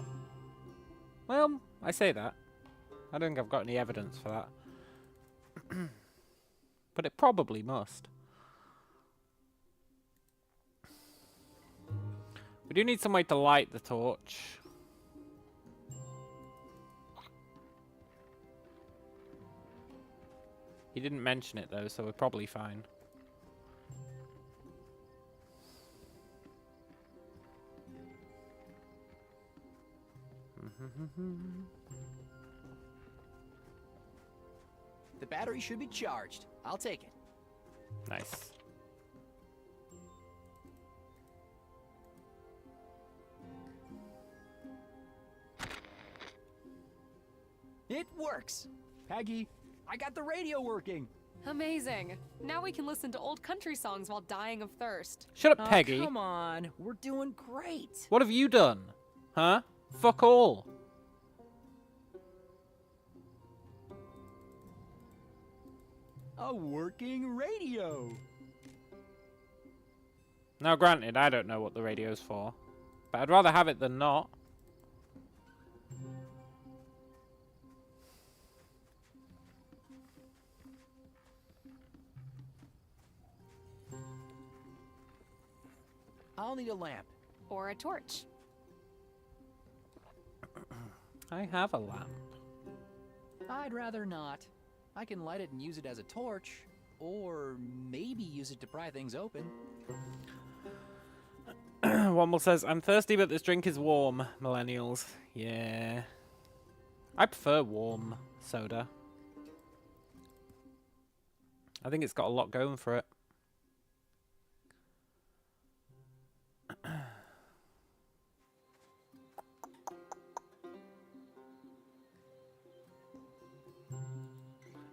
Well, I say that. I don't think I've got any evidence for that. But it probably must. We do need some way to light the torch. He didn't mention it though, so we're probably fine. The battery should be charged. I'll take it. Nice. It works! Peggy, I got the radio working! Amazing. Now we can listen to old country songs while dying of thirst. Shut up, Peggy. Come on, we're doing great! What have you done? Huh? Fuck all. A working radio! Now, granted, I don't know what the radio's for, but I'd rather have it than not. I'll need a lamp. Or a torch. I have a lamp. I'd rather not. I can light it and use it as a torch, or maybe use it to pry things open. Womble says, I'm thirsty, but this drink is warm, millennials. Yeah. I prefer warm soda. I think it's got a lot going for it.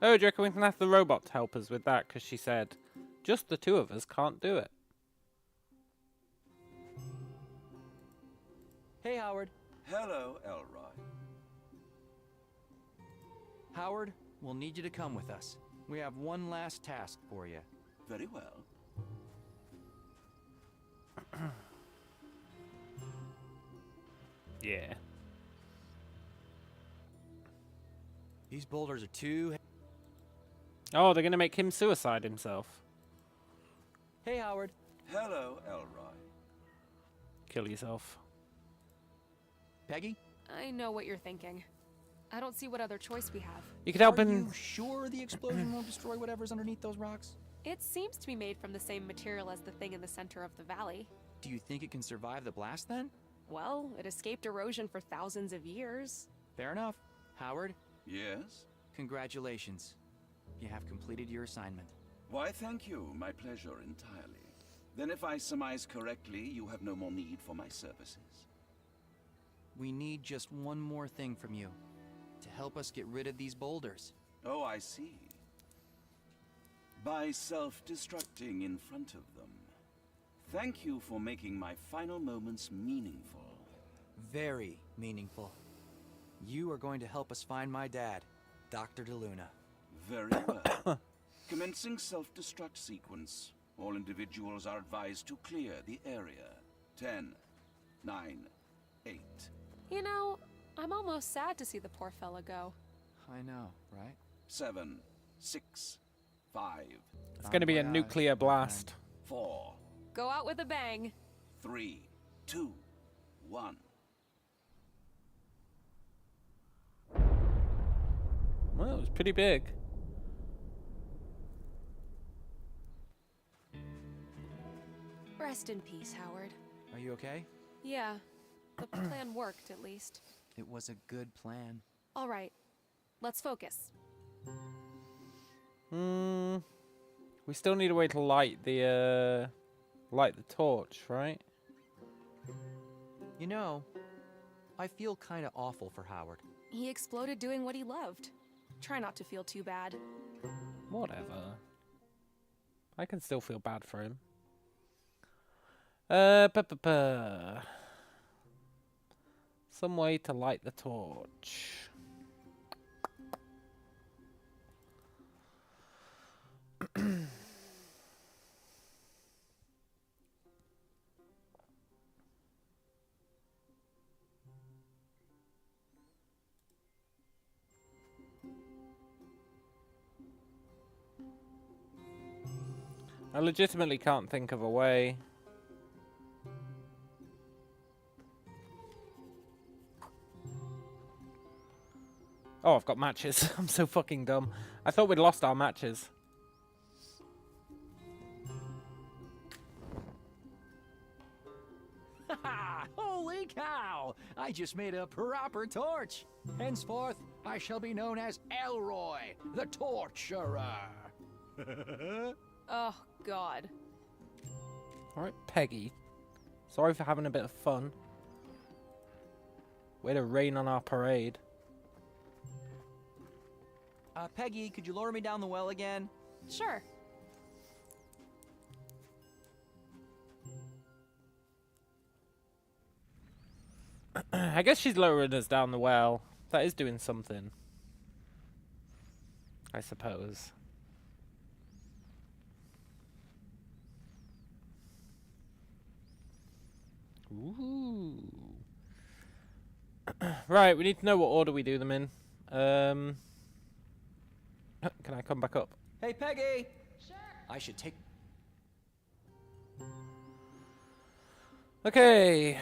Oh, do you reckon we can ask the robot to help us with that? Because she said, just the two of us can't do it. Hey, Howard. Hello, Elroy. Howard, we'll need you to come with us. We have one last task for you. Very well. Yeah. These boulders are too... Oh, they're going to make him suicide himself. Hey, Howard. Hello, Elroy. Kill yourself. Peggy? I know what you're thinking. I don't see what other choice we have. You could help Are him. you sure the explosion won't destroy whatever's underneath those rocks? It seems to be made from the same material as the thing in the center of the valley. Do you think it can survive the blast then? Well, it escaped erosion for thousands of years. Fair enough. Howard? Yes? Congratulations. You have completed your assignment. Why, thank you. My pleasure entirely. Then if I surmise correctly, you have no more need for my services. We need just one more thing from you. To help us get rid of these boulders. Oh, I see. By self-destructing in front of them. Thank you for making my final moments meaningful. Very meaningful. You are going to help us find my dad, Dr. DeLuna. Very well. Commencing self-destruct sequence. All individuals are advised to clear the area. 10, 9, 8. You know, I'm almost sad to see the poor fella go. I know, right? 7, 6, 5. It's going to be a nuclear blast. 4. Go out with a bang. 3, 2, 1. Well, it was pretty big. Rest in peace, Howard. Are you okay? Yeah, the plan worked at least. It was a good plan. All right, let's focus. We still need a way to light the torch, right? You know, I feel kind of awful for Howard. He exploded doing what he loved. Try not to feel too bad. Whatever. I can still feel bad for him. Some way to light the torch. I legitimately can't think of a way. Oh, I've got matches. I'm so fucking dumb. I thought we'd lost our matches. Holy cow! I just made a proper torch. Henceforth, I shall be known as Elroy, the Torturer. Oh, God. Alright, Peggy. Sorry for having a bit of fun. Way to rain on our parade. Peggy, could you lower me down the well again? Sure. I guess she's lowering us down the well. That is doing something. I suppose. Ooh. Right, we need to know what order we do them in. Can I come back up? Hey, Peggy! Sure. I should take... Okay.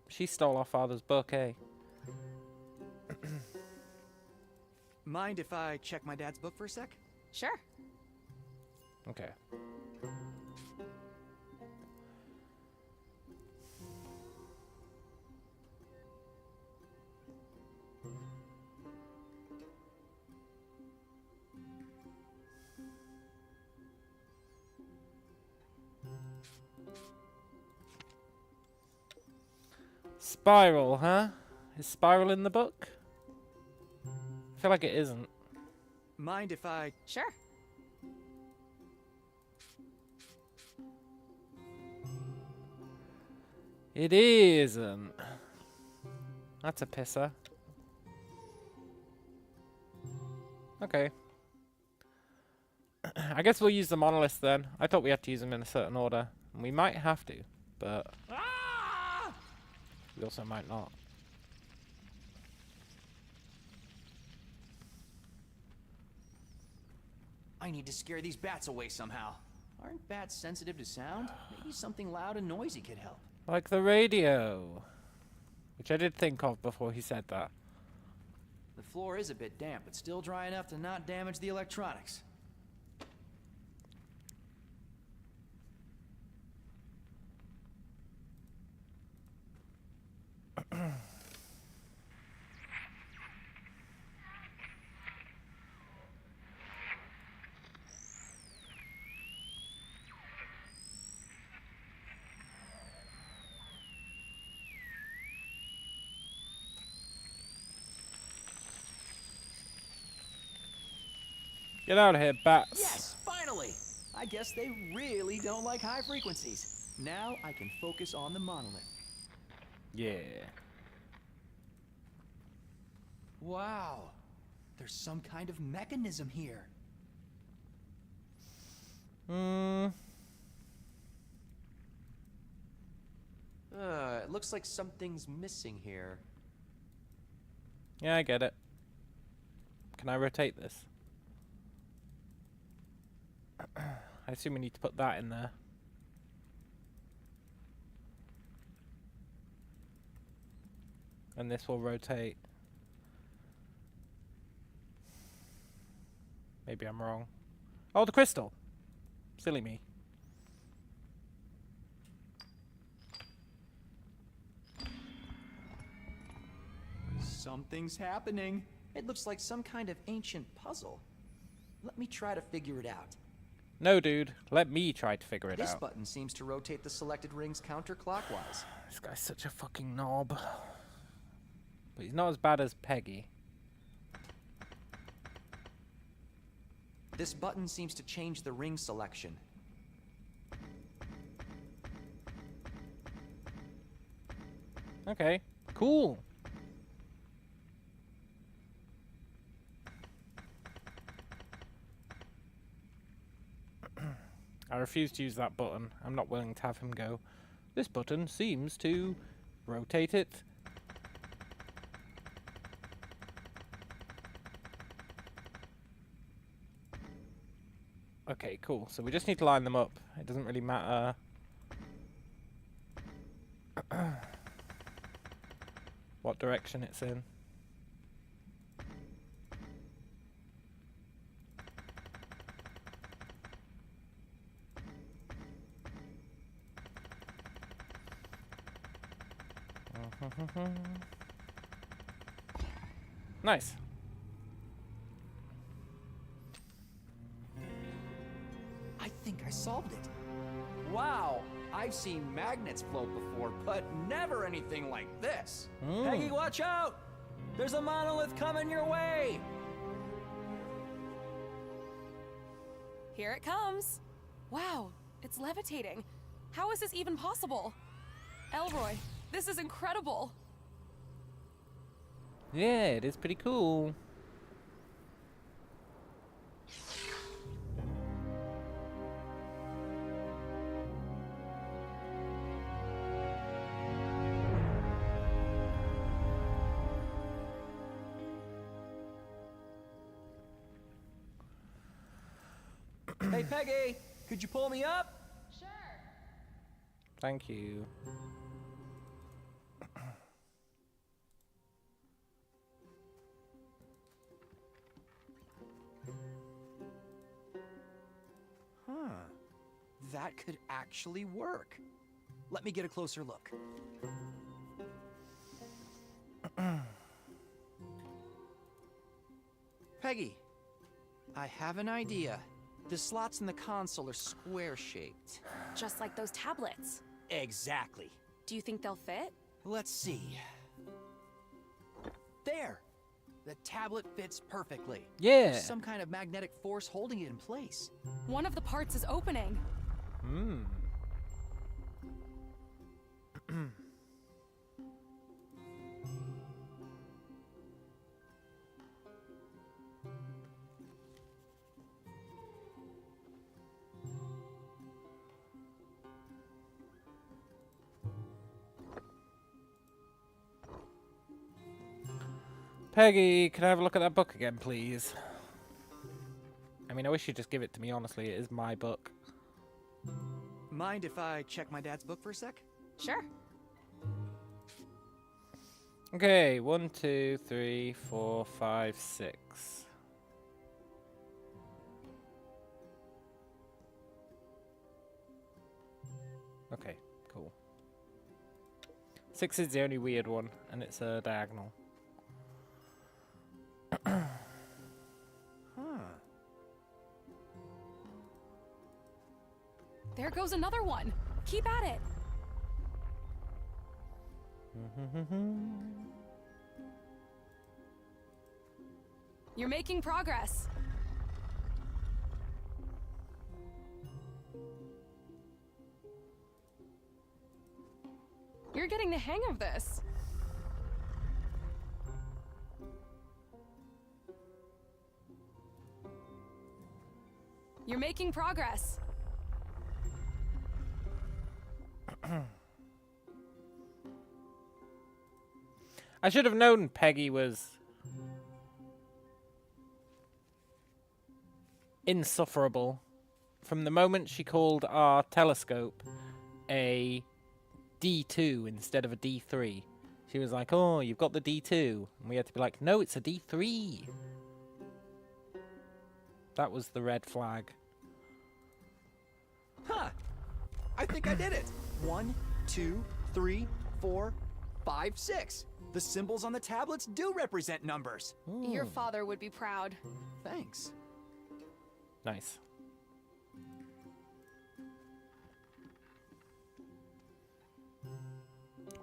She stole our father's book, eh? Mind if I check my dad's book for a sec? Sure. Okay. Spiral, huh? Is Spiral in the book? I feel like it isn't. Mind if I... Sure. It isn't. That's a pisser. Okay. I guess we'll use the monoliths then. I thought we had to use them in a certain order. And we might have to, but... we also might not. I need to scare these bats away somehow. Aren't bats sensitive to sound? Maybe something loud and noisy could help. Like the radio. Which I did think of before he said that. The floor is a bit damp, but still dry enough to not damage the electronics. Get out of here, bats. Yes, finally! I guess they really don't like high frequencies. Now I can focus on the monolith. Yeah. Wow. There's some kind of mechanism here. It looks like something's missing here. Yeah, I get it. Can I rotate this? I assume we need to put that in there. And this will rotate. Maybe I'm wrong. Oh, the crystal! Silly me. Something's happening. It looks like some kind of ancient puzzle. Let me try to figure it out. No, dude. Let me try to figure it This out. button seems to rotate the selected rings counterclockwise. This guy's such a fucking knob. But he's not as bad as Peggy. This button seems to change the ring selection. Okay. Cool. I refuse to use that button. I'm not willing to have him go, this button seems to rotate it. Okay, cool. So we just need to line them up. It doesn't really matter. What direction it's in. Nice. I think I solved it. Wow, I've seen magnets float before, but never anything like this. Peggy, watch out! There's a monolith coming your way! Here it comes. Wow, it's levitating. How is this even possible? Elroy, this is incredible. Yeah, it is pretty cool. Hey, Peggy, could you pull me up? Thank you. Huh. That could actually work. Let me get a closer look. Peggy, I have an idea. The slots in the console are square-shaped. Just like those tablets. Exactly. Do you think they'll fit? Let's see. There! The tablet fits perfectly. Yeah. There's some kind of magnetic force holding it in place. One of the parts is opening. Hmm. Peggy, can I have a look at that book again, please? I mean, I wish you'd just give it to me, honestly. It is my book. Mind if I check my dad's book for a sec? Sure. Okay, 1, 2, 3, 4, 5, 6. Okay, cool. 6 is the only weird one, and it's a diagonal. There goes another one. Keep at it. You're making progress. You're getting the hang of this. You're making progress. I should have known Peggy was insufferable from the moment she called our telescope a D2 instead of a D3. She was like, oh, you've got the D2. And we had to be like, no, it's a D3. That was the red flag. Huh. I think I did it. 1, 2, 3, 4, 5, 6. The symbols on the tablets do represent numbers. Your father would be proud. Thanks. Nice.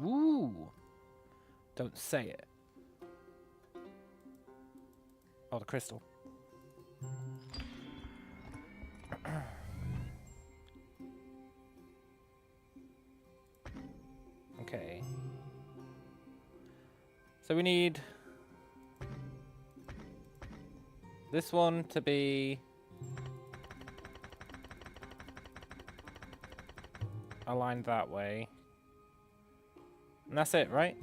Ooh. Don't say it. Oh, the crystal. Okay. So we need this one to be aligned that way. And that's it, right?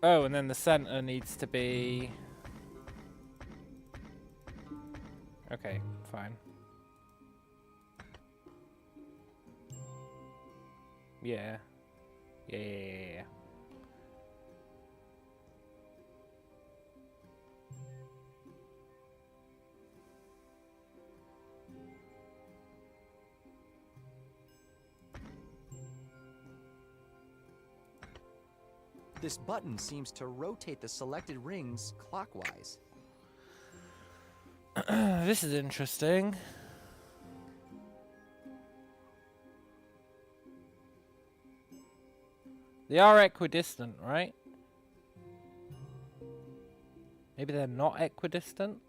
Oh, and then the center needs to be... Okay, fine. Yeah. Yeah. This button seems to rotate the selected rings clockwise. This is interesting. They are equidistant, right? Maybe they're not equidistant?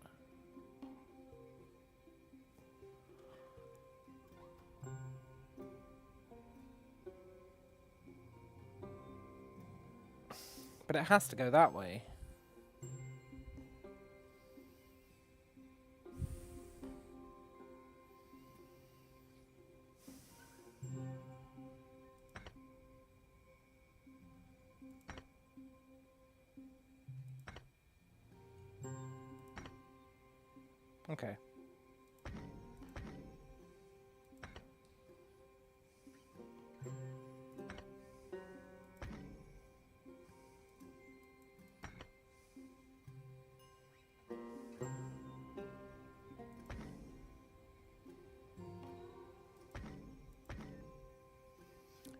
But it has to go that way. Okay.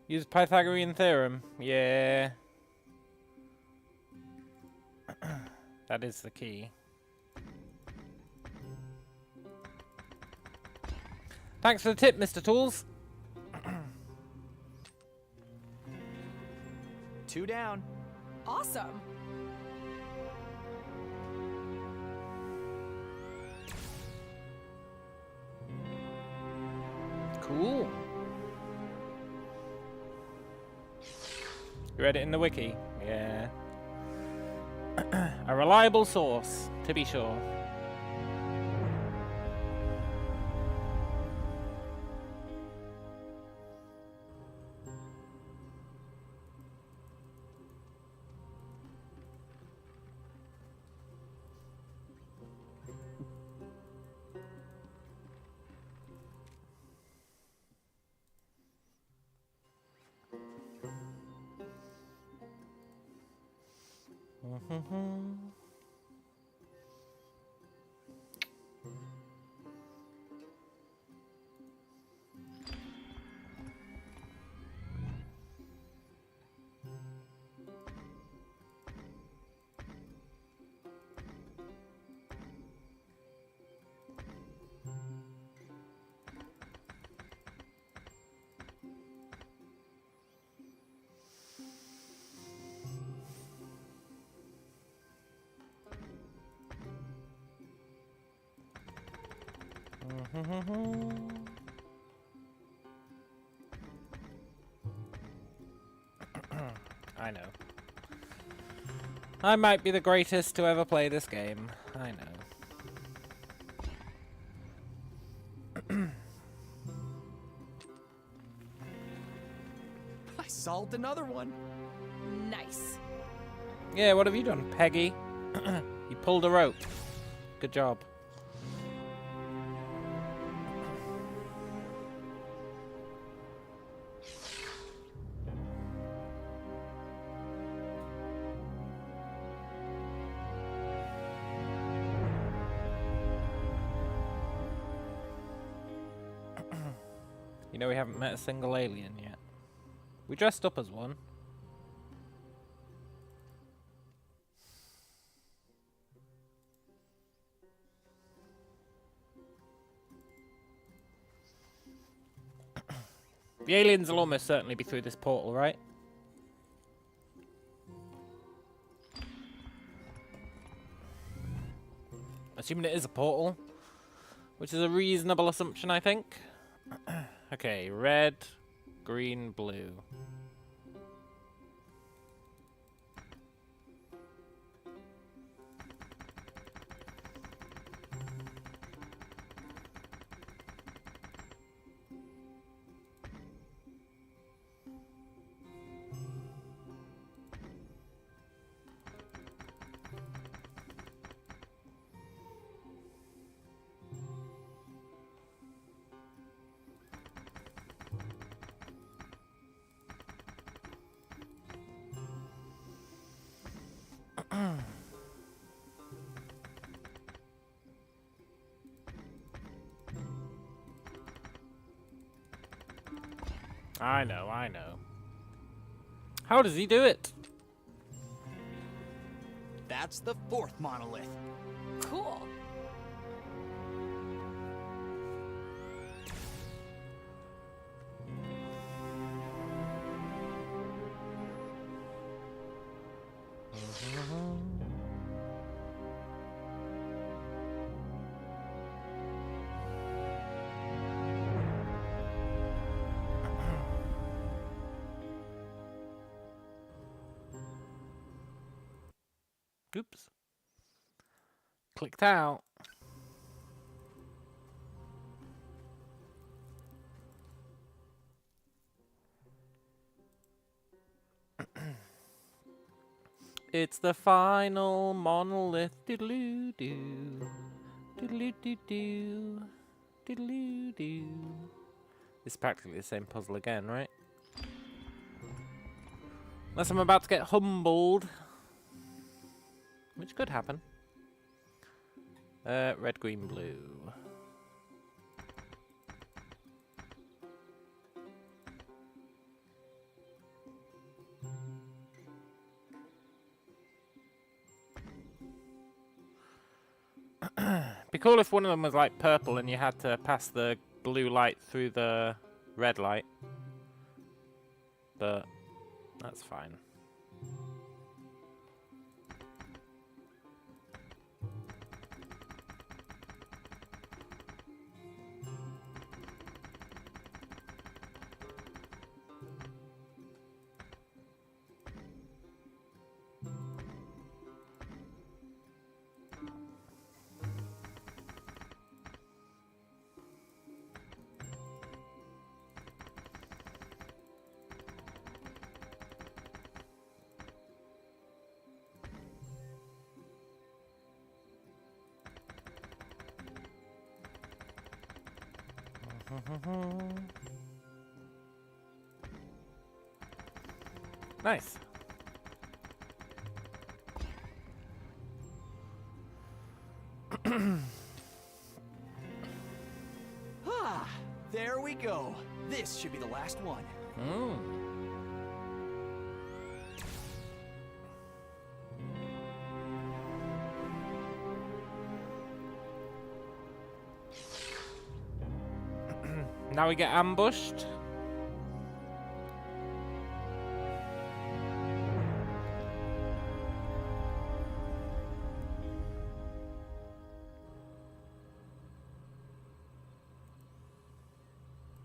Use Pythagorean theorem. Yeah. That is the key. Thanks for the tip, Mr. Tools. 2 down. Awesome. Cool. You read it in the wiki? Yeah. A reliable source, to be sure. I know. I might be the greatest to ever play this game. I know. I solved another one. Nice. Yeah, what have you done, Peggy? You pulled a rope. Good job. You know we haven't met a single alien yet. We dressed up as one. The aliens will almost certainly be through this portal, right? Assuming it is a portal, which is a reasonable assumption, I think. Okay, red, green, blue. I know, I know. How does he do it? That's the 4th monolith. Cool. Oops. Clicked out. It's the final monolith. Doodaloo doo. Doodaloo doo doo. Doodaloo doo. It's practically the same puzzle again, right? Unless I'm about to get humbled. Which could happen. Red, green, blue. Be cool if one of them was like purple and you had to pass the blue light through the red light. But that's fine. Nice. Ah, there we go. This should be the last one. Now we get ambushed.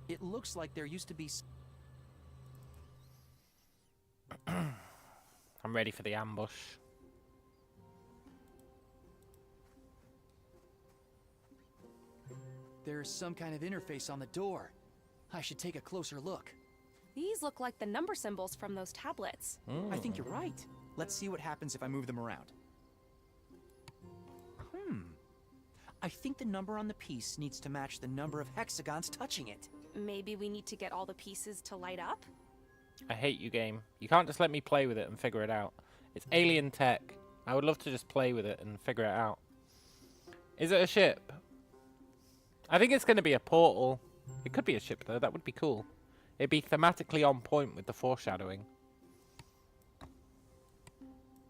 It looks like there used to be... I'm ready for the ambush. There's some kind of interface on the door. I should take a closer look. These look like the number symbols from those tablets. I think you're right. Let's see what happens if I move them around. I think the number on the piece needs to match the number of hexagons touching it. Maybe we need to get all the pieces to light up? I hate you, game. You can't just let me play with it and figure it out. It's alien tech. I would love to just play with it and figure it out. Is it a ship? I think it's going to be a portal. It could be a ship, though. That would be cool. It'd be thematically on point with the foreshadowing.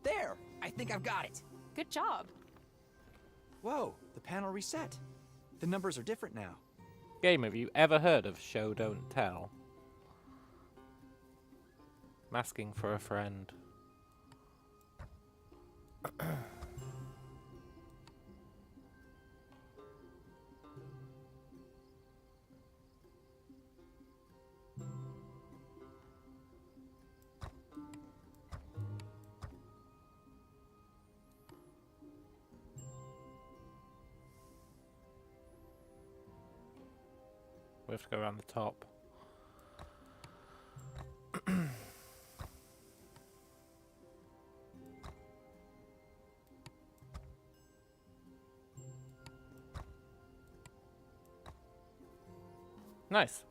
There! I think I've got it. Good job. Whoa, the panel reset. The numbers are different now. Game, have you ever heard of Show Don't Tell? Masking for a friend. We have to go around the top. Nice.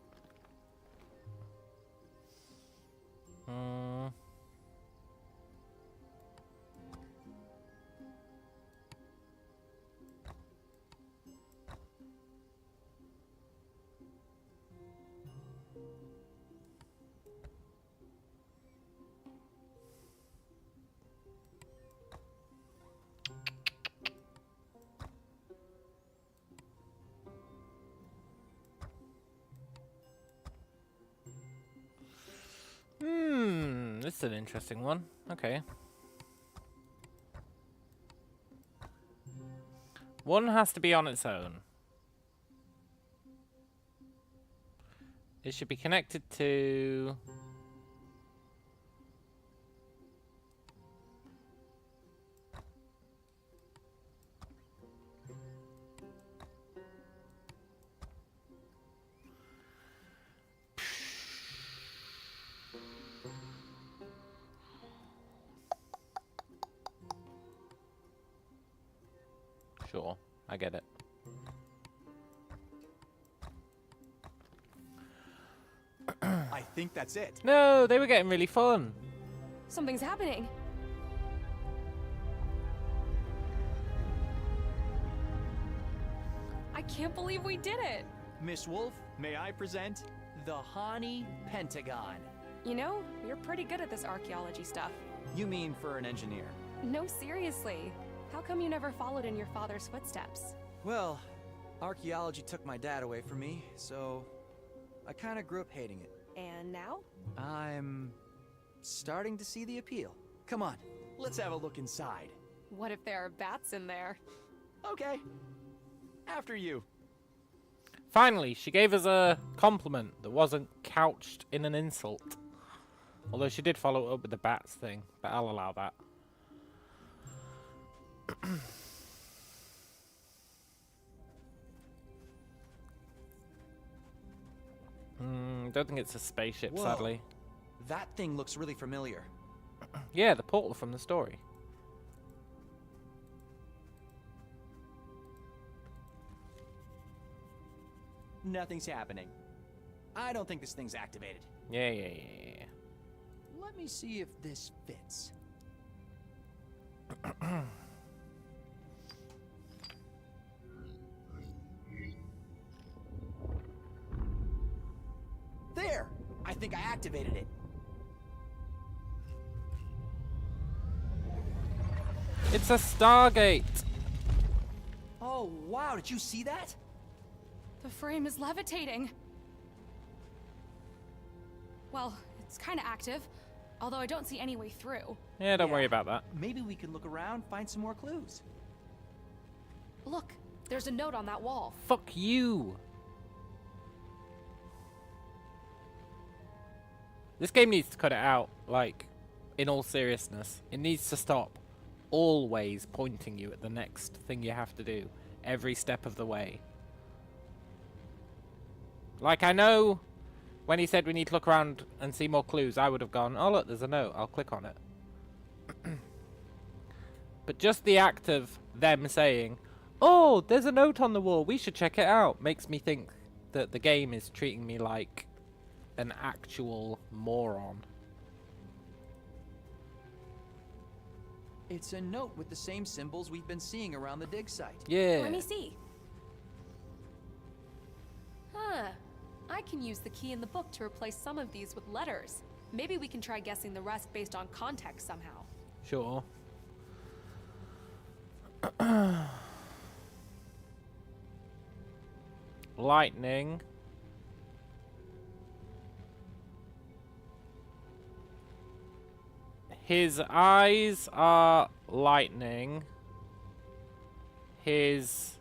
This is an interesting one. Okay. One has to be on its own. It should be connected to... Sure, I get it. I think that's it. No, they were getting really fun. Something's happening. I can't believe we did it. Miss Wolf, may I present the Hani Pentagon? You know, you're pretty good at this archaeology stuff. You mean for an engineer? No, seriously. How come you never followed in your father's footsteps? Well, archaeology took my dad away from me, so I kind of grew up hating it. And now? I'm starting to see the appeal. Come on, let's have a look inside. What if there are bats in there? Okay. After you. Finally, she gave us a compliment that wasn't couched in an insult. Although she did follow it up with the bats thing, but I'll allow that. Don't think it's a spaceship, Whoa. sadly. That thing looks really familiar. Yeah, the portal from the story. Nothing's happening. I don't think this thing's activated. Yeah. Let me see if this fits. There! I think I activated it. It's a Stargate! Oh, wow, did you see that? The frame is levitating. Well, it's kind of active, although I don't see any way through. Yeah, don't worry about that. Maybe we can look around, find some more clues. Look, there's a note on that wall. Fuck you! This game needs to cut it out, like, in all seriousness. It needs to stop always pointing you at the next thing you have to do, every step of the way. Like, I know when he said we need to look around and see more clues, I would have gone, oh look, there's a note, I'll click on it. But just the act of them saying, oh, there's a note on the wall, we should check it out, makes me think that the game is treating me like an actual moron. It's a note with the same symbols we've been seeing around the dig site. Yeah. Let me see. Huh. I can use the key in the book to replace some of these with letters. Maybe we can try guessing the rest based on context somehow. Sure. Lightning. His eyes are lightning. His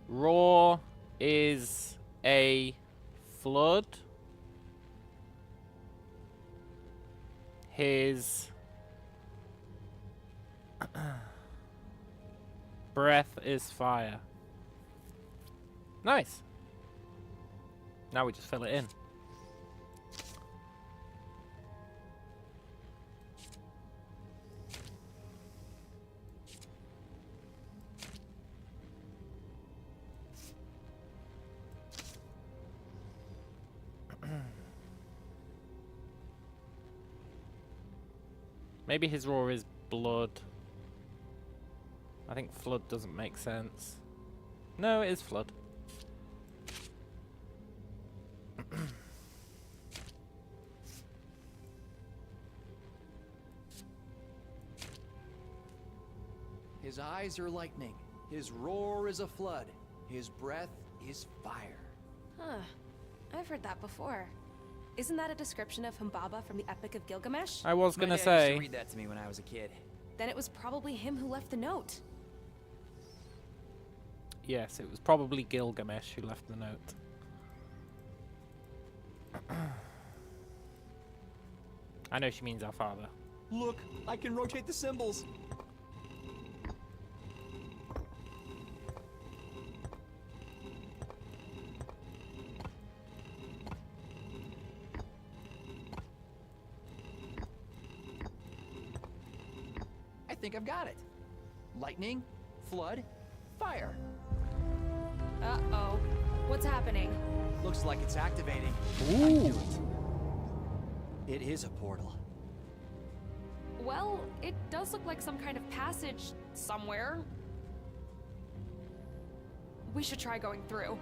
roar is a flood. His breath is fire. Nice. Now we just fill it in. Maybe his roar is blood. I think flood doesn't make sense. No, it is flood. His eyes are lightning. His roar is a flood. His breath is fire. Huh. I've heard that before. Isn't that a description of Humbaba from the Epic of Gilgamesh? I was gonna My dad say. used to read that to me when I was a kid. Then it was probably him who left the note. Yes, it was probably Gilgamesh who left the note. I know she means our father. Look, I can rotate the symbols. I think I've got it. Lightning, flood, fire. Uh-oh. What's happening? Looks like it's activating. Ooh. I knew it. It is a portal. Well, it does look like some kind of passage somewhere. We should try going through.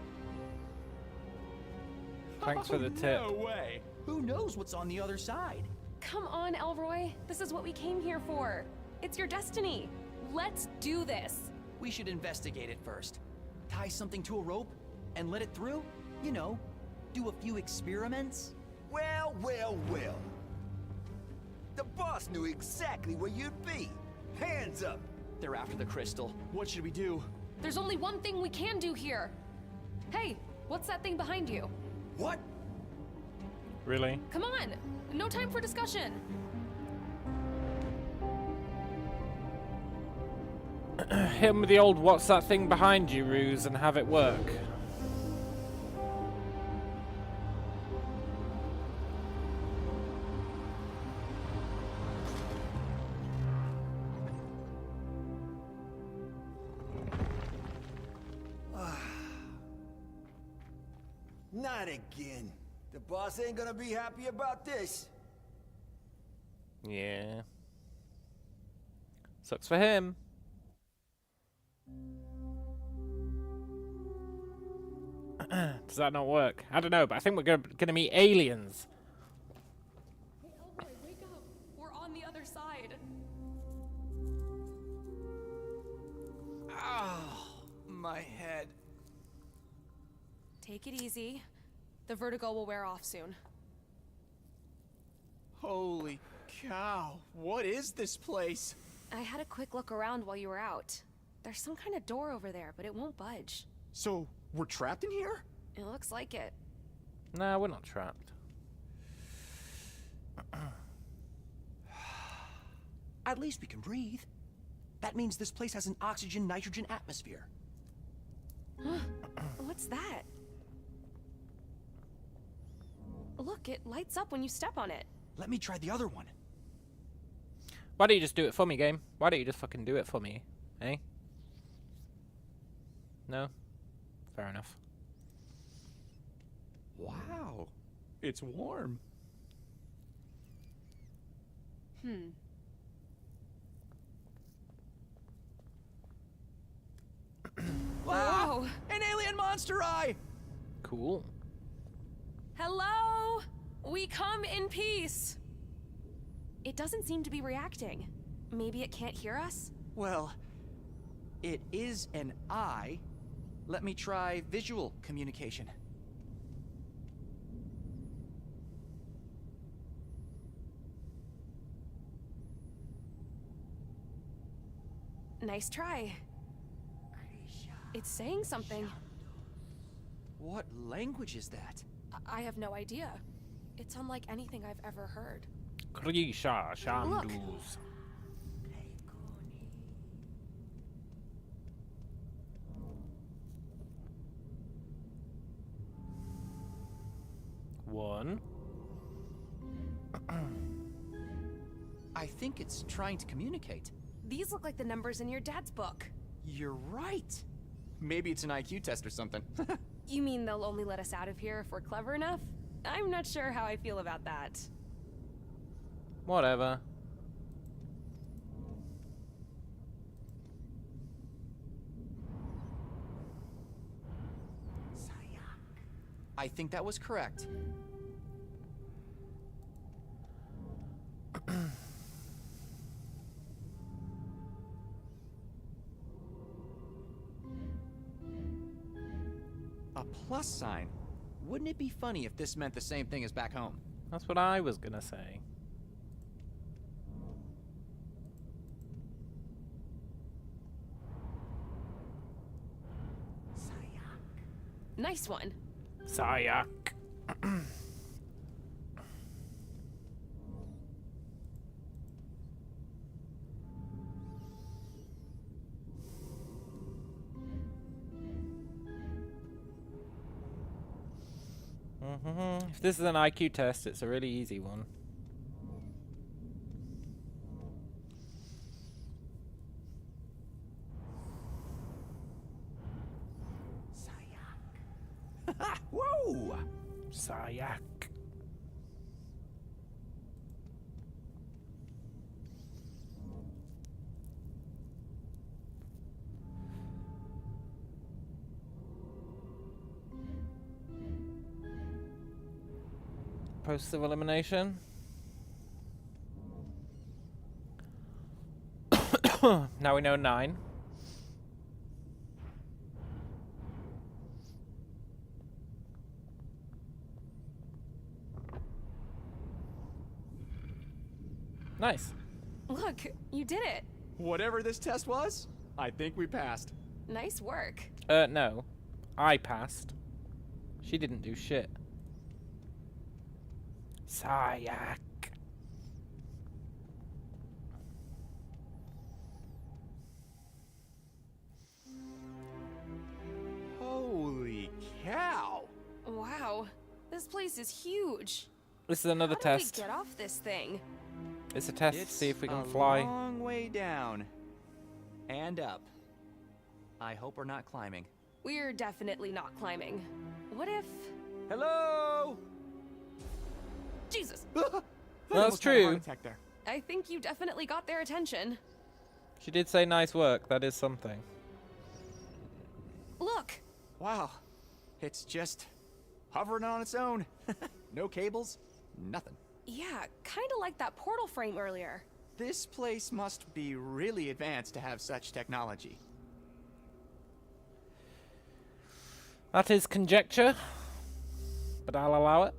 Thanks for the tip. No way. Who knows what's on the other side? Come on, Elroy. This is what we came here for. It's your destiny. Let's do this. We should investigate it first. Tie something to a rope and let it through? You know, do a few experiments? Well, well, well. The boss knew exactly where you'd be. Hands up. They're after the crystal. What should we do? There's only one thing we can do here. Hey, what's that thing behind you? What? Really? Come on. No time for discussion. Hit him with the old "what's that thing behind you" ruse and have it work. Not again. The boss ain't gonna be happy about this. Yeah. Sucks for him. Does that not work? I don't know, but I think we're gonna meet aliens. Hey, Elroy, wake up. We're on the other side. Oh, my head. Take it easy. The vertigo will wear off soon. Holy cow. What is this place? I had a quick look around while you were out. There's some kind of door over there, but it won't budge. So, we're trapped in here? It looks like it. Nah, we're not trapped. At least we can breathe. That means this place has an oxygen-nitrogen atmosphere. What's that? Look, it lights up when you step on it. Let me try the other one. Why don't you just do it for me, game? Why don't you just fucking do it for me? Eh? No? Fair enough. Wow. It's warm. Whoa! An alien monster eye! Cool. Hello? We come in peace. It doesn't seem to be reacting. Maybe it can't hear us? Well, it is an eye. Let me try visual communication. Nice try. It's saying something. What language is that? I have no idea. It's unlike anything I've ever heard. Krisha Shamduz. One. I think it's trying to communicate. These look like the numbers in your dad's book. You're right. Maybe it's an IQ test or something. You mean they'll only let us out of here if we're clever enough? I'm not sure how I feel about that. Whatever. I think that was correct. A plus sign? Wouldn't it be funny if this meant the same thing as back home? That's what I was gonna say. Nice one. Sayak. If this is an IQ test, it's a really easy one. process of elimination. Now we know 9. Nice. Look, you did it. Whatever this test was, I think we passed. Nice work. No. I passed. She didn't do shit. Sayak. Holy cow! Wow, this place is huge. This is another How test. do we get off this thing? It's a test to It's see if we can a fly. long way down. And up. I hope we're not climbing. We're definitely not climbing. What if... Hello? Jesus! That's Almost had a heart true. attack there. I think you definitely got their attention. She did say nice work. That is something. Look! Wow. It's just hovering on its own. No cables, nothing. Yeah, kinda like that portal frame earlier. This place must be really advanced to have such technology. That is conjecture, but I'll allow it.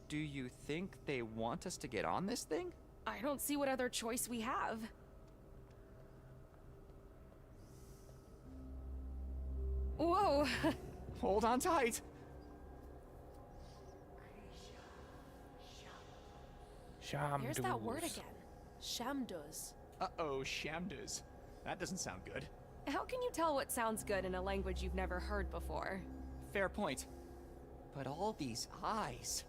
Do you think they want us to get on this thing? I don't see what other choice we have. Whoa! Hold on tight. Here's that word again. Shamduz. Uh-oh, Shamduz. That doesn't sound good. How can you tell what sounds good in a language you've never heard before? Fair point. But all these eyes,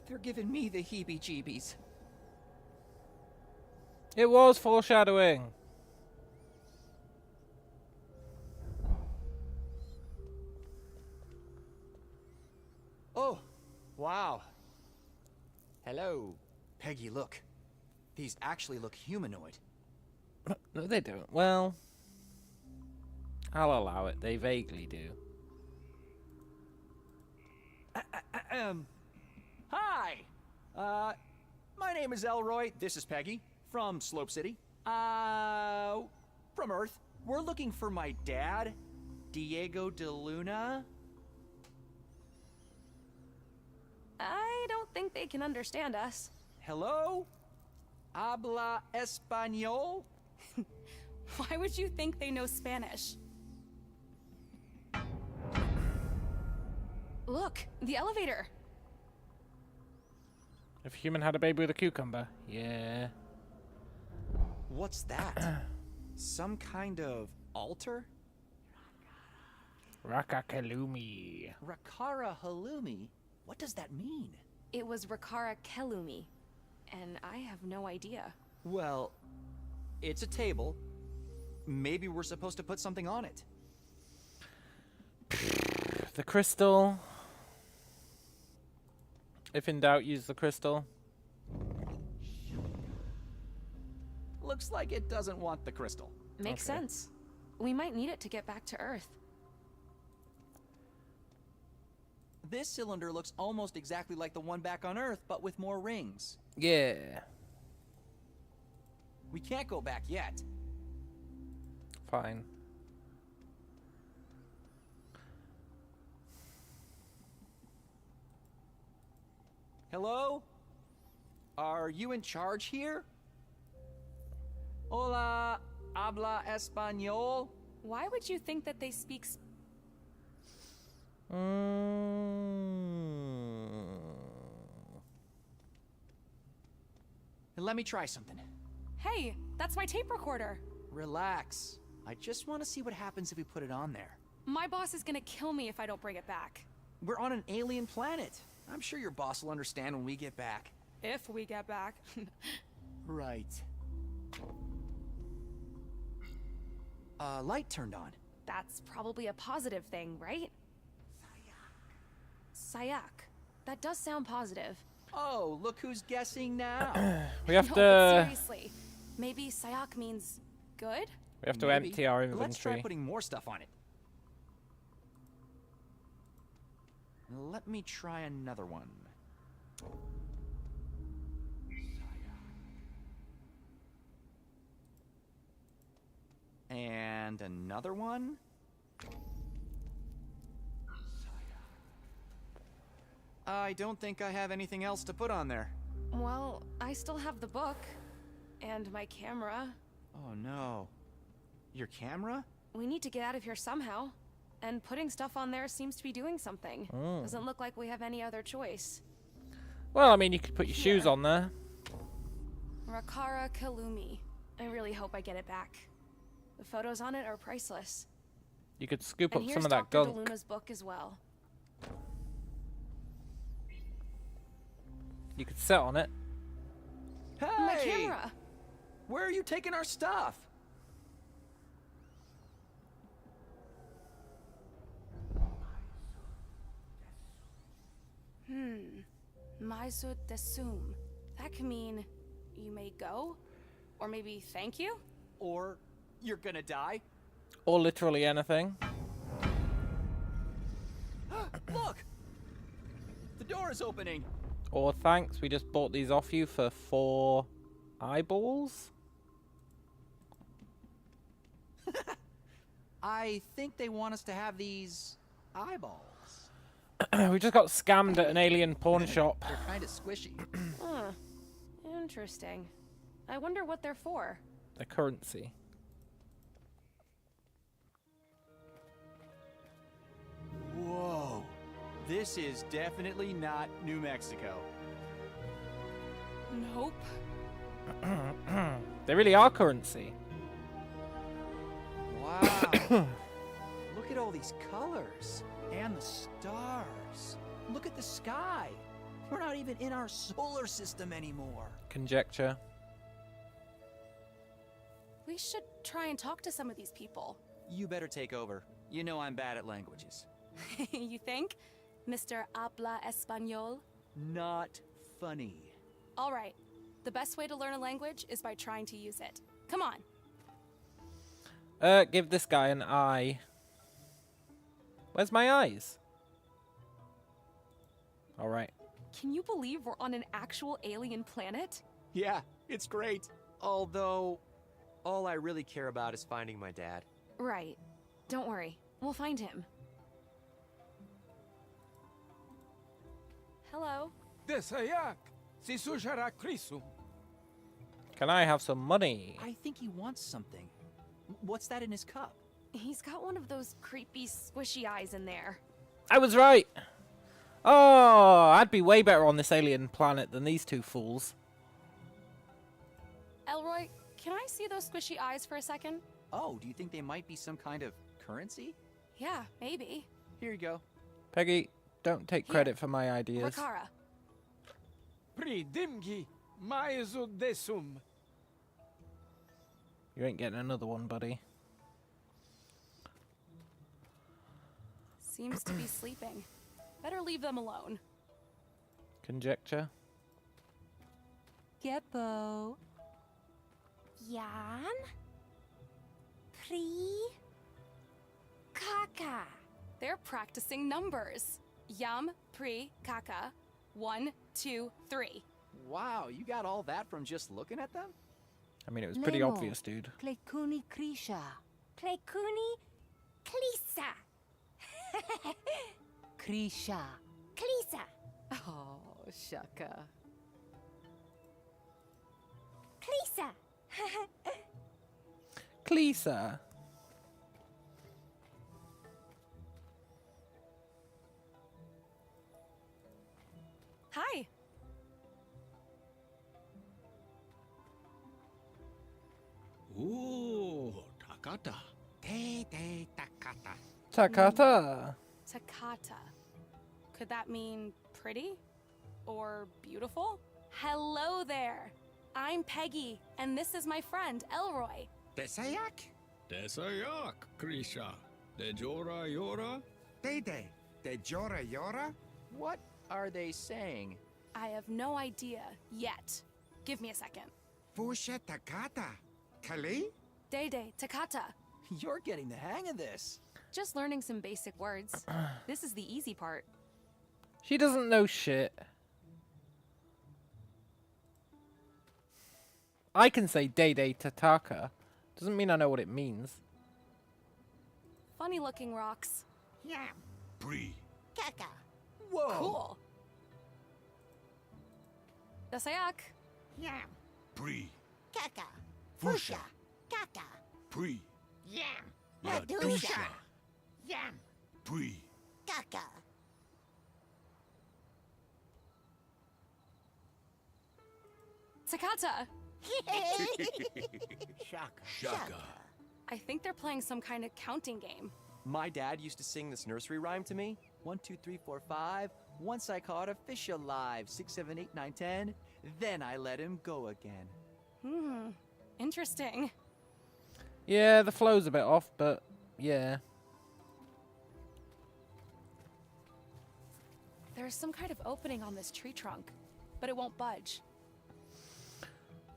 they're giving me the heebie-jeebies. It was foreshadowing. Oh, wow. Hello. Peggy, look. These actually look humanoid. No, they don't. Well, I'll allow it. They vaguely do. Hi! My name is Elroy. This is Peggy from Slope City. From Earth. We're looking for my dad, Diego de Luna. I don't think they can understand us. Hello? Habla español? Why would you think they know Spanish? Look, the elevator. If a human had a baby with a cucumber, yeah. What's that? Some kind of altar? Rakakalumi. Rakara Halumi? What does that mean? It was Rakara Kelumi, and I have no idea. Well, it's a table. Maybe we're supposed to put something on it. The crystal. If in doubt, use the crystal. Looks like it doesn't want the crystal. Makes sense. We might need it to get back to Earth. This cylinder looks almost exactly like the one back on Earth, but with more rings. Yeah. We can't go back yet. Fine. Hello? Are you in charge here? Hola, habla español? Why would you think that they speak Let me try something. Hey, that's my tape recorder. Relax. I just want to see what happens if we put it on there. My boss is gonna kill me if I don't bring it back. We're on an alien planet. I'm sure your boss will understand when we get back. If we get back. Right. Light turned on. That's probably a positive thing, right? Sayak. That does sound positive. Oh, look who's guessing now. We have No, to. but seriously, maybe Sayak means good? We have to Maybe. empty our Let's try inventory. putting more stuff on it. Let me try another one. And another one. I don't think I have anything else to put on there. Well, I still have the book. And my camera. Oh no. Your camera? We need to get out of here somehow. And putting stuff on there seems to be doing something. Oh. Doesn't look like we have any other choice. Well, I mean, you could put your shoes on there. Rakara Kalumi. I really hope I get it back. The photos on it are priceless. You could scoop And up here's some of that Dr. gunk. DeLuna's book as well. You could sit on it. Hey! My camera! Where are you taking our stuff? Maisut desum. That can mean you may go? Or maybe thank you? Or you're gonna die? Or literally anything. Look! The door is opening! Or thanks, we just bought these off you for 4 eyeballs? I think they want us to have these eyeballs. We just got scammed at an alien pawn shop. They're kind of squishy. Huh. Interesting. I wonder what they're for. The currency. Whoa. This is definitely not New Mexico. Nope. They really are currency. Wow. Look at all these colors. And the stars. Look at the sky. We're not even in our solar system anymore. Conjecture. We should try and talk to some of these people. You better take over. You know I'm bad at languages. You think? Mr. Habla Español? Not funny. All right. The best way to learn a language is by trying to use it. Come on. Give this guy an eye. Where's my eyes? Alright. Can you believe we're on an actual alien planet? Yeah, it's great. Although, all I really care about is finding my dad. Right. Don't worry. We'll find him. Hello? Desayak, si sujara krisu. Can I have some money? I think he wants something. What's that in his cup? He's got one of those creepy squishy eyes in there. I was right! Oh, I'd be way better on this alien planet than these two fools. Elroy, can I see those squishy eyes for a second? Oh, do you think they might be some kind of currency? Yeah, maybe. Here you go. Peggy, don't take credit for my ideas. Rakara. Pri dimgi, maizu desum. You ain't getting another one, buddy. Seems to be sleeping. Better leave them alone. Conjecture. Geppo. Jan? Pri? Kaka. They're practicing numbers. Yam, pri, kaka. 1, 2, 3. Wow, you got all that from just looking at them? I mean, it was pretty Lemo. obvious, dude. Klekuni Krisha. Klekuni Klisa. Krisha. Klisa. Oh, Shaka. Klisa. Klisa. Hi. Ooh, Takata. Te Takata. Takata. Takata. Could that mean pretty? Or beautiful? Hello there. I'm Peggy, and this is my friend, Elroy. Desayak? Desayak, Krisha. De Jora Yora? Dede. De Jora Yora? What are they saying? I have no idea yet. Give me a second. Fusha Takata. Kali? Dede, Takata. You're getting the hang of this. Just learning some basic words. This is the easy part. She doesn't know shit. I can say Day Tataka. Doesn't mean I know what it means. Funny looking rocks. Yeah. Bree. Kaka. Whoa. Cool. Dasayak. Yeah. Bree. Kaka. Fusha. Kaka. Bree. Yeah. Ladusha. Yeah. Bree. Kaka. Takata. Shaka. I think they're playing some kind of counting game. My dad used to sing this nursery rhyme to me. 1, 2, 3, 4, 5. Once I caught a fish alive. 6, 7, 8, 9, 10. Then I let him go again. Interesting. Yeah, the flow's a bit off, but yeah. There's some kind of opening on this tree trunk, but it won't budge.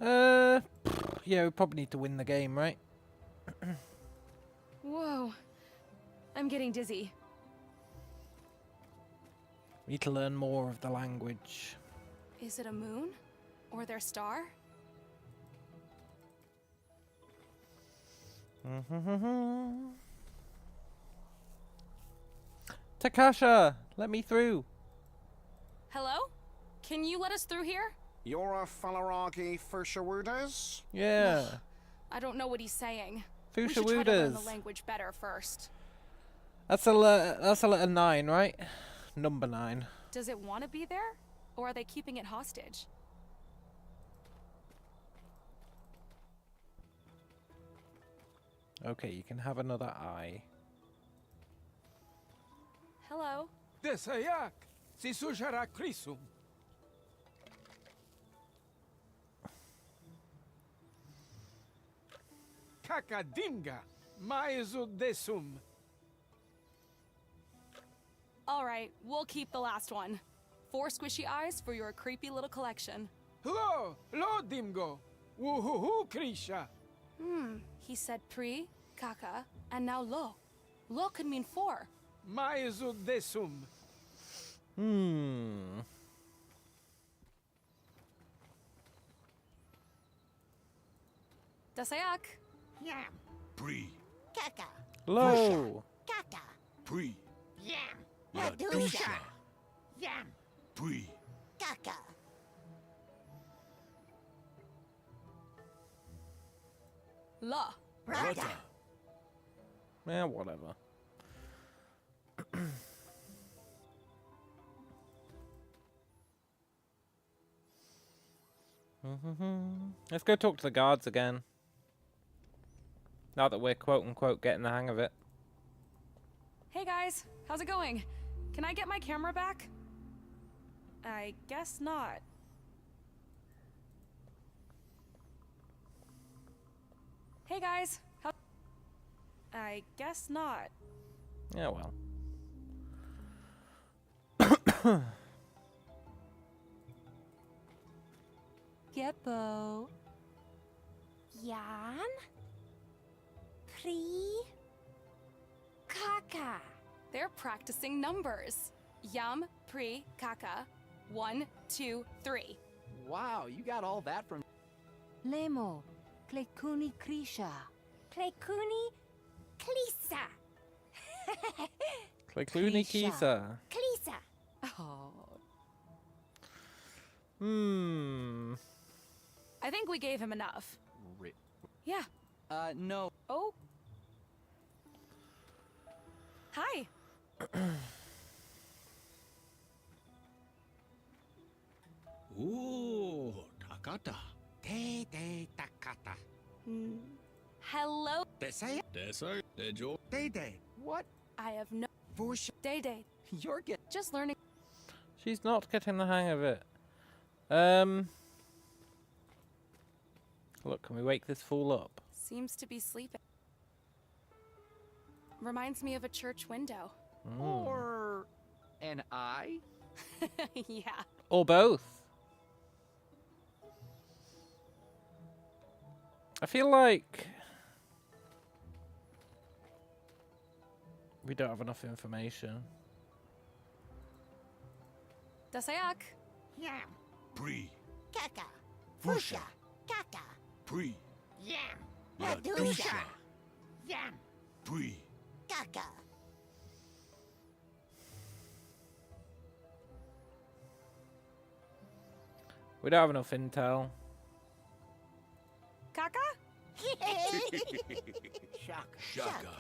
Yeah, we probably need to win the game, right? Whoa. I'm getting dizzy. We need to learn more of the language. Is it a moon? Or their star? Takasha, let me through. Hello? Can you let us through here? You're a Falaragi Fushawudas? Yeah. I don't know what he's saying. We should try to learn the Fushawudas. language better first. That's a letter 9, right? Number 9. Does it want to be there? Or are they keeping it hostage? Okay, you can have another eye. Hello? Desayak. Si sujara Crisum. Kakadinga. Maezu desum. All right, we'll keep the last one. 4 squishy eyes for your creepy little collection. Hello. Lo dimgo. Woohoo Krisha. He said pre, kaka, and now lo. Lo could mean 4. Maezu desum. Dasayak. Yeah. Bree. Kaka. Low. Kaka. Bree. Yeah. Ladusha. Yeah. Bree. Kaka. La. Rata. Yeah, whatever. Let's go talk to the guards again. Now that we're quote-unquote getting the hang of it. Hey guys, how's it going? Can I get my camera back? I guess not. Hey guys, I guess not. Yeah, well. Geppo. Jan. Pri. Kaka. They're practicing numbers. Yum, pre, kaka. 1, 2, 3. Wow, you got all that from... Lemo. Klekuni Krisha. Klekuni. Klisa. Klekuni Kisa. Klisa. Oh. I think we gave him enough. Yeah. No. Oh. Hi. Ooh, Takata. Day Takata. Hello. Desai. Desai. Dejo. Day. What? I have no. Fush. Day. You're getting... Just learning. She's not getting the hang of it. Look, can we wake this fool up? Seems to be sleeping. Reminds me of a church window. Or... an eye? Yeah. Or both. I feel like we don't have enough information. Dasayak. Yam. Pre. Kaka. Fusha. Kaka. Pre. Yam. Ladusha. Yam. Pre. Kaka. We don't have enough intel. Kaka? Shaka. Shaka.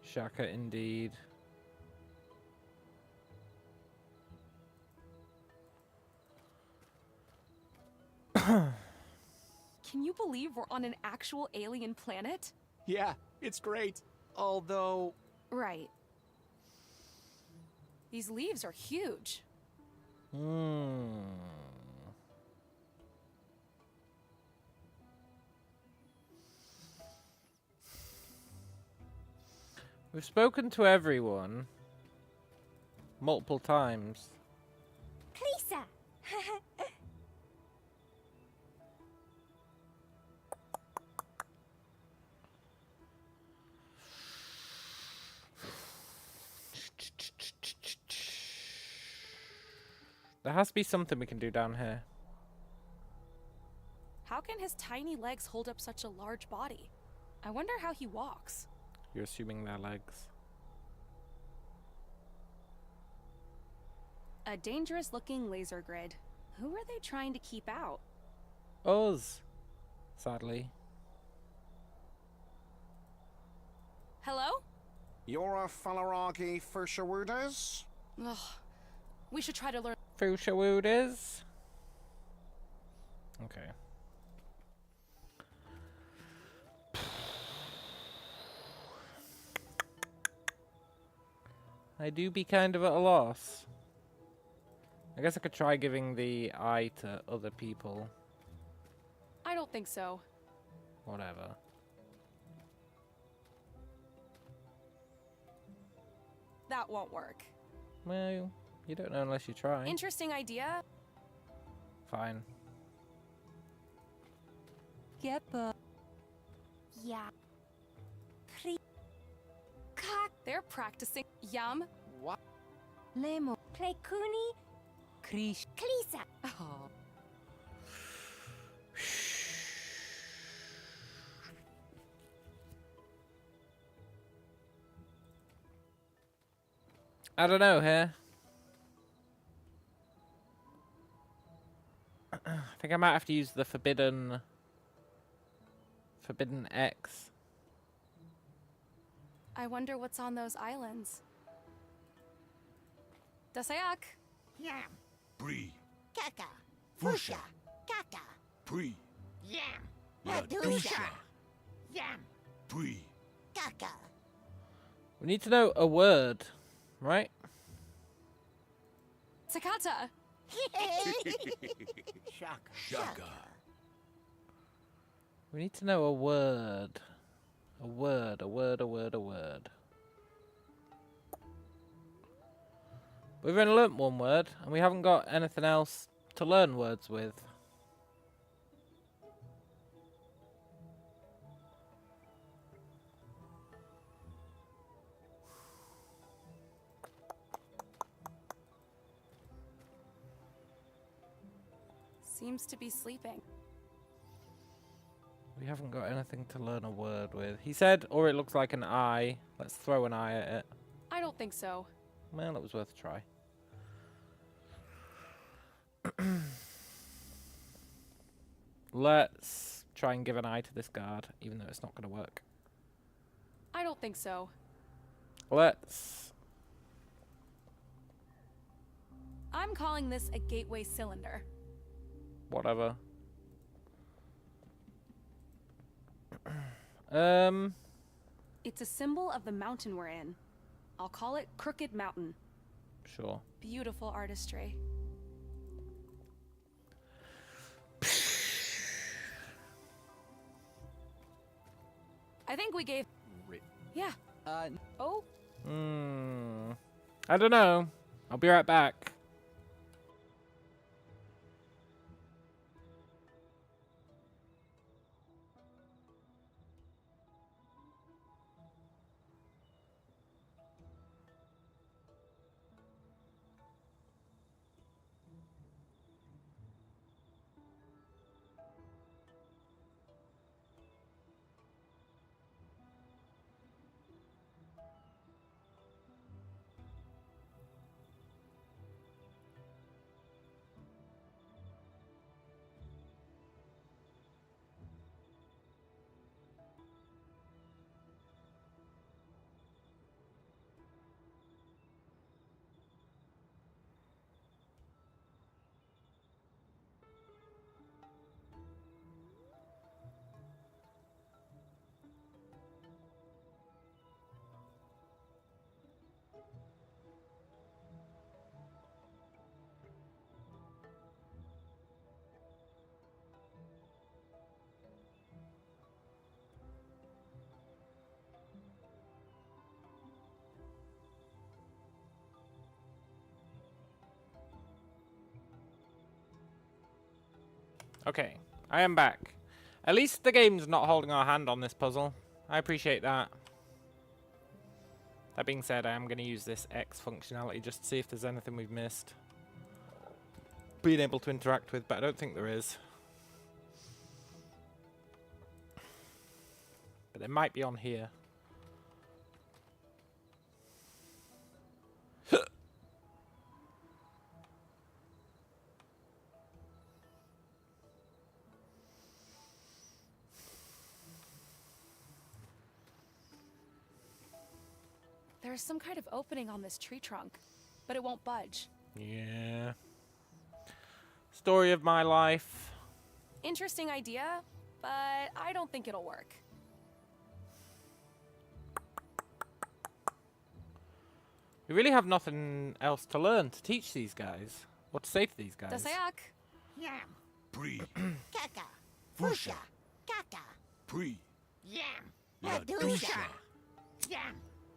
Shaka indeed. Can you believe we're on an actual alien planet? Yeah, it's great. Although... Right. These leaves are huge. We've spoken to everyone multiple times. Lisa. There has to be something we can do down here. How can his tiny legs hold up such a large body? I wonder how he walks. You're assuming their legs. A dangerous looking laser grid. Who are they trying to keep out? Us. Sadly. Hello? You're a Falaragi Fushawudas? Ugh. We should try to learn. Fushawood is. Okay. I do be kind of at a loss. I guess I could try giving the eye to other people. I don't think so. Whatever. That won't work. Well, you don't know unless you try. Interesting idea. Fine. Yepa. Yeah. They're practicing. Yum. What? Lemo. Klekuni. Krish. Klisa. Oh. I don't know here. I think I might have to use the forbidden X. I wonder what's on those islands. Dasayak. Yam. Pre. Kaka. Fusha. Kaka. Pre. Yam. Ladusha. Yam. Pre. Kaka. We need to know a word, right? Takata. Shaka. Shaka. We need to know a word. A word. We've only learnt one word, and we haven't got anything else to learn words with. Seems to be sleeping. We haven't got anything to learn a word with. He said, or it looks like an eye. Let's throw an eye at it. I don't think so. Well, it was worth a try. Let's try and give an eye to this guard, even though it's not going to work. I don't think so. Let's... I'm calling this a gateway cylinder. Whatever. It's a symbol of the mountain we're in. I'll call it Crooked Mountain. Sure. Beautiful artistry. I think we gave... Yeah. Oh? I don't know. I'll be right back. Okay, I am back. At least the game's not holding our hand on this puzzle. I appreciate that. That being said, I am going to use this X functionality just to see if there's anything we've missed. Being able to interact with, but I don't think there is. But there might be on here. There's some kind of opening on this tree trunk, but it won't budge. Yeah. Story of my life. Interesting idea, but I don't think it'll work. We really have nothing else to learn to teach these guys. What to say to these guys. Dasayak. Yam. Pre. Kaka. Fusha. Kaka. Pre. Yam. Ladusha. Yam.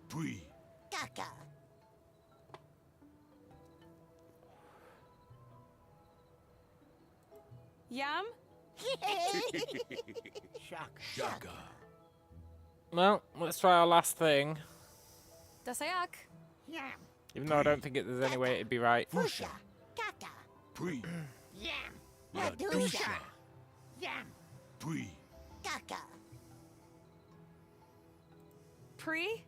Pre. Kaka. Yam? Shaka. Well, let's try our last thing. Dasayak. Yam. Even though I don't think there's any way it'd be right. Fusha. Kaka. Pre. Yam. Ladusha. Yam. Pre. Kaka. Pre?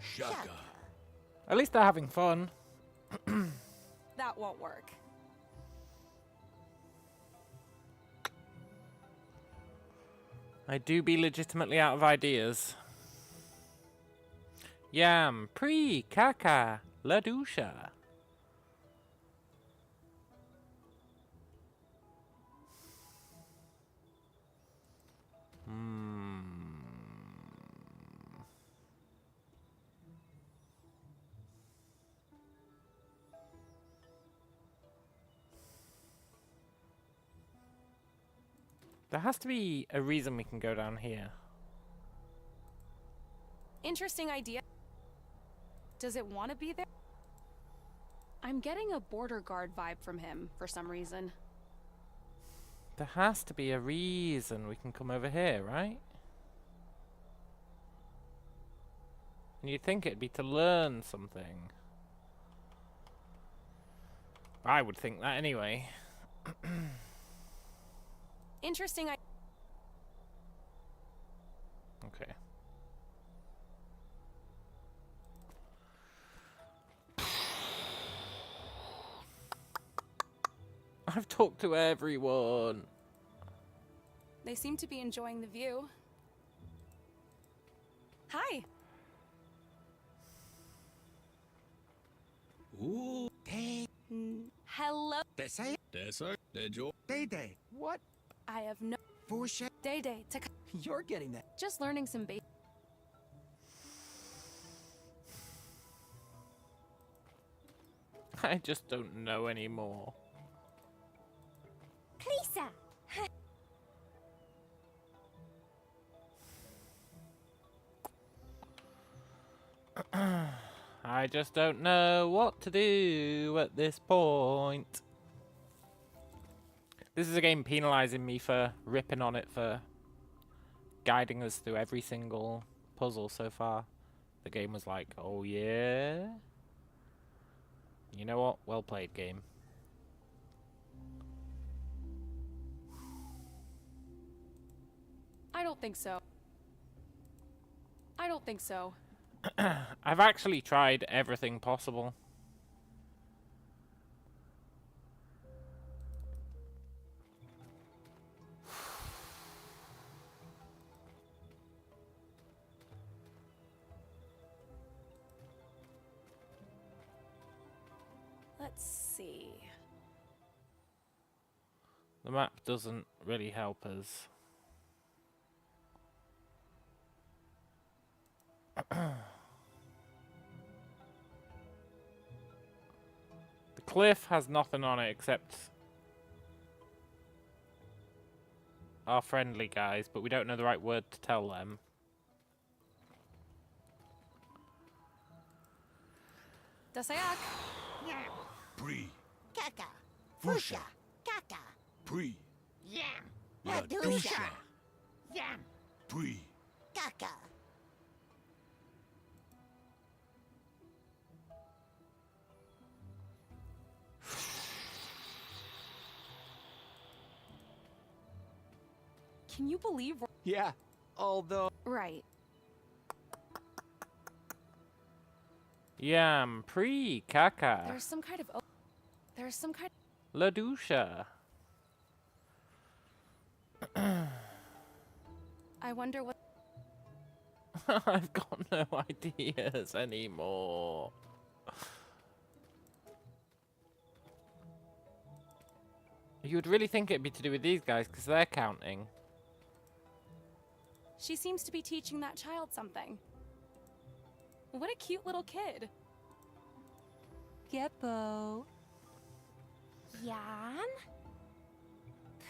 Shaka. At least they're having fun. That won't work. I do be legitimately out of ideas. Yam, pre, kaka, ladusha. There has to be a reason we can go down here. Interesting idea. Does it want to be there? I'm getting a border guard vibe from him for some reason. There has to be a reason we can come over here, right? And you'd think it'd be to learn something. I would think that anyway. Interesting. Okay. I've talked to everyone. They seem to be enjoying the view. Hi. Ooh. Hey. Hello. Desa. Dejo. Day. What? I have no. Fusha. Day. You're getting that. Just learning some basic. I just don't know anymore. Lisa! I just don't know what to do at this point. This is a game penalizing me for ripping on it for guiding us through every single puzzle so far. The game was like, oh yeah? You know what? Well played, game. I don't think so. I don't think so. I've actually tried everything possible. Let's see. The map doesn't really help us. The cliff has nothing on it except our friendly guys, but we don't know the right word to tell them. Dasayak. Yam. Pre. Kaka. Fusha. Pre. Yam. Ladusha. Yam. Pre. Kaka. Can you believe? Yeah, although... Right. Yam, pre, caca, There's some kind of... There's some kind... ladusha. I wonder what... I've got no ideas anymore. You would really think it'd be to do with these guys, because they're counting. She seems to be teaching that child something. What a cute little kid. Geppo. Yam.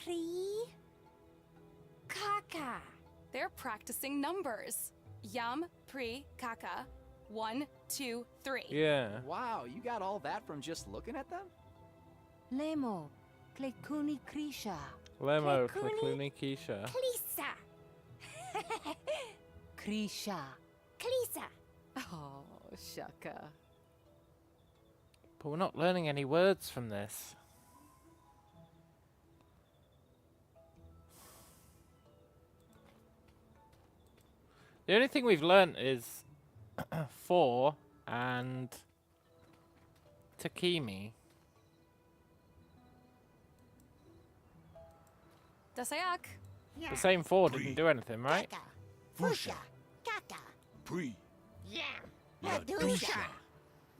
Pre. Kaka. They're practicing numbers. Yam, pre, kaka. 1, 2, 3. Yeah. Wow, you got all that from just looking at them? Lemo. Klekuni Krisha. Lemo, Klekuni, Keisha. Klisa. Krisha. Klisa. Oh, Shaka. But we're not learning any words from this. The only thing we've learnt is 4 and Takimi. Dasayak. The same 4 didn't do anything, right? Fusha. Kaka. Pre. Yam. Ladusha.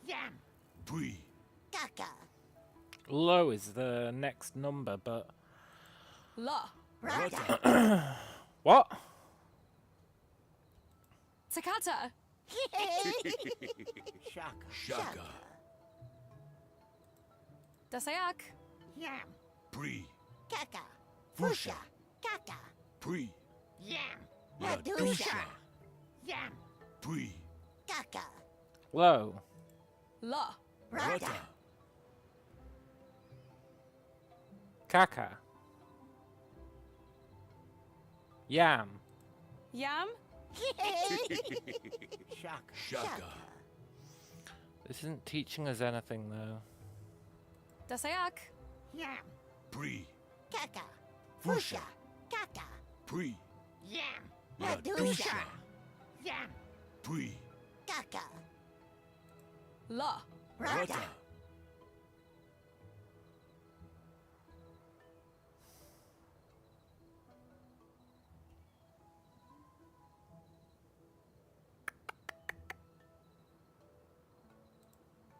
Yam. Pre. Kaka. Low is the next number, but... La. Rata. What? Takata. Shaka. Shaka. Dasayak. Yam. Pre. Kaka. Fusha. Kaka. Pre. Yam. Ladusha. Yam. Pre. Kaka. Low. La. Rata. Kaka. Yam. Yam. Shaka. Shaka. This isn't teaching us anything, though. Dasayak. Yam. Pre. Kaka. Fusha. Kaka. Pre. Yam. Ladusha. Yam. Pre. Kaka. La. Rata.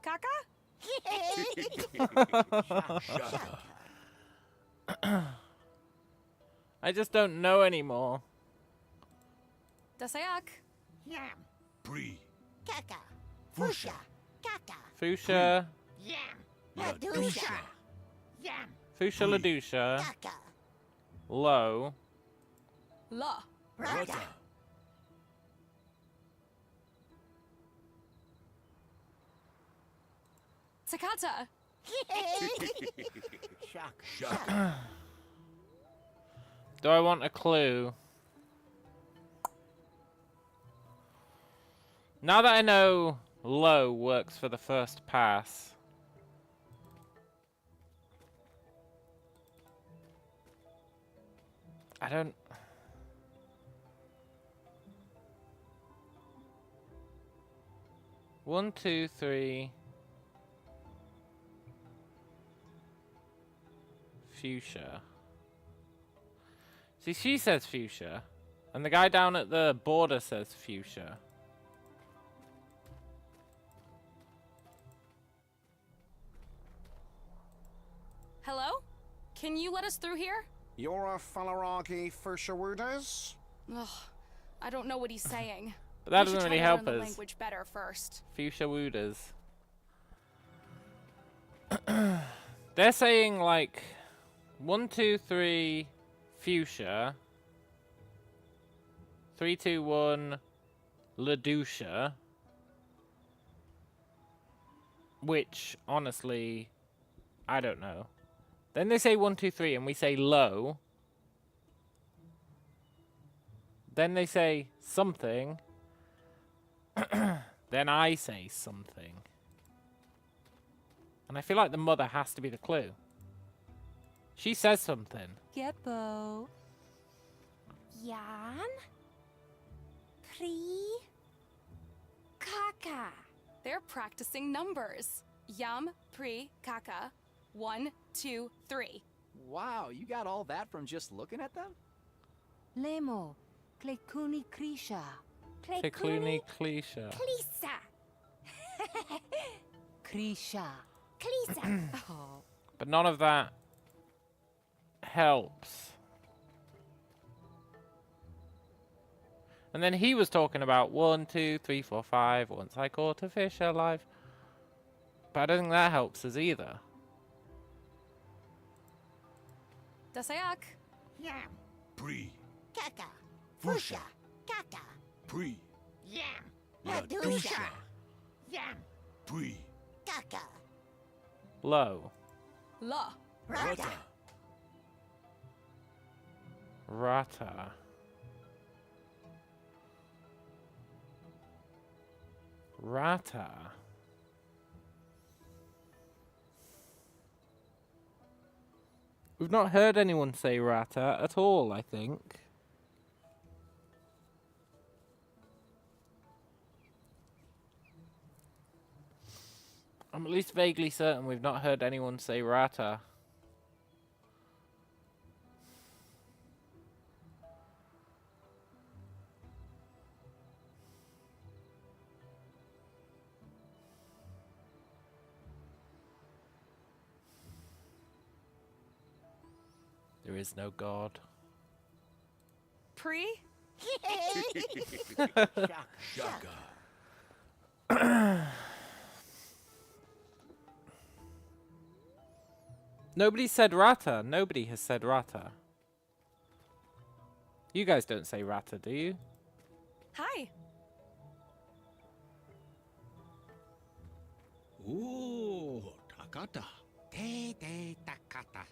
Kaka? Shaka. I just don't know anymore. Dasayak. Yam. Pre. Kaka. Fusha. Kaka. Fuchsia. Yam. Ladusha. Yam. Fuchsia Ladusha. Kaka. Low. La. Rata. Takata. Shaka. Do I want a clue? Now that I know low works for the first pass. I don't... One, two, three. Fuchsia. See, she says fuchsia. And the guy down at the border says fuchsia. Hello? Can you let us through here? You're a Falaragi Fushawudas? Ugh, I don't know what he's saying. But that We should doesn't try really to learn help the us. language better first. Fuchsia wooders. They're saying like 1, 2, 3 fuchsia. 3, 2, 1 Ladusha. Which honestly I don't know. Then they say 1, 2, 3, and we say low. Then they say something. Then I say something. And I feel like the mother has to be the clue. She says something. Geppo. Jan? Pri? Kaka. They're practicing numbers. Yam, pri, kaka. 1, 2, 3. Wow, you got all that from just looking at them? Lemo. Klekuni Krisha. Klekuni Klisha. Klisa. Krisha. Klisa. Oh. But none of that helps. And then he was talking about 1, 2, 3, 4, 5. Once I caught a fish alive. But I don't think that helps us either. Dasayak. Yam. Pri. Kaka. Fusha. Kaka. Pri. Yam. Ladusha. Yam. Pri. Kaka. Low. La. Rata. Rata. Rata. We've not heard anyone say rata at all, I think. I'm at least vaguely certain we've not heard anyone say rata. There is no God. Pri? Shaka. Nobody said rata. Nobody has said rata. You guys don't say rata, do you? Hi. Ooh, Takata. Te Takata.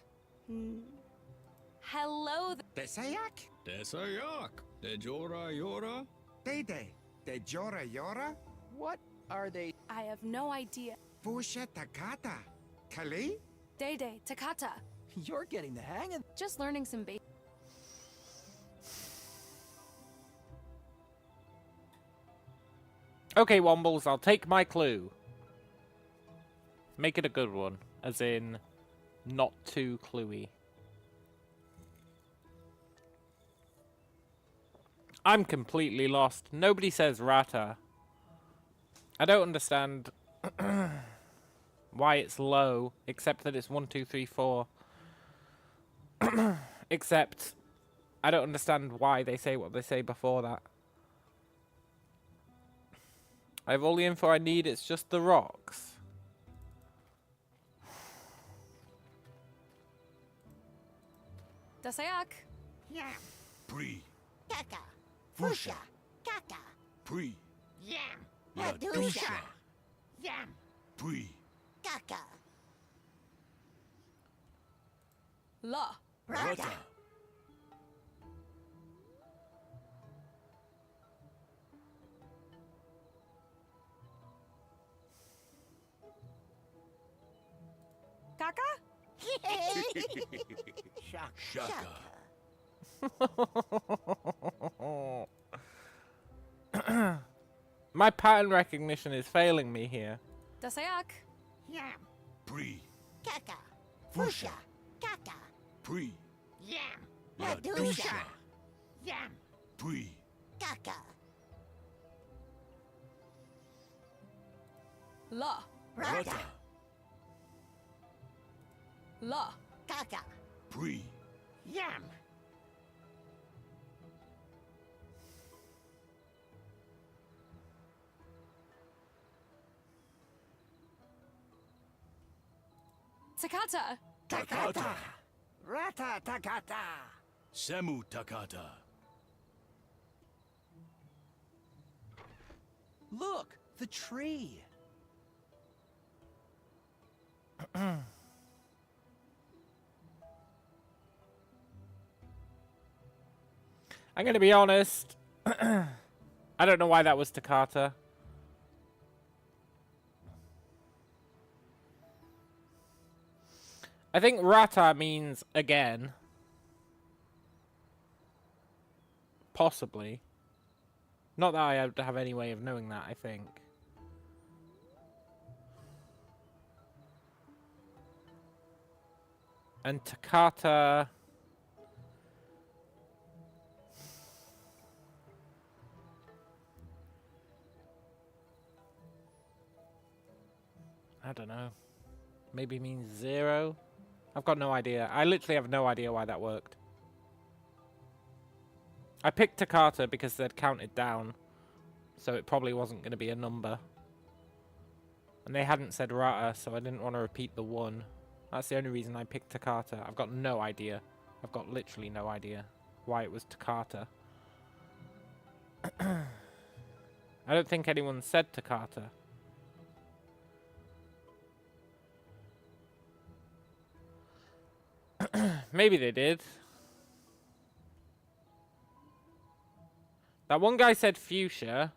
Hello. Desayak? Desayak. Dejora Yora? Dede. Dejora Yora? What are they? I have no idea. Fusha Takata. Kali? Dede, Takata. You're getting the hang of... Just learning some basic. Okay, Wombles, I'll take my clue. Make it a good one. As in, not too cluey. I'm completely lost. Nobody says rata. I don't understand why it's low, except that it's 1, 2, 3, 4. Except, I don't understand why they say what they say before that. I have all the info I need, it's just the rocks. Dasayak. Yam. Pri. Kaka. Fusha. Kaka. Pri. Yam. Ladusha. Yam. Pri. Kaka. La. Rata. Kaka? Shaka. My pattern recognition is failing me here. Dasayak. Yam. Pri. Kaka. Fusha. Kaka. Pri. Yam. Ladusha. Yam. Pri. Kaka. La. Rata. La. Kaka. Pri. Yam. Takata. Takata. Rata Takata. Semu Takata. Look, the tree. I'm going to be honest. I don't know why that was Takata. I think Rata means again. Possibly. Not that I have any way of knowing that, I think. And Takata... I don't know. Maybe means 0? I've got no idea. I literally have no idea why that worked. I picked Takata because they'd counted down. So it probably wasn't going to be a number. And they hadn't said Rata, so I didn't want to repeat the 1. That's the only reason I picked Takata. I've got no idea. I've got literally no idea why it was Takata. I don't think anyone said Takata. Maybe they did. That one guy said fuchsia.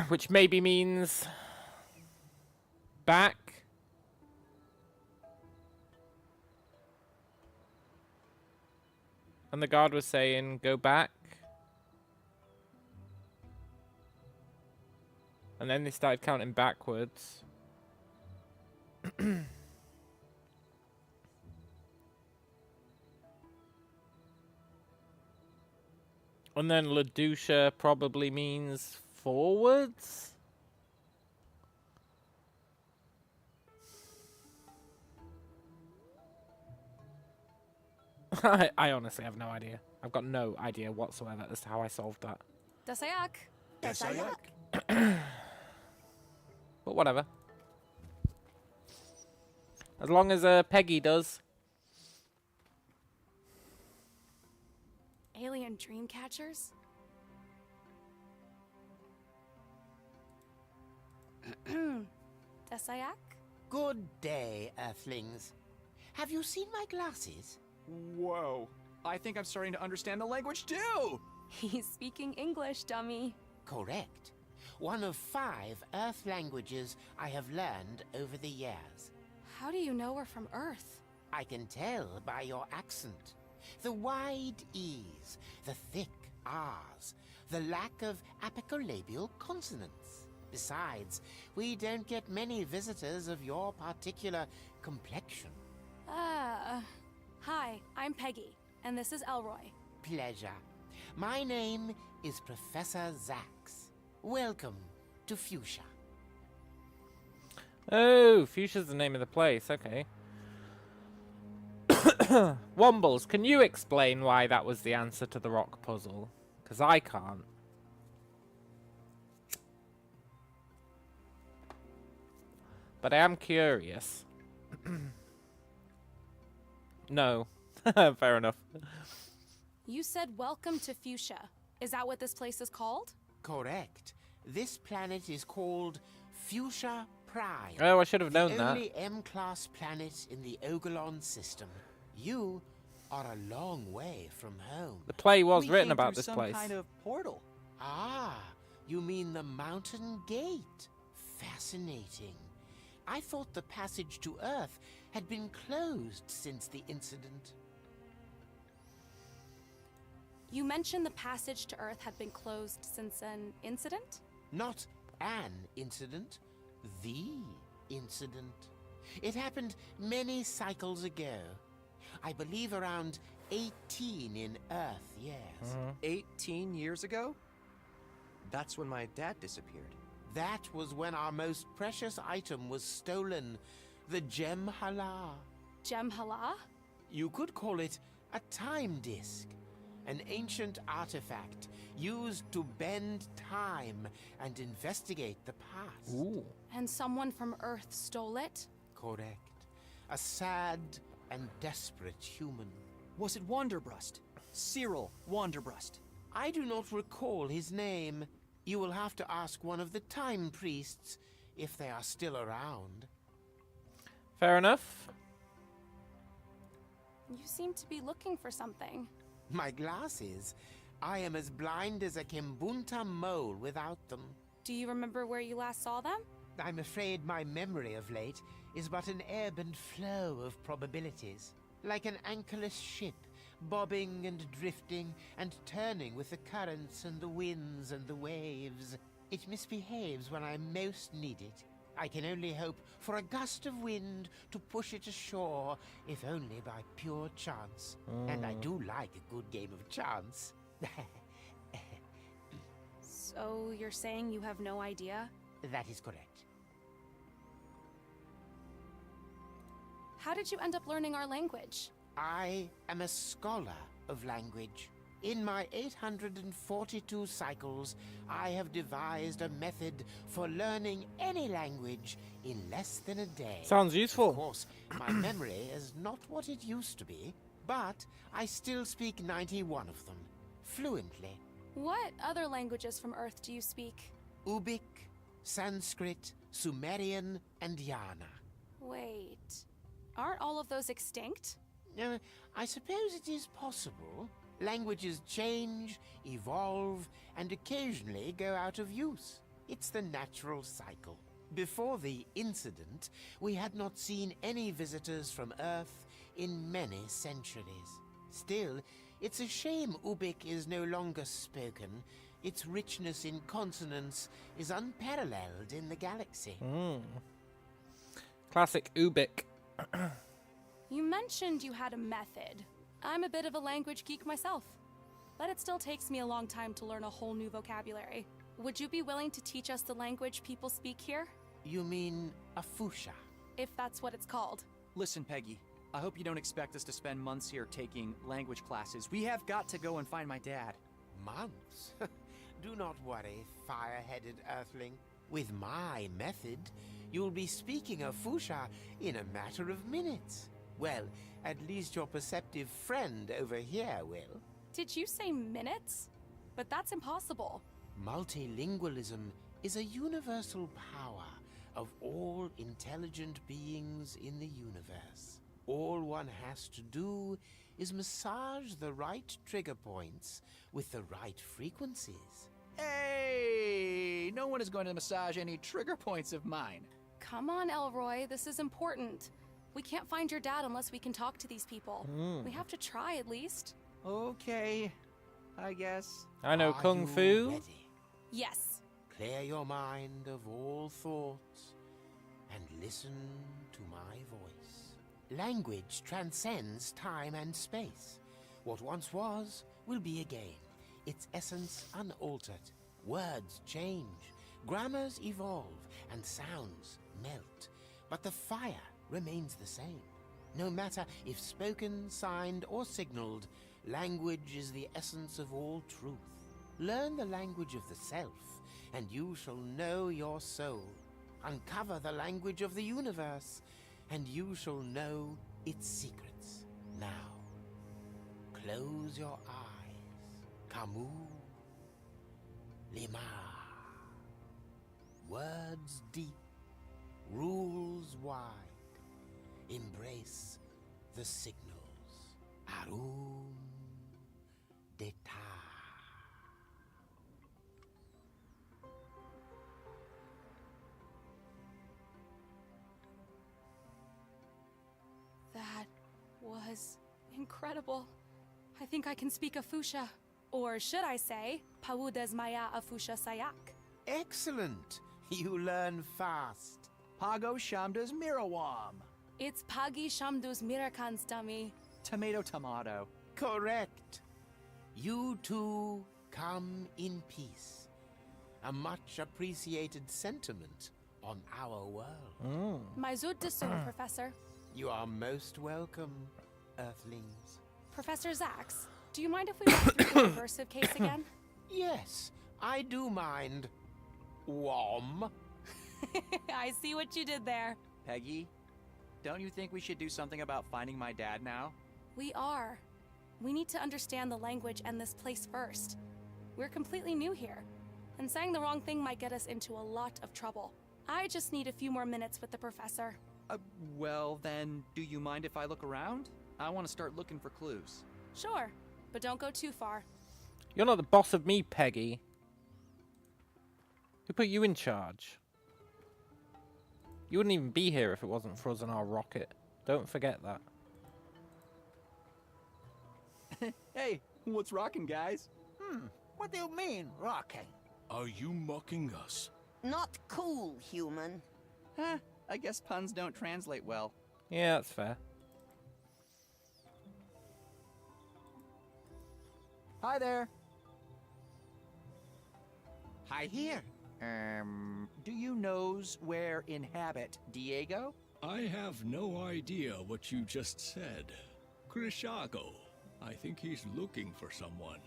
Which maybe means... back. And the guard was saying, go back. And then they started counting backwards. And then Ladusha probably means forwards? I honestly have no idea. I've got no idea whatsoever as to how I solved that. Dasayak. Dasayak. But whatever. As long as Peggy does. Alien dream catchers? Dasayak? Good day, Earthlings. Have you seen my glasses? Whoa. I think I'm starting to understand the language too! He's speaking English, dummy. Correct. One of 5 Earth languages I have learned over the years. How do you know we're from Earth? I can tell by your accent. The wide E's, the thick R's, the lack of apicolabial consonants. Besides, we don't get many visitors of your particular complexion. Hi, I'm Peggy, and this is Elroy. Pleasure. My name is Professor Zax. Welcome to Fuchsia. Oh, Fuchsia's the name of the place, okay. Wombles, can you explain why that was the answer to the rock puzzle? Because I can't. But I am curious. No. Fair enough. You said welcome to Fuchsia. Is that what this place is called? Correct. This planet is called Fuchsia Prime. Oh, I should have known the that. only M-class planet in the Ogolon system. You are a long way from home. The play was We written came about through this some place. kind of portal. Ah, you mean the Mountain Gate. Fascinating. I thought the passage to Earth had been closed since the incident. You mentioned the passage to Earth had been closed since an incident? Not an incident, the incident. It happened many cycles ago. I believe around 18 in Earth years. 18 years ago? That's when my dad disappeared. That was when our most precious item was stolen, the Gem Hala. Gem Hala? You could call it a time disk, an ancient artifact used to bend time and investigate the past. Ooh. And someone from Earth stole it? Correct. A sad and desperate human. Was it Wanderbrust? Cyril Wanderbrust. I do not recall his name. You will have to ask one of the time priests, if they are still around. Fair enough. You seem to be looking for something. My glasses? I am as blind as a Kimbunta mole without them. Do you remember where you last saw them? I'm afraid my memory of late is but an ebb and flow of probabilities. Like an anchorless ship, bobbing and drifting and turning with the currents and the winds and the waves. It misbehaves when I most need it. I can only hope for a gust of wind to push it ashore, if only by pure chance. And I do like a good game of chance. So you're saying you have no idea? That is correct. How did you end up learning our language? I am a scholar of language. In my 842 cycles, I have devised a method for learning any language in less than a day. Sounds useful. Of course, my memory is not what it used to be, but I still speak 91 of them, fluently. What other languages from Earth do you speak? Ubik, Sanskrit, Sumerian, and Yana. Wait, aren't all of those extinct? I suppose it is possible. Languages change, evolve, and occasionally go out of use. It's the natural cycle. Before the incident, we had not seen any visitors from Earth in many centuries. Still, it's a shame Ubik is no longer spoken. Its richness in consonants is unparalleled in the galaxy. Classic Ubik. You mentioned you had a method. I'm a bit of a language geek myself, but it still takes me a long time to learn a whole new vocabulary. Would you be willing to teach us the language people speak here? You mean a Fusha? If that's what it's called. Listen, Peggy, I hope you don't expect us to spend months here taking language classes. We have got to go and find my dad. Months? Do not worry, fire-headed earthling. With my method, you'll be speaking a Fusha in a matter of minutes. Well, at least your perceptive friend over here will. Did you say minutes? But that's impossible. Multilingualism is a universal power of all intelligent beings in the universe. All one has to do is massage the right trigger points with the right frequencies. Hey! No one is going to massage any trigger points of mine. Come on, Elroy, this is important. We can't find your dad unless we can talk to these people. We have to try at least. Okay, I guess. I know Are Kung you Fu. ready? Yes. Clear your mind of all thoughts and listen to my voice. Language transcends time and space. What once was will be again, its essence unaltered. Words change, grammars evolve, and sounds melt. But the fire remains the same. No matter if spoken, signed, or signaled, language is the essence of all truth. Learn the language of the self, and you shall know your soul. Uncover the language of the universe, and you shall know its secrets. Now, close your eyes. Camus. Lima. Words deep, rules wide. Embrace the signals. Arum Deta. That was incredible. I think I can speak a Fusha. Or should I say, Paudas Maya Afusha Sayak. Excellent. You learn fast. Pago Shamdas Mirawam. It's Pagi Shamdus Mirakans, dummy. Tomato. Correct. You two come in peace. A much appreciated sentiment on our world. Maizud Desum, Professor. You are most welcome, Earthlings. Professor Zax, do you mind if we walk through the aversive case again? Yes, I do mind. Wom. I see what you did there. Peggy, don't you think we should do something about finding my dad now? We are. We need to understand the language and this place first. We're completely new here, and saying the wrong thing might get us into a lot of trouble. I just need a few more minutes with the professor. Well then, do you mind if I look around? I want to start looking for clues. Sure. but don't go too far. You're not the boss of me, Peggy. Who put you in charge? You wouldn't even be here if it wasn't for us and our rocket. Don't forget that. Hey, what's rocking, guys? What do you mean, rocking? Are you mocking us? Not cool, human. Huh, I guess puns don't translate well. Yeah, that's fair. Hi there. Hi here. Do you knows where inhabit Diego? I have no idea what you just said. Krishago. I think he's looking for someone.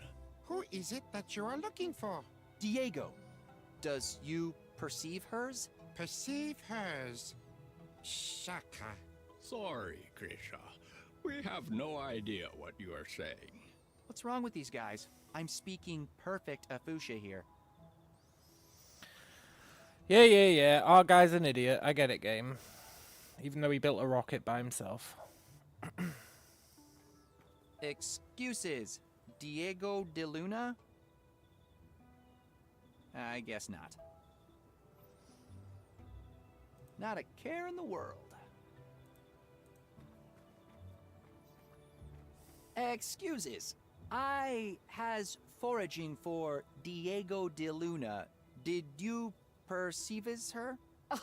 Who is it that you are looking for? Diego. Does you perceive hers? Perceive hers. Shaka. Sorry, Krisha. We have no idea what you are saying. What's wrong with these guys? I'm speaking perfect Afusha here. Yeah. Our guy's an idiot. I get it, game. Even though he built a rocket by himself. Excuses. Diego de Luna? I guess not. Not a care in the world. Excuses. I has foraging for Diego de Luna. Did you perceives her?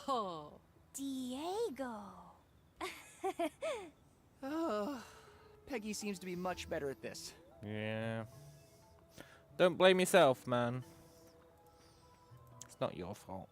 Oh, Diego. Oh, Peggy seems to be much better at this. Yeah. Don't blame yourself, man. It's not your fault.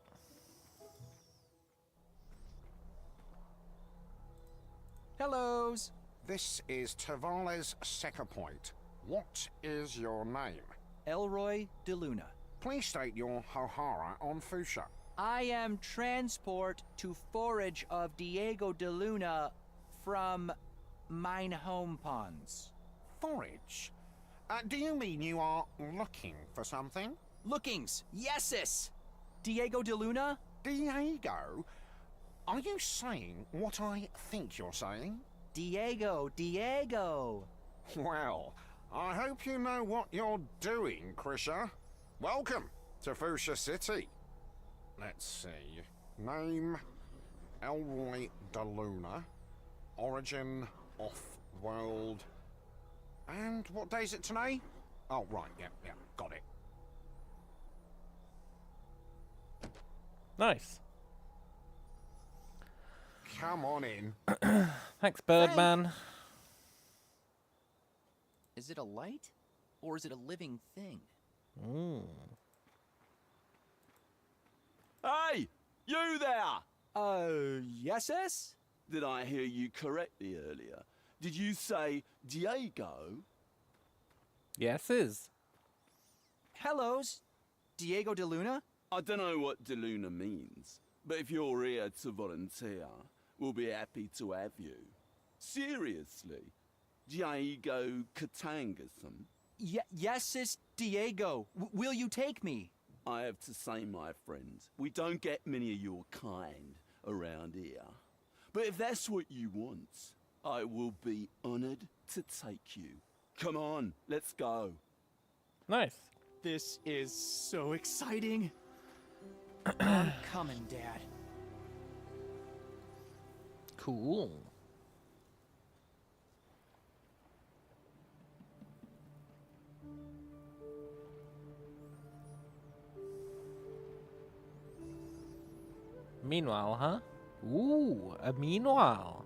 Hellos. This is Tavales Sector Point. What is your name? Elroy de Luna. Please state your Hohara on Fusha. I am transport to forage of Diego de Luna from mine home ponds. Forage? Do you mean you are looking for something? Lookings, yeses. Diego de Luna? Diego? Are you saying what I think you're saying? Diego. Well, I hope you know what you're doing, Krisha. Welcome to Fusha City. Let's see. Name, Elroy de Luna. Origin, off-world. And what day is it today? Oh, right, yeah, got it. Nice. Come on in. Thanks, Birdman. Is it a light? Or is it a living thing? Hey! You there! Yeses? Did I hear you correctly earlier? Did you say Diego? Yeses. Hellos. Diego de Luna? I don't know what de Luna means, but if you're here to volunteer, we'll be happy to have you. Seriously. Diego Katangasum. Yeses, Diego. Will you take me? I have to say, my friend, we don't get many of your kind around here. But if that's what you want, I will be honored to take you. Come on, let's go. Nice. This is so exciting. I'm coming, Dad. Cool. Meanwhile, huh? Ooh, a meanwhile.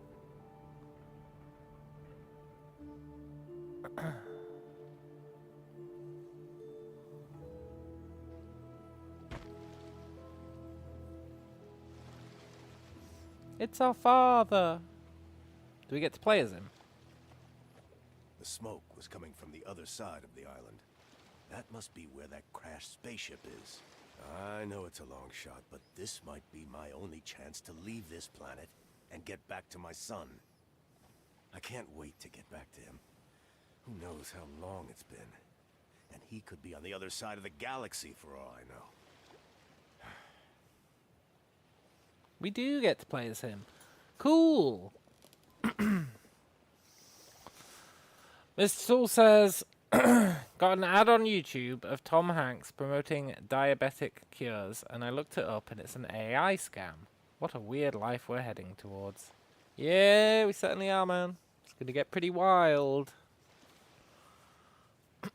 It's our father. Do we get to play as him? The smoke was coming from the other side of the island. That must be where that crashed spaceship is. I know it's a long shot, but this might be my only chance to leave this planet and get back to my son. I can't wait to get back to him. Who knows how long it's been? And he could be on the other side of the galaxy for all I know. We do get to play as him. Cool. Mr. Saul says, Got an ad on YouTube of Tom Hanks promoting diabetic cures, and I looked it up, and it's an AI scam. What a weird life we're heading towards. Yeah, we certainly are, man. It's going to get pretty wild.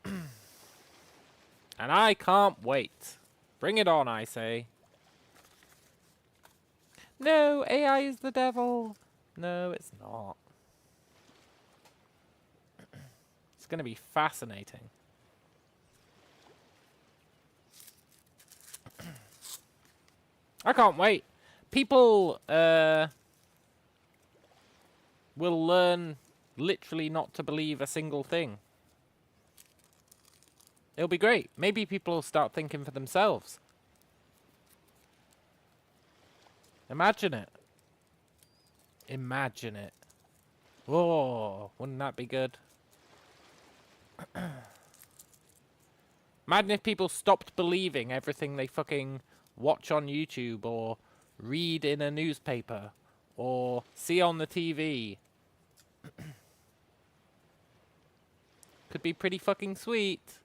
And I can't wait. Bring it on, I say. No, AI is the devil. No, it's not. It's going to be fascinating. I can't wait. People will learn literally not to believe a single thing. It'll be great. Maybe people will start thinking for themselves. Imagine it. Imagine it. Whoa, wouldn't that be good? Imagine if people stopped believing everything they fucking watch on YouTube or read in a newspaper or see on the TV. Could be pretty fucking sweet.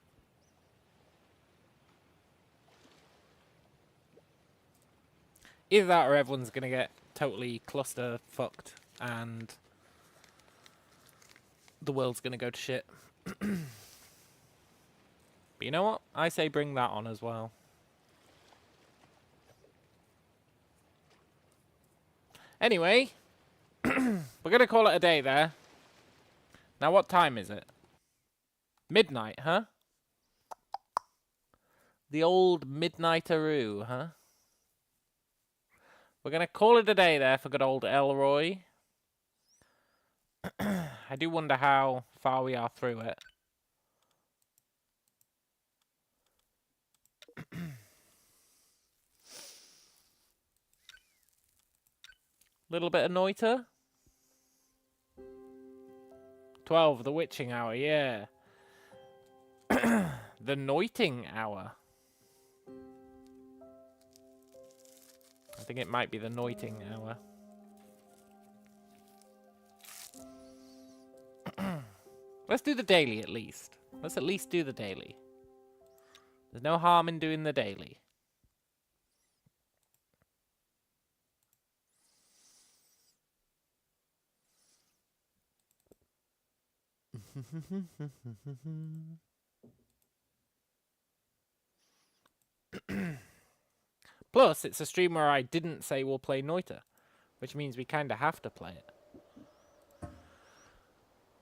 Either that or everyone's gonna get totally cluster fucked and the world's gonna go to shit. But you know what? I say bring that on as well. Anyway, we're going to call it a day there. Now, what time is it? Midnight, huh? The old midnighteroo, huh? We're going to call it a day there for good old Elroy. I do wonder how far we are through it. Little bit of Noiter. 12, the witching hour, yeah. The noiting hour. I think it might be the noiting hour. Let's do the daily at least. Let's at least do the daily. There's no harm in doing the daily. Plus, it's a stream where I didn't say we'll play Noiter, which means we kind of have to play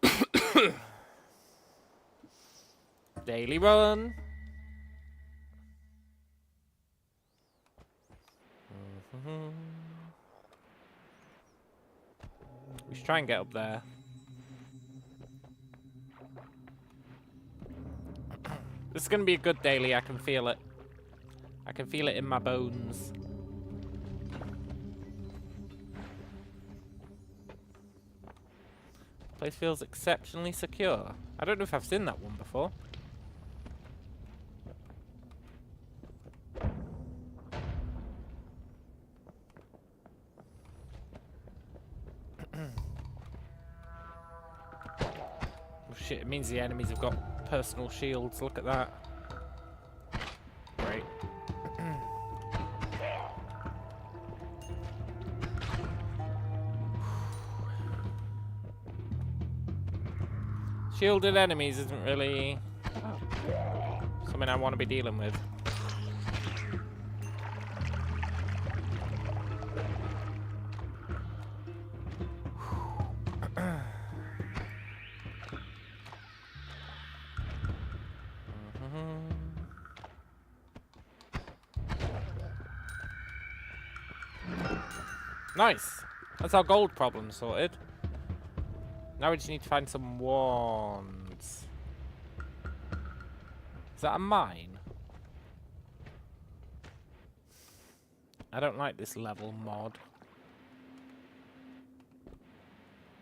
it. Daily run. We should try and get up there. This is going to be a good daily, I can feel it. I can feel it in my bones. Place feels exceptionally secure. I don't know if I've seen that one before. Oh shit, it means the enemies have got personal shields. Look at that. Great. Shielded enemies isn't really something I want to be dealing with. Nice! That's our gold problem sorted. Now we just need to find some wands. Is that a mine? I don't like this level mod.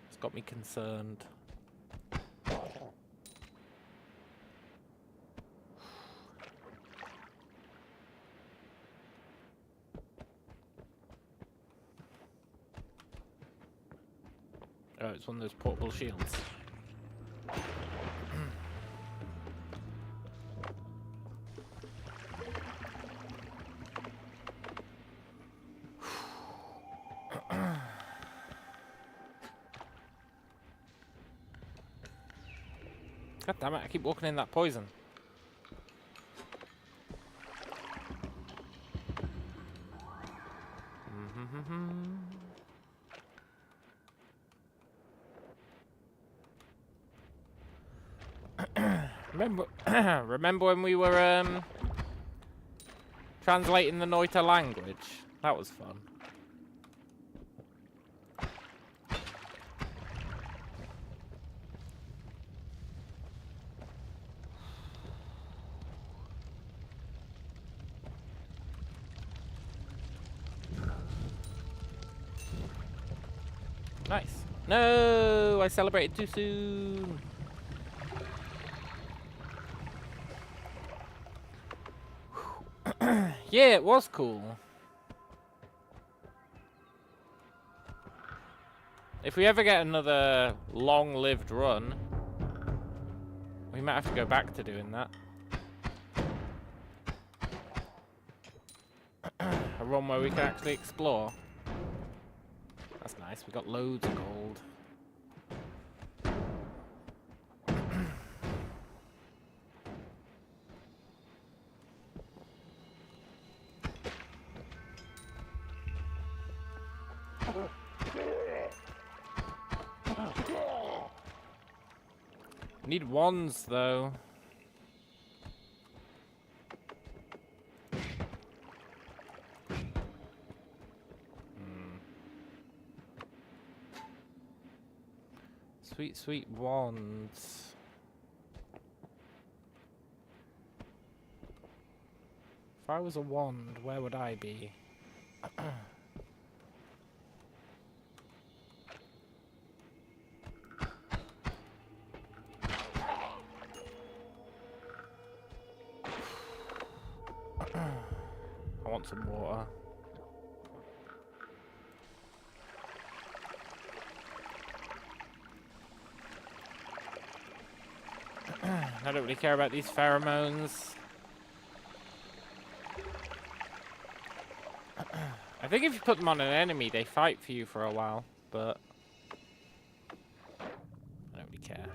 It's got me concerned. Oh, it's one of those portable shields. God damn it, I keep walking in that poison. Remember when we were translating the Noita language? That was fun. Nice. No, I celebrated too soon. Yeah, it was cool. If we ever get another long-lived run, we might have to go back to doing that. A run where we can actually explore. That's nice, we got loads of gold. Need wands though. Sweet, sweet wands. If I was a wand, where would I be? I want some water. I don't really care about these pheromones. I think if you put them on an enemy, they fight for you for a while, but I don't really care.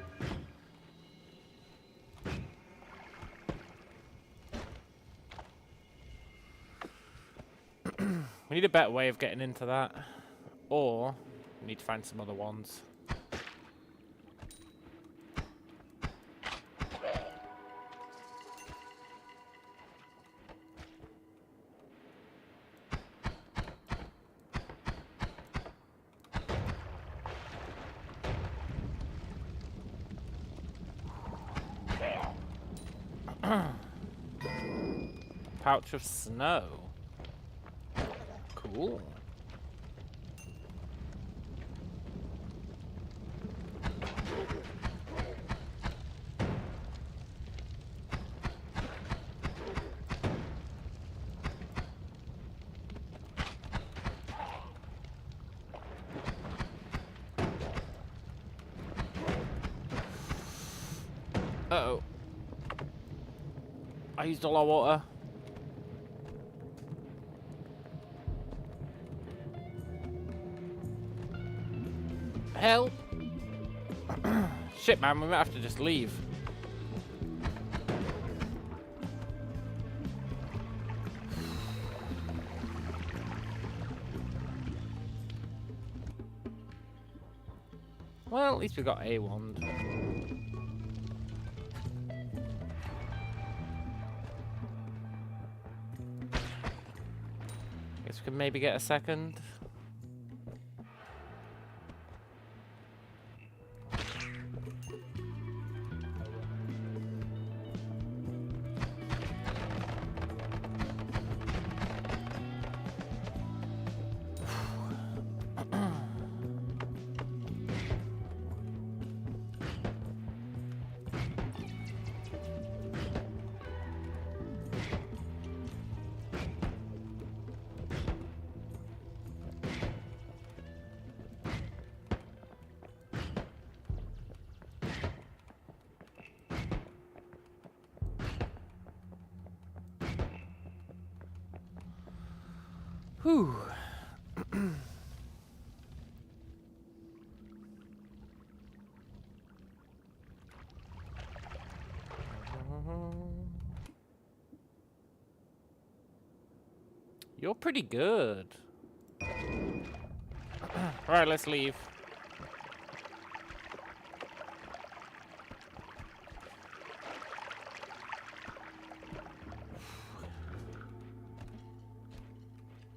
We need a better way of getting into that, or we need to find some other ones. Pouch of snow. Cool. Uh-oh. I used all our water. Help! Shit, man, we might have to just leave. Well, at least we got a wand. Guess we can maybe get a second. Whew. You're pretty good. Right, let's leave.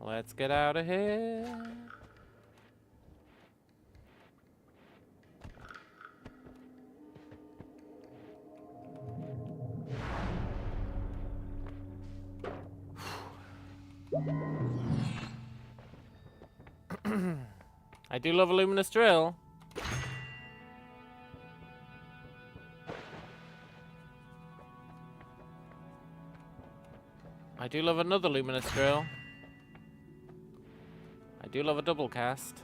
Let's get out of here. I do love a luminous drill. I do love another luminous drill. I do love a double cast.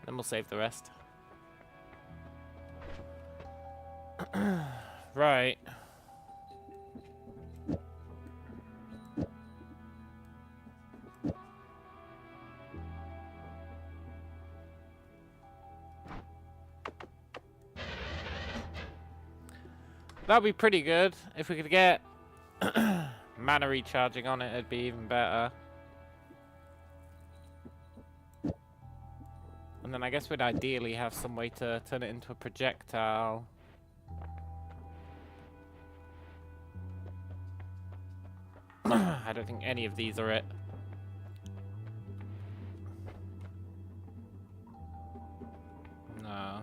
Then we'll save the rest. Right. That'd be pretty good. If we could get mana recharging on it, it'd be even better. And then I guess we'd ideally have some way to turn it into a projectile. I don't think any of these are it. No.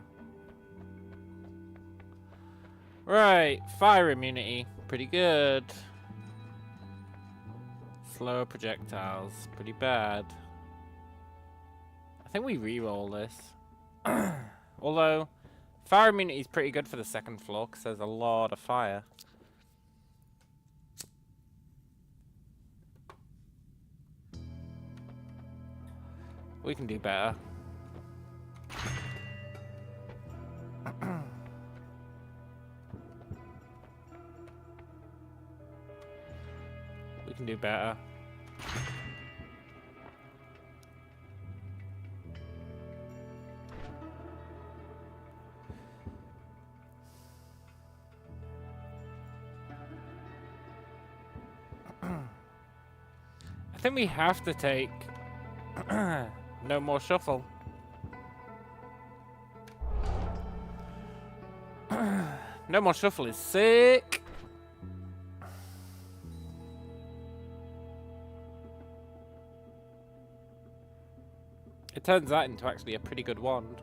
Right, fire immunity. Pretty good. Slower projectiles. Pretty bad. I think we re-roll this. Although, fire immunity is pretty good for the second floor because there's a lot of fire. We can do better. We can do better. I think we have to take no more shuffle. No more shuffle is sick. It turns that into actually a pretty good wand.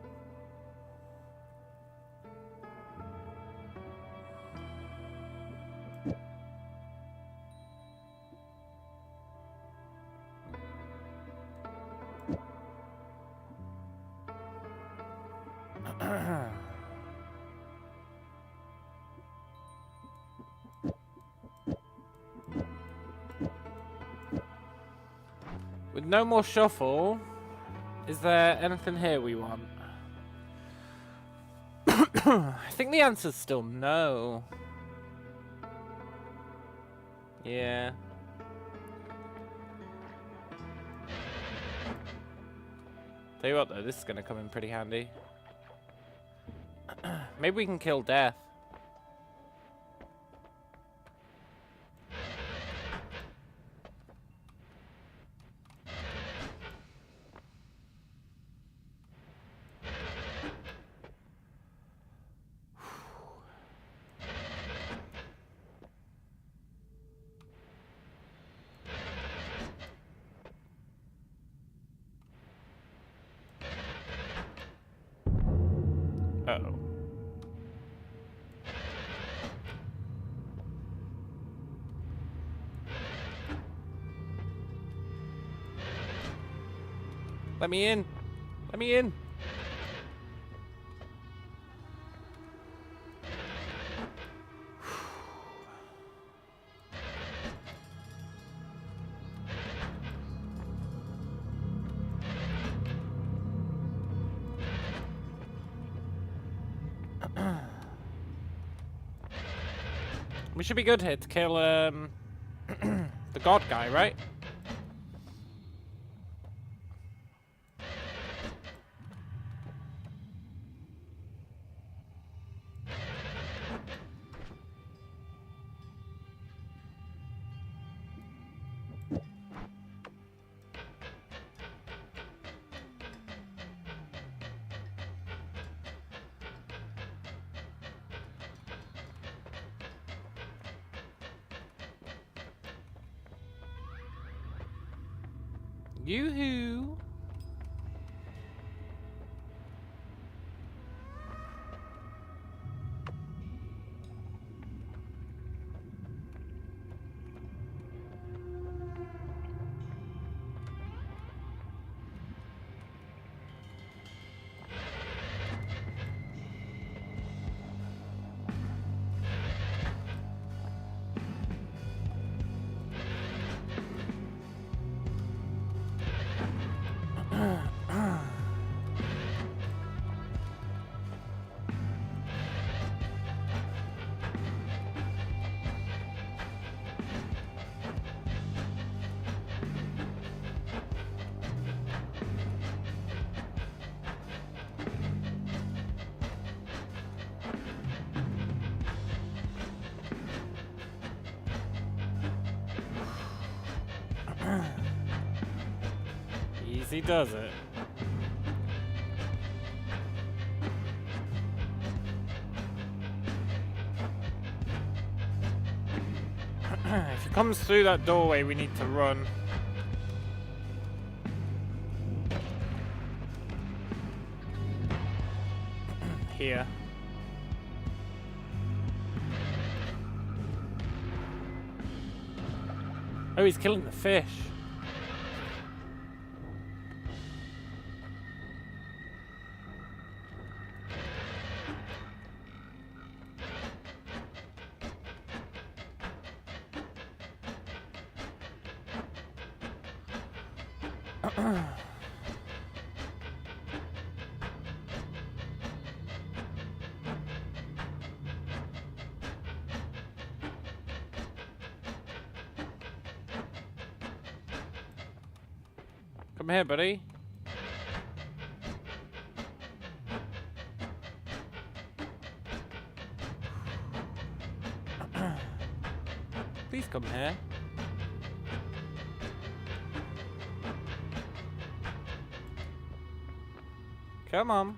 With no more shuffle, is there anything here we want? I think the answer's still no. Yeah. Tell you what though, this is gonna come in pretty handy. Maybe we can kill death. Uh-oh. Let me in. Let me in. We should be good here to kill the god guy, right? Yoo-hoo! Easy does it. If he comes through that doorway, we need to run. Here. Oh, he's killing the fish. Come here, buddy. Please come here. Come on.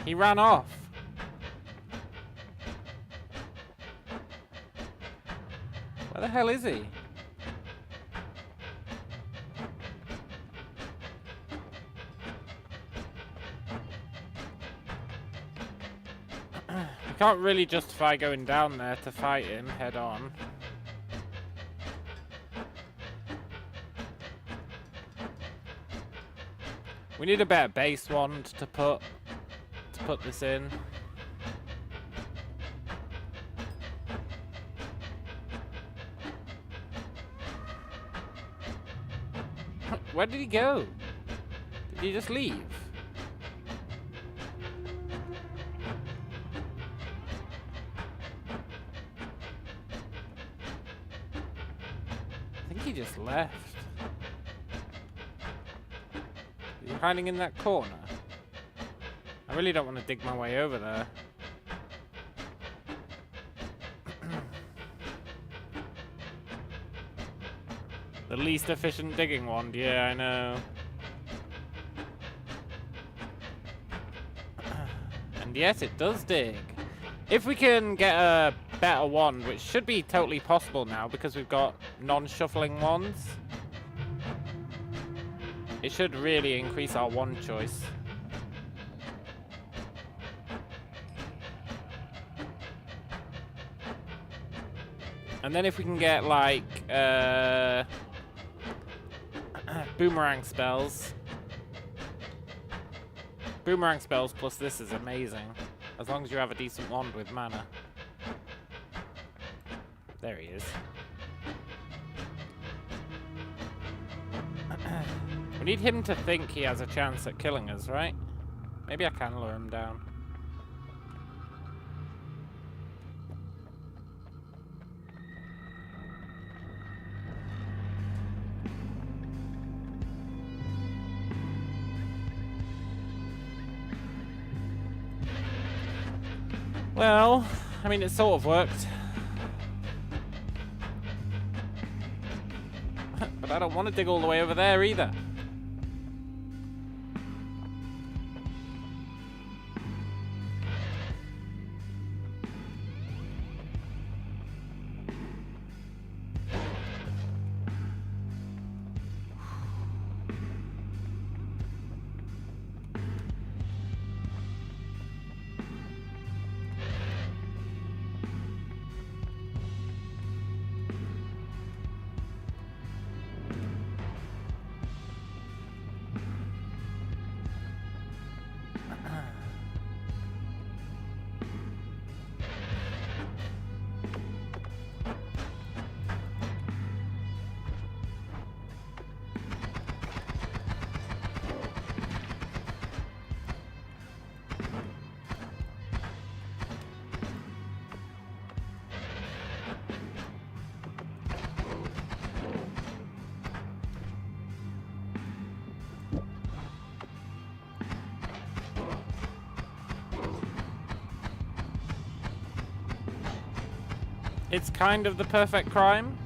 He ran off. Where the hell is he? We can't really justify going down there to fight him head on. We need a better base wand to put this in. Where did he go? Did he just leave? I think he just left. Is he hiding in that corner? I really don't want to dig my way over there. The least efficient digging wand, yeah, I know. And yes, it does dig. If we can get a better wand, which should be totally possible now because we've got non-shuffling wands, it should really increase our wand choice. And then if we can get, like, boomerang spells. Boomerang spells plus this is amazing. As long as you have a decent wand with mana. There he is. We need him to think he has a chance at killing us, right? Maybe I can lure him down. Well, I mean, it sort of worked. But I don't want to dig all the way over there either. It's kind of the perfect crime.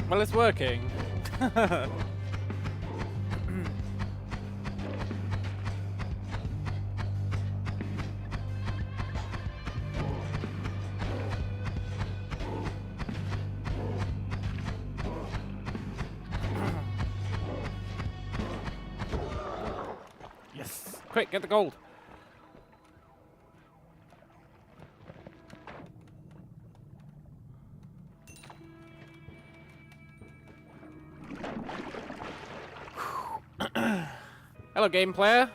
Well, it's working. Yes! Quick, get the gold! Hello, game player.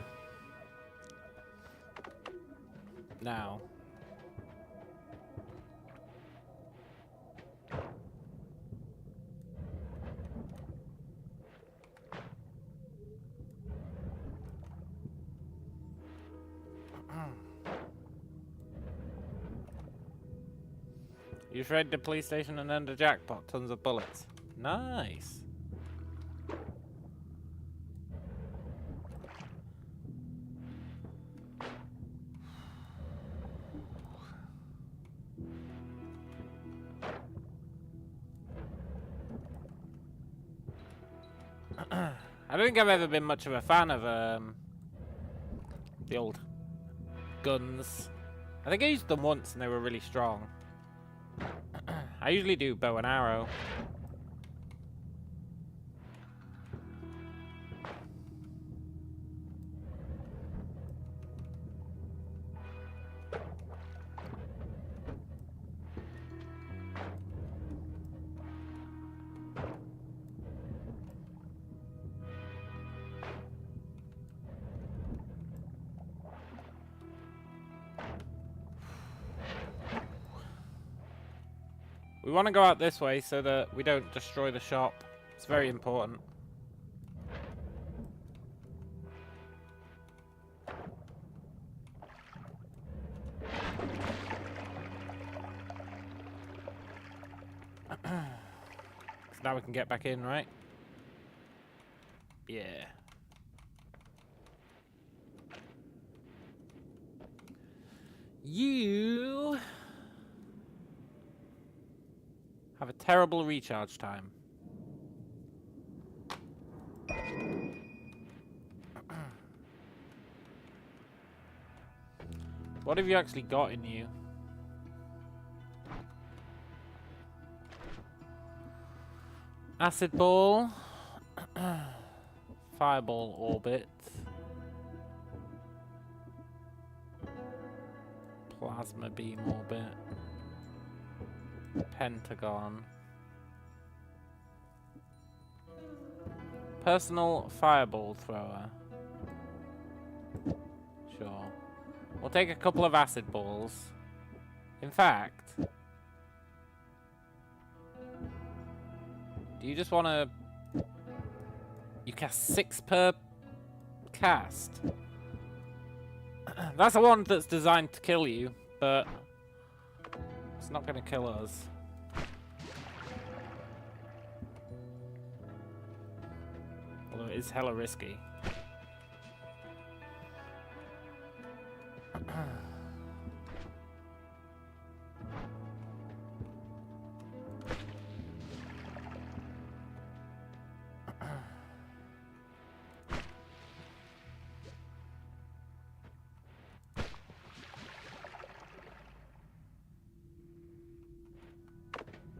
Now. You shred the police station and then the jackpot. Tons of bullets. Nice. I don't think I've ever been much of a fan of the old guns. I think I used them once and they were really strong. I usually do bow and arrow. We want to go out this way so that we don't destroy the shop. It's very important. So now we can get back in, right? Yeah. You Have a terrible recharge time. What have you actually got in you? Acid ball. Fireball orbit. Plasma beam orbit. Pentagon. Personal fireball thrower. Sure. We'll take a couple of acid balls. In fact, do you just want to... You cast 6 per cast. That's the one that's designed to kill you, but it's not going to kill us. Although it is hella risky.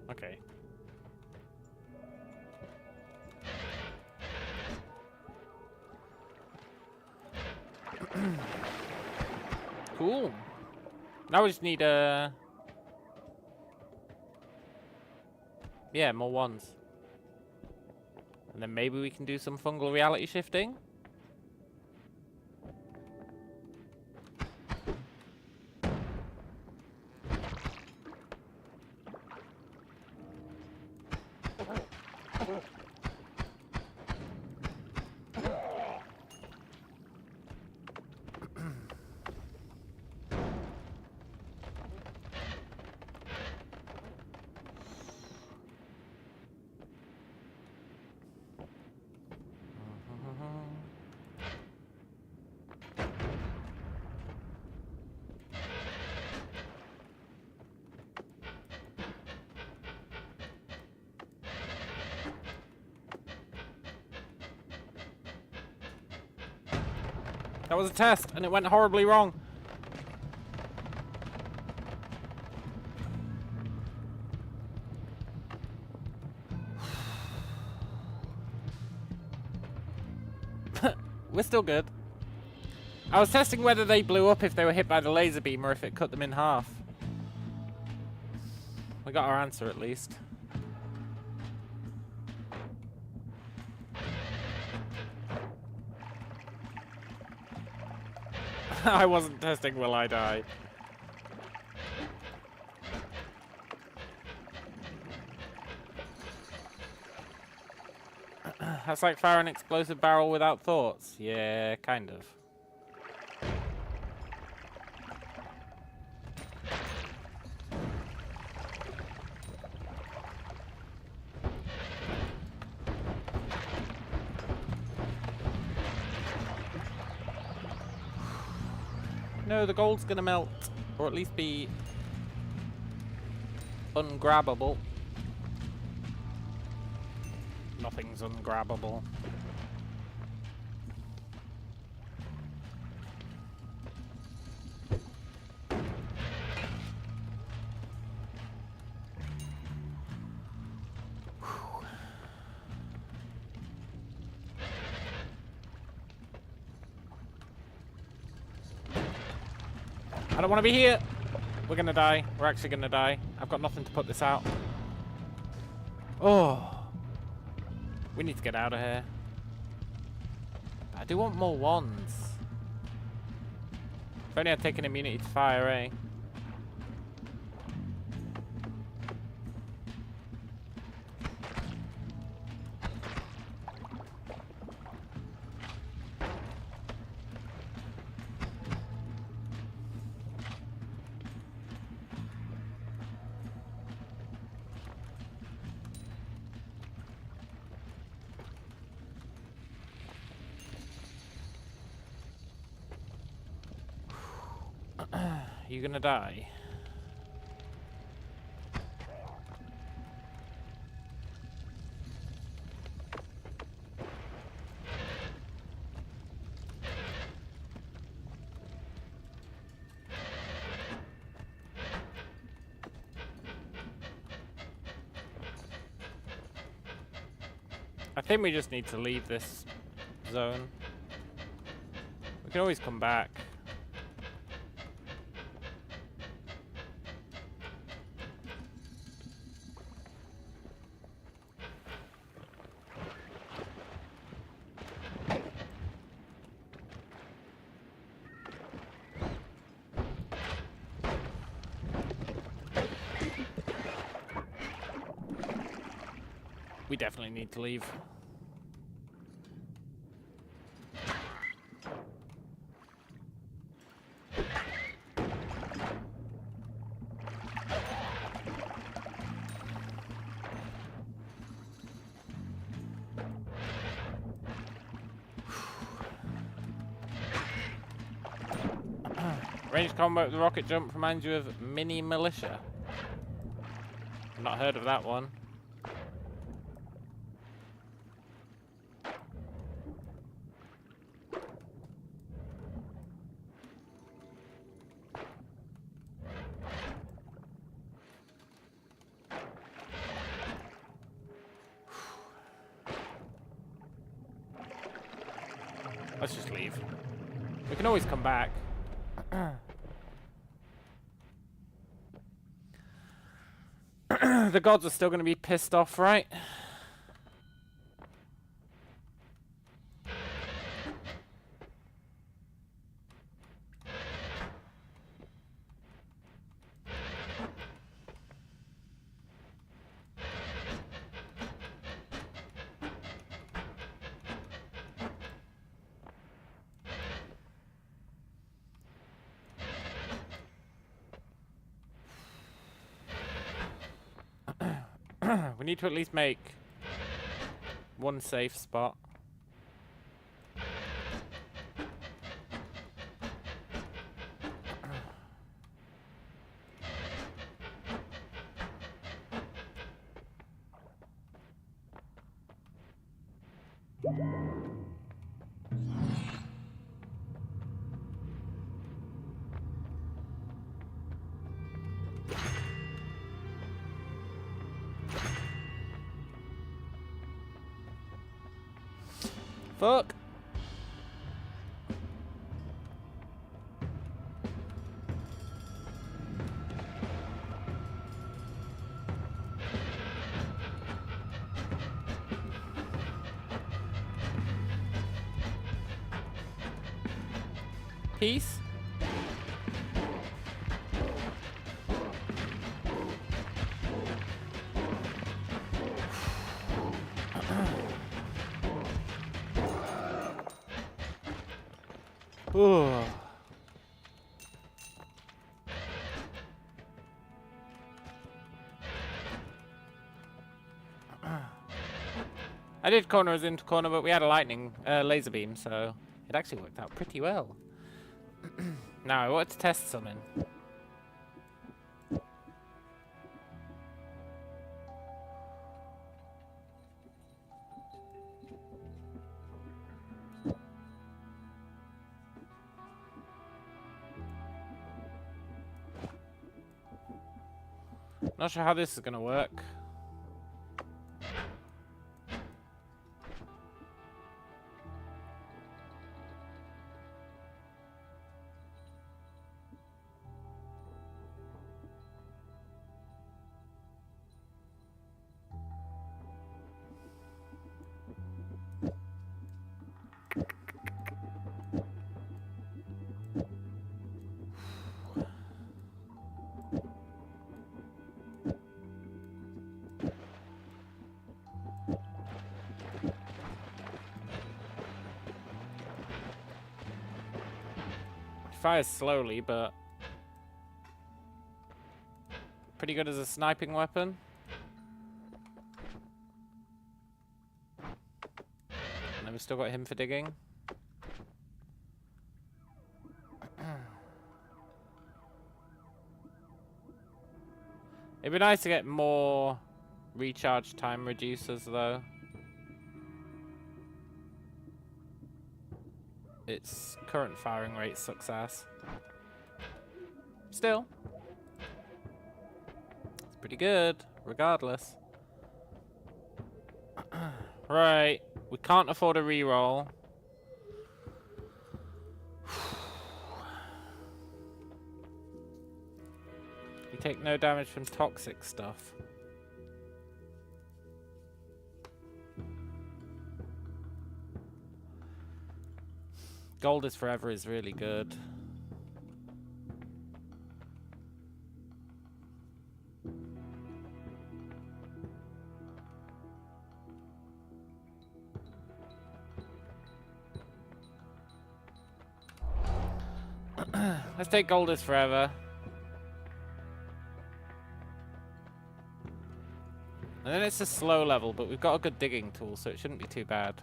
Okay. Cool. Now we just need yeah, more ones. And then maybe we can do some fungal reality shifting. That was a test, and it went horribly wrong. We're still good. I was testing whether they blew up if they were hit by the laser beam or if it cut them in half. We got our answer at least. I wasn't testing will I die. That's like firing an explosive barrel without thoughts. Yeah, kind of. No, the gold's gonna melt. Or at least be ungrabbable. Nothing's ungrabbable. I don't want to be here. We're gonna die. We're actually gonna die. I've got nothing to put this out. Oh. We need to get out of here. I do want more wands. If only I'd taken immunity to fire, eh? You gonna die? I think we just need to leave this zone. We can always come back. We definitely need to leave. Ranged combat with the rocket jump reminds you of mini militia. Not heard of that one. Let's just leave. We can always come back. The gods are still going to be pissed off, right? We need to at least make one safe spot. Fuck. Peace. Ooh. I did corner us into corner, but we had a lightning laser beam, so it actually worked out pretty well. Now I want to test something. Not sure how this is going to work. Fires slowly, but pretty good as a sniping weapon. And then we've still got him for digging. It'd be nice to get more recharge time reducers, though. Its current firing rate sucks ass. Still, it's pretty good, regardless. Right. We can't afford a reroll. We take no damage from toxic stuff. Gold is forever is really good. Let's take gold is forever. And then it's a slow level, but we've got a good digging tool, so it shouldn't be too bad.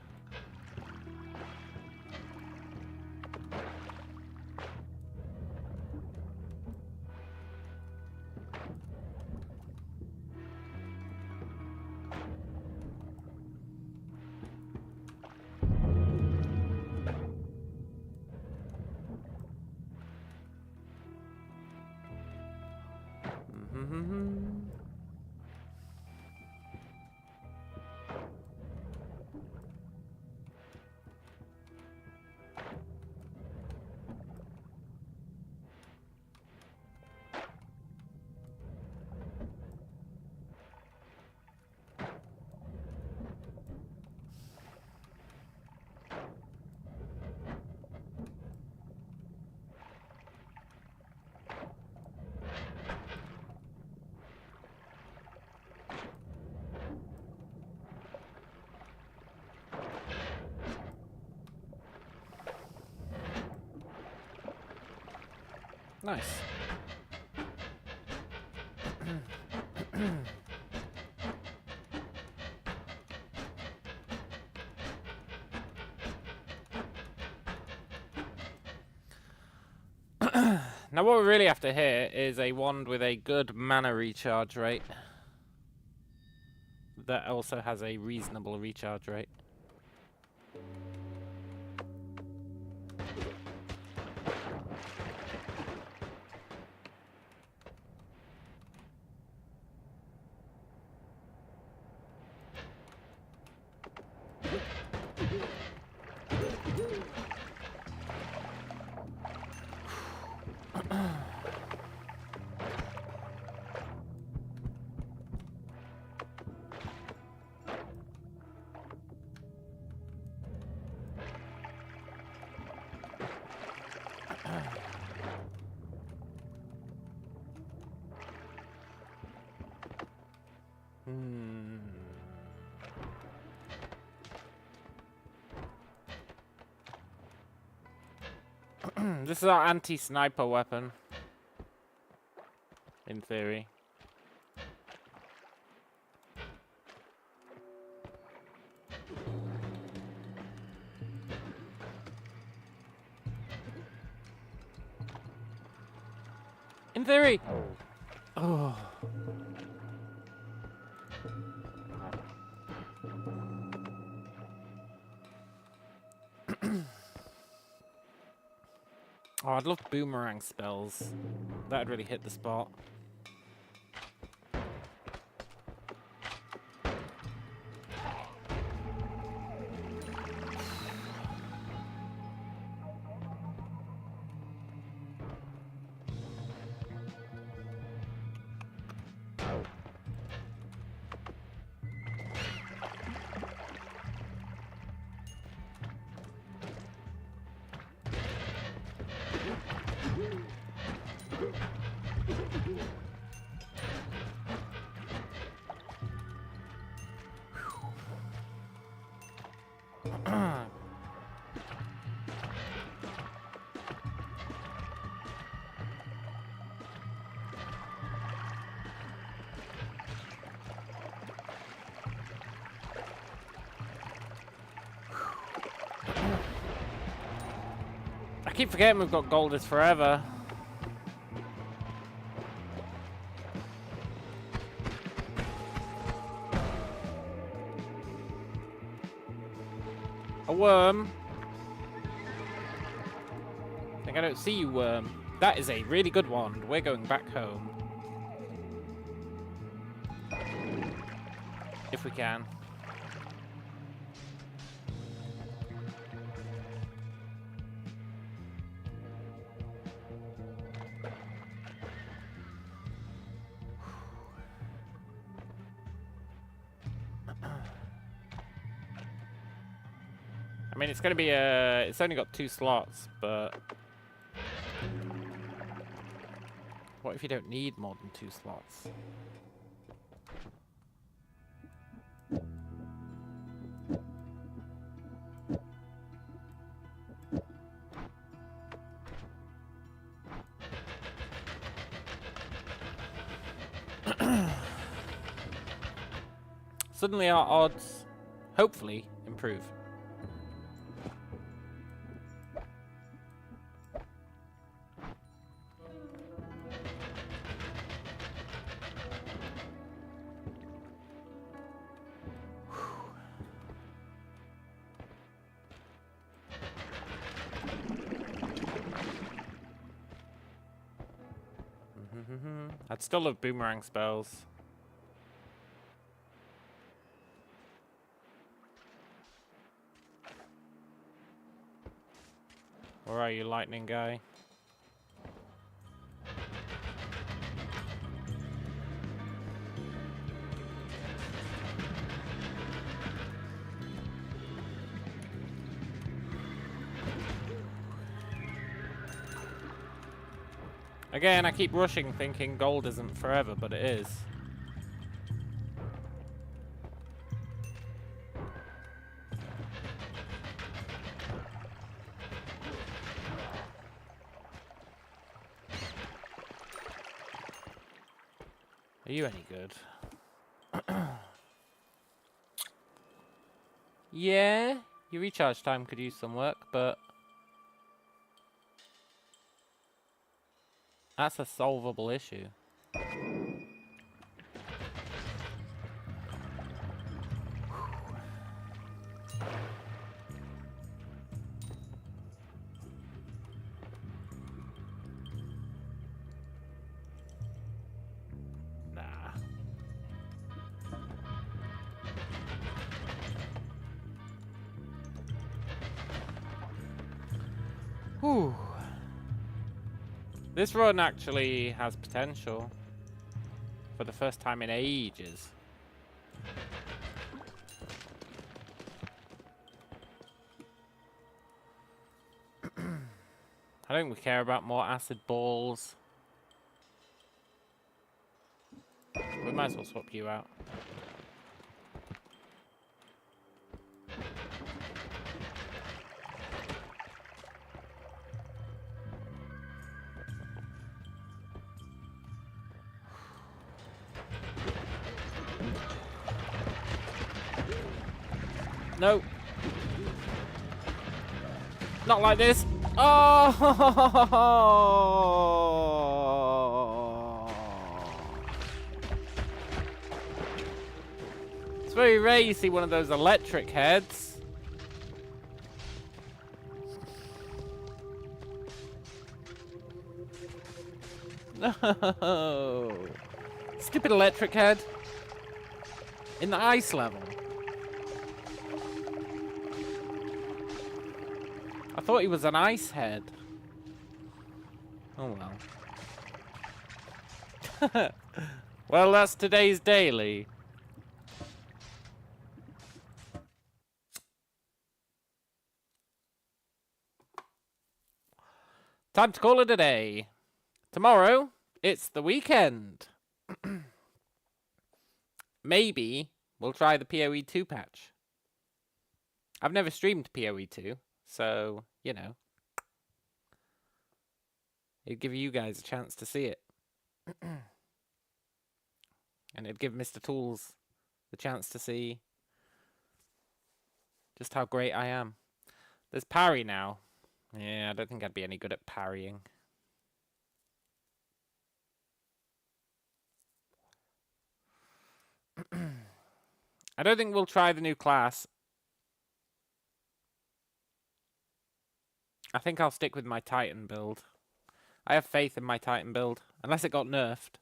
Nice. Now what we really have to hit is a wand with a good mana recharge rate. That also has a reasonable recharge rate. This is our anti-sniper weapon, in theory. In theory! Oh. Oh, I'd love boomerang spells. That'd really hit the spot. I keep forgetting we've got gold is forever. A worm. I think I don't see you, worm. That is a really good wand. We're going back home. If we can. I mean, it's going to be a... It's only got 2 slots, but... What if you don't need more than 2 slots? Suddenly our odds, hopefully, improve. I'd still love boomerang spells. Where are you, lightning guy? Again, I keep rushing thinking gold isn't forever, but it is. Are you any good? Yeah, your recharge time could use some work, but that's a solvable issue. Whew. This run actually has potential for the first time in ages. I don't care about more acid balls. We might as well swap you out. No. Not like this. Oh! It's very rare you see one of those electric heads. No. Stupid electric head. In the ice level. I thought he was an ice head. Oh well. Well, that's today's daily. Time to call it a day. Tomorrow, it's the weekend. Maybe we'll try the PoE 2 patch. I've never streamed PoE 2. So, you know, it'd give you guys a chance to see it. And it'd give Mr. Tools the chance to see just how great I am. There's parry now. Yeah, I don't think I'd be any good at parrying. I don't think we'll try the new class. I think I'll stick with my Titan build. I have faith in my Titan build. Unless it got nerfed.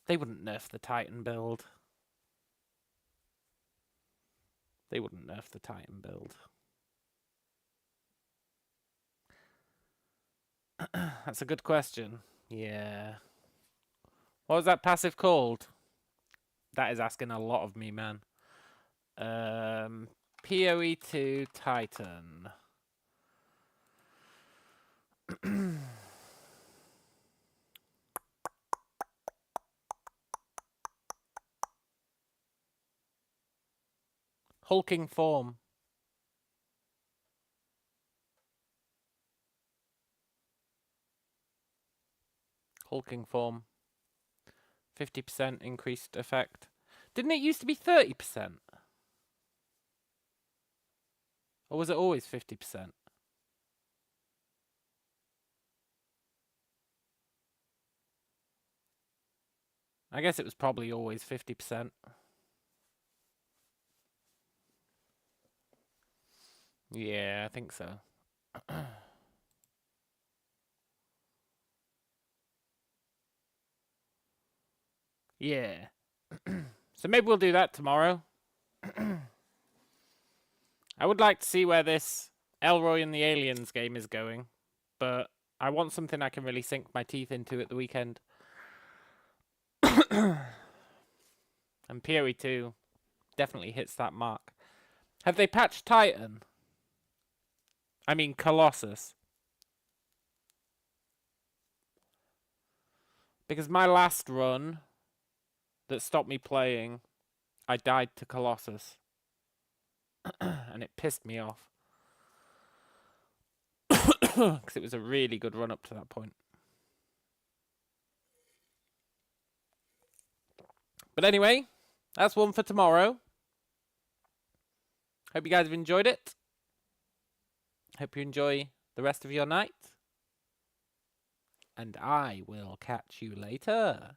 They wouldn't nerf the Titan build. They wouldn't nerf the Titan build. That's a good question. Yeah. What was that passive called? That is asking a lot of me, man. PoE2 Titan. Hulking form. Hulking form. 50% increased effect. Didn't it used to be 30%? Or was it always 50%? I guess it was probably always 50%. Yeah, I think so. Yeah. So maybe we'll do that tomorrow. I would like to see where this Elroy and the Aliens game is going, but I want something I can really sink my teeth into at the weekend. And PoE 2 definitely hits that mark. Have they patched Titan? I mean Colossus. Because my last run that stopped me playing, I died to Colossus. And it pissed me off. Because it was a really good run up to that point. But anyway, that's one for tomorrow. Hope you guys have enjoyed it. Hope you enjoy the rest of your night. And I will catch you later.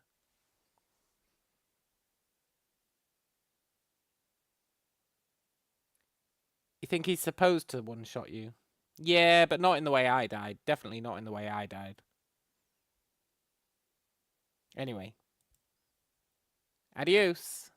You think he's supposed to one-shot you? Yeah, but not in the way I died. Definitely not in the way I died. Anyway. Adios.